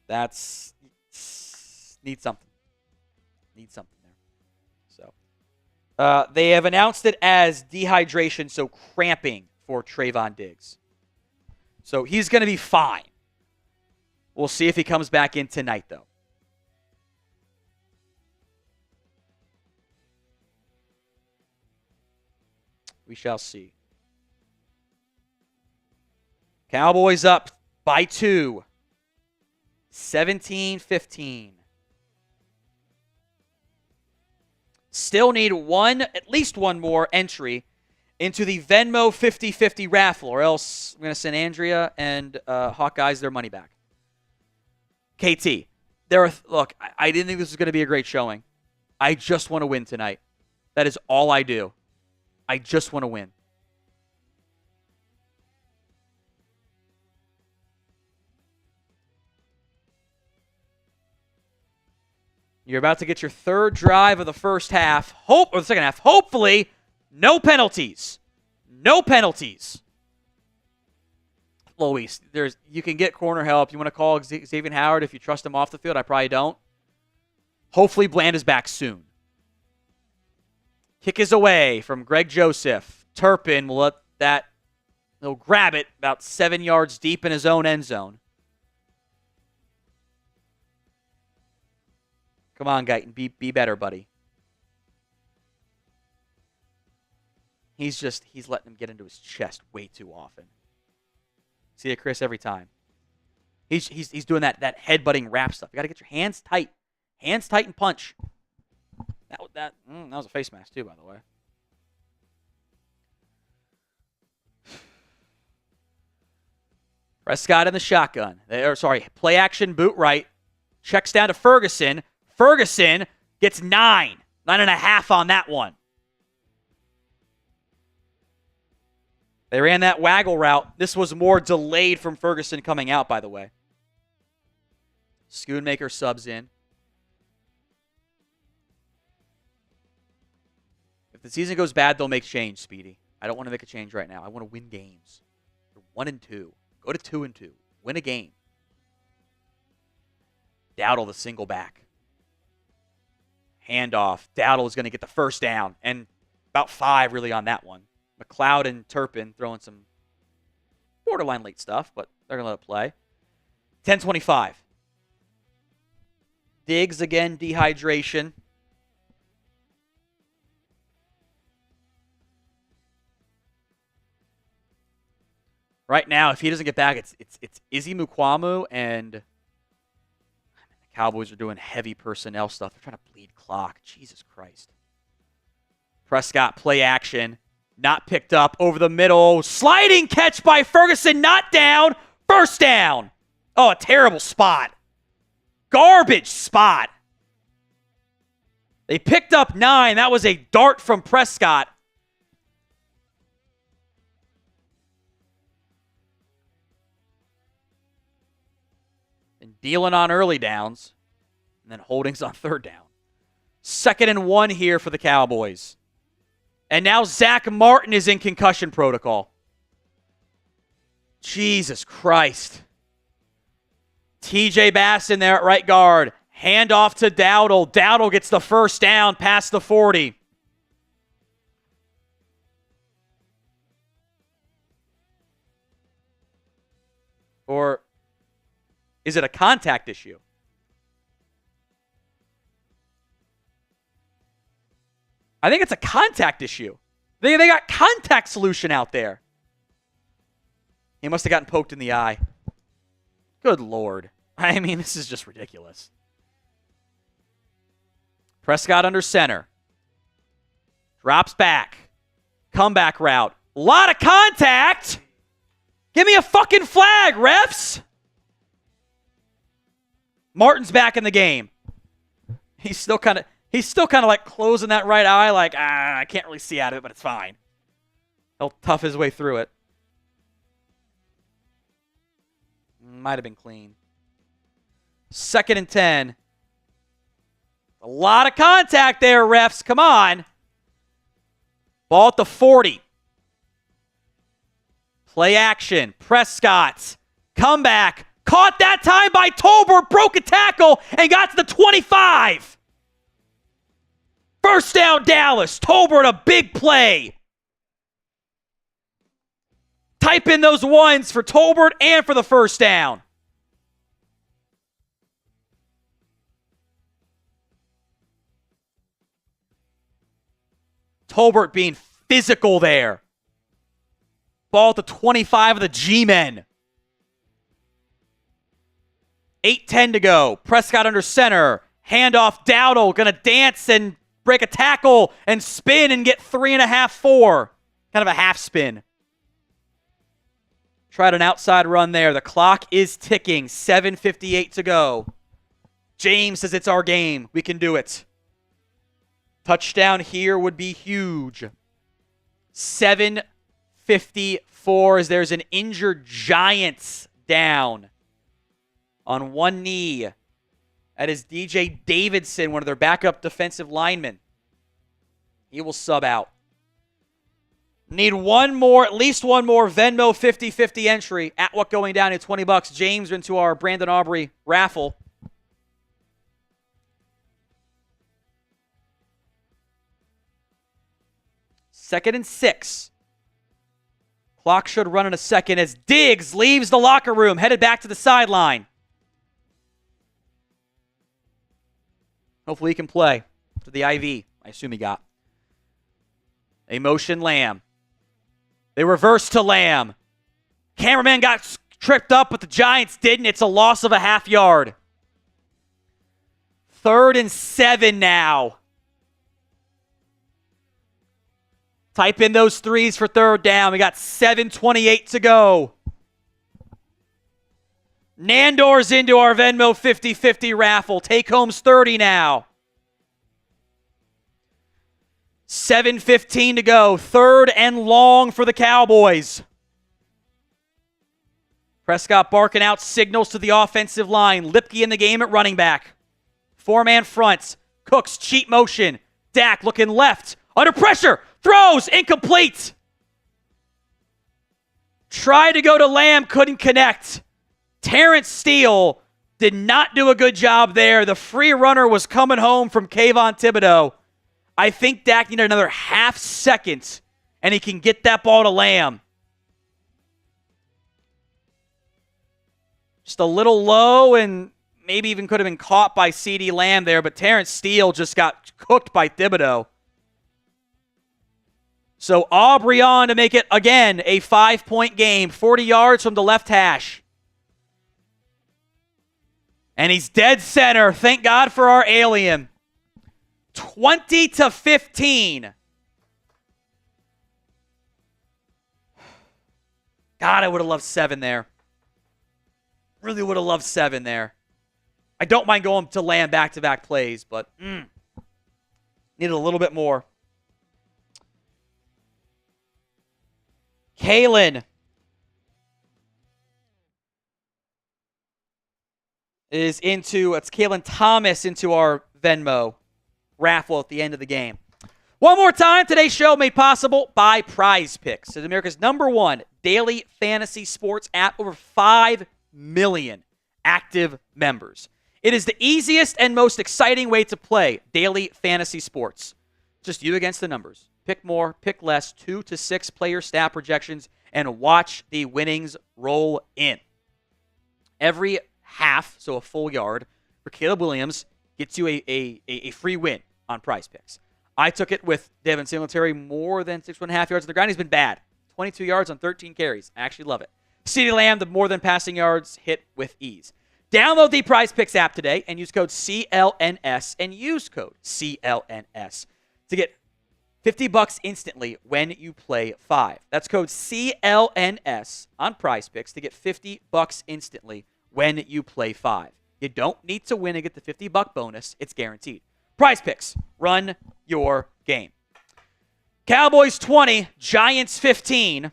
That's need something. Need something there. So they have announced it as dehydration, so cramping for Trevon Diggs. So he's going to be fine. We'll see if he comes back in tonight, though. We shall see. Cowboys up by 2. 17-15. Still need at least one more entry into the Venmo 50-50 raffle, or else I'm going to send Andrea and Hawkeyes their money back. KT, look, I didn't think this was going to be a great showing. I just want to win tonight. That is all I do. I just want to win. You're about to get your third drive of the first half. Or the second half. Hopefully, no penalties. No penalties. Luis, you can get corner help. You want to call Xavier Howard if you trust him off the field? I probably don't. Hopefully, Bland is back soon. Kick is away from Greg Joseph. Turpin will let that. He'll grab it about 7 yards deep in his own end zone. Come on, Guyton. Be better, buddy. He's letting him get into his chest way too often. See it, Chris, every time. He's doing that headbutting wrap stuff. You got to get your hands tight. Hands tight and punch. That was a face mask too, by the way. Prescott in the shotgun. Play action, boot right. Checks down to Ferguson. Ferguson gets 9.5 on that one. They ran that waggle route. This was more delayed from Ferguson coming out, by the way. Schoonmaker subs in. If the season goes bad, they'll make change, Speedy. I don't want to make a change right now. I want to win games. You're 1-2. Go to 2-2. Win a game. Dowdle the single back. Handoff. Dowdle is going to get the first down. And about 5 really on that one. McLeod and Turpin throwing some borderline late stuff, but they're going to let it play. 10-25. Diggs again, dehydration. Right now, if he doesn't get back, it's Izzy Mukwamu, and the Cowboys are doing heavy personnel stuff. They're trying to bleed clock. Jesus Christ. Prescott, play action. Not picked up over the middle. Sliding catch by Ferguson. Not down. First down. Oh, a terrible spot. Garbage spot. They picked up 9. That was a dart from Prescott. And dealing on early downs. And then holdings on third down. 2nd and 1 here for the Cowboys. And now Zack Martin is in concussion protocol. Jesus Christ. TJ Bass in there at right guard. Hand off to Dowdle. Dowdle gets the first down past the 40. Or is it a contact issue? I think it's a contact issue. They got contact solution out there. He must have gotten poked in the eye. Good Lord. I mean, this is just ridiculous. Prescott under center. Drops back. Comeback route. A lot of contact. Give me a fucking flag, refs. Martin's back in the game. He's still kind of like closing that right eye like, I can't really see out of it, but it's fine. He'll tough his way through it. Might have been clean. 2nd and 10. A lot of contact there, refs. Come on. Ball at the 40. Play action. Prescott. Comeback. Caught that time by Tolbert. Broke a tackle and got to the 25. First down, Dallas. Tolbert, a big play. Type in those ones for Tolbert and for the first down. Tolbert being physical there. Ball at the 25 of the G-Men. 8:10 to go. Prescott under center. Handoff, Dowdle. Gonna dance and break a tackle and spin and get 3.5, 4. Kind of a half spin. Tried an outside run there. The clock is ticking. 7:58 to go. James says it's our game. We can do it. Touchdown here would be huge. 7:54 as there's an injured Giants down on one knee. That is DJ Davidson, one of their backup defensive linemen. He will sub out. Need one more, at least one more Venmo 50-50 entry at what going down at $20. James into our Brandon Aubrey raffle. Second and 6. Clock should run in a second as Diggs leaves the locker room, headed back to the sideline. Hopefully he can play to the IV. I assume he got. A motion Lamb. They reverse to Lamb. Cameraman got tripped up, but the Giants didn't. It's a loss of a half yard. 3rd and 7 now. Type in those threes for third down. We got 7:28 to go. Nandor's into our Venmo 50-50 raffle. Take home's 30 now. 7:15 to go. 3rd and long for the Cowboys. Prescott barking out signals to the offensive line. Luepke in the game at running back. 4-man fronts. Cooks cheat motion. Dak looking left. Under pressure. Throws. Incomplete. Tried to go to Lamb. Couldn't connect. Terrence Steele did not do a good job there. The free runner was coming home from Kayvon Thibodeau. I think Dak needed another half second, and he can get that ball to Lamb. Just a little low, and maybe even could have been caught by CeeDee Lamb there, but Terrence Steele just got cooked by Thibodeau. So Aubrey on to make it, again, a 5-point game. 40 yards from the left hash. And he's dead center. Thank God for our alien. 20-15. God, I would have loved 7 there. Really would have loved 7 there. I don't mind going to Lamb back-to-back plays, but Needed a little bit more. Kneeland is into, it's Kalen Thomas into our Venmo raffle at the end of the game. One more time, today's show made possible by Prize Picks. It's America's #1 daily fantasy sports app, over 5 million active members. It is the easiest and most exciting way to play daily fantasy sports. Just you against the numbers. Pick more, pick less, 2 to 6 player stat projections, and watch the winnings roll in. Every half, so a full yard, for Caleb Williams gets you a free win on Prize Picks. I took it with Devin Singletary, more than 6.5 yards on the ground. He's been bad. 22 yards on 13 carries. I actually love it. CeeDee Lamb, the more than passing yards, hit with ease. Download the Prize Picks app today and use code CLNS and use code CLNS to get $50 instantly when you play 5. That's code CLNS on Prize Picks to get $50 instantly when you play 5. You don't need to win and get the $50 bonus. It's guaranteed. Prize Picks. Run your game. Cowboys 20, Giants 15.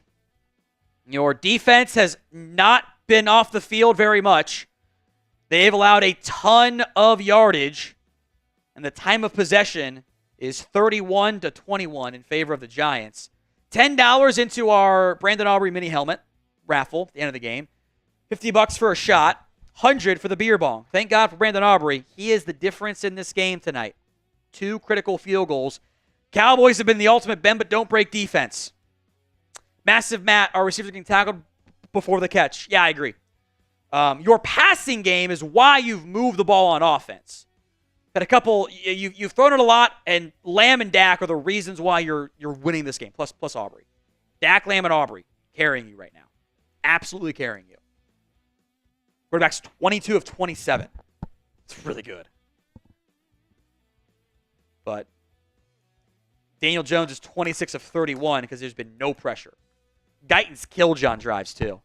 Your defense has not been off the field very much. They've allowed a ton of yardage, and the time of possession is 31-21 in favor of the Giants. $10 into our Brandon Aubrey mini helmet raffle at the end of the game. $50 for a shot. $100 for the beer bong. Thank God for Brandon Aubrey. He is the difference in this game tonight. 2 critical field goals. Cowboys have been the ultimate bend but don't break defense. Massive Matt, our receivers getting tackled before the catch. Yeah, I agree. Your passing game is why you've moved the ball on offense. Got a couple. You've thrown it a lot, and Lamb and Dak are the reasons why you're winning this game. Plus Aubrey, Dak, Lamb, and Aubrey carrying you right now. Absolutely carrying you. Quarterback's 22 of 27. It's really good. But Daniel Jones is 26 of 31 because there's been no pressure. Guyton's killed you on drives too.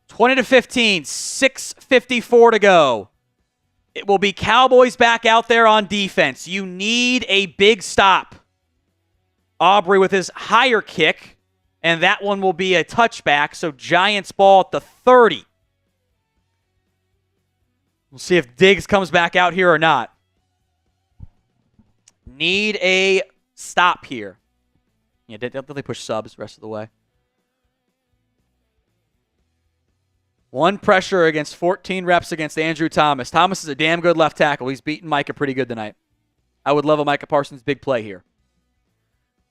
$20-15, 6:54 to go. It will be Cowboys back out there on defense. You need a big stop. Aubrey with his higher kick, and that one will be a touchback, so Giants ball at the 30. We'll see if Diggs comes back out here or not. Need a stop here. Yeah, don't they push subs the rest of the way? One pressure against 14 reps against Andrew Thomas. Thomas is a damn good left tackle. He's beaten Micah pretty good tonight. I would love a Micah Parsons big play here.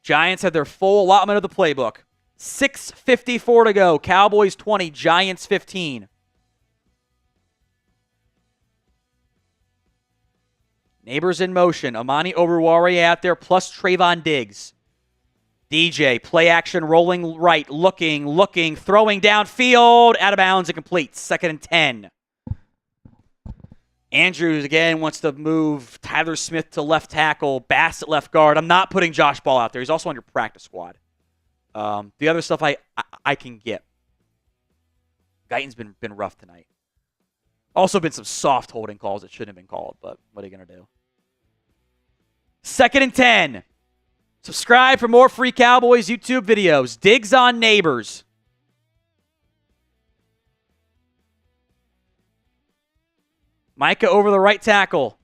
Giants had their full allotment of the playbook. 6:54 to go. Cowboys 20, Giants 15. Neighbors in motion. Amani Oruwariye out there plus Trevon Diggs. DJ, play action, rolling right, looking, throwing downfield, out of bounds, and complete. 2nd and 10. Andrews, again, wants to move Tyler Smith to left tackle, Bass at left guard. I'm not putting Josh Ball out there. He's also on your practice squad. The other stuff I can get. Guyton's been rough tonight. Also been some soft holding calls that shouldn't have been called, but what are you going to do? 2nd and 10. Subscribe for more free Cowboys YouTube videos. Diggs on Neighbors. Micah over the right tackle.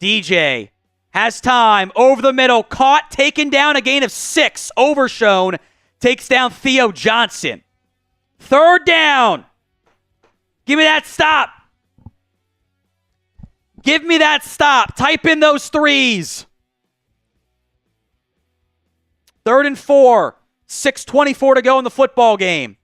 DJ has time. Over the middle. Caught. Taken down. A gain of 6. Overshown. Takes down Theo Johnson. 3rd down. Give me that stop. Give me that stop. Type in those 3s. 3rd and 4. 6:24 to go in the football game.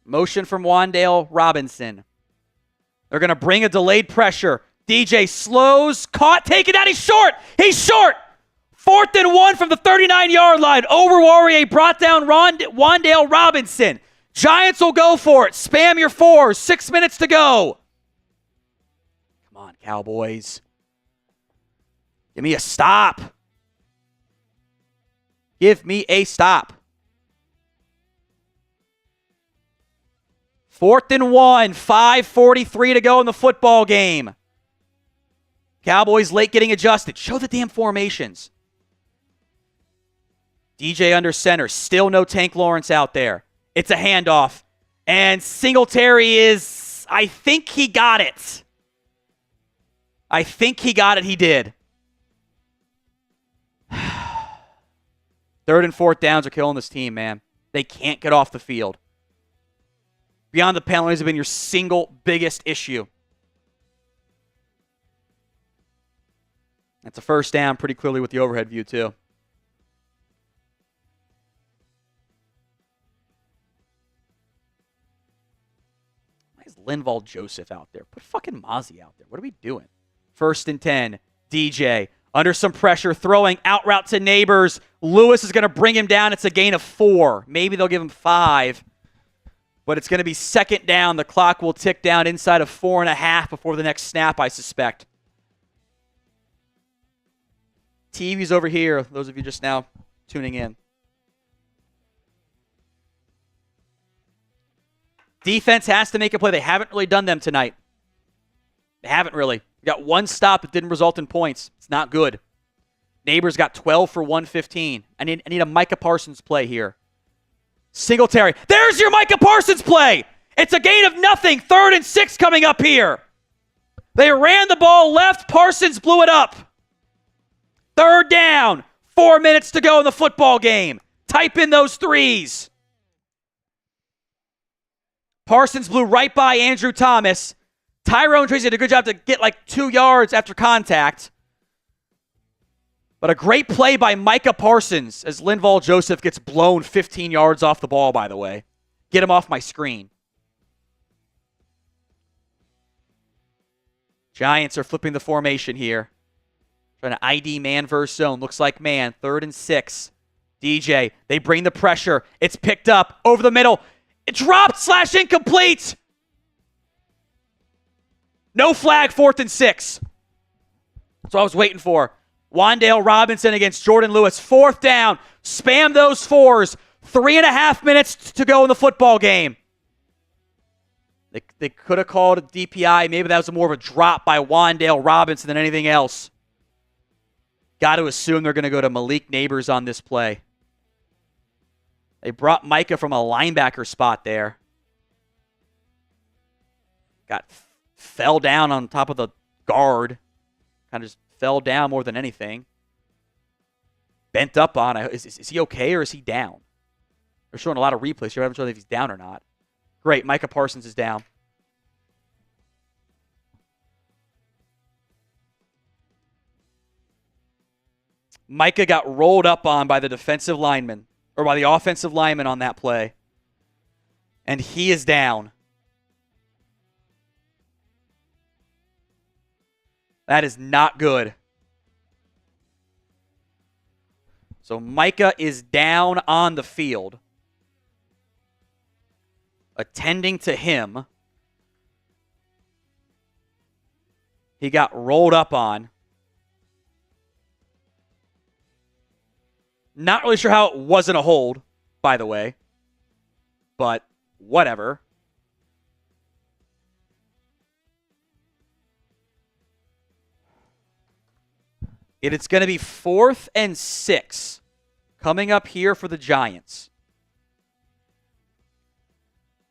Motion from Wan'Dale Robinson. They're going to bring a delayed pressure. DJ slows. Caught. Taken out. He's short. He's short. 4th and 1 from the 39-yard line. Oruwariye brought down Wan'Dale Robinson. Giants will go for it. Spam your 4s. 6 minutes to go. Come on, Cowboys. Give me a stop. Give me a stop. 4th and 1, 5:43 to go in the football game. Cowboys late getting adjusted. Show the damn formations. DJ under center. Still no Tank Lawrence out there. It's a handoff. And Singletary is, I think he got it. I think he got it. He did. 3rd and 4th downs are killing this team, man. They can't get off the field. Beyond the penalties have been your single biggest issue. That's a first down pretty clearly with the overhead view, too. Why is Linval Joseph out there? Put fucking Mazi out there. What are we doing? 1st and 10. DJ under some pressure, throwing out route to Neighbors. Lewis is going to bring him down. It's a gain of 4. Maybe they'll give him 5. But it's going to be 2nd down. The clock will tick down inside of 4.5 before the next snap, I suspect. TV's over here, those of you just now tuning in. Defense has to make a play. They haven't really done them tonight. They haven't really. We got one stop that didn't result in points. It's not good. Neighbors got 12 for 115. I need a Micah Parsons play here. Singletary. There's your Micah Parsons play. It's a gain of nothing. 3rd and 6 coming up here. They ran the ball left. Parsons blew it up. 3rd down. 4 minutes to go in the football game. Type in those threes. Parsons blew right by Andrew Thomas. Tyrone Tracy did a good job to get like 2 yards after contact. But a great play by Micah Parsons as Linval Joseph gets blown 15 yards off the ball, by the way. Get him off my screen. Giants are flipping the formation here. Trying to ID man versus zone. Looks like man. 3rd and 6. DJ. They bring the pressure. It's picked up over the middle. It dropped / incomplete. No flag. 4th and 6. That's what I was waiting for. Wan'Dale Robinson against Jordan Lewis. 4th down. Spam those 4s. 3.5 minutes to go in the football game. They could have called a DPI. Maybe that was more of a drop by Wan'Dale Robinson than anything else. Got to assume they're going to go to Malik Neighbors on this play. They brought Micah from a linebacker spot there. Fell down on top of the guard. Kind of just fell down more than anything. Bent up on it. Is he okay or is he down? They're showing a lot of replays here. I haven't shown if he's down or not. Great. Micah Parsons is down. Micah got rolled up on by the defensive lineman, or by the offensive lineman on that play. And he is down. That is not good. So Micah is down on the field. Attending to him. He got rolled up on. Not really sure how it wasn't a hold, by the way. But whatever. It's going to be 4th and 6 coming up here for the Giants.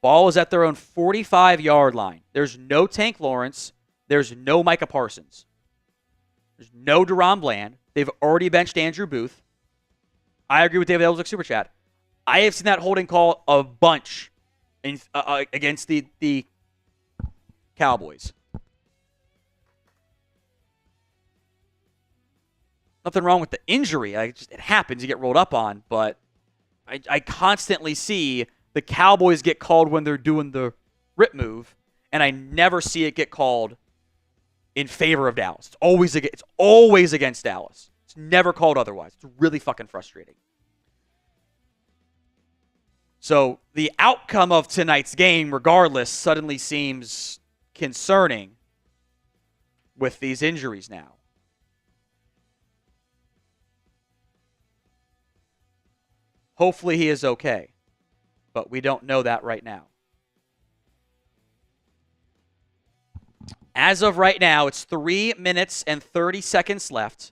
Ball is at their own 45-yard line. There's no Tank Lawrence. There's no Micah Parsons. There's no Deron Bland. They've already benched Andrew Booth. I agree with David Elzick Super Chat. I have seen that holding call a bunch against the Cowboys. Nothing wrong with the injury. It happens. You get rolled up on. But I constantly see the Cowboys get called when they're doing the rip move, and I never see it get called in favor of Dallas. It's always against Dallas. It's never called otherwise. It's really fucking frustrating. So the outcome of tonight's game, regardless, suddenly seems concerning with these injuries now. Hopefully he is okay. But we don't know that right now. As of right now, it's 3 minutes and 30 seconds left.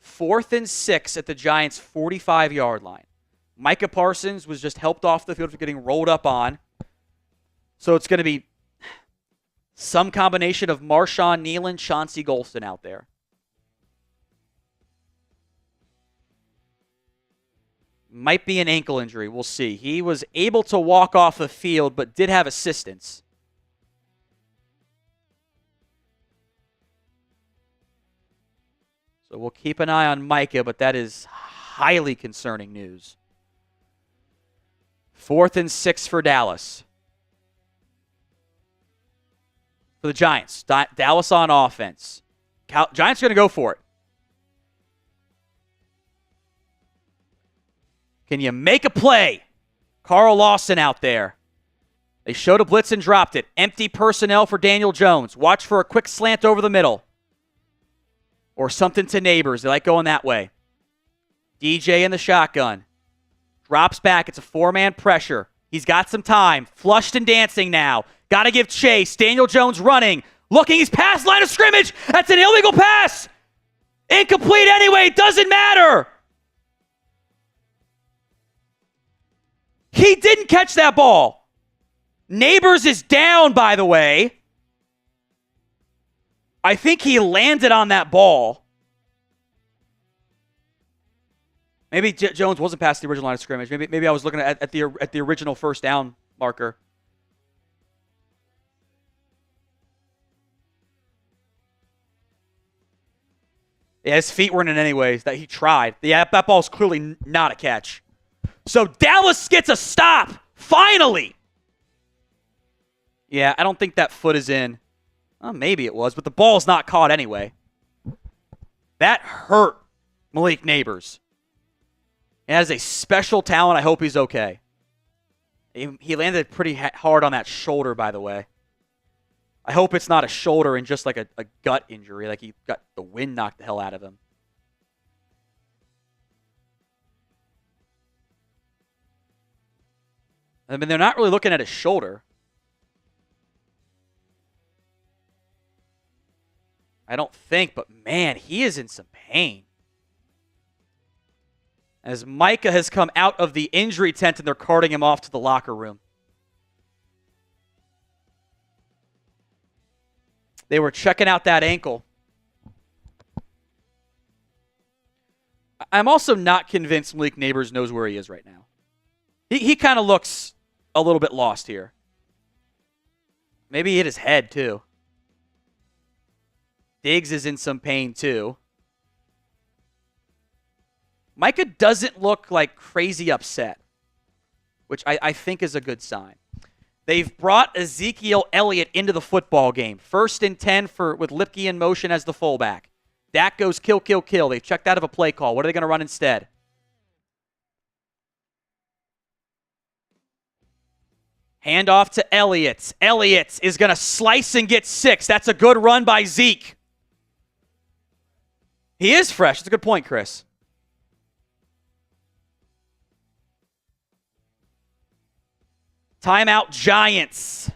4th and 6 at the Giants' 45-yard line. Micah Parsons was just helped off the field for getting rolled up on. So it's going to be some combination of Marshawn, Kneeland, Chauncey Golston out there. Might be an ankle injury. We'll see. He was able to walk off the field, but did have assistance. So we'll keep an eye on Micah, but that is highly concerning news. 4th and 6 for Dallas. For the Giants. Dallas on offense. Giants are going to go for it. Can you make a play? Carl Lawson out there. They showed a blitz and dropped it. Empty personnel for Daniel Jones. Watch for a quick slant over the middle. Or something to Neighbors. They like going that way. DJ in the shotgun. Drops back. It's a 4-man pressure. He's got some time. Flushed and dancing now. Got to give chase. Daniel Jones running. Looking. He's past line of scrimmage. That's an illegal pass. Incomplete anyway. Doesn't matter. He didn't catch that ball. Neighbors is down, by the way. I think he landed on that ball. Maybe Jones wasn't past the original line of scrimmage. Maybe I was looking at the original first down marker. Yeah, his feet weren't in anyways. That he tried. Yeah, that ball's clearly not a catch. So Dallas gets a stop. Finally. Yeah, I don't think that foot is in. Well, maybe it was, but the ball's not caught anyway. That hurt Malik Neighbors. He has a special talent. I hope he's okay. He landed pretty hard on that shoulder, by the way. I hope it's not a shoulder and just like a gut injury, like he got the wind knocked the hell out of him. I mean, they're not really looking at his shoulder. I don't think, but man, he is in some pain. As Micah has come out of the injury tent and they're carting him off to the locker room. They were checking out that ankle. I'm also not convinced Malik Neighbors knows where he is right now. He kind of looks a little bit lost here. Maybe he hit his head, too. Diggs is in some pain, too. Micah doesn't look like crazy upset, which I think is a good sign. They've brought Ezekiel Elliott into the football game. 1st and 10 with Luepke in motion as the fullback. Dak goes kill, kill, kill. They've checked out of a play call. What are they going to run instead? Handoff to Elliott. Elliott is going to slice and get 6. That's a good run by Zeke. He is fresh. That's a good point, Chris. Timeout, Giants.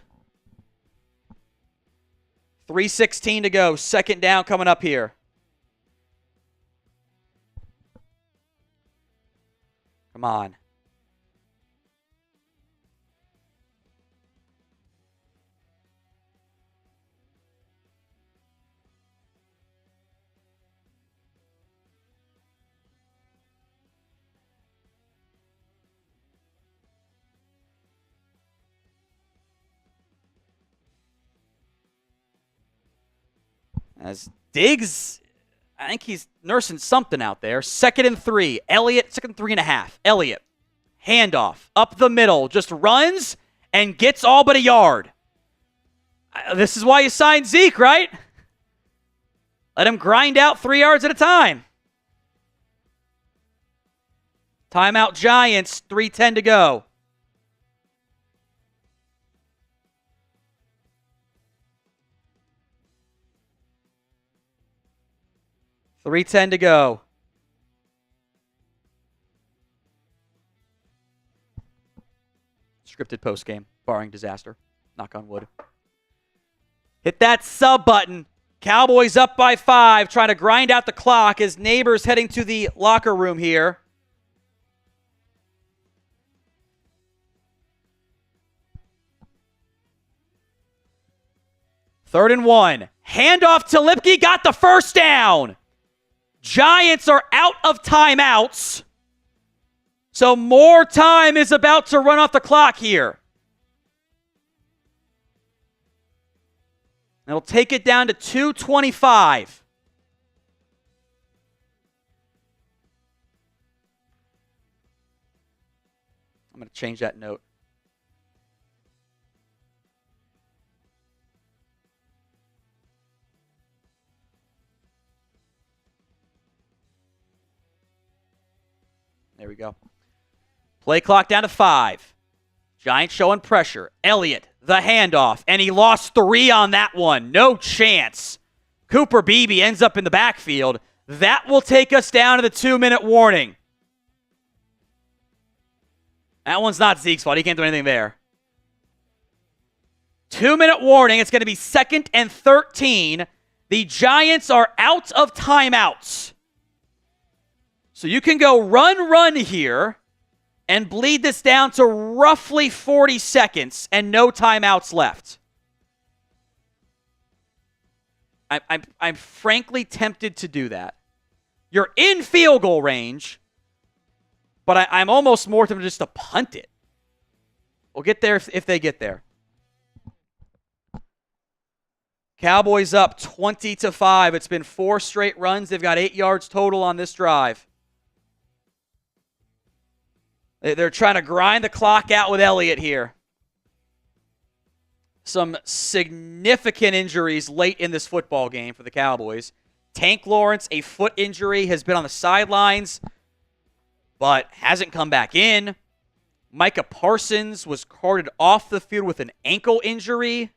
3:16 to go. 2nd down coming up here. Come on. As Diggs, I think he's nursing something out there. 2nd and 3. Elliott, 2nd 3.5. Elliott, handoff, up the middle, just runs and gets all but a yard. This is why you signed Zeke, right? Let him grind out 3 yards at a time. Timeout, Giants, 3:10 to go. $3:10 to go. scripted post-game, barring disaster. Knock on wood. Hit that sub button. Cowboys up by 5, trying to grind out the clock as Neighbors heading to the locker room here. Third and 1. Handoff to Luepke, got the first down. Giants are out of timeouts. So more time is about to run off the clock here. It'll take it down to 2:25. I'm going to change that note. There we go. Play clock down to 5. Giants showing pressure. Elliott, the handoff, and he lost 3 on that one. No chance. Cooper Beebe ends up in the backfield. That will take us down to the 2-minute warning. That one's not Zeke's fault. He can't do anything there. 2-minute warning. It's going to be 2nd and 13. The Giants are out of timeouts. So you can go run here and bleed this down to roughly 40 seconds and no timeouts left. I'm frankly tempted to do that. You're in field goal range, but I'm almost more tempted just to punt it. We'll get there if they get there. Cowboys up 20-5. It's been 4 straight runs. They've got 8 yards total on this drive. They're trying to grind the clock out with Elliott here. Some significant injuries late in this football game for the Cowboys. Tank Lawrence, a foot injury, has been on the sidelines, but hasn't come back in. Micah Parsons was carted off the field with an ankle injury,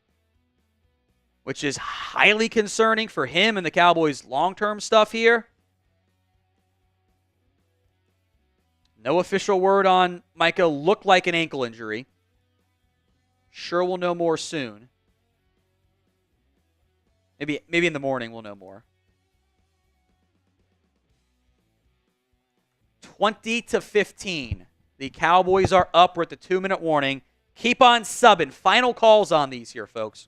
which is highly concerning for him and the Cowboys' long-term stuff here. No official word on Micah. Looked like an ankle injury. Sure we'll know more soon. Maybe in the morning we'll know more. 20-15. The Cowboys are up. We're at the 2-minute warning. Keep on subbing. Final calls on these here, folks.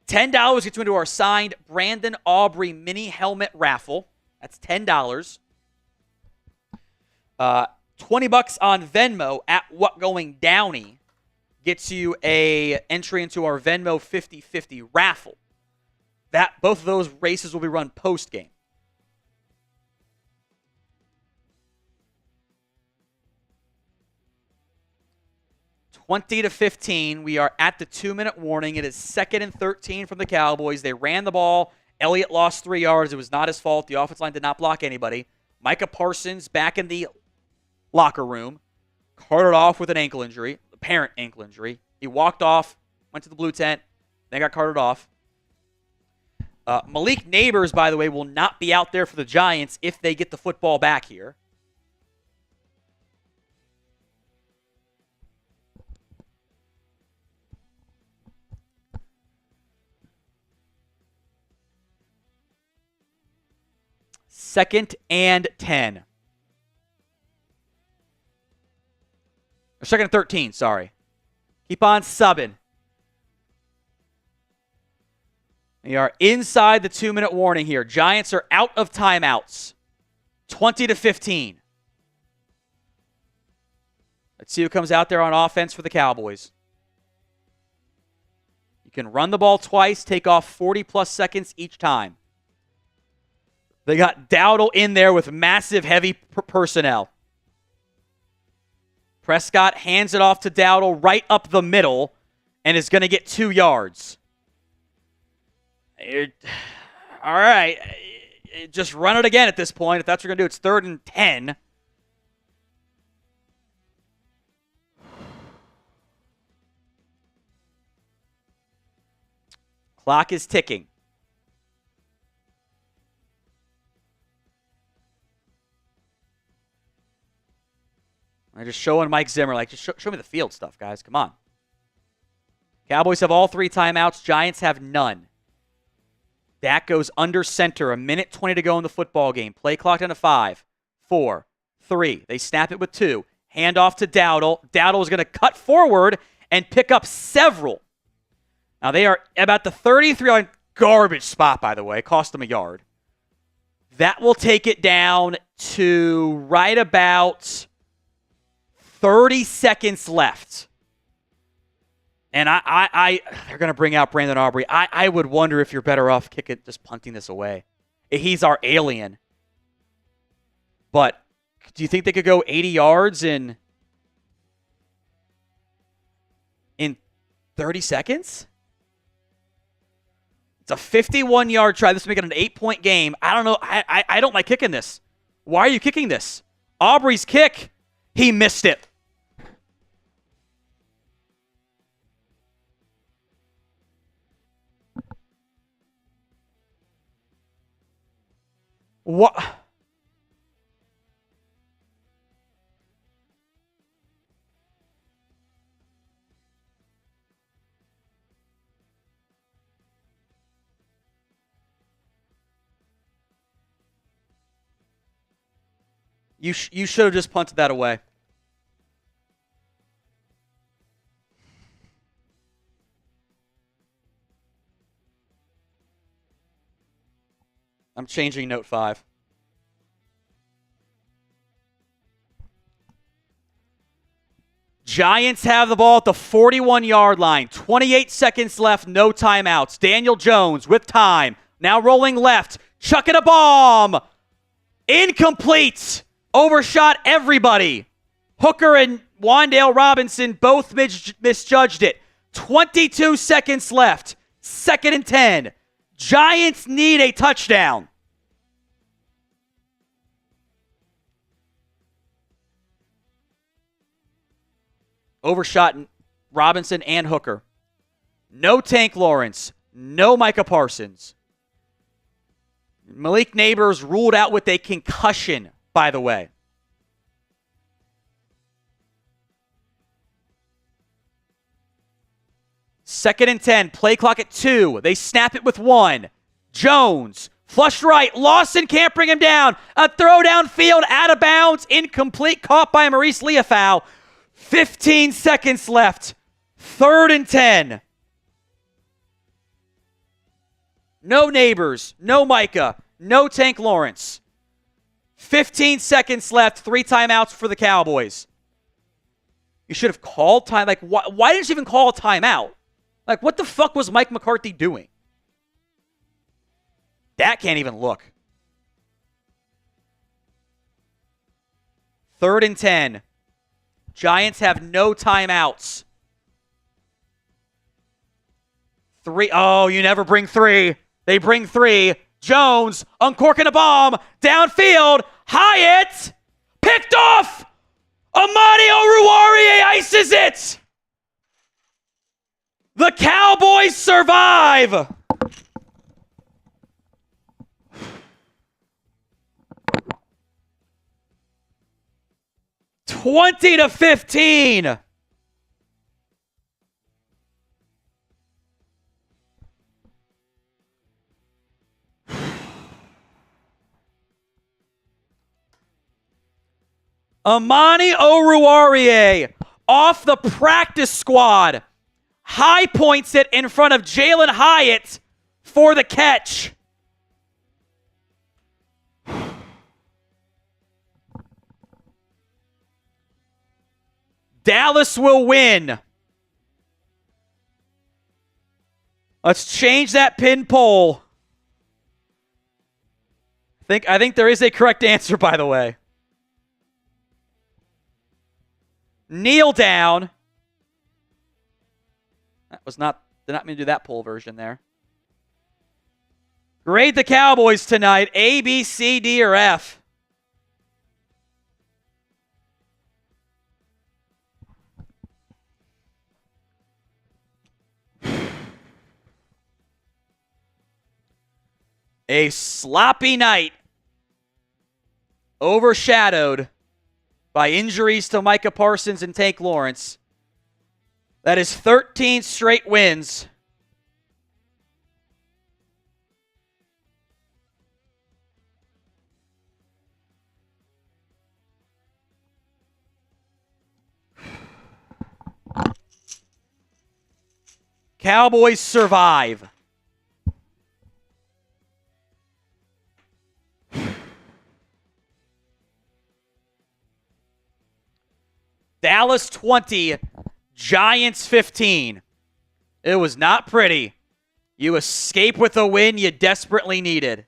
$10 gets you into our signed Brandin Aubrey mini helmet raffle. That's $10. $20 on Venmo at What Going Downy gets you a entry into our Venmo 50-50 raffle. Both of those races will be run post-game. $20-15. We are at the 2-minute warning. It is 2nd and 13 from the Cowboys. They ran the ball. Elliott lost 3 yards. It was not his fault. The offensive line did not block anybody. Micah Parsons back in the locker room, carted off with an ankle injury, apparent ankle injury. He walked off, went to the blue tent, then got carted off. Malik Neighbors, by the way, will not be out there for the Giants if they get the football back here. Second and 10. Or 2nd and 13, sorry. Keep on subbing. We are inside the 2-minute warning here. Giants are out of timeouts. 20-15. Let's see who comes out there on offense for the Cowboys. You can run the ball twice, take off 40-plus seconds each time. They got Dowdle in there with massive, heavy personnel. Prescott hands it off to Dowdle right up the middle and is going to get 2 yards. All right. Just run it again at this point. If that's what you're going to do, it's 3rd and 10. Clock is ticking. I'm just showing Mike Zimmer, like, just show me the field stuff, guys. Come on. Cowboys have all 3 timeouts. Giants have none. Dak goes under center. 1:20 to go in the football game. Play clock down to 5, 4, 3. They snap it with 2. Hand off to Dowdle. Dowdle is going to cut forward and pick up several. Now they are about the 33-yard garbage spot, by the way. Cost them a yard. That will take it down to right about 30 seconds left. And they're going to bring out Brandon Aubrey. I would wonder if you're better off just punting this away. He's our alien. But do you think they could go 80 yards in 30 seconds? It's a 51-yard try. This will make it an 8-point game. I don't know. I don't like kicking this. Why are you kicking this? Aubrey's kick. He missed it. What? You should have just punted that away. I'm changing note 5. Giants have the ball at the 41-yard line. 28 seconds left, no timeouts. Daniel Jones with time. Now rolling left. Chucking a bomb. Incomplete. Overshot everybody. Hooker and Wan'Dale Robinson both misjudged it. 22 seconds left. 2nd and 10. Giants need a touchdown. Overshot Robinson and Hooker. No Tank Lawrence. No Micah Parsons. Malik Neighbors ruled out with a concussion, by the way. Second and 10. Play clock at 2. They snap it with 1. Jones. Flush right. Lawson can't bring him down. A throw downfield. Out of bounds. Incomplete. Caught by Maurice Leafau. 15 seconds left. 3rd and 10. No Neighbors. No Micah. No Tank Lawrence. 15 seconds left. 3 timeouts for the Cowboys. You should have called time. Like, why didn't you even call a timeout? Like, what the fuck was Mike McCarthy doing? That can't even look. 3rd and 10. Giants have no timeouts. 3. Oh, you never bring 3. They bring 3. Jones uncorking a bomb. Downfield. Hyatt. Picked off. Amani Oruwariye ices it. The Cowboys survive. $20-15. Amani Oruwariye off the practice squad. High points it in front of Jalen Hyatt for the catch. Dallas will win. Let's change that pin poll. I think there is a correct answer, by the way. Kneel down. Did not mean to do that poll version there. Grade the Cowboys tonight. A, B, C, D, or F. A sloppy night. Overshadowed by injuries to Micah Parsons and Tank Lawrence. That is 13 straight wins. Cowboys survive. Dallas 20, Giants 15. It was not pretty. You escape with a win you desperately needed.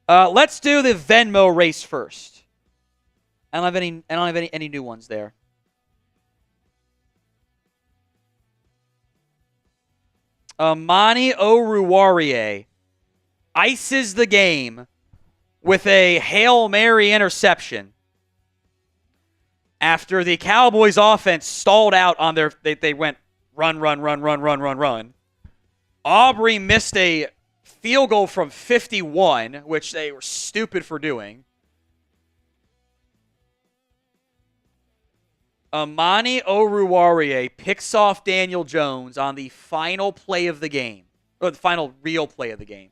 Let's do the Venmo race first. I don't have any new ones there. Amani Oruwariye ices the game with a Hail Mary interception after the Cowboys offense stalled out on their they went run. Aubrey missed a field goal from 51, which they were stupid for doing. Amani Oruwariye picks off Daniel Jones on the final play of the game, or the final real play of the game.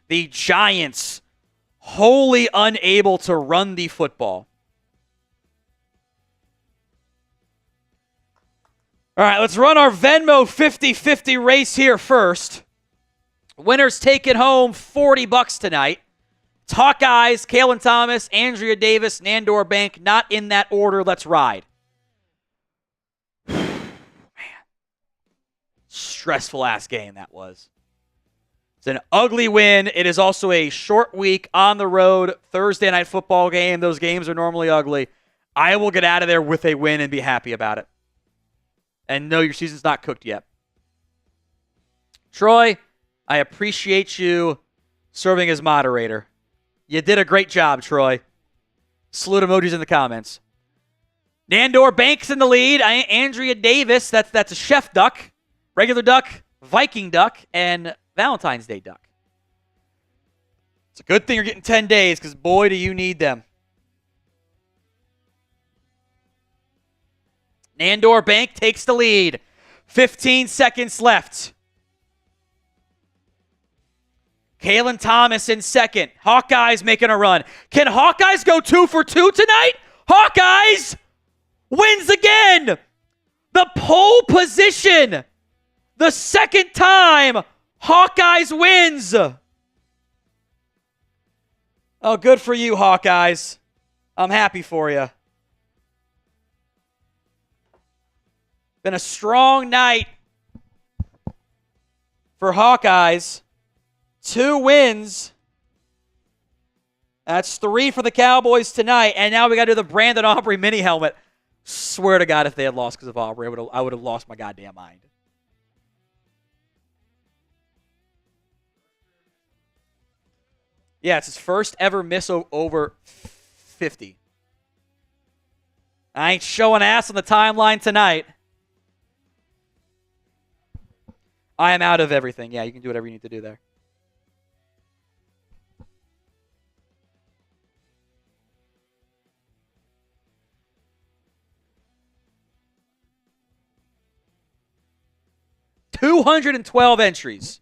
The Giants wholly unable to run the football. All right, let's run our Venmo 50-50 race here first. Winners taking home $40 tonight. It's Hawkeyes, Kalen Thomas, Andrea Davis, Nandor Bank. Not in that order. Let's ride. Man. Stressful-ass game that was. It's an ugly win. It is also a short week on the road. Thursday night football game. Those games are normally ugly. I will get out of there with a win and be happy about it. And no, your season's not cooked yet. Troy, I appreciate you serving as moderator. You did a great job, Troy. Salute emojis in the comments. Nandor Banks in the lead. Andrea Davis, that's a chef duck, regular duck, Viking duck, and Valentine's Day duck. It's a good thing you're getting 10 days because, boy, do you need them. Nandor Bank takes the lead. 15 seconds left. Kalen Thomas in second. Hawkeyes making a run. Can Hawkeyes go 2 for 2 tonight? Hawkeyes wins again. The pole position. The second time Hawkeyes wins. Oh, good for you, Hawkeyes. I'm happy for you. Been a strong night for Hawkeyes. 2 wins. That's 3 for the Cowboys tonight. And now we got to do the Brandin Aubrey mini helmet. Swear to God, if they had lost because of Aubrey, I would have lost my goddamn mind. Yeah, it's his first ever miss over 50. I ain't showing ass on the timeline tonight. I am out of everything. Yeah, you can do whatever you need to do there. $212 entries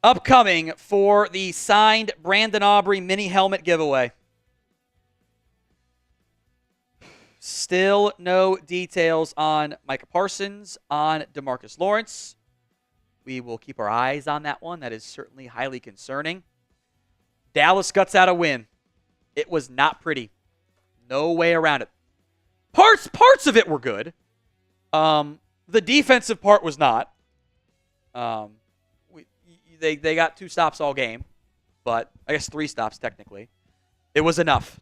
upcoming for the signed Brandin Aubrey mini helmet giveaway. Still no details on Micah Parsons, on DeMarcus Lawrence. We will keep our eyes on that one. That is certainly highly concerning. Dallas guts out a win. It was not pretty. No way around it. Parts of it were good. The defensive part was not. They got 2 stops all game, but I guess 3 stops technically. It was enough.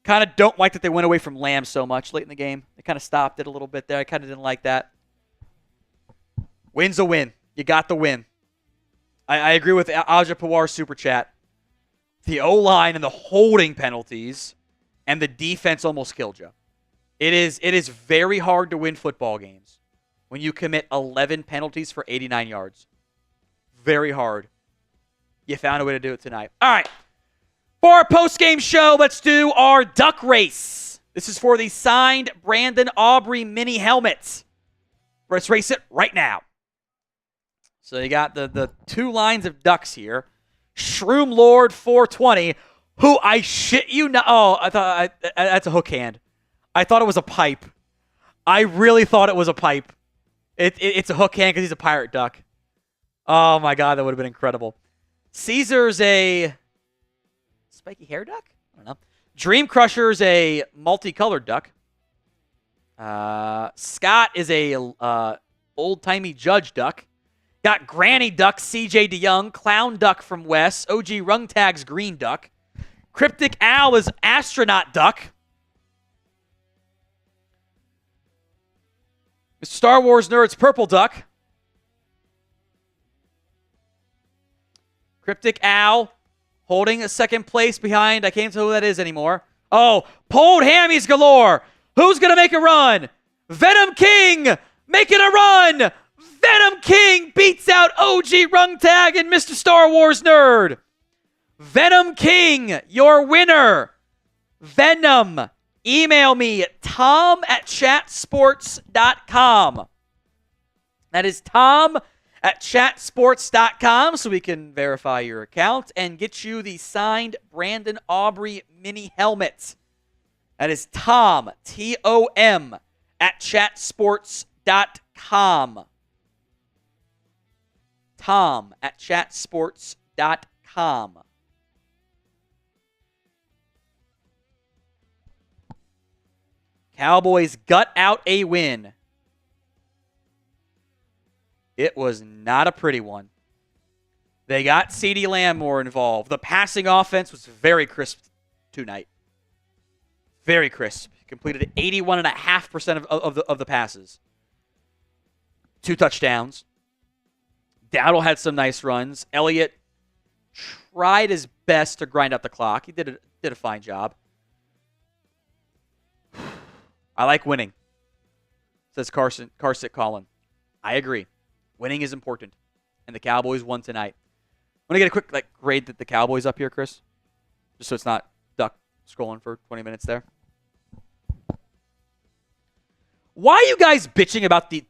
Kind of don't like that they went away from Lamb so much late in the game. They kind of stopped it a little bit there. I kind of didn't like that. Win's a win. You got the win. I agree with Aja Pawar's super chat. The O-line and the holding penalties and the defense almost killed you. It is very hard to win football games when you commit 11 penalties for 89 yards. Very hard. You found a way to do it tonight. All right. For our post-game show, let's do our duck race. This is for the signed Brandin Aubrey mini helmets. Let's race it right now. So you got the two lines of ducks here. Shroom Lord 420, who I shit you not. Oh, I thought that's a hook hand. I thought it was a pipe. I really thought it was a pipe. It's a hook hand because he's a pirate duck. Oh my God, that would have been incredible. Caesar's a spiky hair duck? I don't know. Dream Crusher's a multicolored duck. Scott is a old-timey judge duck. Got Granny Duck, CJ DeYoung, Clown Duck from Wes, OG Rungtag's Green Duck. Cryptic Owl is Astronaut Duck. Mr. Star Wars Nerd's Purple Duck. Cryptic Owl holding a second place behind, I can't tell who that is anymore. Oh, pulled hammies galore. Who's going to make a run? Venom King making a run. Venom King beats out OG Rungtag and Mr. Star Wars Nerd. Venom King, your winner. Venom, email me at tom@chatsports.com. That is tom@chatsports.com so we can verify your account and get you the signed Brandin Aubrey mini helmet. That is Tom, T-O-M, @chatsports.com. Tom@chatsports.com. Cowboys gut out a win. It was not a pretty one. They got CeeDee Lamb more involved. The passing offense was very crisp tonight. Very crisp. Completed 81.5% of the passes. 2 touchdowns. Dowdle had some nice runs. Elliott tried his best to grind out the clock. He did a fine job. I like winning, says Carsick Colin. I agree. Winning is important, and the Cowboys won tonight. Want to get a quick grade the Cowboys up here, Chris? Just so it's not duck scrolling for 20 minutes there. Why are you guys bitching about the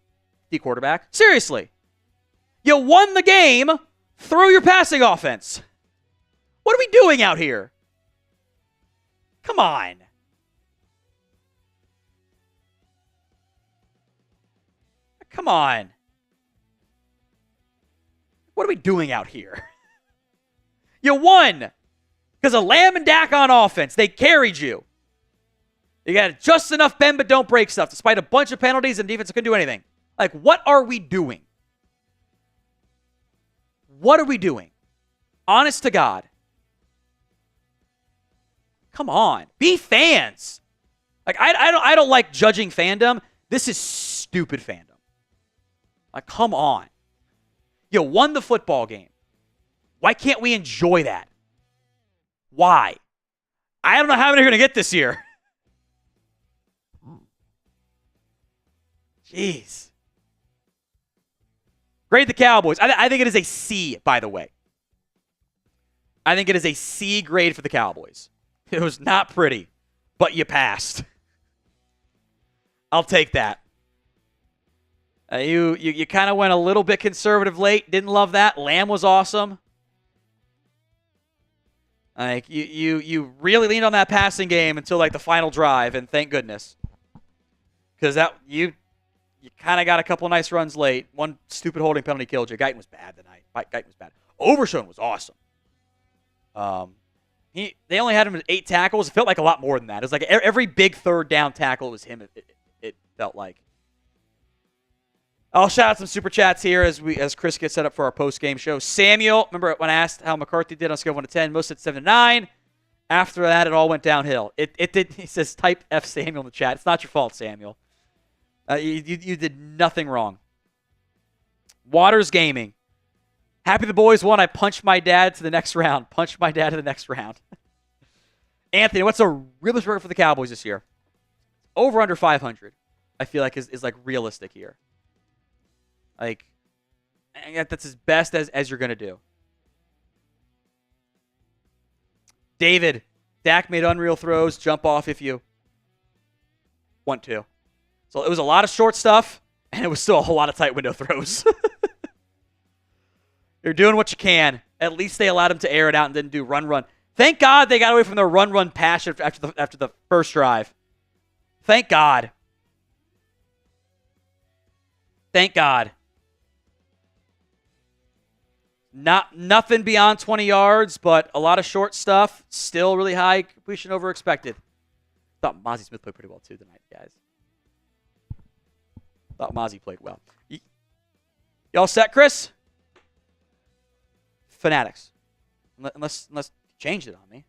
quarterback? Seriously. You won the game through your passing offense. What are we doing out here? Come on. Come on. What are we doing out here? You won because of Lamb and Dak on offense. They carried you. You got just enough bend but don't break stuff despite a bunch of penalties and defense couldn't do anything. What are we doing? What are we doing? Honest to God. Come on. Be fans. I don't like judging fandom. This is stupid fandom. Come on. You won the football game. Why can't we enjoy that? Why? I don't know how many you're going to get this year. Jeez. Grade the Cowboys. I think it is a C, by the way. I think it is a C grade for the Cowboys. It was not pretty, but you passed. I'll take that. You kind of went a little bit conservative late. Didn't love that. Lamb was awesome. You really leaned on that passing game until the final drive, and thank goodness, because you kind of got a couple nice runs late. One stupid holding penalty killed you. Guyton was bad tonight. Guyton was bad. Overshown was awesome. They only had him at 8 tackles. It felt like a lot more than that. It was every big third down tackle was him. It felt like. I'll shout out some super chats here as Chris gets set up for our post-game show. Samuel, remember when I asked how McCarthy did on a scale of 1 to 10? Most said 7 to 9. After that, it all went downhill. It did. He says, type F Samuel in the chat. It's not your fault, Samuel. You did nothing wrong. Waters Gaming. Happy the boys won. I punched my dad to the next round. Punched my dad to the next round. Anthony, what's a realistic record for the Cowboys this year? Over under 500. I feel like is realistic here. Like, that's as best as you're going to do. David, Dak made unreal throws. Jump off if you want to. So it was a lot of short stuff, and it was still a whole lot of tight window throws. You're doing what you can. At least they allowed him to air it out and didn't do run. Thank God they got away from the run pass after the first drive. Thank God. Thank God. Nothing beyond 20 yards, but a lot of short stuff. Still really high completion over expected. Thought Mazi Smith played pretty well too tonight, guys. Thought Mazi played well. Y'all set, Chris? Fanatics. Unless you changed it on me.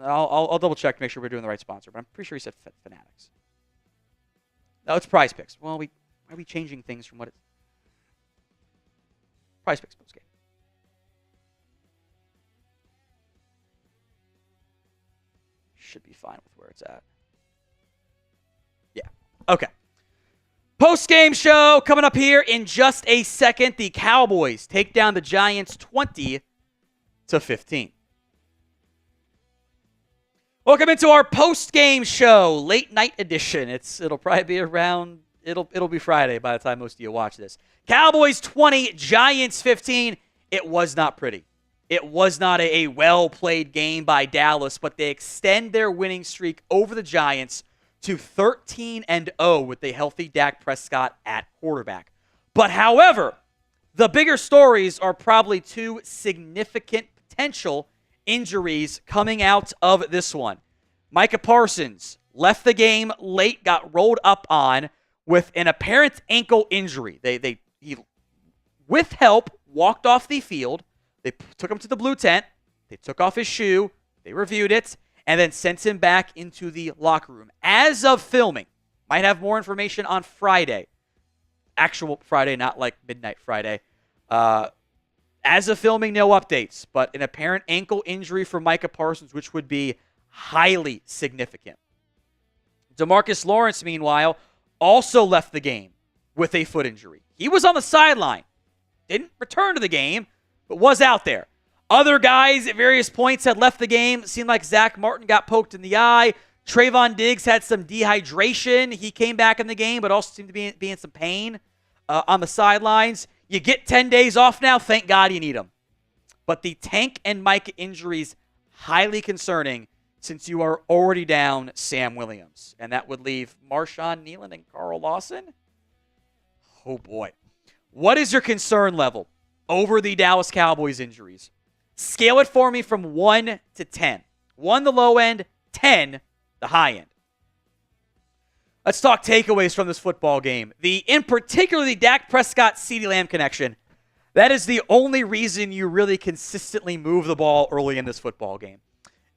I'll double check to make sure we're doing the right sponsor, but I'm pretty sure he said Fanatics. No, it's Prize Picks. Well, why are we changing things from what it's... Prize Picks postgame. Should be fine with where it's at. Yeah. Okay. Post-game show coming up here in just a second. The Cowboys take down the Giants 20-15. Welcome into our post-game show, late night edition. It'll probably be around. It'll be Friday by the time most of you watch this. Cowboys 20, Giants 15. It was not pretty. It was not a well-played game by Dallas, but they extend their winning streak over the Giants to 13-0 with a healthy Dak Prescott at quarterback. But however, the bigger stories are probably two significant potential injuries coming out of this one. Micah Parsons left the game late, got rolled up on with an apparent ankle injury. He with help, walked off the field. They took him to the blue tent. They took off his shoe. They reviewed it and then sent him back into the locker room. As of filming, might have more information on Friday. Actual Friday, not like midnight Friday. As of filming, no updates, but an apparent ankle injury for Micah Parsons, which would be highly significant. DeMarcus Lawrence, meanwhile, also left the game with a foot injury. He was on the sideline, didn't return to the game, but was out there. Other guys at various points had left the game. It seemed like Zack Martin got poked in the eye. Trevon Diggs had some dehydration. He came back in the game, but also seemed to be in some pain on the sidelines. You get 10 days off now. Thank God you need them. But the Tank and Micah injuries, highly concerning since you are already down Sam Williams. And that would leave Marshawn, Kneeland, and Carl Lawson. Oh, boy. What is your concern level over the Dallas Cowboys injuries? Scale it for me from 1 to 10. 1, the low end. 10, the high end. Let's talk takeaways from this football game. In particular, the Dak Prescott CeeDee Lamb connection. That is the only reason you really consistently move the ball early in this football game.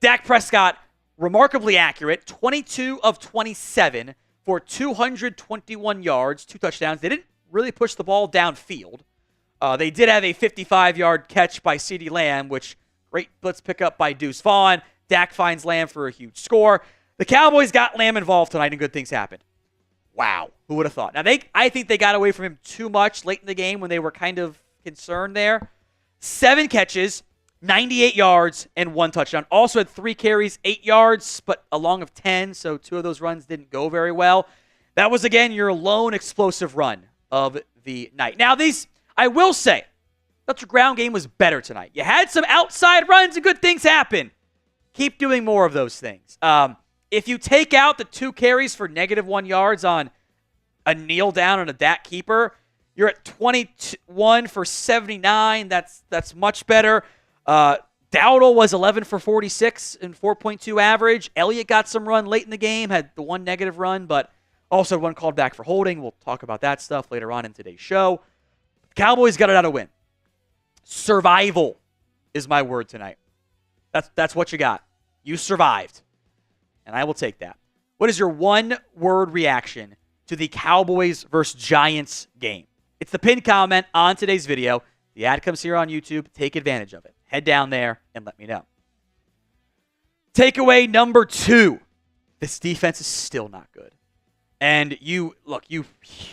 Dak Prescott, remarkably accurate, 22 of 27 for 221 yards, 2 touchdowns. They didn't really push the ball downfield. They did have a 55-yard catch by CeeDee Lamb, which great blitz pickup by Deuce Vaughn. Dak finds Lamb for a huge score. The Cowboys got Lamb involved tonight, and good things happened. Wow, who would have thought? Now, I think they got away from him too much late in the game when they were kind of concerned there. 7 catches, 98 yards, and 1 touchdown. Also had 3 carries, 8 yards, but a long of 10, so 2 of those runs didn't go very well. That was, again, your lone explosive run of the night. Now, I will say, that your ground game was better tonight. You had some outside runs and good things happen. Keep doing more of those things. If you take out the 2 carries for -1 yards on a kneel down on a Dak keeper, you're at 21 for 79. That's much better. Dowdle was 11 for 46 and 4.2 average. Elliott got some run late in the game, had the 1 negative run, but also 1 called back for holding. We'll talk about that stuff later on in today's show. The Cowboys got it out a win. Survival is my word tonight. That's what you got. You survived. And I will take that. What is your 1-word reaction to the Cowboys versus Giants game? It's the pinned comment on today's video. The ad comes here on YouTube. Take advantage of it. Head down there and let me know. Takeaway number 2. This defense is still not good. And you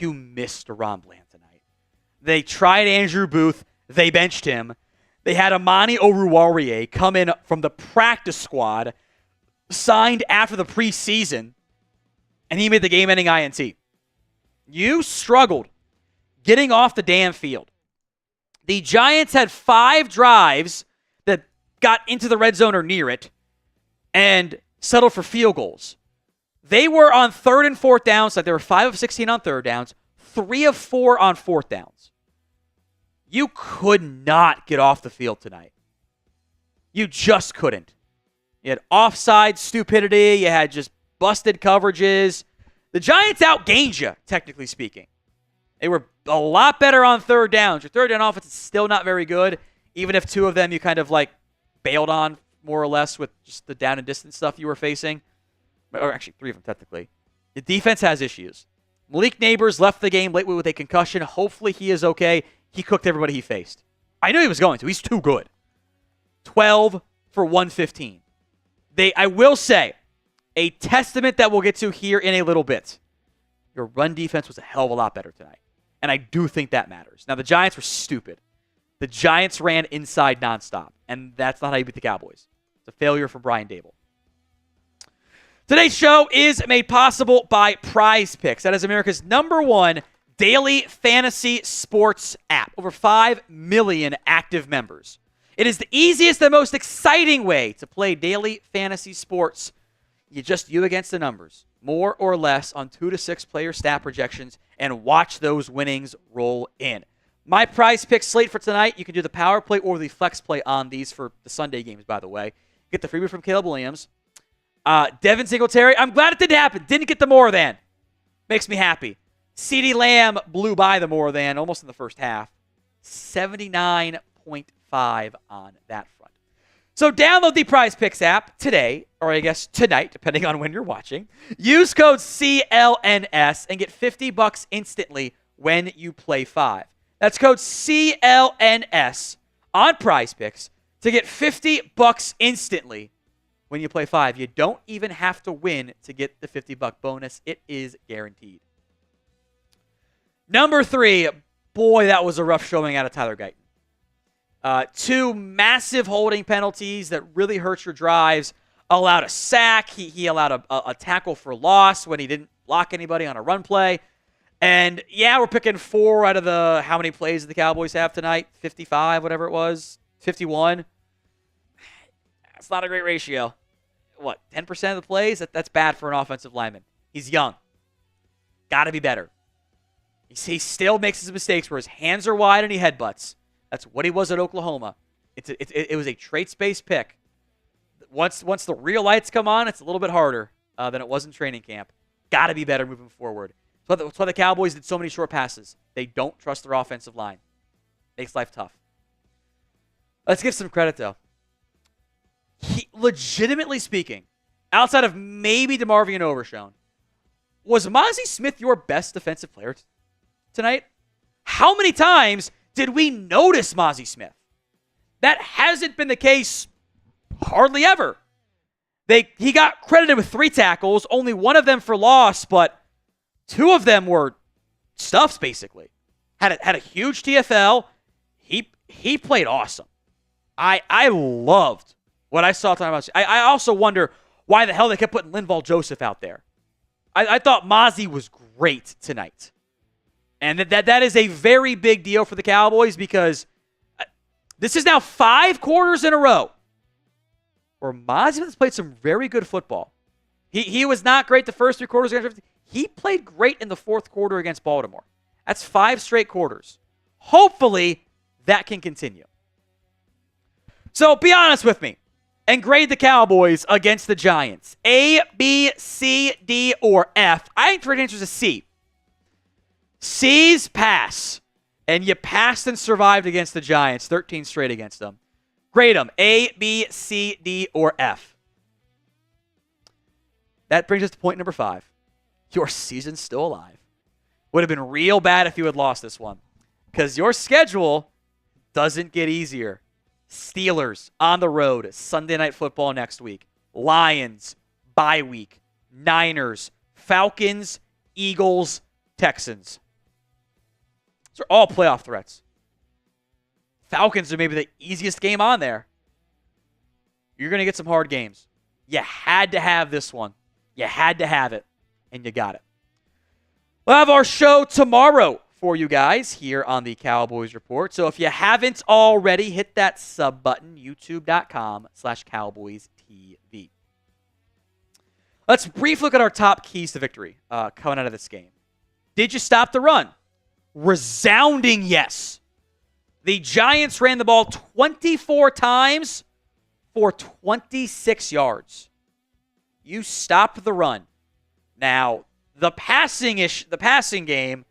missed Ron Bland tonight. They tried Andrew Booth. They benched him. They had Amani Oruwariye come in from the practice squad, signed after the preseason, and he made the game-ending INT. You struggled getting off the damn field. The Giants had 5 drives that got into the red zone or near it and settled for field goals. They were on 3rd and 4th downs, like they were 5 of 16 on 3rd downs, 3 of 4 on 4th downs. You could not get off the field tonight. You just couldn't. You had offside stupidity. You had just busted coverages. The Giants outgained you, technically speaking. They were a lot better on 3rd downs. Your 3rd down offense is still not very good, even if 2 of them you kind of like bailed on more or less with just the down and distance stuff you were facing. Or actually 3 of them technically. The defense has issues. Malik Neighbors left the game late with a concussion. Hopefully he is okay. He cooked everybody he faced. I knew he was going to. He's too good. 12 for 115. I will say, a testament that we'll get to here in a little bit. Your run defense was a hell of a lot better tonight. And I do think that matters. Now, the Giants were stupid. The Giants ran inside nonstop. And that's not how you beat the Cowboys. It's a failure for Brian Dable. Today's show is made possible by Prize Picks. That is America's #1 daily fantasy sports app. Over 5 million active members. It is the easiest and most exciting way to play daily fantasy sports. You against the numbers. More or less on 2 to 6 player stat projections and watch those winnings roll in. My Prize Picks slate for tonight, you can do the power play or the flex play on these for the Sunday games, by the way. Get the freebie from Caleb Williams. Devin Singletary, I'm glad it didn't happen. Didn't get the more than. Makes me happy. CeeDee Lamb blew by the more than almost in the first half. 79.5 on that front. So download the Prize Picks app today, or I guess tonight, depending on when you're watching. Use code CLNS and get $50 instantly when you play 5. That's code CLNS on Prize Picks to get $50 instantly when you play 5. You don't even have to win to get the $50 bonus. It is guaranteed. Number 3, boy, that was a rough showing out of Tyler Guyton. 2 massive holding penalties that really hurt your drives. Allowed a sack. He allowed a tackle for loss when he didn't block anybody on a run play. And, yeah, we're picking 4 out of the how many plays did the Cowboys have tonight? 55, whatever it was. 51. That's not a great ratio. What, 10% of the plays? That's bad for an offensive lineman. He's young. Got to be better. He still makes his mistakes where his hands are wide and he headbutts. That's what he was at Oklahoma. It was a traits-based pick. Once the real lights come on, it's a little bit harder than it was in training camp. Got to be better moving forward. That's why the Cowboys did so many short passes. They don't trust their offensive line. Makes life tough. Let's give some credit, though. Legitimately speaking, outside of maybe DeMarvion Overshown, was Mazi Smith your best defensive player tonight? How many times did we notice Mazi Smith? That hasn't been the case hardly ever. He got credited with 3 tackles, only 1 of them for loss, but 2 of them were stuffs, basically. Had a huge TFL. He played awesome. I loved what I saw tonight. I also wonder why the hell they kept putting Linval Joseph out there. I thought Mazi was great tonight. And that is a very big deal for the Cowboys because this is now 5 quarters in a row where Mazi has played some very good football. He was not great the first 3 quarters against. He played great in the 4th quarter against Baltimore. That's 5 straight quarters. Hopefully, that can continue. So be honest with me and grade the Cowboys against the Giants. A, B, C, D, or F. I think the right answer is a C. C's pass. And you passed and survived against the Giants. 13 straight against them. Grade them. A, B, C, D, or F. That brings us to point number 5. Your season's still alive. Would have been real bad if you had lost this one. Because your schedule doesn't get easier. Steelers on the road. Sunday Night Football next week. Lions, bye week. Niners, Falcons, Eagles, Texans. These are all playoff threats. Falcons are maybe the easiest game on there. You're going to get some hard games. You had to have this one. You had to have it, and you got it. We'll have our show tomorrow for you guys here on the Cowboys Report. So if you haven't already, hit that sub button, youtube.com/CowboysTV. Let's briefly look at our top keys to victory coming out of this game. Did you stop the run? Resounding yes. The Giants ran the ball 24 times for 26 yards. You stopped the run. Now, the passing game,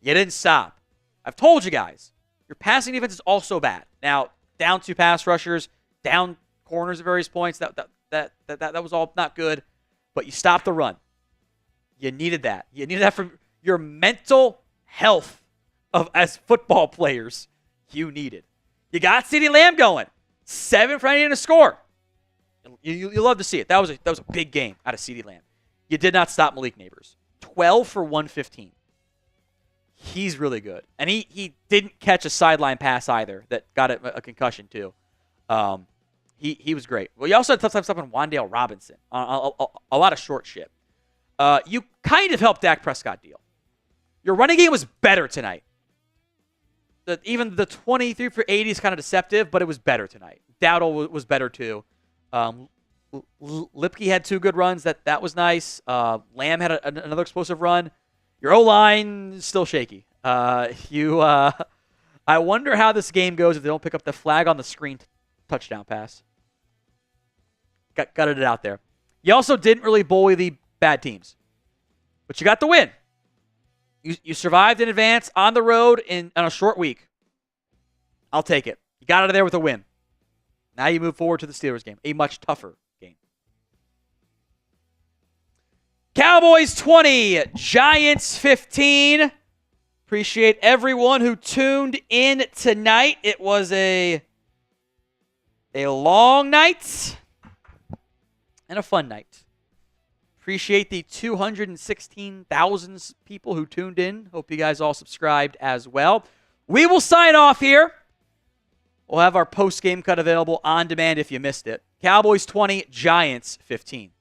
you didn't stop. I've told you guys, your passing defense is also bad. Now, down 2 pass rushers, down corners at various points, that was all not good. But you stopped the run. You needed that. You needed that from your mental health as football players. You needed. You got CeeDee Lamb going. 7 for any to score. You love to see it. That was a big game out of CeeDee Lamb. You did not stop Malik Neighbors. 12 for 115. He's really good. And he didn't catch a sideline pass either that got a concussion too. He was great. Well, you also had tough time stopping Wan'Dale Robinson on a lot of short shit. You kind of helped Dak Prescott deal. Your running game was better tonight. Even the 23 for 80 is kind of deceptive, but it was better tonight. Dowdle was better too. Luepke had 2 good runs. That was nice. Lamb had another explosive run. Your O-line is still shaky. I wonder how this game goes if they don't pick up the flag on the screen touchdown pass. Got it out there. You also didn't really bully the bad teams, but you got the win. You survived in advance on the road on a short week. I'll take it. You got out of there with a win. Now you move forward to the Steelers game, a much tougher game. Cowboys 20, Giants 15. Appreciate everyone who tuned in tonight. It was a long night and a fun night. Appreciate the 216,000 people who tuned in. Hope you guys all subscribed as well. We will sign off here. We'll have our post-game cut available on demand if you missed it. Cowboys 20, Giants 15.